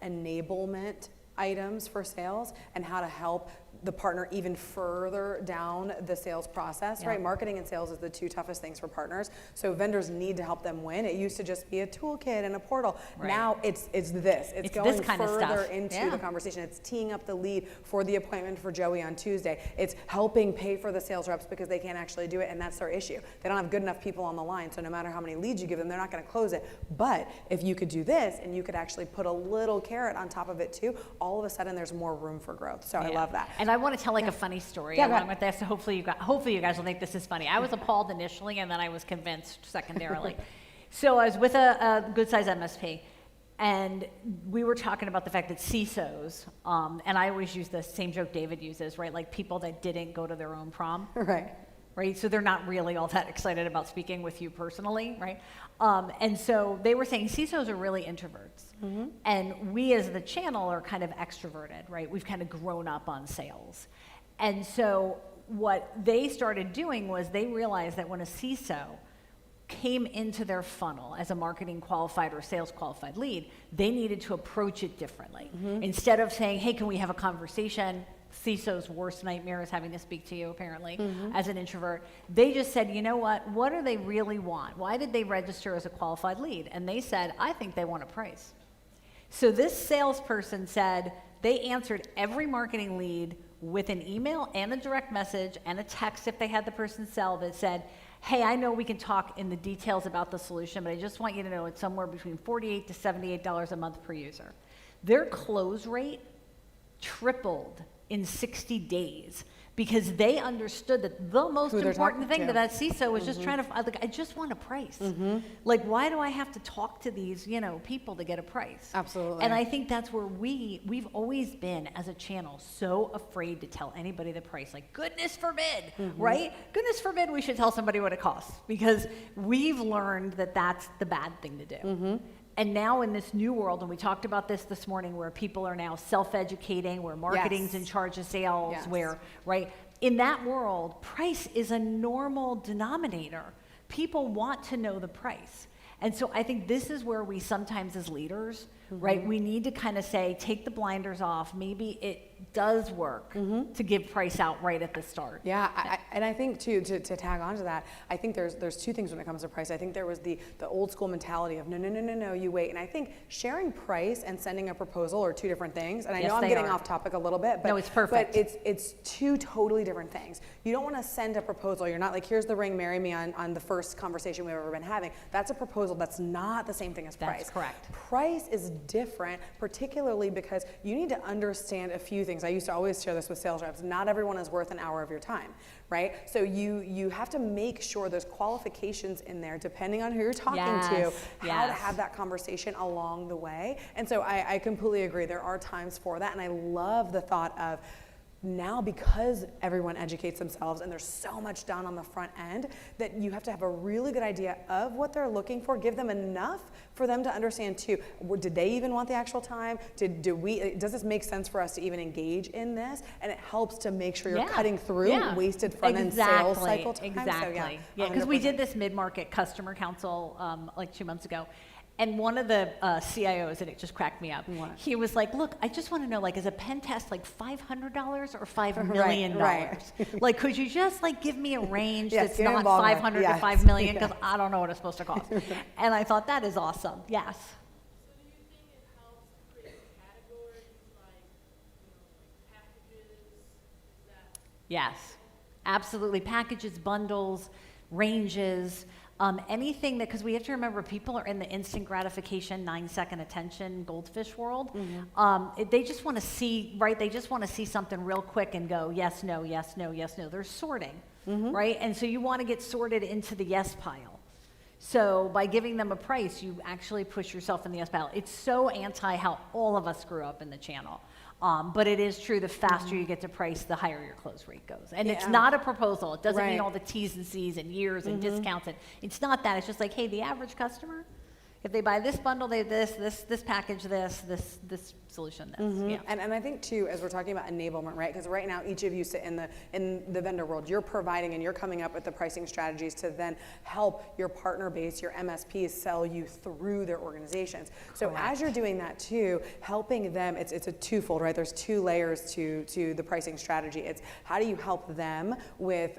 enablement items for sales and how to help the partner even further down the sales process, right? Marketing and sales is the two toughest things for partners. So vendors need to help them win. It used to just be a toolkit and a portal. Now it's this. It's going this kind further of stuff. into the conversation. It's teeing up the lead for the appointment for Joey on Tuesday. It's helping pay for the sales reps because they can't actually do it, and that's their issue. They don't have good enough people on the line, so no matter how many leads you give them, they're not going to close it. But if you could do this and you could actually put a little carrot on top of it too, all of a sudden there's more room for growth. So I love that. And I want to tell a funny story along with this. So hopefully you guys will think this is funny. I was appalled initially, and then I was convinced secondarily. So I was with a good-sized MSP, and we were talking about the fact that CISOs, and I always use the same joke David uses, right? Like people that didn't go to their own prom. Right? So they're not really all that excited about speaking with you personally, right? And so they were saying CISOs are really introverts. And we as the channel are kind of extroverted, right? We've kind of grown up on sales. And so what they started doing was they realized that when a CISO came into their funnel as a marketing qualified or sales qualified lead, they needed to approach it differently. Instead of saying, hey, can we have a conversation? CISO's worst nightmare is having to speak to you, apparently, as an introvert. They just said, you know what do they really want? Why did they register as a qualified lead? And they said, I think they want a price. So this salesperson said they answered every marketing lead with an email and a direct message and a text if they had the person sell that said, hey, I know we can talk in the details about the solution, but I just want you to know it's somewhere between $48 to $78 a month per user. Their close rate tripled in 60 days because they understood that the most important thing to that CISO was just trying to, I just want a price. Like, why do I have to talk to these, people to get a price? Absolutely. And I think that's where we've always been, as a channel, so afraid to tell anybody the price. Like, goodness forbid, right? Goodness forbid we should tell somebody what it costs, because we've learned that that's the bad thing to do. And now in this new world, and we talked about this morning, where people are now self-educating, where marketing's in charge of sales, where, right? In that world, price is a normal denominator. People want to know the price. And so I think this is where we sometimes as leaders, right, we need to kind of say, take the blinders off. Maybe it does work to give price out right at the start. And I think too, to tag on to that, I think there's two things when it comes to price. I think there was the old school mentality of no, you wait. And I think sharing price and sending a proposal are two different things. And I know I'm getting off topic a little bit, but no, it's perfect. But it's two totally different things. You don't want to send a proposal. You're not like, here's the ring, marry me on the first conversation we've ever been having. That's a proposal. That's not the same thing as price. That's correct. Price is different, particularly because you need to understand a few things. I used to always share this with sales reps. Not everyone is worth an hour of your time, right? So you have to make sure there's qualifications in there depending on who you're talking to, how to have that conversation along the way. And so I completely agree. There are times for that, and I love the thought of, now, because everyone educates themselves and there's so much done on the front end, that you have to have a really good idea of what they're looking for, give them enough for them to understand too. Did they even want the actual time? Does this make sense for us to even engage in this? And it helps to make sure you're cutting through wasted front end sales cycle time. Exactly. So, because we did this mid-market customer council like 2 months ago. And one of the CIOs, and it just cracked me up, he was like, look, I just want to know, like, is a pen test like $500 or $5 million? Right. Like, could you just like give me a range Yes, that's give me a not ballpark. 500 Yes. to 5 million? Yeah. Because I don't know what it's supposed to cost. And I thought that is awesome. Yes. Yes, absolutely. Packages, bundles, ranges, anything that, because we have to remember people are in the instant gratification, 9-second attention, goldfish world. They just want to see, right? They just want to see something real quick and go, yes, no, yes, no, yes, no. They're sorting, right? And so you want to get sorted into the yes pile. So by giving them a price, you actually push yourself in the yes pile. It's so anti how all of us grew up in the channel. But it is true, the faster you get to price, the higher your close rate goes. And it's not a proposal. It doesn't mean all the T's and C's and years and discounts. And it's not that. It's just like, hey, the average customer, if they buy this bundle, they have this package, this solution, this. Yeah. And I think too, as we're talking about enablement, right? Because right now, each of you sit in the vendor world. You're providing and you're coming up with the pricing strategies to then help your partner base, your MSPs, sell you through their organizations. So as you're doing that too, helping them, it's a twofold, right? There's two layers to the pricing strategy. It's how do you help them with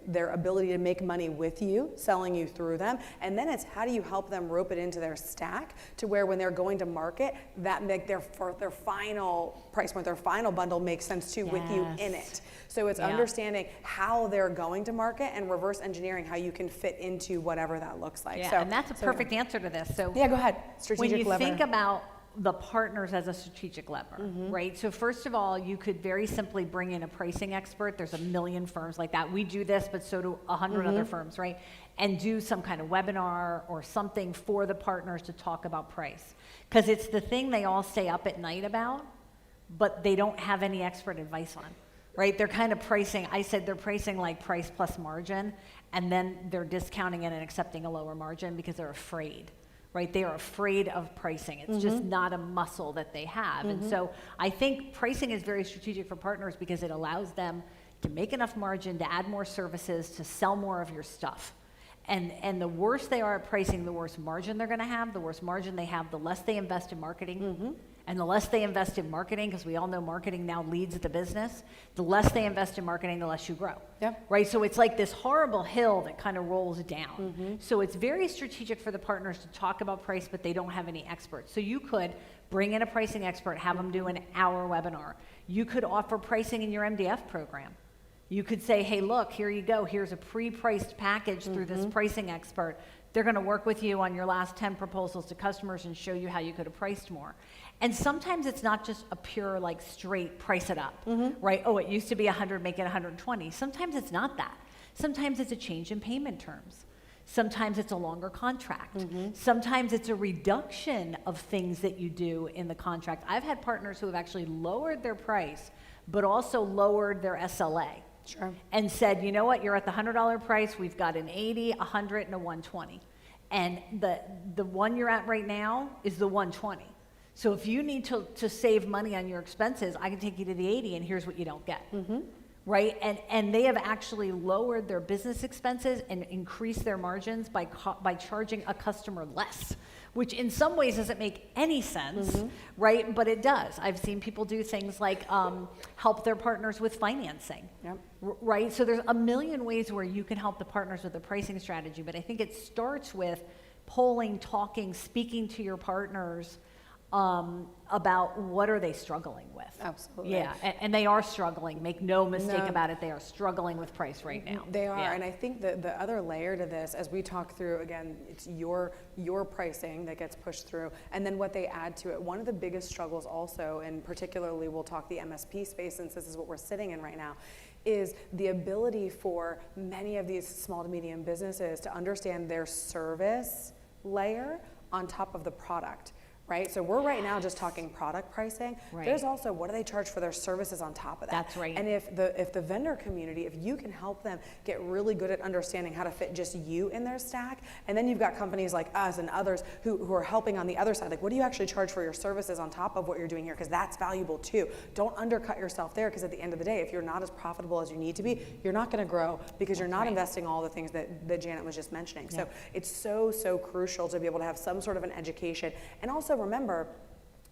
their ability to make money with you, selling you through them, and then it's how do you help them rope it into their stack to where when they're going to market, that make their final price point, their final bundle makes sense too with you in it. So it's understanding how they're going to market and reverse engineering how you can fit into whatever that looks like. Yeah, so, and that's a perfect answer to this. So yeah, go ahead. Strategic lever. When you lever. think about the partners as a strategic lever, right? So first of all, you could very simply bring in a pricing expert. There's a million firms like that. We do this, but so do 100 other firms, right? And do some kind of webinar or something for the partners to talk about price. Because it's the thing they all stay up at night about, but they don't have any expert advice on, right? They're kind of pricing, I said they're pricing like price plus margin, and then they're discounting it and accepting a lower margin because they're afraid. Right? They are afraid of pricing. It's just not a muscle that they have. And so I think pricing is very strategic for partners because it allows them to make enough margin, to add more services, to sell more of your stuff. And the worse they are at pricing, the worse margin they're going to have. The worse margin they have, the less they invest in marketing. And the less they invest in marketing, because we all know marketing now leads the business, the less they invest in marketing, the less you grow. Right? So it's like this horrible hill that kind of rolls down. So it's very strategic for the partners to talk about price, but they don't have any experts. So you could bring in a pricing expert, have them do an hour webinar. You could offer pricing in your MDF program. You could say, hey, look, here you go. Here's a pre-priced package through this pricing expert. They're going to work with you on your last 10 proposals to customers and show you how you could have priced more. And sometimes it's not just a pure, like, straight price it up, right? Oh, it used to be 100, make it 120. Sometimes it's not that. Sometimes it's a change in payment terms. Sometimes it's a longer contract. Sometimes it's a reduction of things that you do in the contract. I've had partners who have actually lowered their price, but also lowered their SLA. And said, you know what, you're at the $100 price, we've got an 80, 100, and a 120. And the one you're at right now is the 120. So if you need to save money on your expenses, I can take you to the 80 and here's what you don't get. Right? And they have actually lowered their business expenses and increased their margins by charging a customer less, which in some ways doesn't make any sense, right? But it does. I've seen people do things like help their partners with financing, right? So there's a million ways where you can help the partners with the pricing strategy, but I think it starts with polling, talking, speaking to your partners about what are they struggling with. Absolutely. Yeah, and they are struggling. Make no mistake about it. They are struggling with price right now. They are, and I think the other layer to this, as we talk through, again, it's your pricing that gets pushed through, and then what they add to it. One of the biggest struggles also, and particularly we'll talk the MSP space since this is what we're sitting in right now, is the ability for many of these small to medium businesses to understand their service layer on top of the product. right? So we're right now just talking product pricing. Right. There's also what do they charge for their services on top of that. That's right. And if the vendor community, if you can help them get really good at understanding how to fit just you in their stack, and then you've got companies like us and others who are helping on the other side, like what do you actually charge for your services on top of what you're doing here? Because that's valuable too. Don't undercut yourself there, because at the end of the day, if you're not as profitable as you need to be, you're not going to grow because you're not investing all the things that Janet was just mentioning. So it's so crucial to be able to have some sort of an education. And also remember,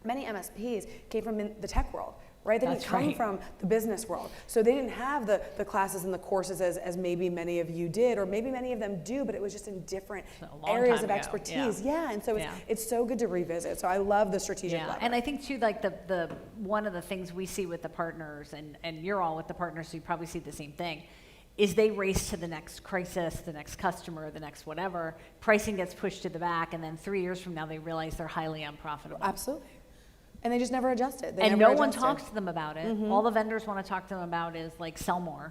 many MSPs came from the tech world, right? They didn't come from the business world. So they didn't have the classes and the courses as maybe many of you did, or maybe many of them do, but it was just in different areas of expertise. Yeah, and so it's so good to revisit. So I love the strategic lever. And I think too, like the one of the things we see with the partners, and you're all with the partners, so you probably see the same thing, is they race to the next crisis, the next customer, the next whatever. Pricing gets pushed to the back, and then 3 years from now, they realize they're highly unprofitable. Absolutely. And they just never adjust it. And no one talks to them about it. All the vendors want to talk to them about is like sell more,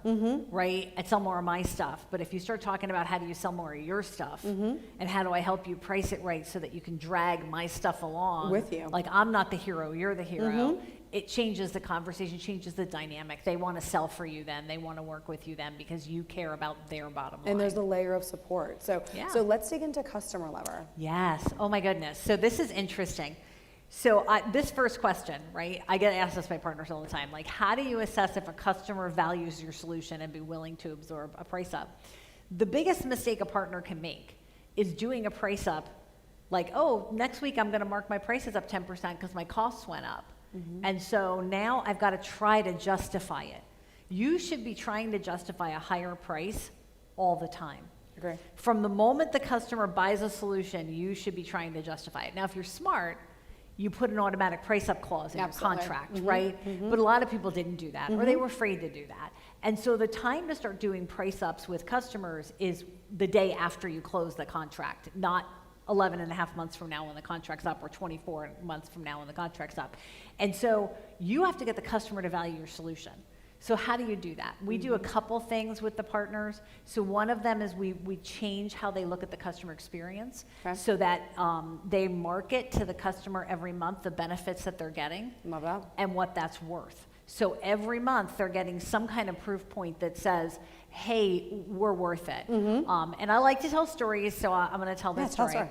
right? And sell more of my stuff. But if you start talking about how do you sell more of your stuff, and how do I help you price it right so that you can drag my stuff along with you, like I'm not the hero, you're the hero. It changes the conversation, changes the dynamic. They want to sell for you then. They want to work with you then because you care about their bottom line. And there's the layer of support. So let's dig into customer lever. Yes. Oh my goodness. So this is interesting. So this first question, right? I get asked this by partners all the time. Like, how do you assess if a customer values your solution and be willing to absorb a price up? The biggest mistake a partner can make is doing a price up like, oh, next week I'm going to mark my prices up 10% because my costs went up. And so now I've got to try to justify it. You should be trying to justify a higher price all the time. Agree. From the moment the customer buys a solution, you should be trying to justify it. Now, if you're smart, you put an automatic price up clause in your contract, right? But a lot of people didn't do that, or they were afraid to do that. And so the time to start doing price ups with customers is the day after you close the contract, not 11 and a half months from now when the contract's up, or 24 months from now when the contract's up. And so you have to get the customer to value your solution. So how do you do that? We do a couple things with the partners. So one of them is we change how they look at the customer experience, so that they market to the customer every month the benefits that they're getting and what that's worth. So every month they're getting some kind of proof point that says, hey, we're worth it. And I like to tell stories, so I'm going to tell this story.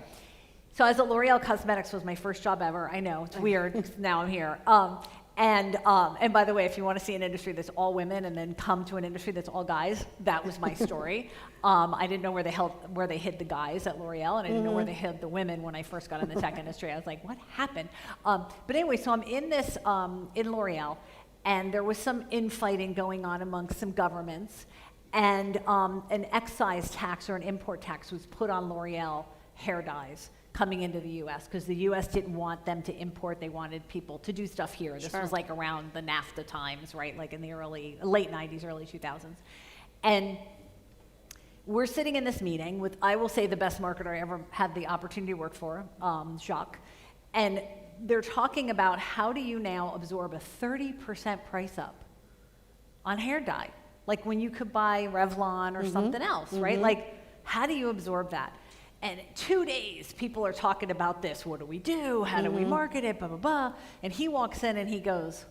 So I was at L'Oreal Cosmetics, was my first job ever. I know, it's weird. Now I'm here. And by the way, if you want to see an industry that's all women and then come to an industry that's all guys, that was my story. I didn't know where they hid the guys at L'Oreal, and I didn't know where they hid the women when I first got in the tech industry. I was like, what happened? But anyway, so I'm in this in L'Oreal, and there was some infighting going on amongst some governments, and an excise tax or an import tax was put on L'Oreal hair dyes coming into the U.S. because the U.S. didn't want them to import. They wanted people to do stuff here. This was like around the NAFTA times, right? Like in the late 90s, early 2000s. And we're sitting in this meeting with, I will say, the best marketer I ever had the opportunity to work for, Jacques. And they're talking about how do you now absorb a 30% price up on hair dye? Like when you could buy Revlon or something else, right? Like, how do you absorb that? And 2 days, people are talking about this. What do we do? How do we market it? Blah, blah, blah. And he walks in and he goes,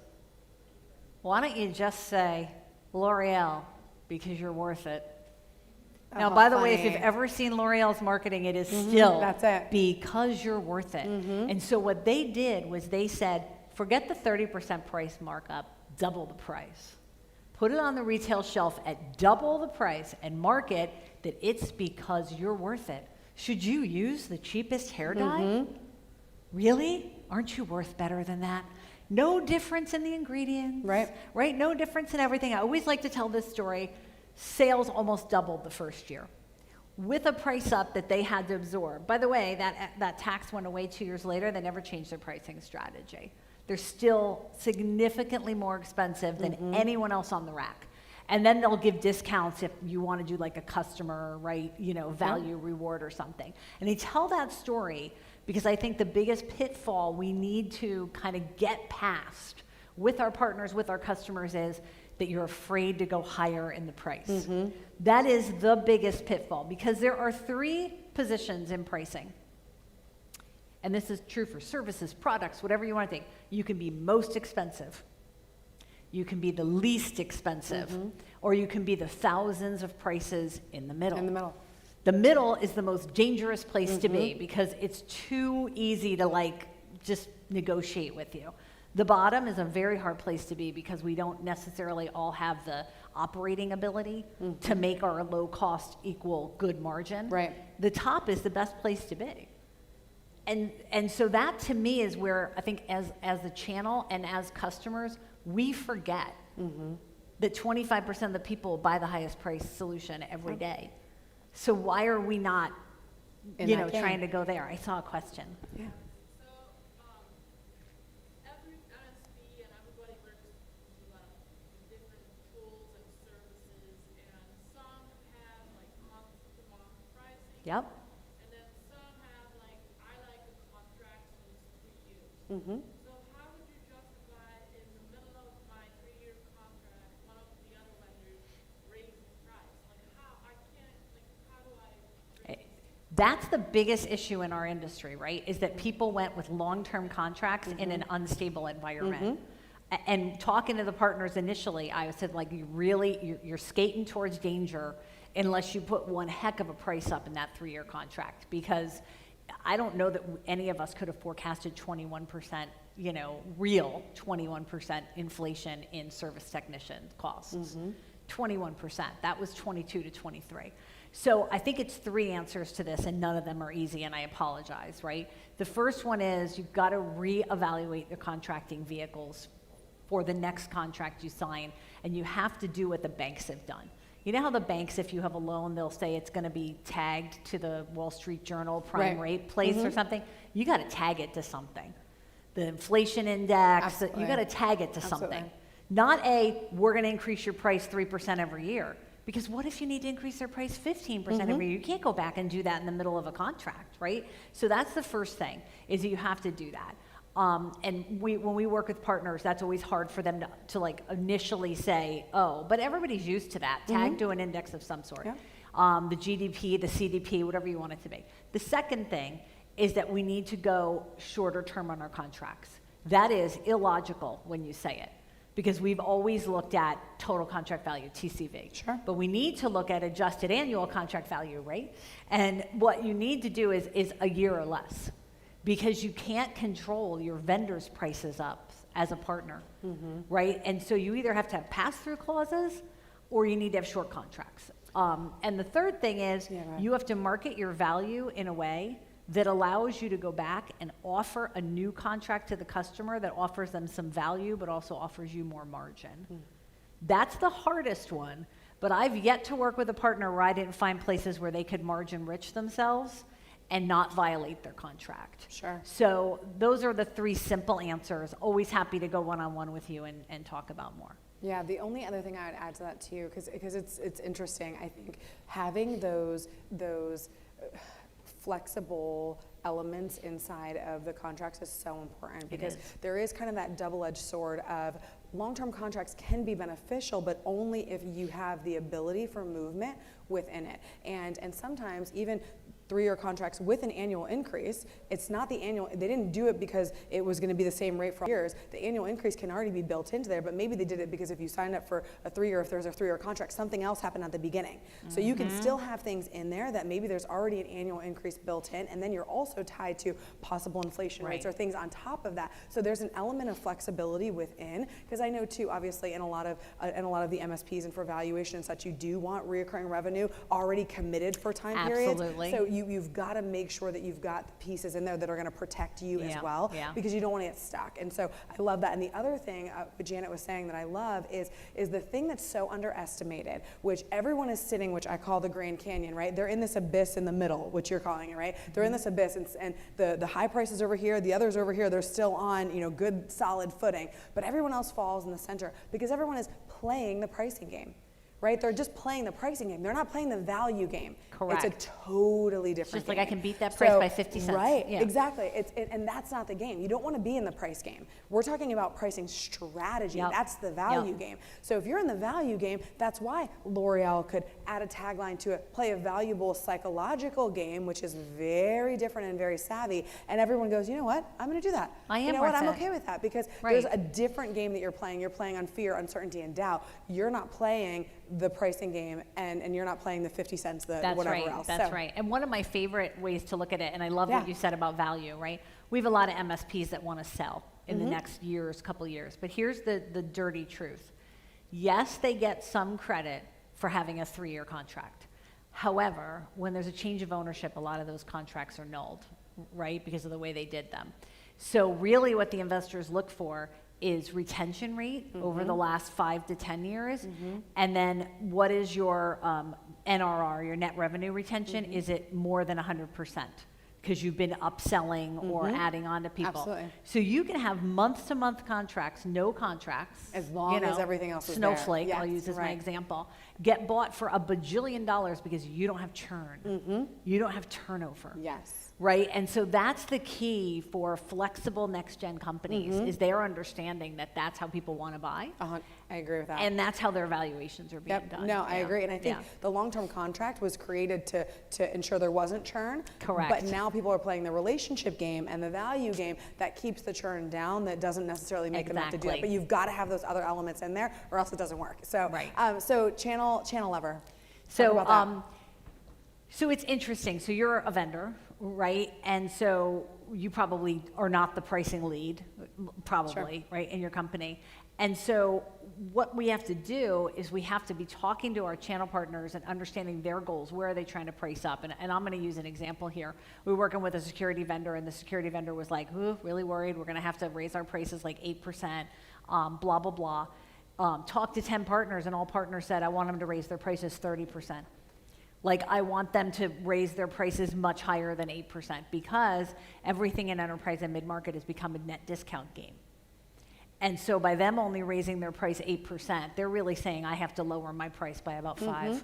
why don't you just say L'Oreal because you're worth it? Now, by the way, if you've ever seen L'Oreal's marketing, it is still because you're worth it. And so what they did was they said, forget the 30% price markup, double the price. Put it on the retail shelf at double the price and market that it's because you're worth it. Should you use the cheapest hair dye? Really? Aren't you worth better than that? No difference in the ingredients. Right? No difference in everything. I always like to tell this story. Sales almost doubled the first year with a price up that they had to absorb. By the way, that tax went away 2 years later. They never changed their pricing strategy. They're still significantly more expensive than anyone else on the rack. And then they'll give discounts if you want to do like a customer, right, value reward or something. And they tell that story because I think the biggest pitfall we need to kind of get past with our partners, with our customers, is that you're afraid to go higher in the price. That is the biggest pitfall because there are 3 positions in pricing. and this is true for services, products, whatever you want to think, you can be most expensive, you can be the least expensive, or you can be the thousands of prices in the middle. In the middle. The middle is the most dangerous place to be because it's too easy to like just negotiate with you. The bottom is a very hard place to be because we don't necessarily all have the operating ability to make our low cost equal good margin. Right. The top is the best place to be. And so that to me is where I think as the channel and as customers, we forget that 25% of the people buy the highest price solution every day. So why are we not, In you that know, game. trying to go there? I saw a question. Yeah. Every MSP and everybody works with different tools and services, and some have like month-to-month pricing. Yep. And then some have like, I like a contract and it's 3 years. So how would you justify in the middle of my 3-year contract, one of the other vendors raising the price? Like how, I can't, like how do I? That's the biggest issue in our industry, right? Is that people went with long-term contracts in an unstable environment. And talking to the partners initially, I said, like, you're skating towards danger unless you put one heck of a price up in that 3-year contract. Because I don't know that any of us could have forecasted 21%, you know, real 21% inflation in service technician costs. 21%. That was 22 to 23. So I think it's 3 answers to this, and none of them are easy, and I apologize, right? The first one is you've got to reevaluate your contracting vehicles for the next contract you sign, and you have to do what the banks have done. You know how the banks, if you have a loan, they'll say it's going to be tagged to the Wall Street Journal prime rate place or something? You got to tag it to something. The inflation index, you got to tag it to something. Not we're going to increase your price 3% every year. Because what if you need to increase their price 15% every year? You can't go back and do that in the middle of a contract, right? So that's the first thing, is you have to do that. And when we work with partners, that's always hard for them to like initially say, oh, but everybody's used to that, tag to an index of some sort. The GDP, the CDP, whatever you want it to be. The second thing is that we need to go shorter term on our contracts. That is illogical when you say it, because we've always looked at total contract value, TCV. Sure. But we need to look at adjusted annual contract value, right? And what you need to do is a year or less, because you can't control your vendor's prices up as a partner, right? And so you either have to have pass-through clauses or you need to have short contracts. And the third thing is you have to market your value in a way that allows you to go back and offer a new contract to the customer that offers them some value but also offers you more margin. That's the hardest one, but I've yet to work with a partner where I didn't find places where they could margin rich themselves and not violate their contract. Sure. So those are the 3 simple answers. Always happy to go one-on-one with you and talk about more. Yeah, the only other thing I would add to that too, because it's interesting, I think having those flexible elements inside of the contracts is so important, because there is kind of that double-edged sword of long-term contracts can be beneficial, but only if you have the ability for movement within it. And sometimes even 3-year contracts with an annual increase, it's not the annual, they didn't do it because it was going to be the same rate for years. The annual increase can already be built into there, but maybe they did it because if you signed up for a 3-year, if there's a 3-year contract, something else happened at the beginning. So you can still have things in there that maybe there's already an annual increase built in, and then you're also tied to possible inflation rates or things on top of that. So there's an element of flexibility within, because I know too, obviously in a lot of the MSPs and for valuation and such, you do want reoccurring revenue already committed for time periods. Absolutely. So you've got to make sure that you've got the pieces in there that are going to protect you as well, because you don't want to get stuck. And so I love that. And the other thing what Janet was saying that I love is the thing that's so underestimated, which everyone is sitting, which I call the Grand Canyon, right? They're in this abyss in the middle, which you're calling it, right? They're in this abyss, and the high prices over here, the others over here, they're still on, good solid footing, but everyone else falls in the center because everyone is playing the pricing game. right? They're just playing the pricing game. They're not playing the value game. Correct. It's a totally different just game. like I can beat that price by 50 cents. Right, Yeah. exactly. And that's not the game. You don't want to be in the price game. We're talking about pricing strategy. Yep. That's the value Yep. game. So if you're in the value game, that's why L'Oreal could add a tagline to it, play a valuable psychological game, which is very different and very savvy. And everyone goes, you know what? I'm going to do that. I am You know what? worth I'm it. okay with that because Right. there's a different game that you're playing. You're playing on fear, uncertainty, and doubt. You're not playing the pricing game, and you're not playing the 50 cents, the That's whatever right. else. That's So- right. And one of my favorite ways to look at it, and I love Yeah. what you said about value, right? We have a lot of MSPs that want to sell in Mm-hmm. the next couple years. But here's the dirty truth. Yes, they get some credit for having a 3-year contract. However, when there's a change of ownership, a lot of those contracts are nulled, right? Because of the way they did them. So really what the investors look for is retention rate over the last 5 to 10 years. And then what is your NRR, your net revenue retention? Is it more than 100%? Because you've been upselling or adding on to people. Absolutely. So you can have month-to-month contracts, no contracts. As long as everything else is there. Snowflake, I'll Yes, use as my right. example, get bought for $1 bajillion because you don't have churn. You don't have turnover. Yes. Right, and so that's the key for flexible next-gen companies, is they're understanding that that's how people want to buy, I agree with that. and that's how their valuations are being done. No, I Yeah. agree. And I think Yeah. the long-term contract was created to ensure there wasn't churn. Correct. But now people are playing the relationship game and the value game that keeps the churn down, that doesn't necessarily make them have to do that. Exactly. But you've got to have those other elements in there or else it doesn't work. So, Right. so channel lever. So, Talk about that. so it's interesting. So you're a vendor, right? And so you probably are not the pricing lead, probably, right, in your company. And so what we have to do is we have to be talking to our channel partners and understanding their goals. Where are they trying to price up? And I'm going to use an example here. We were working with a security vendor, and the security vendor was like, ooh, really worried. We're going to have to raise our prices like 8%, blah, blah, blah. Talked to 10 partners, and all partners said, I want them to raise their prices 30%. Like, I want them to raise their prices much higher than 8% because everything in enterprise and mid-market has become a net discount game. And so by them only raising their price 8%, they're really saying I have to lower my price by about 5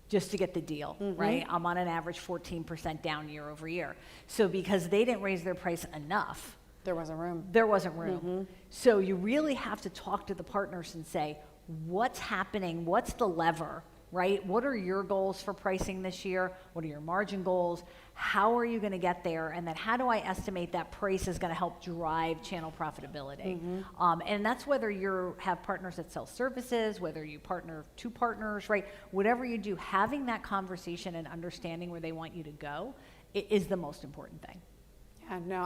just to get the deal, right? I'm on an average 14% down year over year. So because they didn't raise their price enough, there wasn't room. There wasn't room. So you really have to talk to the partners and say, what's happening? What's the lever? Right? What are your goals for pricing this year? What are your margin goals? How are you going to get there? And then how do I estimate that price is going to help drive channel profitability? And that's whether you have partners that sell services, whether you partner 2 partners, right? Whatever you do, having that conversation and understanding where they want you to go is the most important thing. Yeah, no,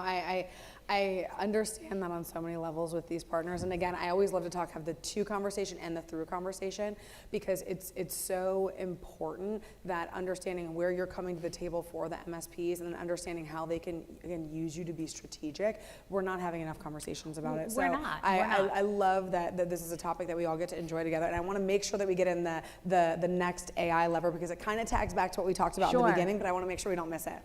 I understand that on so many levels with these partners. And again, I always love to have the to conversation and the through conversation because it's so important that understanding where you're coming to the table for the MSPs and then understanding how they can use you to be strategic. We're not having enough conversations about it. We're So not. I love that this is a topic that we all get to enjoy together. And I want to make sure that we get in the next AI lever because it kind of tags back to what we talked about in the beginning, but I want to make sure we don't miss it.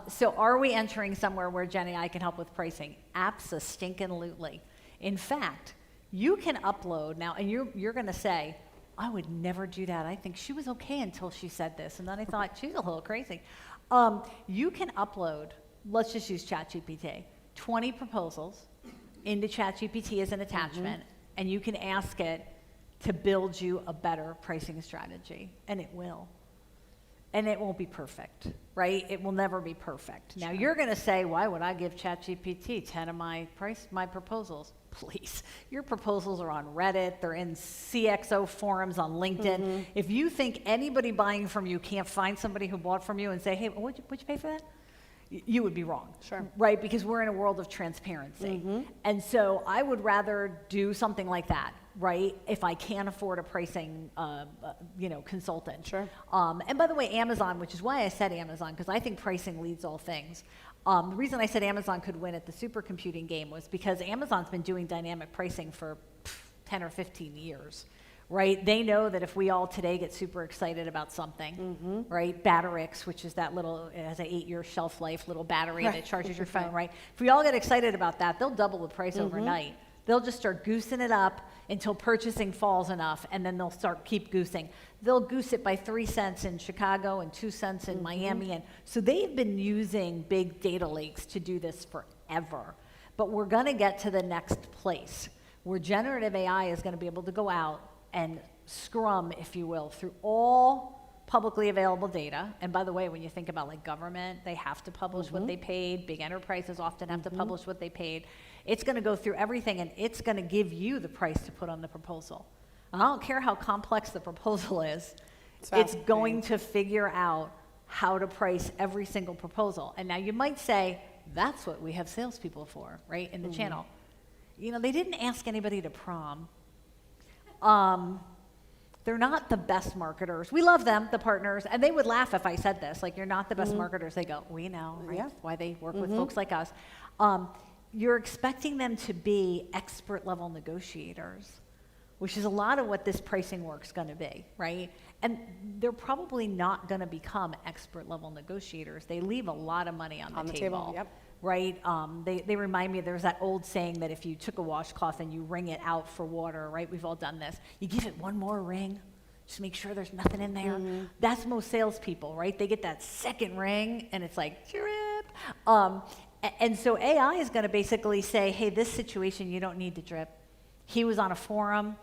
So are we entering somewhere where Gen AI can help with pricing? Abso-stinkin-lutely. In fact, you can upload now, and you're going to say, I would never do that. I think she was okay until she said this. And then I thought, she's a little crazy. You can upload, let's just use ChatGPT, 20 proposals into ChatGPT as an attachment, and you can ask it to build you a better pricing strategy, and it will. And it won't be perfect, right? It will never be perfect. Now you're going to say, why would I give ChatGPT 10 of my proposals? Please, your proposals are on Reddit. They're in CXO forums on LinkedIn. If you think anybody buying from you can't find somebody who bought from you and say, hey, what'd you pay for that? You would be wrong, right? Because we're in a world of transparency. And so I would rather do something like that, right? If I can't afford a pricing, consultant. And by the way, Amazon, which is why I said Amazon, because I think pricing leads all things. The reason I said Amazon could win at the supercomputing game was because Amazon's been doing dynamic pricing for 10 or 15 years. Right? They know that if we all today get super excited about something, right? Batterix, which is that little, it has an 8-year shelf life little battery that charges your phone, right? If we all get excited about that, they'll double the price overnight. They'll just start goosing it up until purchasing falls enough, and then they'll keep goosing. They'll goose it by 3 cents in Chicago and 2 cents in Miami. And so they've been using big data lakes to do this forever. But we're going to get to the next place where generative AI is going to be able to go out and scrum, if you will, through all publicly available data. And by the way, when you think about like government, they have to publish what they paid. Big enterprises often have to publish what they paid. It's going to go through everything, and it's going to give you the price to put on the proposal. And I don't care how complex the proposal is. It's going to figure out how to price every single proposal. And now you might say, that's what we have salespeople for, right, in the channel. You know, they didn't ask anybody to prom. They're not the best marketers. We love them, the partners, and they would laugh if I said this. Like, you're not the best marketers. They go, we know, right? Yeah. Why they work with folks like us. You're expecting them to be expert level negotiators, which is a lot of what this pricing work's gonna be, right? And they're probably not gonna become expert level negotiators. They leave a lot of money on the table. Yep. Right? They remind me, there's that old saying that if you took a washcloth and you wring it out for water, right? We've all done this. You give it one more wring, just make sure there's nothing in there. That's most salespeople, right? They get that second ring and it's like, drip. And so AI is gonna basically say, hey, this situation, you don't need to drip. He was on a forum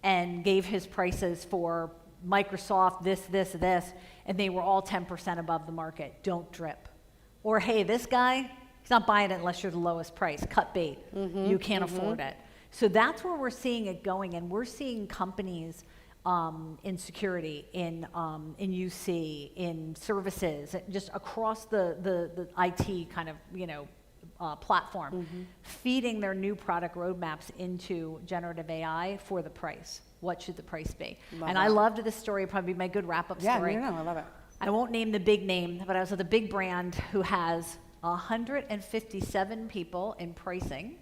and gave his prices for Microsoft, this, and they were all 10% above the market. Don't drip. Or, hey, this guy, he's not buying it unless you're the lowest price. Cut bait. You can't afford it. So that's where we're seeing it going, and we're seeing companies in security, in UC, in services, just across the IT kind of, you know, platform, feeding their new product roadmaps into generative AI for the price. What should the price be? I loved this story, probably my good wrap-up story. Yeah, no, I love it. I won't name the big name, but I was with a big brand who has 157 people in pricing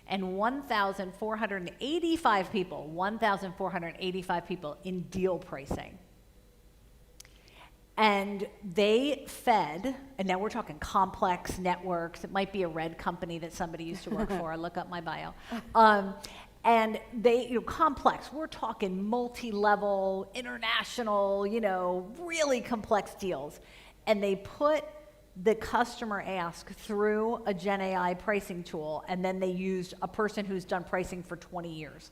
and 1,485 people in deal pricing. And they fed, and now we're talking complex networks. It might be a red company that somebody used to work for. Look up my bio. And they, you know, complex. We're talking multi-level, international, you know, really complex deals. And they put the customer ask through a Gen AI pricing tool, and then they used a person who's done pricing for 20 years.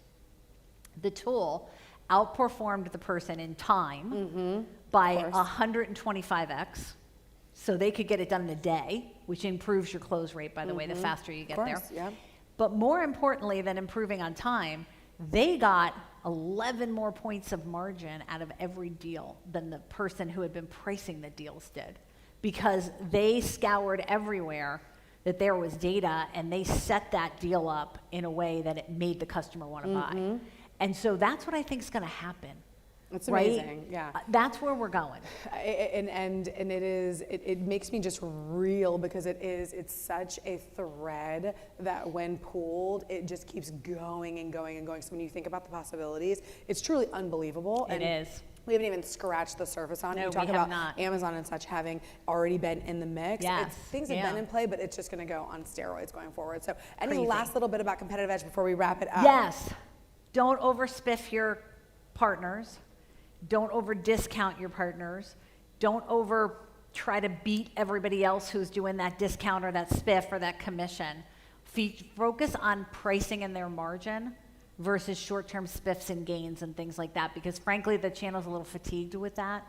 The tool outperformed the person in time by 125x, so they could get it done in a day, which improves your close rate, by the way, the faster you get there. Yeah. But more importantly than improving on time, they got 11 more points of margin out of every deal than the person who had been pricing the deals did, because they scoured everywhere that there was data and they set that deal up in a way that it made the customer want to buy. And so that's what I think is going to happen. It's right? amazing, yeah. That's where we're going. And it makes me just reel, because it's such a thread that when pulled, it just keeps going and going and going. So when you think about the possibilities, it's truly unbelievable. It is. We haven't even scratched the surface on it. No, You talk we have about not. Amazon and such having already been in the mix. Yes, Things have been in play, but it's just going to go on steroids going forward. So any Crazy. last little bit about competitive edge before we wrap it up? Yes. Don't overspiff your partners. Don't over discount your partners. Don't over try to beat everybody else who's doing that discount or that spiff or that commission. Focus on pricing and their margin versus short-term spiffs and gains and things like that, because frankly the channel's a little fatigued with that.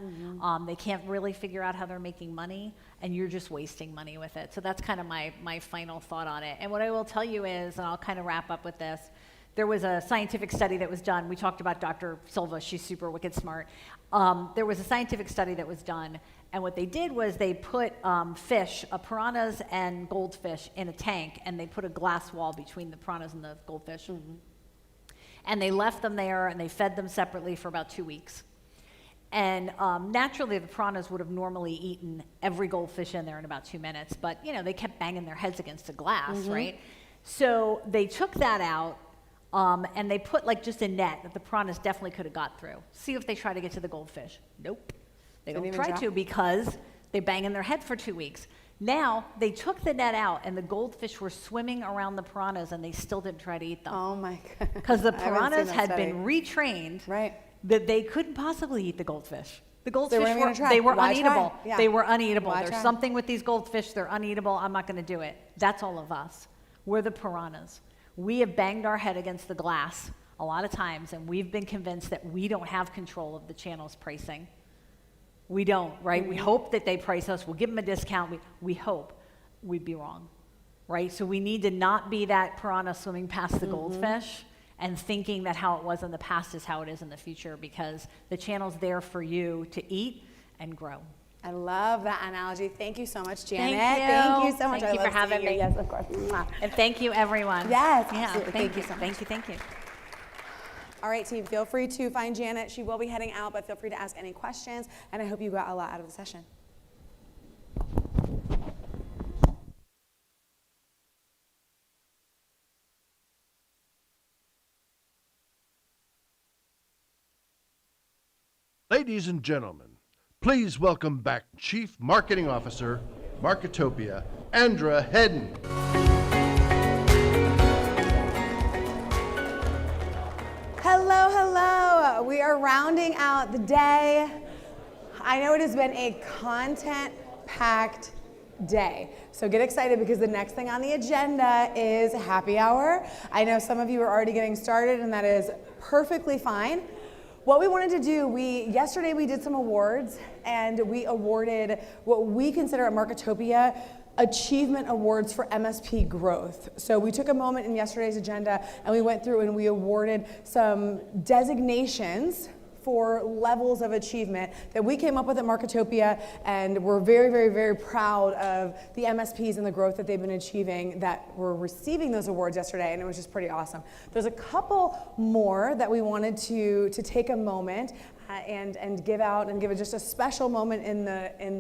They can't really figure out how they're making money, and you're just wasting money with it. So that's kind of my final thought on it. And what I will tell you is, and I'll kind of wrap up with this, there was a scientific study that was done. We talked about Dr. Silva. She's super wicked smart. There was a scientific study that was done, and what they did was they put fish, piranhas and goldfish, in a tank, and they put a glass wall between the piranhas and the goldfish. And they left them there, and they fed them separately for about 2 weeks. And naturally, the piranhas would have normally eaten every goldfish in there in about 2 minutes, but you know, they kept banging their heads against the glass, right? So they took that out, and they put like just a net that the piranhas definitely could have got through. See if they try to get to the goldfish. Nope. They don't try to, because they bang in their head for 2 weeks. Now, they took the net out, and the goldfish were swimming around the piranhas, and they still didn't try to eat them. Oh my God. Because the I haven't seen piranhas that had study. been retrained Right. that they couldn't possibly eat the goldfish. The weren't goldfish even gonna try. they were Why uneatable. try? Yeah. They were uneatable. Why There's try? something with these goldfish, they're uneatable. I'm not going to do it. That's all of us. We're the piranhas. We have banged our head against the glass a lot of times, and we've been convinced that we don't have control of the channel's pricing. We don't, right? We hope that they price us. We'll give them a discount. We hope. We'd be wrong, right? So we need to not be that piranha swimming past the goldfish and thinking that how it was in the past is how it is in the future, because the channel's there for you to eat and grow. I love that analogy. Thank you so much, Janet. Thank you. Thank you so much. Thank I you for love having seeing you. me. Yes, of course. Mwah. And thank you, everyone. Yes, Yeah, absolutely. thank you. so much. Thank you, thank you. All right, team, feel free to find Janet. She will be heading out, but feel free to ask any questions, and I hope you got a lot out of the session. Ladies and gentlemen, please welcome back Chief Marketing Officer, Marketopia, Andra Hedden. Hello, hello. We are rounding out the day. I know it has been a content-packed day. So get excited because the next thing on the agenda is happy hour. I know some of you are already getting started, and that is perfectly fine. What we wanted to do, yesterday we did some awards, and we awarded what we consider at Marketopia Achievement Awards for MSP growth. So we took a moment in yesterday's agenda and we went through and we awarded some designations for levels of achievement that we came up with at Marketopia, and we're very, very, very proud of the MSPs and the growth that they've been achieving that were receiving those awards yesterday, and it was just pretty awesome. There's a couple more that we wanted to take a moment and give out and give just a special moment in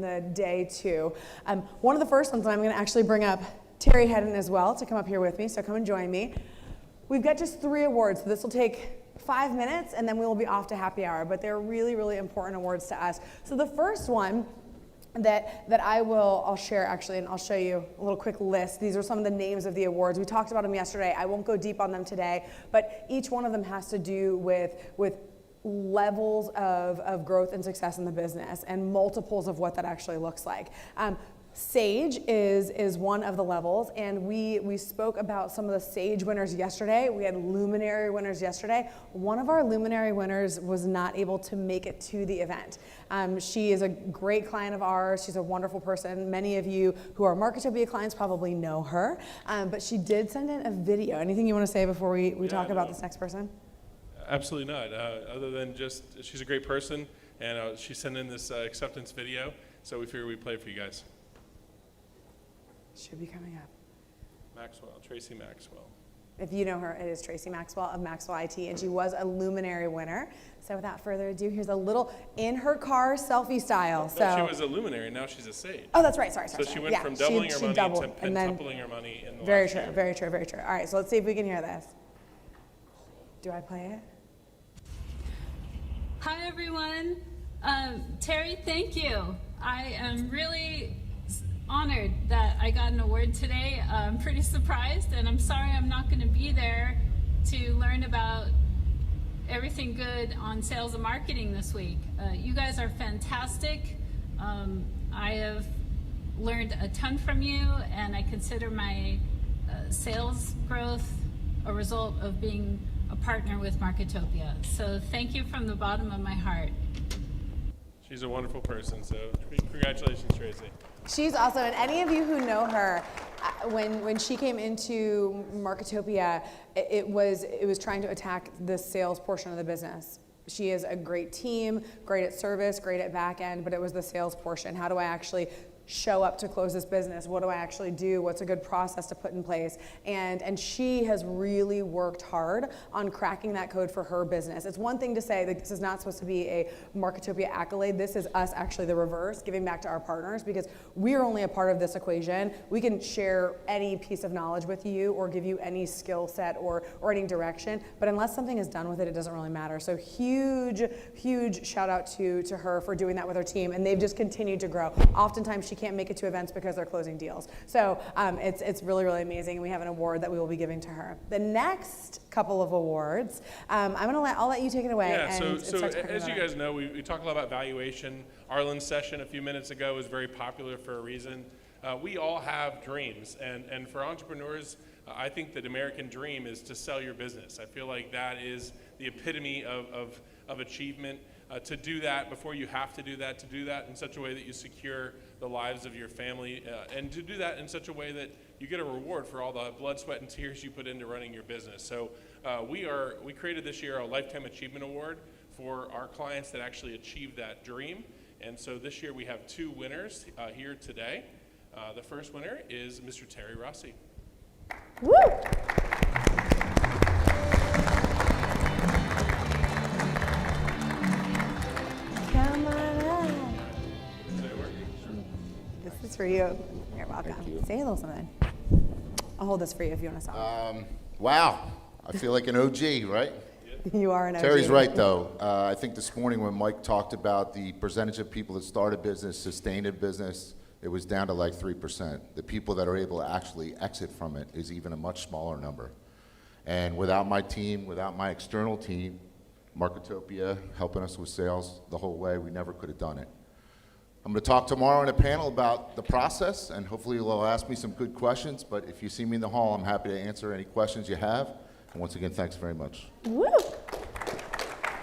the day too. One of the first ones, and I'm going to actually bring up Terry Hedden as well to come up here with me, so come and join me. We've got just 3 awards, so this will take 5 minutes, and then we will be off to happy hour, but they're really, really important awards to us. So the first one that I'll share actually, and I'll show you a little quick list. These are some of the names of the awards. We talked about them yesterday. I won't go deep on them today, but each one of them has to do with levels of growth and success in the business and multiples of what that actually looks like. Sage is one of the levels, and we spoke about some of the Sage winners yesterday. We had Luminary winners yesterday. One of our Luminary winners was not able to make it to the event. She is a great client of ours. She's a wonderful person. Many of you who are Marketopia clients probably know her, but she did send in a video. Anything you want to say before we talk about this next person? Absolutely not. Other than just she's a great person, and she sent in this acceptance video, so we figured we'd play it for you guys. Should be coming up. Tracy Maxwell. If you know her, it is Tracy Maxwell of Maxwell IT, and she was a Luminary winner. So without further ado, here's a little in her car selfie style. No, she was a Luminary, now she's a Sage. Oh, that's right. Sorry. So she went from doubling her money to quintupling her money in the last year. Very true. All right, so let's see if we can hear this. Do I play it? Hi, everyone. Terry, thank you. I am really honored that I got an award today. I'm pretty surprised, and I'm sorry I'm not going to be there to learn about everything good on sales and marketing this week. You guys are fantastic. I have learned a ton from you, and I consider my sales growth a result of being a partner with Marketopia. So thank you from the bottom of my heart. She's a wonderful person, so congratulations, Tracy. She's awesome, and any of you who know her, when she came into Marketopia, it was trying to attack the sales portion of the business. She is a great team, great at service, great at back end, but it was the sales portion. How do I actually show up to close this business? What do I actually do? What's a good process to put in place? And she has really worked hard on cracking that code for her business. It's one thing to say that this is not supposed to be a Marketopia accolade. This is us actually the reverse, giving back to our partners, because we're only a part of this equation. We can share any piece of knowledge with you or give you any skill set or any direction, but unless something is done with it, it doesn't really matter. So huge shout out to her for doing that with her team, and they've just continued to grow. Oftentimes she can't make it to events because they're closing deals. So it's really, really amazing. We have an award that we will be giving to her. The next couple of awards, I'll let you take it away. Yeah, and so start talking as about you it. guys know, we talk a lot about valuation. Arlen's session a few minutes ago was very popular for a reason. We all have dreams, and for entrepreneurs, I think that American dream is to sell your business. I feel like that is the epitome of achievement. To do that before you have to do that in such a way that you secure the lives of your family, and to do that in such a way that you get a reward for all the blood, sweat, and tears you put into running your business. So we created this year a Lifetime Achievement Award for our clients that actually achieved that dream. And so this year we have 2 winners here today. The first winner is Mr. Terry Rossi. Woo! Come on up. This is for you. You're welcome. Say a little something. I'll hold this for you if you want to stop. Wow, I feel like an OG, right? You are an OG. Terry's right, though. I think this morning when Mike talked about the percentage of people that start a business, sustain a business, it was down to like 3%. The people that are able to actually exit from it is even a much smaller number. And without my team, without my external team, Marketopia helping us with sales the whole way, we never could have done it. I'm going to talk tomorrow in a panel about the process, and hopefully you'll ask me some good questions, but if you see me in the hall, I'm happy to answer any questions you have. And once again, thanks very much. Woo!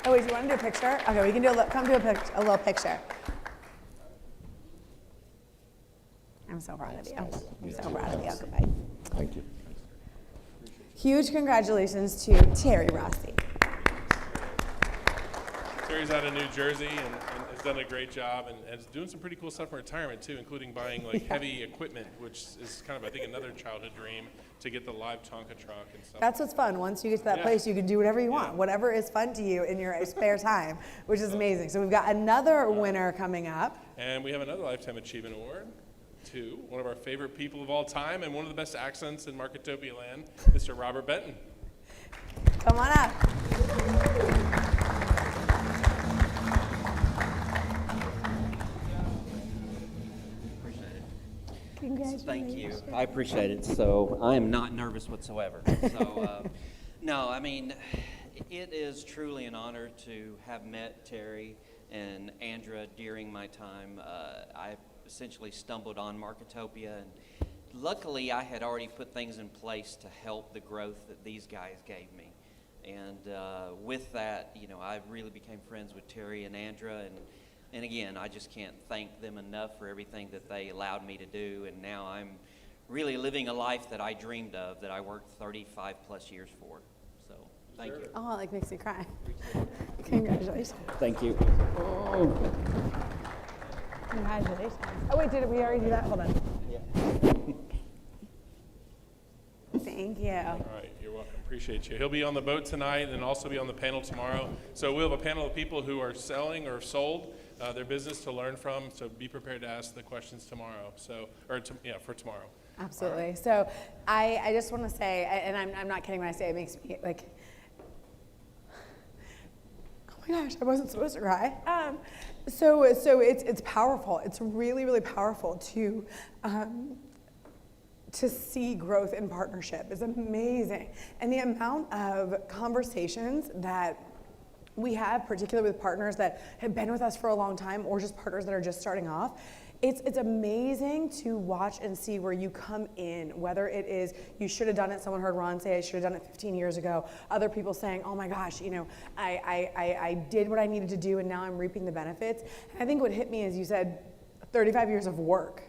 Oh, wait, do you want to do a picture? Okay, we can do a little picture. I'm so proud of you. I'm so proud of you. Goodbye. Thank you. Huge congratulations to Terry Rossi. Terry's out of New Jersey and has done a great job and is doing some pretty cool stuff in retirement too, including buying like heavy equipment, which is kind of, I think, another childhood dream to get the live Tonka truck and stuff. That's what's fun. Once you get to that place, you can do whatever you want, whatever is fun to you in your spare time, which is amazing. So we've got another winner coming up. And we have another Lifetime Achievement Award to one of our favorite people of all time and one of the best accents in Marketopia land, Mr. Robert Benton. Come on up. Congratulations. Thank you. I appreciate it. So I am not nervous whatsoever. So no, I mean, it is truly an honor to have met Terry and Andra during my time. I essentially stumbled on Marketopia, and luckily I had already put things in place to help the growth that these guys gave me. And with that, you know, I really became friends with Terry and Andra, and again, I just can't thank them enough for everything that they allowed me to do, and now I'm really living a life that I dreamed of, that I worked 35 plus years for. So, thank you. Oh, it like makes me cry. Congratulations. Thank you. Congratulations. Oh wait, did we already do that? Hold on. Yeah. Thank you. All right, you're welcome. Appreciate you. He'll be on the boat tonight and also be on the panel tomorrow. So we'll have a panel of people who are selling or sold their business to learn from. So be prepared to ask the questions tomorrow. So, for tomorrow. Absolutely. Right. So I just want to say, and I'm not kidding when I say it makes me like, oh my gosh, I wasn't supposed to cry. So it's powerful. It's really, really powerful to see growth in partnership is amazing. And the amount of conversations that we have, particularly with partners that have been with us for a long time or just partners that are just starting off, it's amazing to watch and see where you come in, whether it is you should have done it. Someone heard Ron say I should have done it 15 years ago. Other people saying, oh my gosh, you know, I did what I needed to do and now I'm reaping the benefits. And I think what hit me is you said 35 years of work.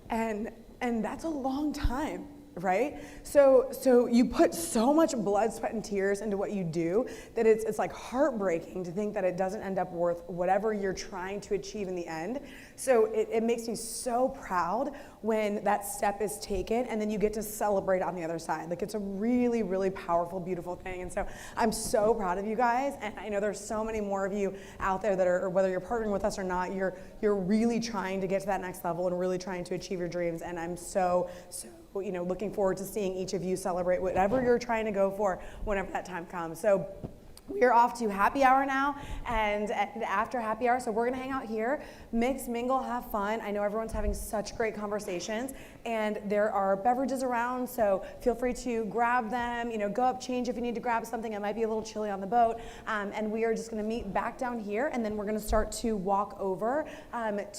And that's a long time, right? So you put so much blood, sweat, and tears into what you do that it's like heartbreaking to think that it doesn't end up worth whatever you're trying to achieve in the end. So it makes me so proud when that step is taken and then you get to celebrate on the other side. Like it's a really, really powerful, beautiful thing. And so I'm so proud of you guys. And I know there's so many more of you out there that are, or whether you're partnering with us or not, you're really trying to get to that next level and really trying to achieve your dreams. And I'm so looking forward to seeing each of you celebrate whatever you're trying to go for whenever that time comes. So We're off to happy hour now and after happy hour, so we're gonna hang out here, mix, mingle, have fun. I know everyone's having such great conversations and there are beverages around, so feel free to grab them, go up, change if you need to grab something. It might be a little chilly on the boat. And we are just gonna meet back down here and then we're gonna start to walk over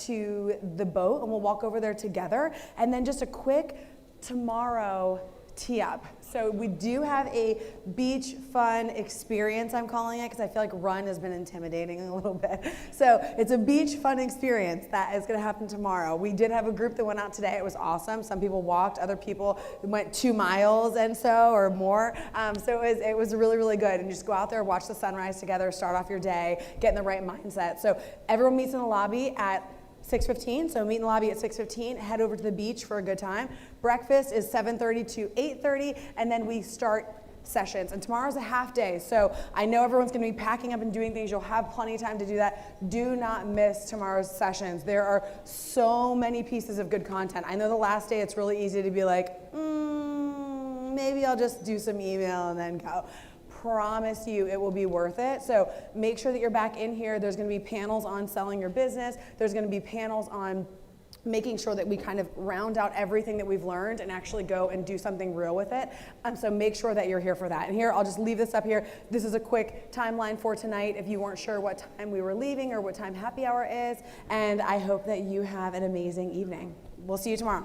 to the boat and we'll walk over there together. And then just a quick tomorrow tee up. So we do have a beach fun experience, I'm calling it, because I feel like run has been intimidating a little bit. So it's a beach fun experience that is going to happen tomorrow. We did have a group that went out today. It was awesome. Some people walked, other people went 2 miles and so or more. So it was really, really good. And just go out there, watch the sunrise together, start off your day, get in the right mindset. So everyone meets in the lobby at 6:15, so meet in the lobby at 6:15, head over to the beach for a good time. Breakfast is 7:30 to 8:30, and then we start sessions. And tomorrow's a half day, so I know everyone's gonna be packing up and doing things. You'll have plenty of time to do that. Do not miss tomorrow's sessions. There are so many pieces of good content. I know the last day it's really easy to be like, maybe I'll just do some email and then go. Promise you it will be worth it. So make sure that you're back in here. There's going to be panels on selling your business. There's going to be panels on making sure that we kind of round out everything that we've learned and actually go and do something real with it. So make sure that you're here for that. And here, I'll just leave this up here. This is a quick timeline for tonight if you weren't sure what time we were leaving or what time happy hour is. And I hope that you have an amazing evening. We'll see you tomorrow.